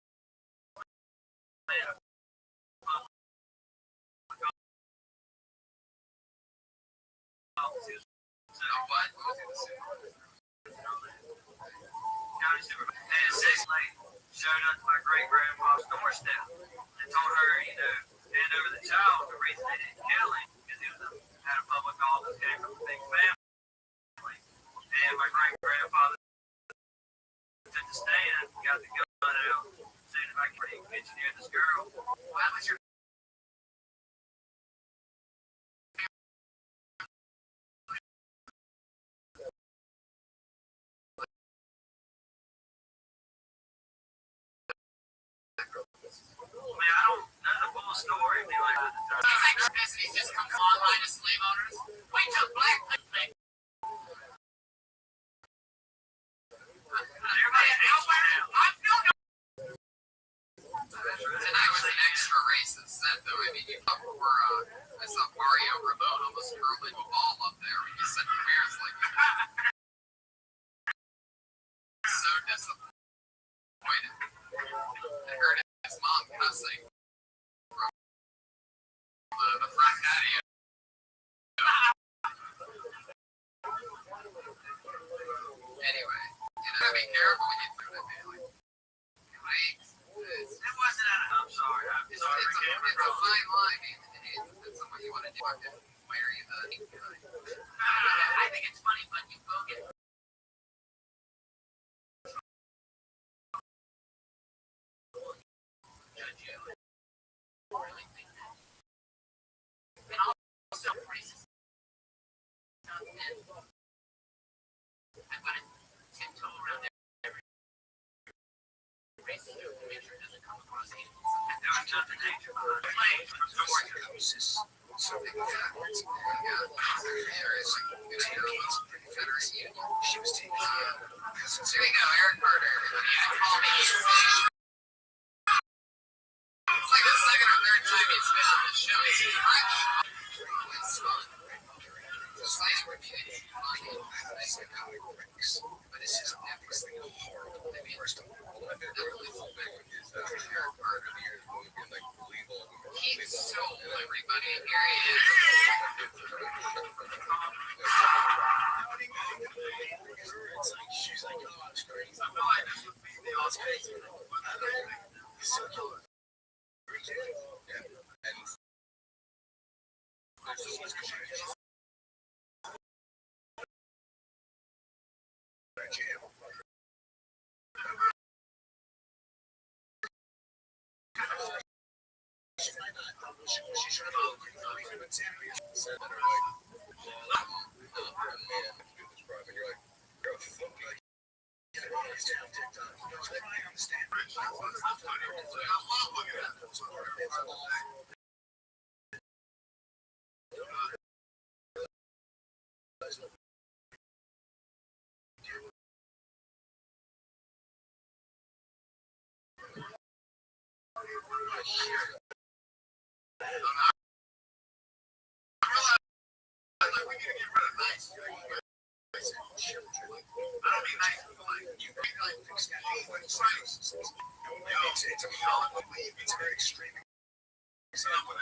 [SPEAKER 1] county supervisor. And 6 late showed up to my great grandpa's doorstep and told her, hand over the child. The reason they didn't kill him because he had a public office, came from a big family. And my great grandfather took the stand, got the gun out, said if I can get you near this girl. Why was your I don't know the full story. He just comes online as slave owners. Wait till black people. Everybody elsewhere. Tonight was an extra racist set, though. I mean, you thought I saw Mario Ramon almost hurling a ball up there when you said queers like that. So disappointed. I heard his mom cussing from the front patio. Anyway, be careful when you throw that man. Right? It wasn't I'm sorry. It's a fine line. It's something you want to do. Where are you I think it's funny, but you will get judge you. Really think that. And also racist. I'm going to tiptoe around every racist to make sure it doesn't come across me. There was nothing nature behind the plane from the something backwards. Confederate Union. She was taking there you go, Eric Carter. Call me. It's like the second or third time he's been on the show. He's French. It's fun. It's nice reputation. But it's just everything horrible. I mean, first of all, I've been really full back with his Eric Carter. He stole everybody. Here he is. She's like, oh, it's crazy. I'm not. It's crazy. It's so cool. She's trying to look for insanity. Said that are like, man, do this problem. And you're like, bro, fuck me. Yeah, he's down TikTok. I understand. I love looking at those it's a very extreme example.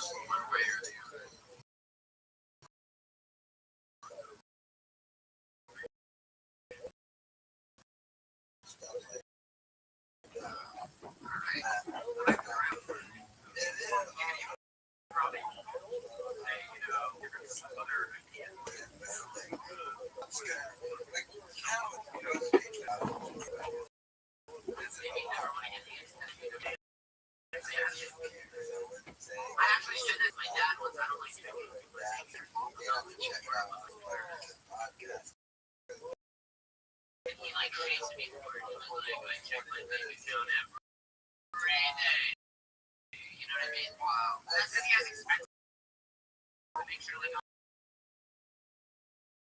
[SPEAKER 1] us one way or the other. Probably say, some other I actually said that to my dad once. I don't like speaking. He like chased me for it. He was like, I check my bank account every day. You know what I mean? Wow. That's because he has expenses to make sure like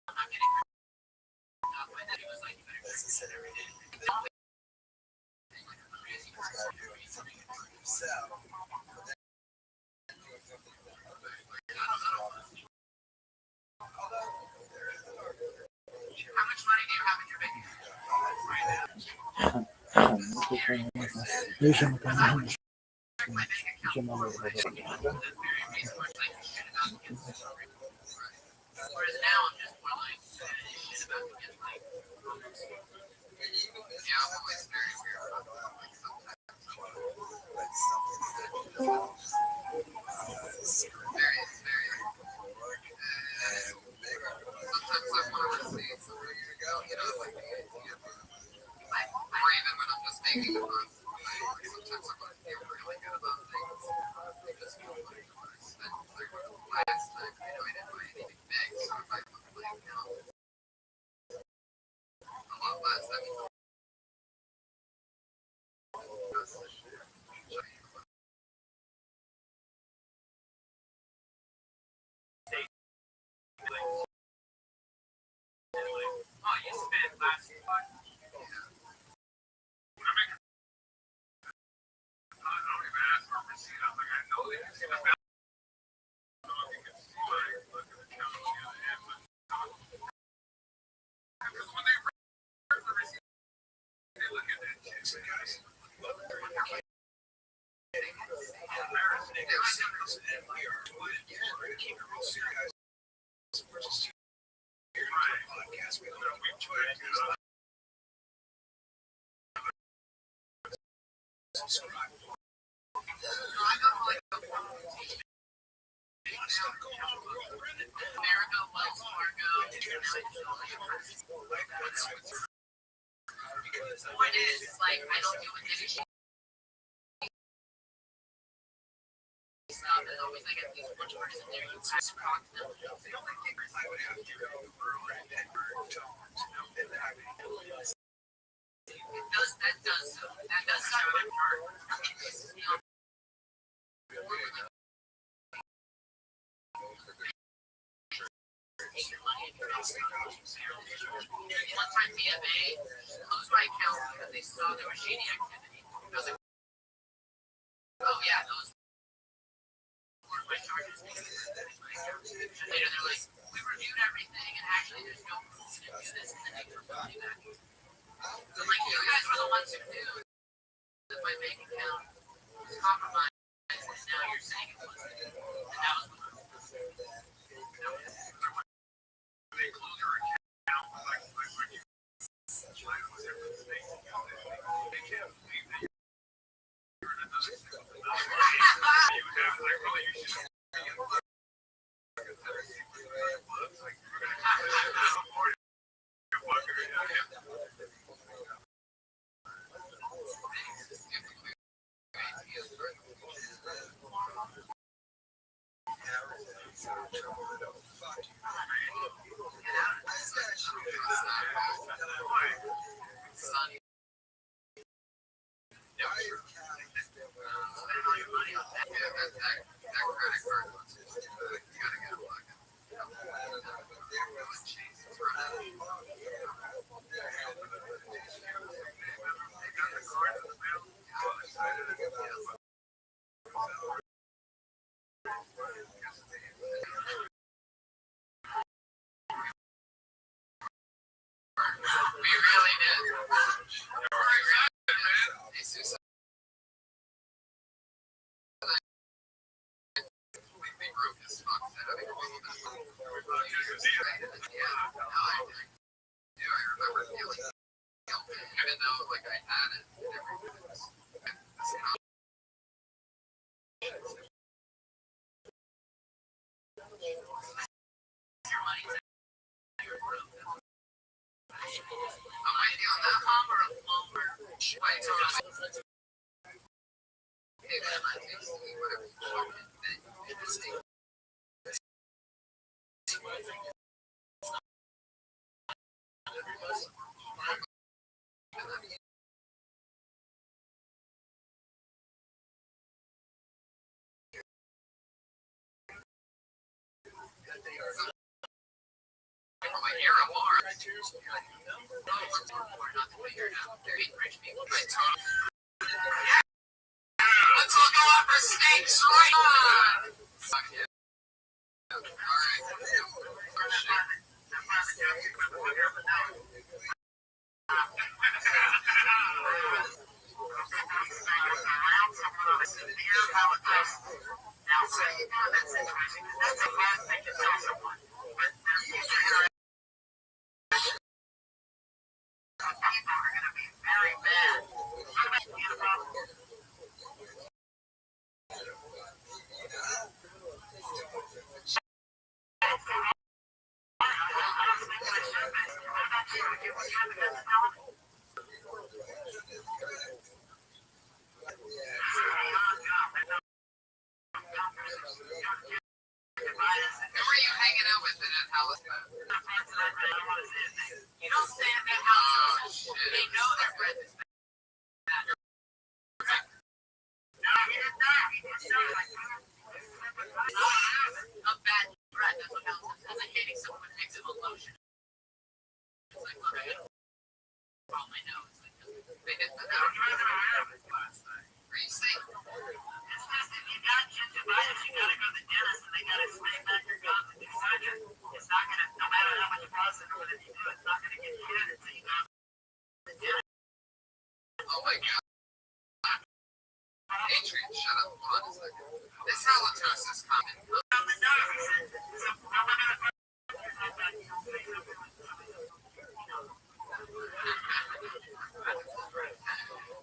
[SPEAKER 1] I'm not getting up. My daddy was like, you better check this shit every day. Like a crazy person doing something for himself. How much money do you have in your bank account right now? My bank account is very much like shit about to get this. Whereas now I'm just more like shit about to get like. Yeah, I'm always very weird about like sometimes. Very. Sometimes I want to say somewhere you go, like the idea of or even when I'm just making a run, sometimes I want to feel really good about things. Because I spent last time, I didn't buy anything big, so if I look like, a lot less, I mean, oh, you spent last month? I don't even ask for a receipt. I'm like, I know they can see the balance. You can see my account on the other end, but because when they read the receipt, they look at that shit. So guys, look, and we are going to keep it real serious. We're just here to do a podcast. We don't know we enjoy it. Subscribe. I got like America likes Margo. The point is, like, I don't do a division. Stuff and always like at least one person there you have to talk to them. The only thing I would have to do Uber or Denver that does suck my part. One time BFA closed my account because they saw there was shady activity. I was like, oh yeah, those were my charges. Later they're like, we reviewed everything and actually there's no proof to do this and then they took money back. So like, you guys were the ones who knew that my bank account was compromised and now you're saying it wasn't. And that was what they close your account like when you they can't believe that you're in another system. You have like, well, you should we really did. broke as fuck to having a little bit of yeah, no, I remember feeling guilty, even though like I had it and everything was this I'm with you on that. Palmer or Palmer. I totally. Hey man, I taste whatever you want. It's my era bar. Let's all go out for snakes right on. All Who were you hanging out with in that house? You don't stay at that house. They know their friend is bad. No, he did not. He did not. A bad friend, that's what counts. It's like dating someone with mixed lotion. It's like, look, I probably know. It's like, they did that. Last night. Are you sick? It's just if you got gingivitis, you gotta go to the dentist and they gotta smack back your gums and do surgery. It's not gonna, no matter how much process or whatever you do, it's not gonna get cured until you go to the dentist. Oh my god. Adrian, shut up. Hold on a second. This halitosis common. On the nose.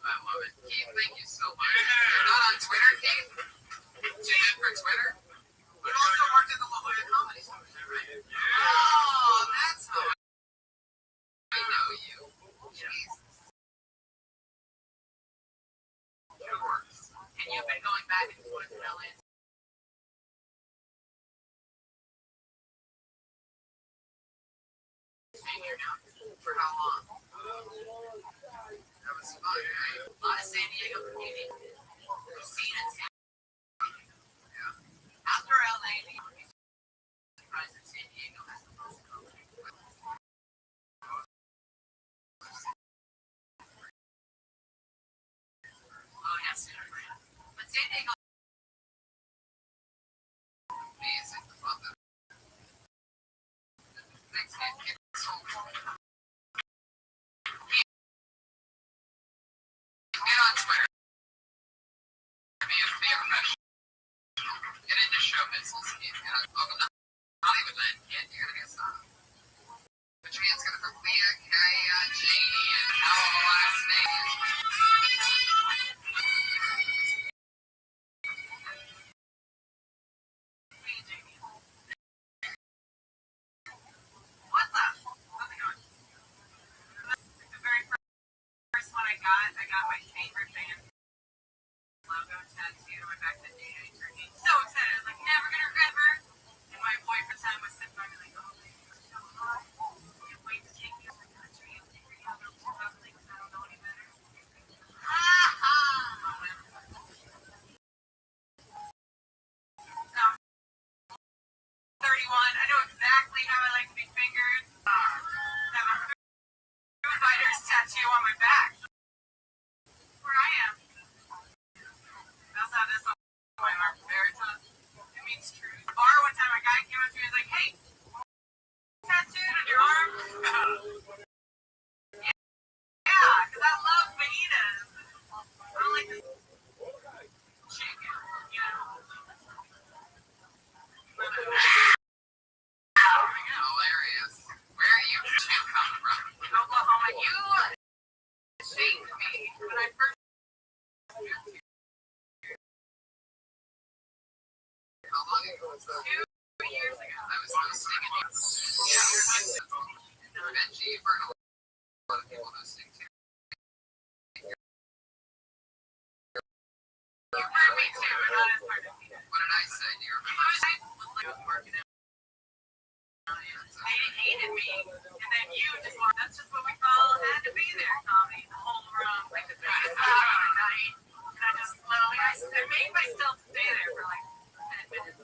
[SPEAKER 1] I love it. Keith, thank you so much. You're not on Twitter, Keith? Tune in for Twitter? You also worked at the La Jolla Comedy Store, right? Oh, that's how I know you. Jesus. It works. And you've been going back and forth to LA. Staying here now. For how long? That was fun, right? A lot of San Diego community. We've seen it. Yeah. After LA, the surprised that San Diego has the most comedy. Oh, yeah, Santa Brand. But San Diego amazing. Love that. Thanks, man. Get on Twitter. Be a favorite. Get into show business. Not even that, kid. You gotta get some. Put your hands together for Leah, Kaya, Janie, and how the last name. What's up? How's it going? The very first one I got my favorite band logo tattooed on my back that day. I turned so excited. I was like, never gonna regret her. And my boyfriend time was sitting by me like, oh, baby, you're so hot. Can't wait to take you to the country and figure out those ugly because I don't know any better. Ha ha! 31. I know exactly how I like to be fingered. I have a Foo Fighters tattoo on my back. Where I am. I also have this on my arm, Veritas. It means truth. Bar one time, a guy came up to me and was like, hey, tattooed on your arm? Yeah, because I love fajitas. I don't like this chicken, you know. 2 years ago. I was hosting it. Yeah, you're hosting. Benji, for a lot of people hosting too. You heard me too, but not as part of me. What did I say? Do you remember? I was working out. They hated me, and then you just walked. That's just what we all had to be there, Tommy. The whole room, like the best night. And I just slowly, I made myself stay there for like 10 minutes.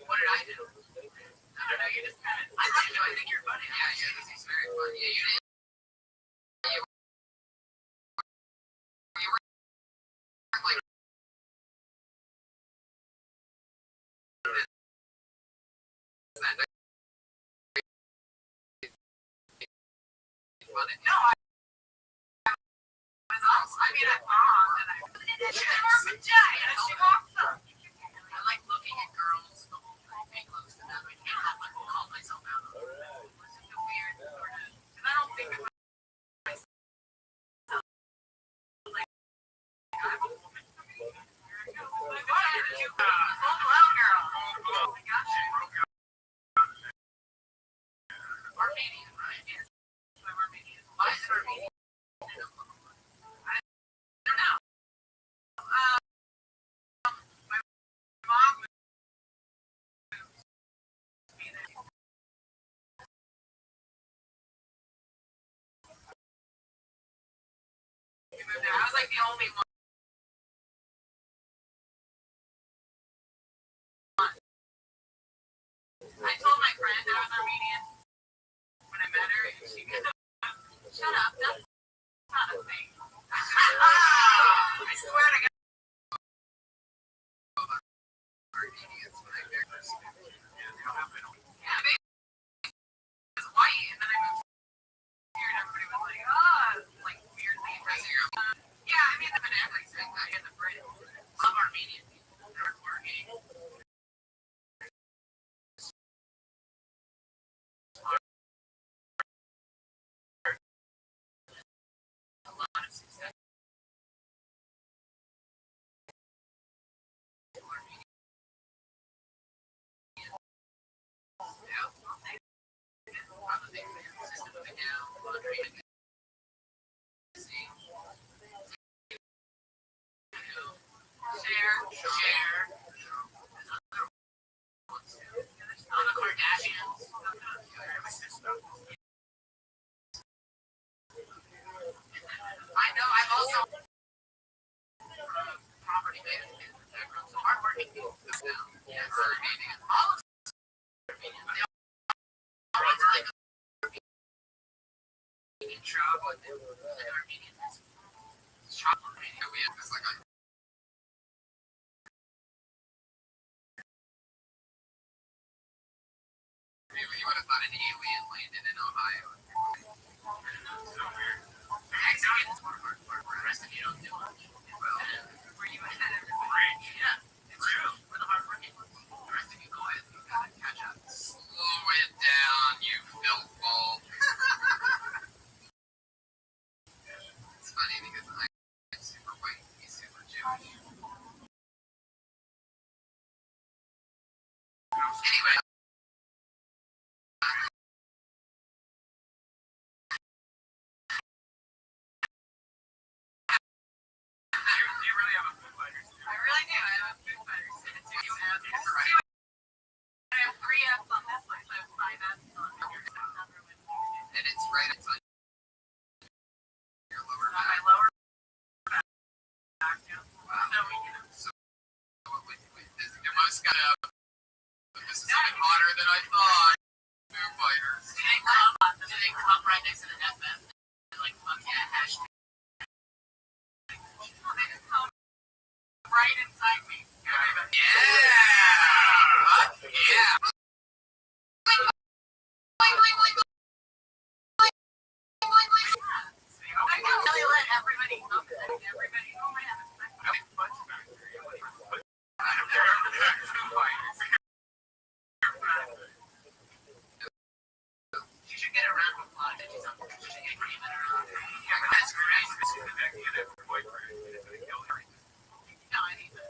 [SPEAKER 1] What did I do? I don't know, you just kind of, I like you, I think you're funny. Yeah, he's very funny. Yeah, you did. You were like, no, I mean, I bombed and I she was a Jay and she walked up. I like looking at girls paying close to them. I can't have like call myself out. It's just a weird sort of, because I don't think of myself like I'm a woman. Go ahead, you full blown girl. I got you. Armenian, right? Yes. I'm Armenian. Why is it Armenian? I was like the only one. I told my friend I was Armenian when I met her, and she goes, "Shut up, that's not a thing." I swear to God. Armenians when I first moved. Yeah, they was white, and then I moved here, and everybody was like, "Oh, like weirdly impressive." Yeah, I mean, I've been everything. I had the Brit. Love Armenian people. They're working. A lot of success. Share. All the Kardashians. I know. I've also property management background, so hardworking people. Yes, Armenian. All of Armenian. They all want to like job with Armenian. Shop Armenia. We have this like a you would have thought an alien landed in Ohio. So weird. Actually, it's more hardcore. The rest of you don't do much. Well, where you ahead of everybody? Yeah, it's true. We're the hardworking ones. The rest of you go ahead. You gotta catch up. Slow it down, you filth ball. It's funny because I'm super white. He's super Jewish. Anyway. You really have a food fighter. I really do. I have a food fighter. You have right. I have 3 F's on this list. I have 5 F's on your number with you. And it's right. It's on your lower back. My lower back. Yeah. Wow. So it must got up. This is even hotter than I thought. Food fighters. Do they come right next to the FF? Like, fuck yeah, hashtag. They just come right inside me. Yeah! Yeah! I can really let everybody come. Everybody, oh man. You should get a round of applause. You should get cream in her. Yeah, that's great. No, I need that.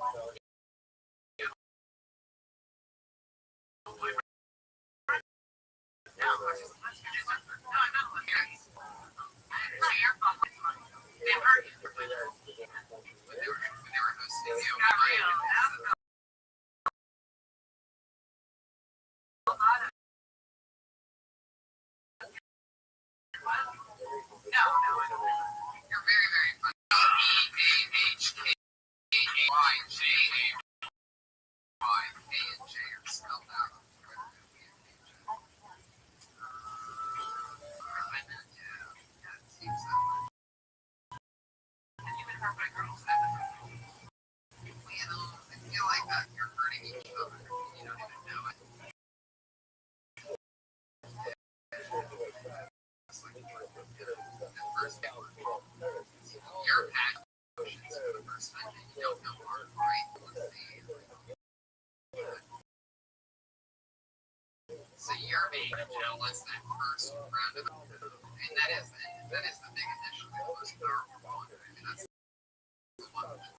[SPEAKER 1] So you're being jealous that first round of, and that is the big initial, the most powerful one. I mean, that's the one that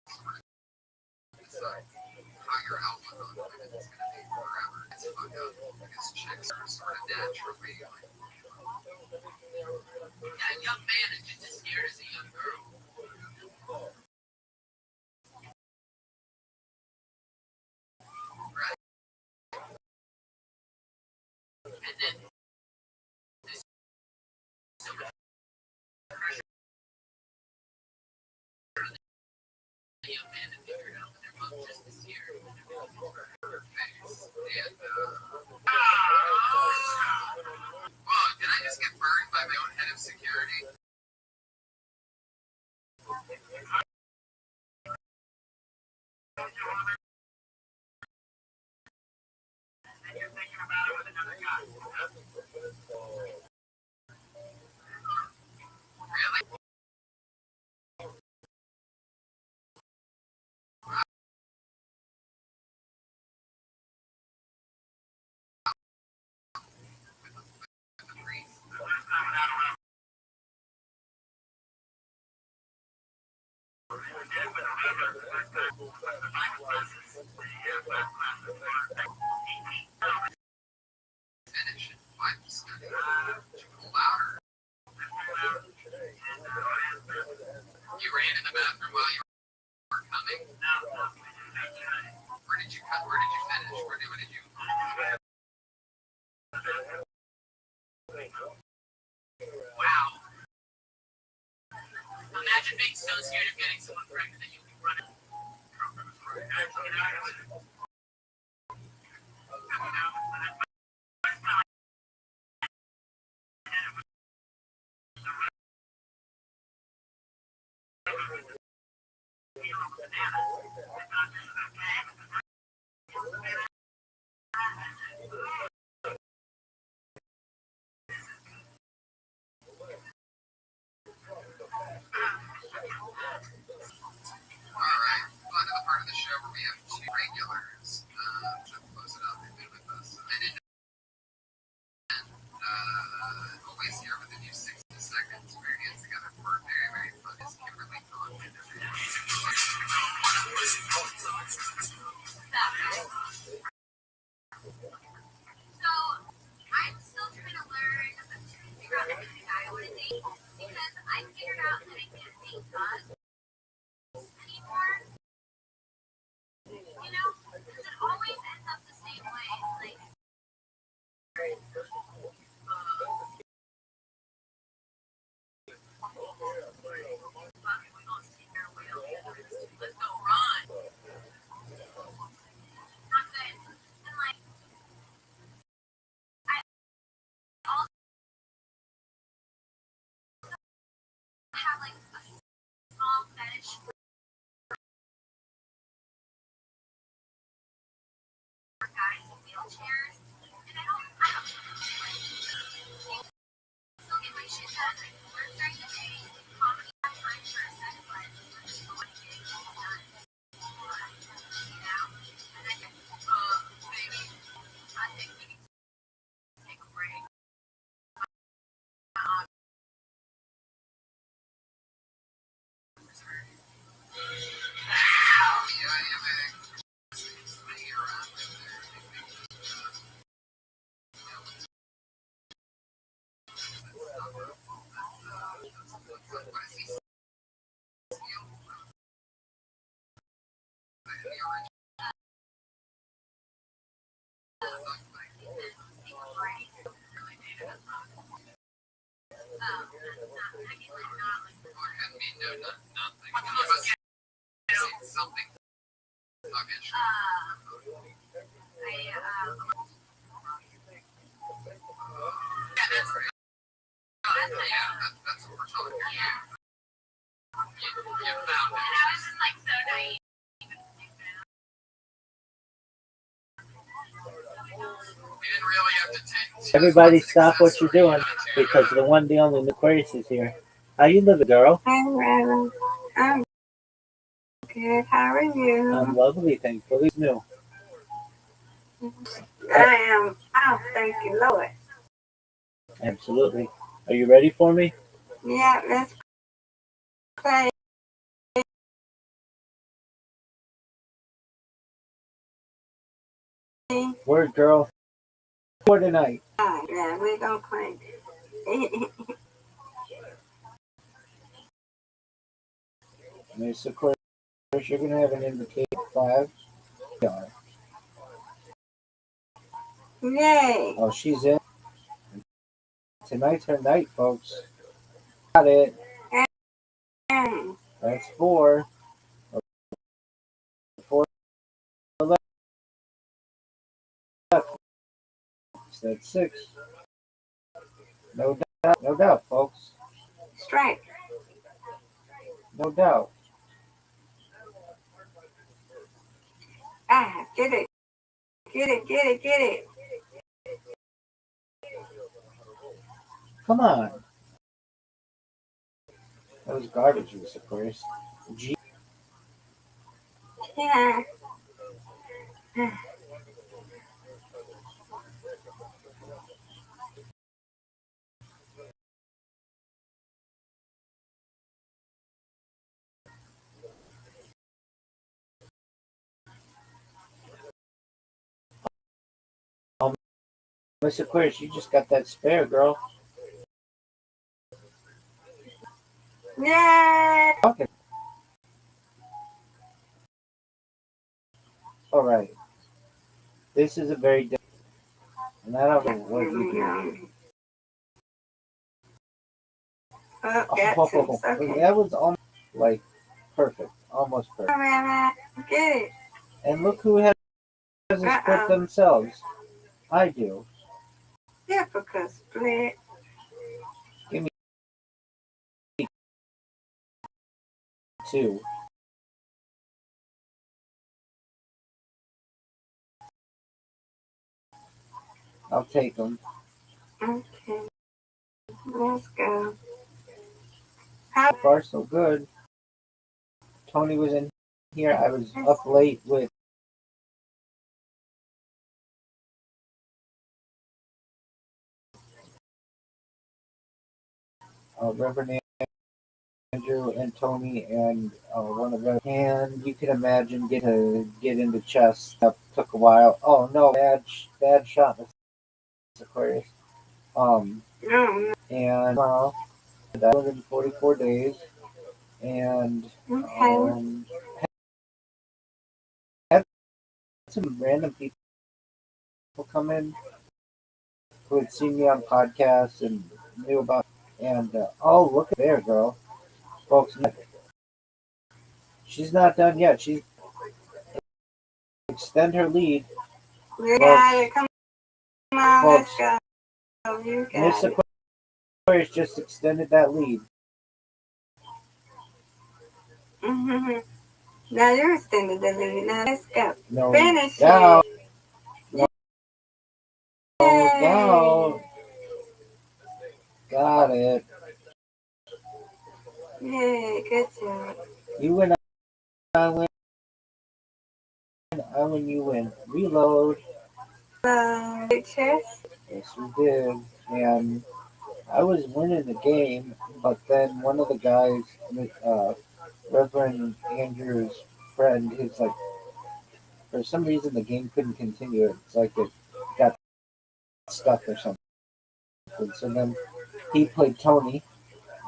[SPEAKER 1] sort of decides how your outlook on women is going to be forever. It's fucked up because chicks are sort of naturally like, yeah, a young man is just as scared as a young girl. Right. And then there's so much pressure on the young man to figure it out when they're both just as scared when they're both over her face. And, well, did I just get burned by my own head of security? And you're thinking about it with another guy. Really? With the priest? Finish in Bible study. Did you pull out or? You ran in the bathroom while you were coming? Where did you cut? Where did you finish? What did you? Wow. Imagine being so scared of getting someone pregnant that you can run it. Alright, on to the part of the show where we have two regulars. Should close it up. They've been with us a minute. Always here with the new 60 seconds. We're hands together for a very, very fun. It's Kimberly Conlon.
[SPEAKER 6] So I'm still trying to learn to figure out the kind of guy I want to date because I figured out that I can't date God anymore. You know, because it always ends up the same way. Like, let's go run. Not
[SPEAKER 1] Can be no, nothing. You must see something sluggish. Yeah, that's right. Yeah, that's what we're talking about. You found it.
[SPEAKER 6] And I was just like so naive.
[SPEAKER 1] We didn't really have to take.
[SPEAKER 4] Everybody stop what you're doing because the only new Aquarius is here. How you living, girl?
[SPEAKER 7] Hi, Reverend. I'm good. How are you?
[SPEAKER 4] I'm lovely, thankfully. Who's new?
[SPEAKER 7] I am. Oh, thank you, Lord.
[SPEAKER 4] Absolutely. Are you ready for me?
[SPEAKER 7] Yeah, let's play.
[SPEAKER 4] Word, girl. For tonight.
[SPEAKER 7] Yeah, we're going to play.
[SPEAKER 4] Miss Aquarius, you're going to have an invitation 5.
[SPEAKER 7] Yay.
[SPEAKER 4] Oh, she's in. Tonight's her night, folks. Got it.
[SPEAKER 7] And
[SPEAKER 4] That's 4. 4 left. That's 6. No doubt, folks.
[SPEAKER 7] strike.
[SPEAKER 4] No doubt.
[SPEAKER 7] Get it. Get it, get it, get it.
[SPEAKER 4] Come on. That was garbage, Miss Aquarius. G.
[SPEAKER 7] Yeah.
[SPEAKER 4] Miss Aquarius, you just got that spare, girl.
[SPEAKER 7] Yay.
[SPEAKER 4] Okay. All right. This is a very different. And I don't know what you do.
[SPEAKER 7] Oh, got two. Okay.
[SPEAKER 4] That was almost like perfect. Almost perfect.
[SPEAKER 7] Get it.
[SPEAKER 4] And look who has a split themselves. I do.
[SPEAKER 7] Difficult split.
[SPEAKER 4] Give me 2. I'll take them.
[SPEAKER 7] Okay. Let's go.
[SPEAKER 4] So far, so good. Tony was in here. I was up late with Reverend Andrew and Tony and one of them. And you can imagine get into chess. That took a while. Oh no, bad shot, Miss Aquarius. And tomorrow, 144 days, and had some random people come in who had seen me on podcasts and knew about. And oh, look at there, girl, folks. She's not done yet. She's extend her lead.
[SPEAKER 7] We got it. Come on,
[SPEAKER 4] Folks,
[SPEAKER 7] let's go. You got
[SPEAKER 4] Miss
[SPEAKER 7] it.
[SPEAKER 4] Aquarius just extended that lead.
[SPEAKER 7] Mm-hmm. Now you're extending the lead. Now let's go.
[SPEAKER 4] No
[SPEAKER 7] Finish
[SPEAKER 4] doubt.
[SPEAKER 7] it.
[SPEAKER 4] No doubt. Got it.
[SPEAKER 7] Yay, good job.
[SPEAKER 4] You win. I win. I win. You win. Reload.
[SPEAKER 7] Pictures.
[SPEAKER 4] Yes, we did. And I was winning the game, but then one of the guys, Reverend Andrew's friend, he's like, for some reason the game couldn't continue. It's like it got stuck or something. So then he played Tony,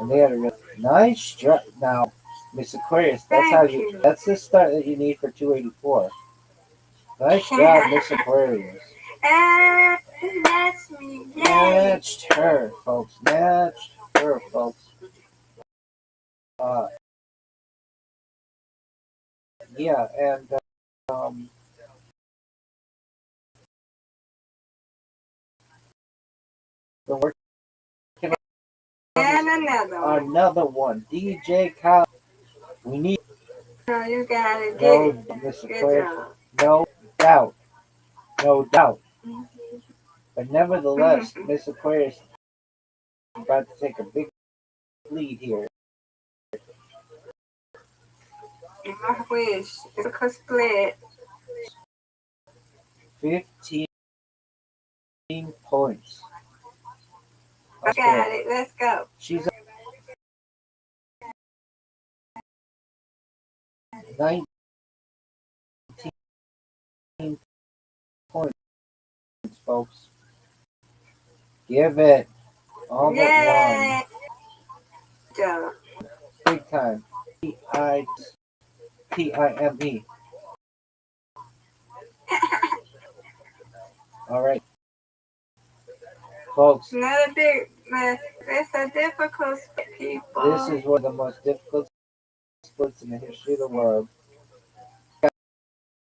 [SPEAKER 4] and they had a really nice strike. Now, Miss Aquarius, that's the start that you need for 284. Nice job, Miss Aquarius.
[SPEAKER 7] Match me. Yay.
[SPEAKER 4] Matched her, folks. Matched
[SPEAKER 2] sure, folks. Yeah, and been working
[SPEAKER 7] And another one.
[SPEAKER 2] another one. DJ Khaled. We need
[SPEAKER 7] So you gotta get
[SPEAKER 2] no
[SPEAKER 7] it.
[SPEAKER 2] Miss
[SPEAKER 7] Good
[SPEAKER 2] Aquarius.
[SPEAKER 7] job.
[SPEAKER 2] No doubt. No doubt.
[SPEAKER 7] Mhm.
[SPEAKER 2] But nevertheless, Miss Aquarius is about to take a big lead here.
[SPEAKER 7] I wish. It's a split.
[SPEAKER 2] 15 points.
[SPEAKER 7] I got it. Let's go.
[SPEAKER 2] She's 19 points, folks. Give it. All but
[SPEAKER 7] Yay! Good job.
[SPEAKER 2] one. Big time. Time. All right. Folks,
[SPEAKER 7] Another big mess. It's a difficult split, people.
[SPEAKER 2] this is one of the most difficult splits in the history of the world.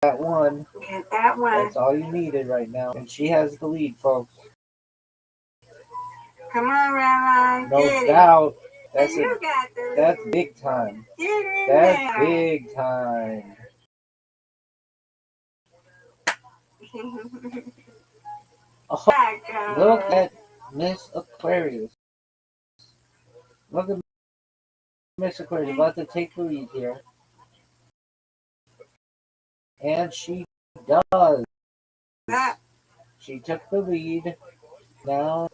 [SPEAKER 2] That one.
[SPEAKER 7] Get that one.
[SPEAKER 2] That's all you needed right now. And she has the lead, folks.
[SPEAKER 7] Come on, Rabbi.
[SPEAKER 2] No
[SPEAKER 7] Get
[SPEAKER 2] doubt.
[SPEAKER 7] it. You got the lead.
[SPEAKER 2] That's big time.
[SPEAKER 7] Get in
[SPEAKER 2] That's
[SPEAKER 7] there.
[SPEAKER 2] big time. Oh, look at Miss Aquarius. Look at Miss Aquarius about to take the lead here. And she does.
[SPEAKER 7] That-
[SPEAKER 2] She took the lead. Now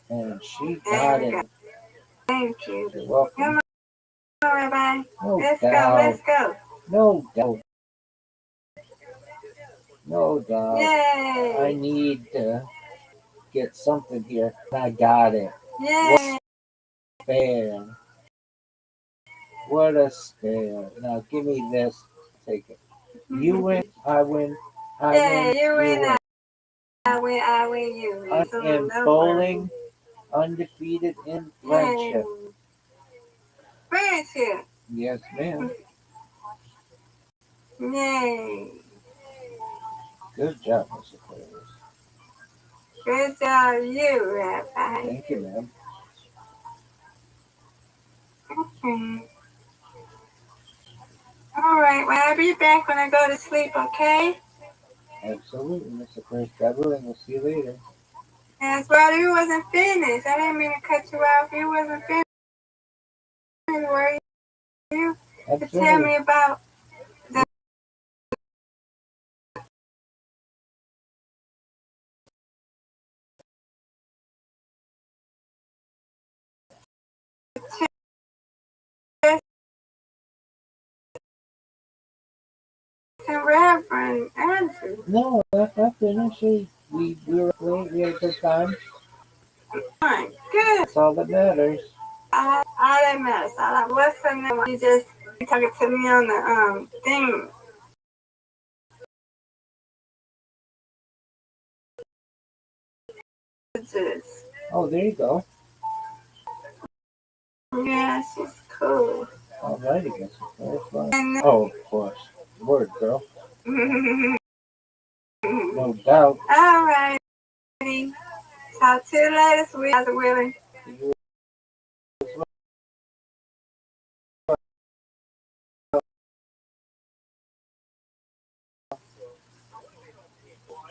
[SPEAKER 2] and she got it.
[SPEAKER 7] Thank you.
[SPEAKER 2] You're welcome.
[SPEAKER 7] Come on, Rabbi.
[SPEAKER 2] No
[SPEAKER 7] Let's
[SPEAKER 2] doubt.
[SPEAKER 7] go. Let's go.
[SPEAKER 2] No doubt. No doubt.
[SPEAKER 7] Yay.
[SPEAKER 2] I need to get something here. I got it.
[SPEAKER 7] Yay.
[SPEAKER 2] Spare. What a spare. Now give me this. Take it. You win. I win. I
[SPEAKER 7] Yeah,
[SPEAKER 2] win.
[SPEAKER 7] you win. I win. You win. So
[SPEAKER 2] In
[SPEAKER 7] no
[SPEAKER 2] bowling, undefeated in friendship.
[SPEAKER 7] Yay. Friendship.
[SPEAKER 2] Yes, ma'am.
[SPEAKER 7] Yay.
[SPEAKER 2] Good job, Mr. Aquarius.
[SPEAKER 7] Good job, you, Rabbi.
[SPEAKER 2] Thank you, ma'am.
[SPEAKER 7] Okay. All right. Well, I'll be back when I go to sleep, okay?
[SPEAKER 2] Absolutely, Mr. Aquarius. God willing, we'll see you later.
[SPEAKER 7] Yes, well, you wasn't finished. I didn't mean to cut you off. You wasn't finished, were you? To tell
[SPEAKER 2] Absolutely.
[SPEAKER 7] me about the Reverend Andrew.
[SPEAKER 2] No, that's not finished. We were late. We had a good time.
[SPEAKER 7] Fine. Good.
[SPEAKER 2] That's all that matters.
[SPEAKER 7] All that matters. What's her name? You just talking to me on the thing. Just,
[SPEAKER 2] Oh, there you go.
[SPEAKER 7] yeah, she's cool.
[SPEAKER 2] All right, I guess. That's fine.
[SPEAKER 7] And
[SPEAKER 2] Oh, of course. Word, girl. No doubt.
[SPEAKER 7] all right. Talk to you later, sweet Willie.
[SPEAKER 2] You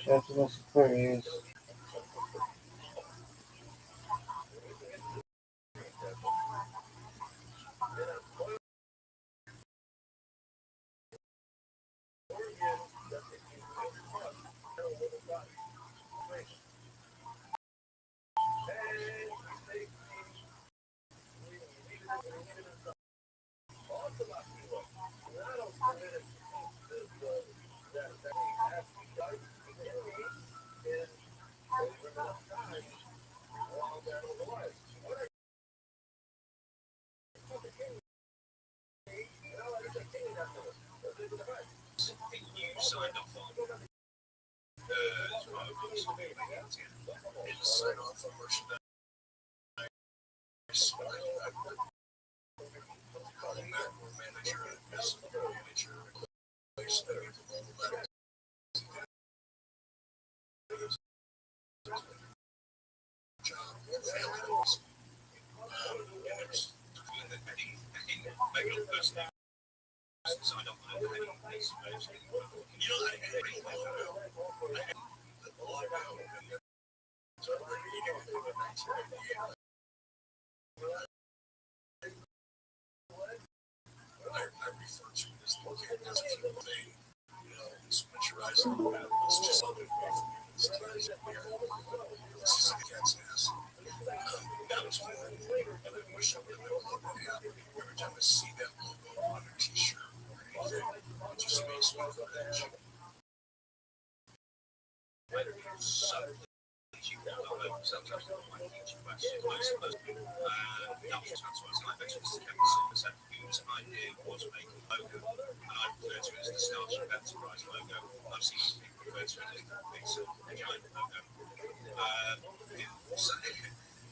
[SPEAKER 2] Chef Mr. Aquarius.
[SPEAKER 1] You signed up on sign off on merchandise. Call him that manager, business manager, place that are all the letters. Job or family homes. And there's I know personally, so I don't know any place. You know, I really want to know. I had the logo and the I refer to it as the campus thing. You know, it's winterized. It's just other way for me. It's just a cat's ass. That was fun. And I wish I would have been able to have every time I see that logo on a t-shirt or anything, it just makes me cringe. Sometimes I don't like too much. That was transfers. I've actually kept whose idea was making a logo, and I refer to it as the Starship Enterprise logo. I've seen people refer to it as the big silver giant logo. So,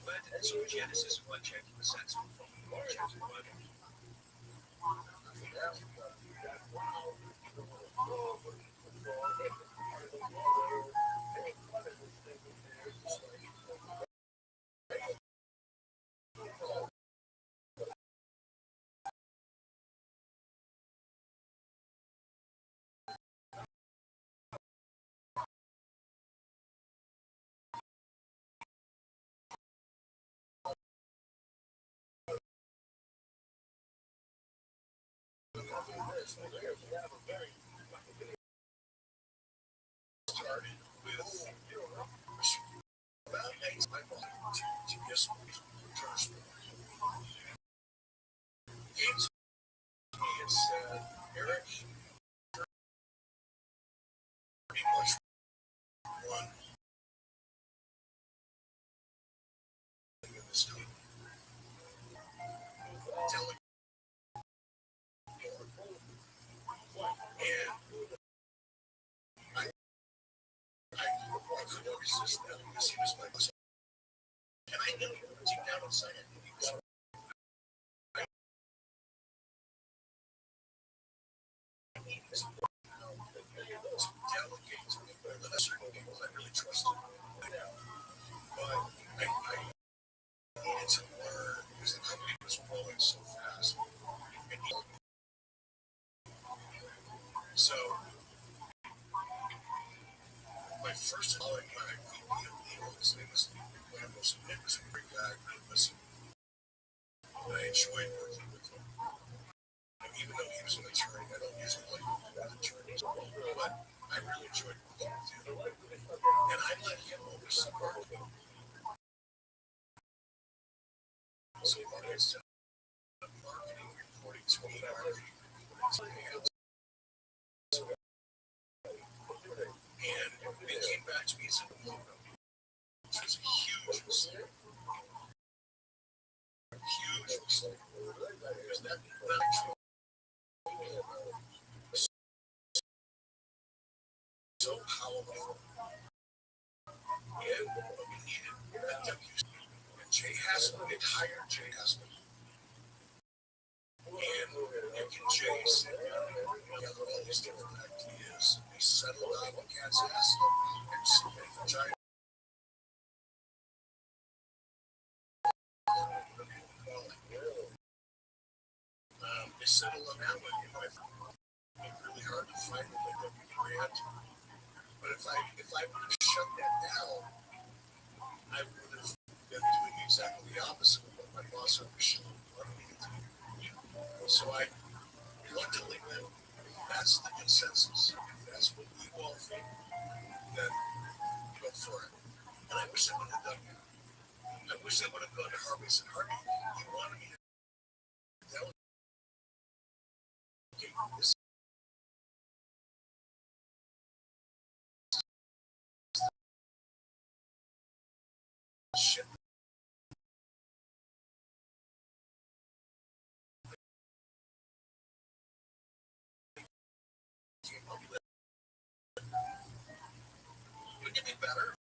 [SPEAKER 1] where did the sort of genesis of like changing the sentiment from changing the logo? Started with about 8 my mom to guess what first came to me and said, Eric, pretty much one thing in this company. Telling and I couldn't resist that because he was my boss. And I knew deep down inside I knew he was right. I needed to delegate to people that are certain people I really trusted. But I needed to learn because the company was growing so fast. So my first calling my VP of legal, his name was Lambos, and it was a great guy, great listener. And I enjoyed working with him. And even though he was an attorney, I don't usually like working with attorneys, but I really enjoyed working with him. And I let him oversee marketing. So marketing reporting to me, marketing reporting to him. And they came back to me and said, which was a huge mistake. Huge mistake. Because that actually was so powerful. And we needed a deputy. And Jay Hassman, they hired Jay Hassman. And Jay said, gather all these different ideas. They settled on the cat's ass and submitted the giant. They settled on that one. You know, it's really hard to find a brand. But if I would have shut that down, I would have been doing exactly the opposite of what my boss over Michelle wanted me to do. So I reluctantly went, that's the consensus. If that's what we all think, then go for it. And I wish I would have done that. I wish I would have gone to Harvey's and Harvey. You wanted me to delegate this shit. Wouldn't it be better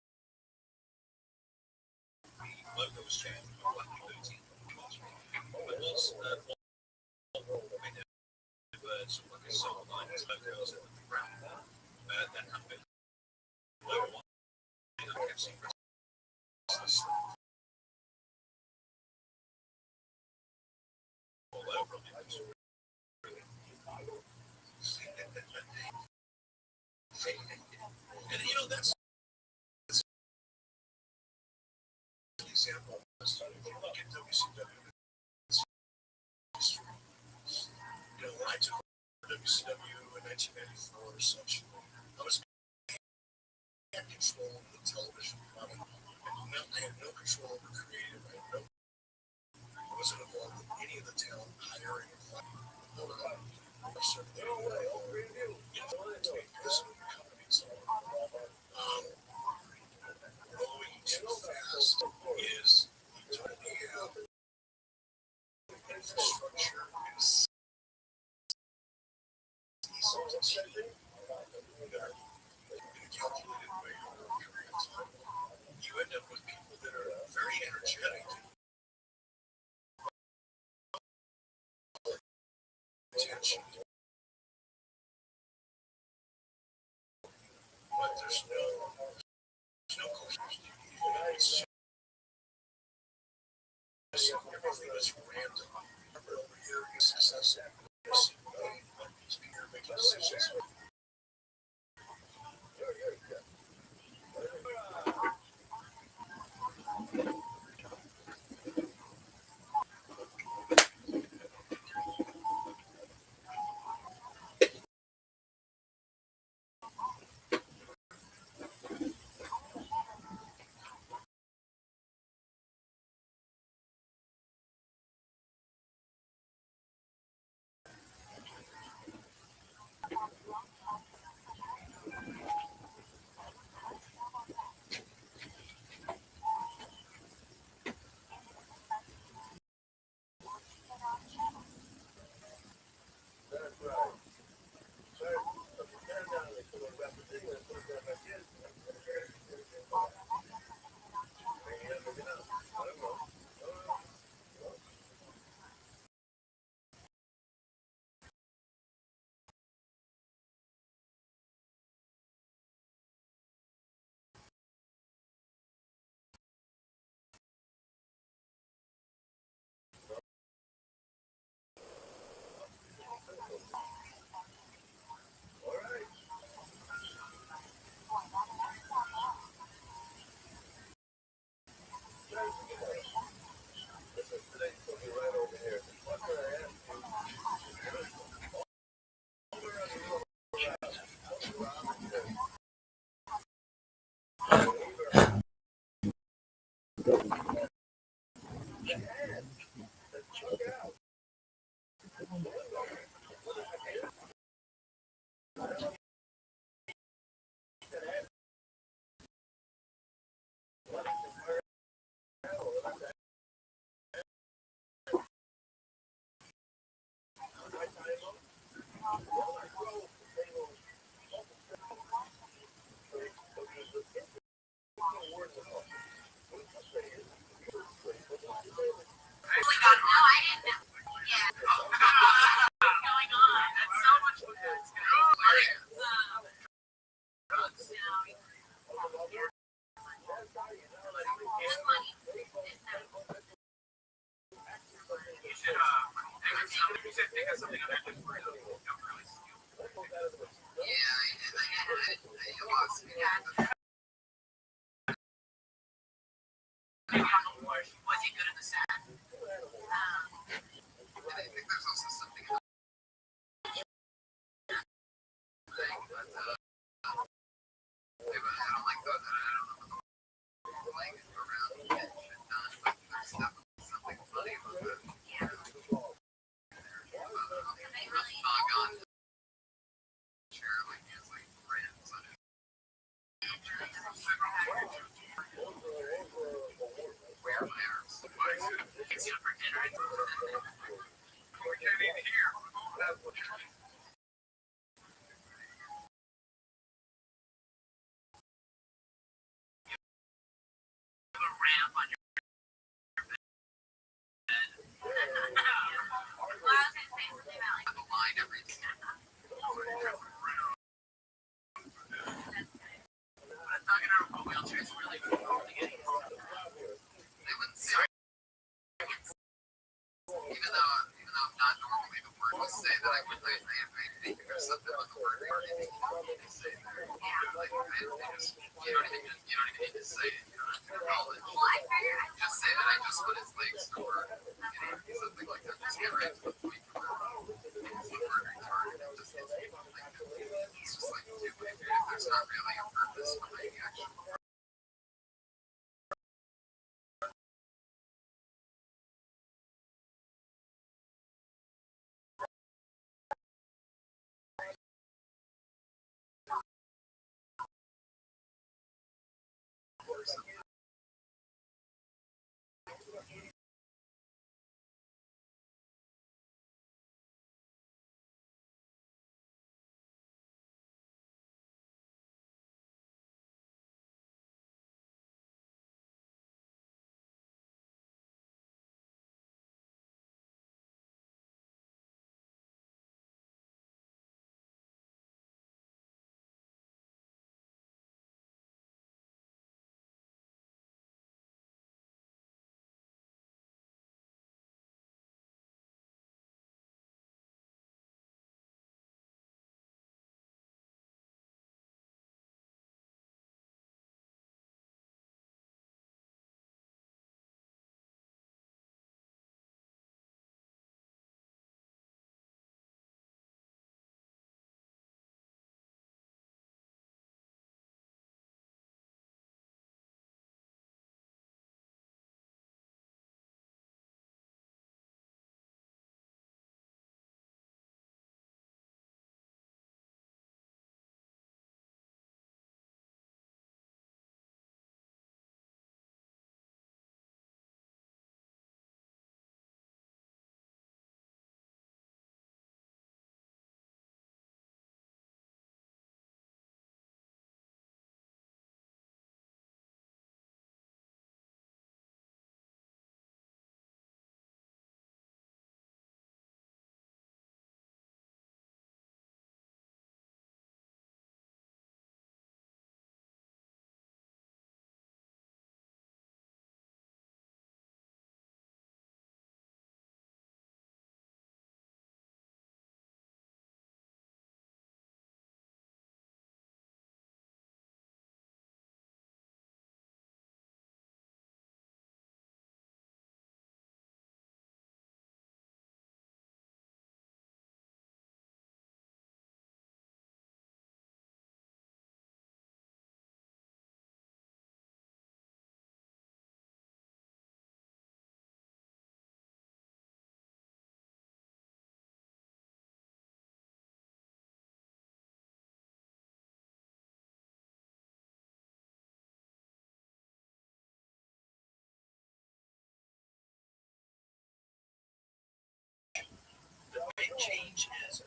[SPEAKER 1] Wheelchair's really cool to get used to. They wouldn't say, even though I'm not normally the word to say that I think there's something with the word part of it. They say there. Like, you don't even need to say it. You don't have to acknowledge. Just say that I just put his legs to work. Something like that. Just get right to the point. It's the word retarded. It just gets people thinking. It's just like, if there's not really a purpose behind the action. Change is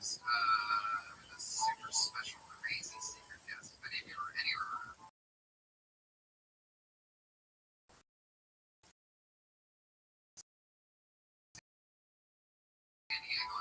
[SPEAKER 1] was a super special, crazy secret guest. But if you're anywhere in San Diego,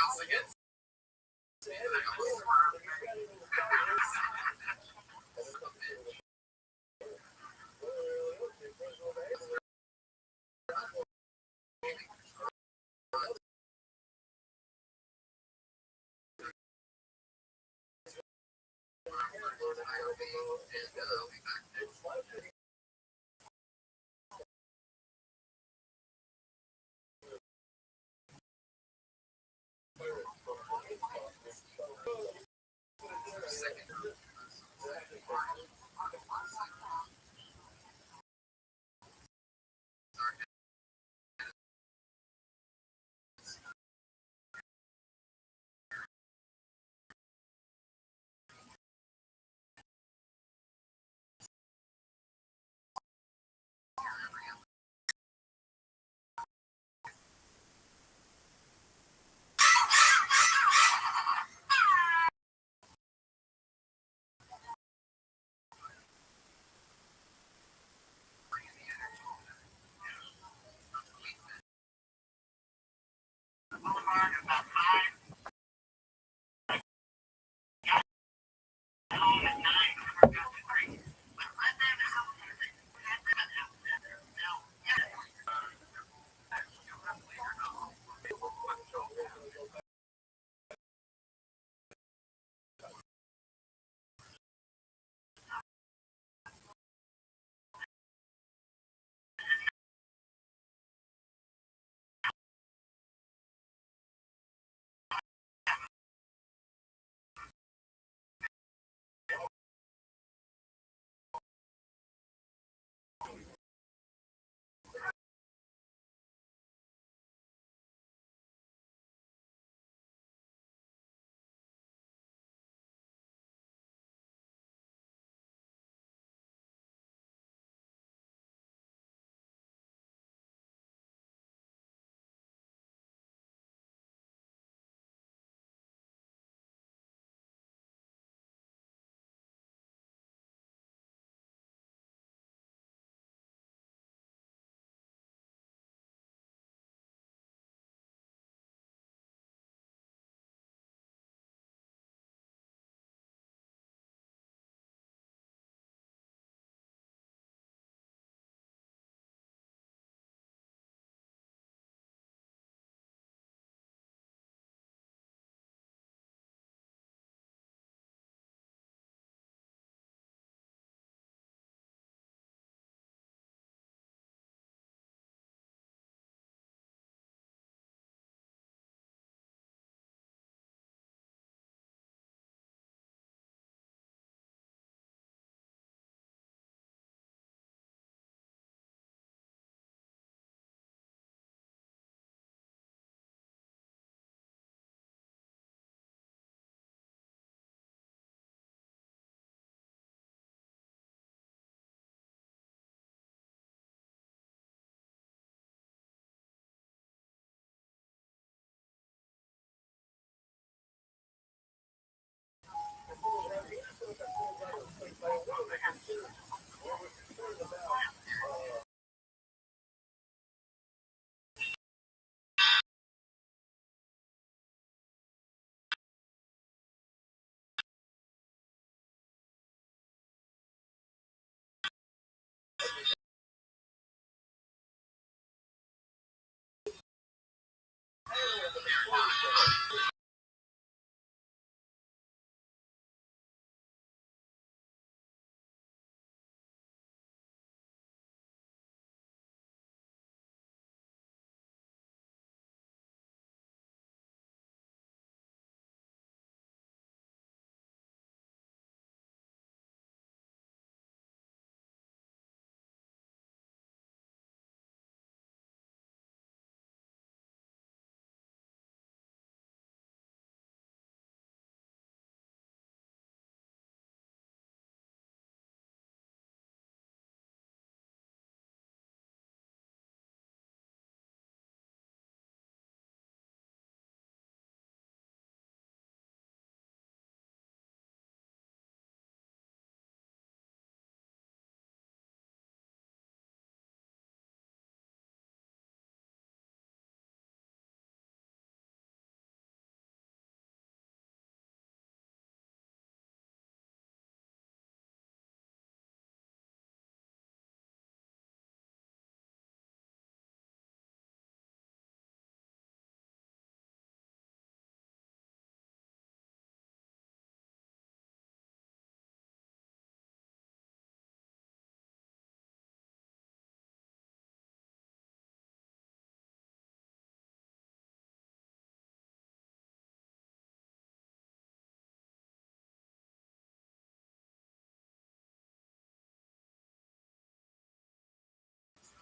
[SPEAKER 1] else against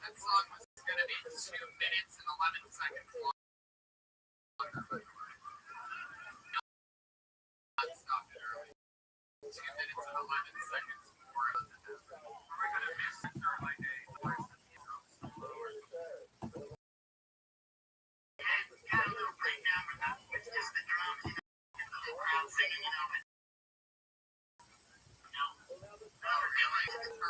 [SPEAKER 1] That song was gonna be 2 minutes and 11 seconds long. I stopped it early. 2 minutes and 11 seconds more of the desert. We're gonna miss Starlight Day. Where's the heroes? Got a little breakdown from that. It's just the drums and the crowd singing, you know. No. Oh, really?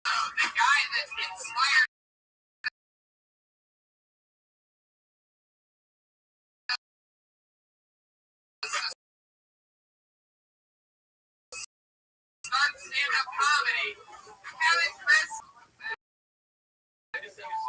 [SPEAKER 1] The guy that inspired start stand-up comedy, Kevin Chris. I just think it's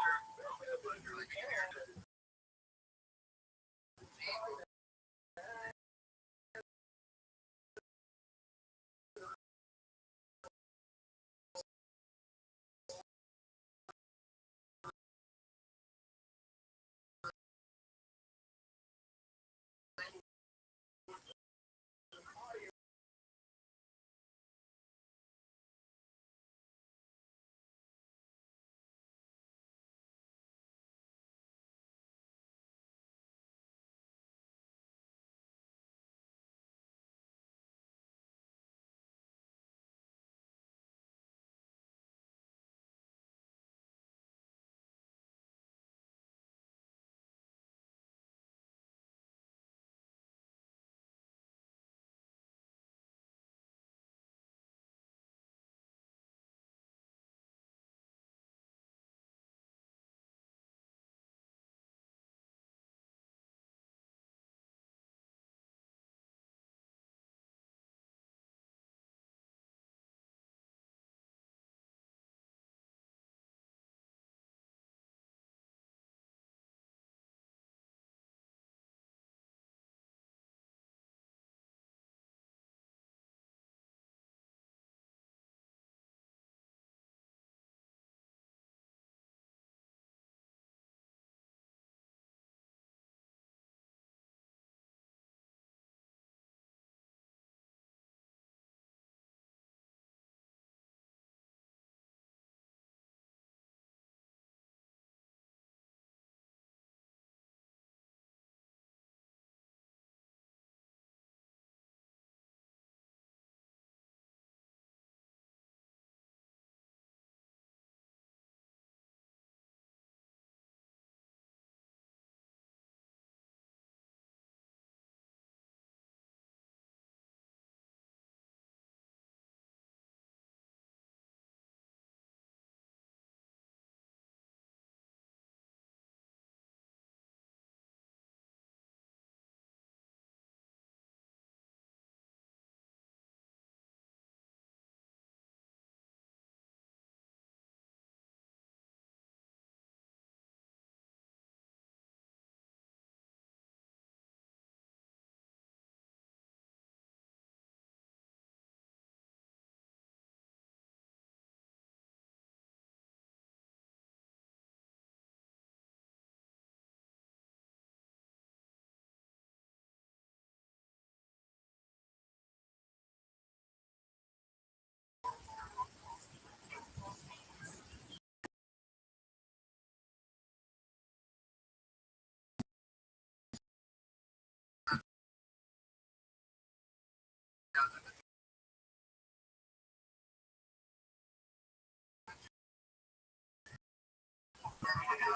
[SPEAKER 6] State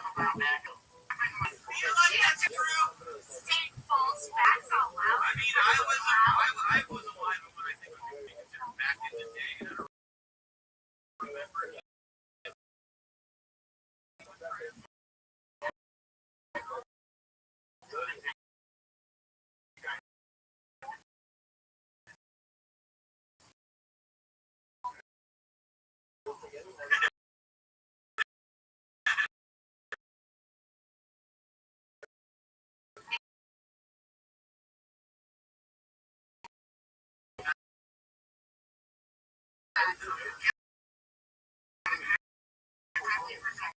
[SPEAKER 6] false facts out loud.
[SPEAKER 1] I mean, I was alive when I think would be considered back in the day. And I don't remember.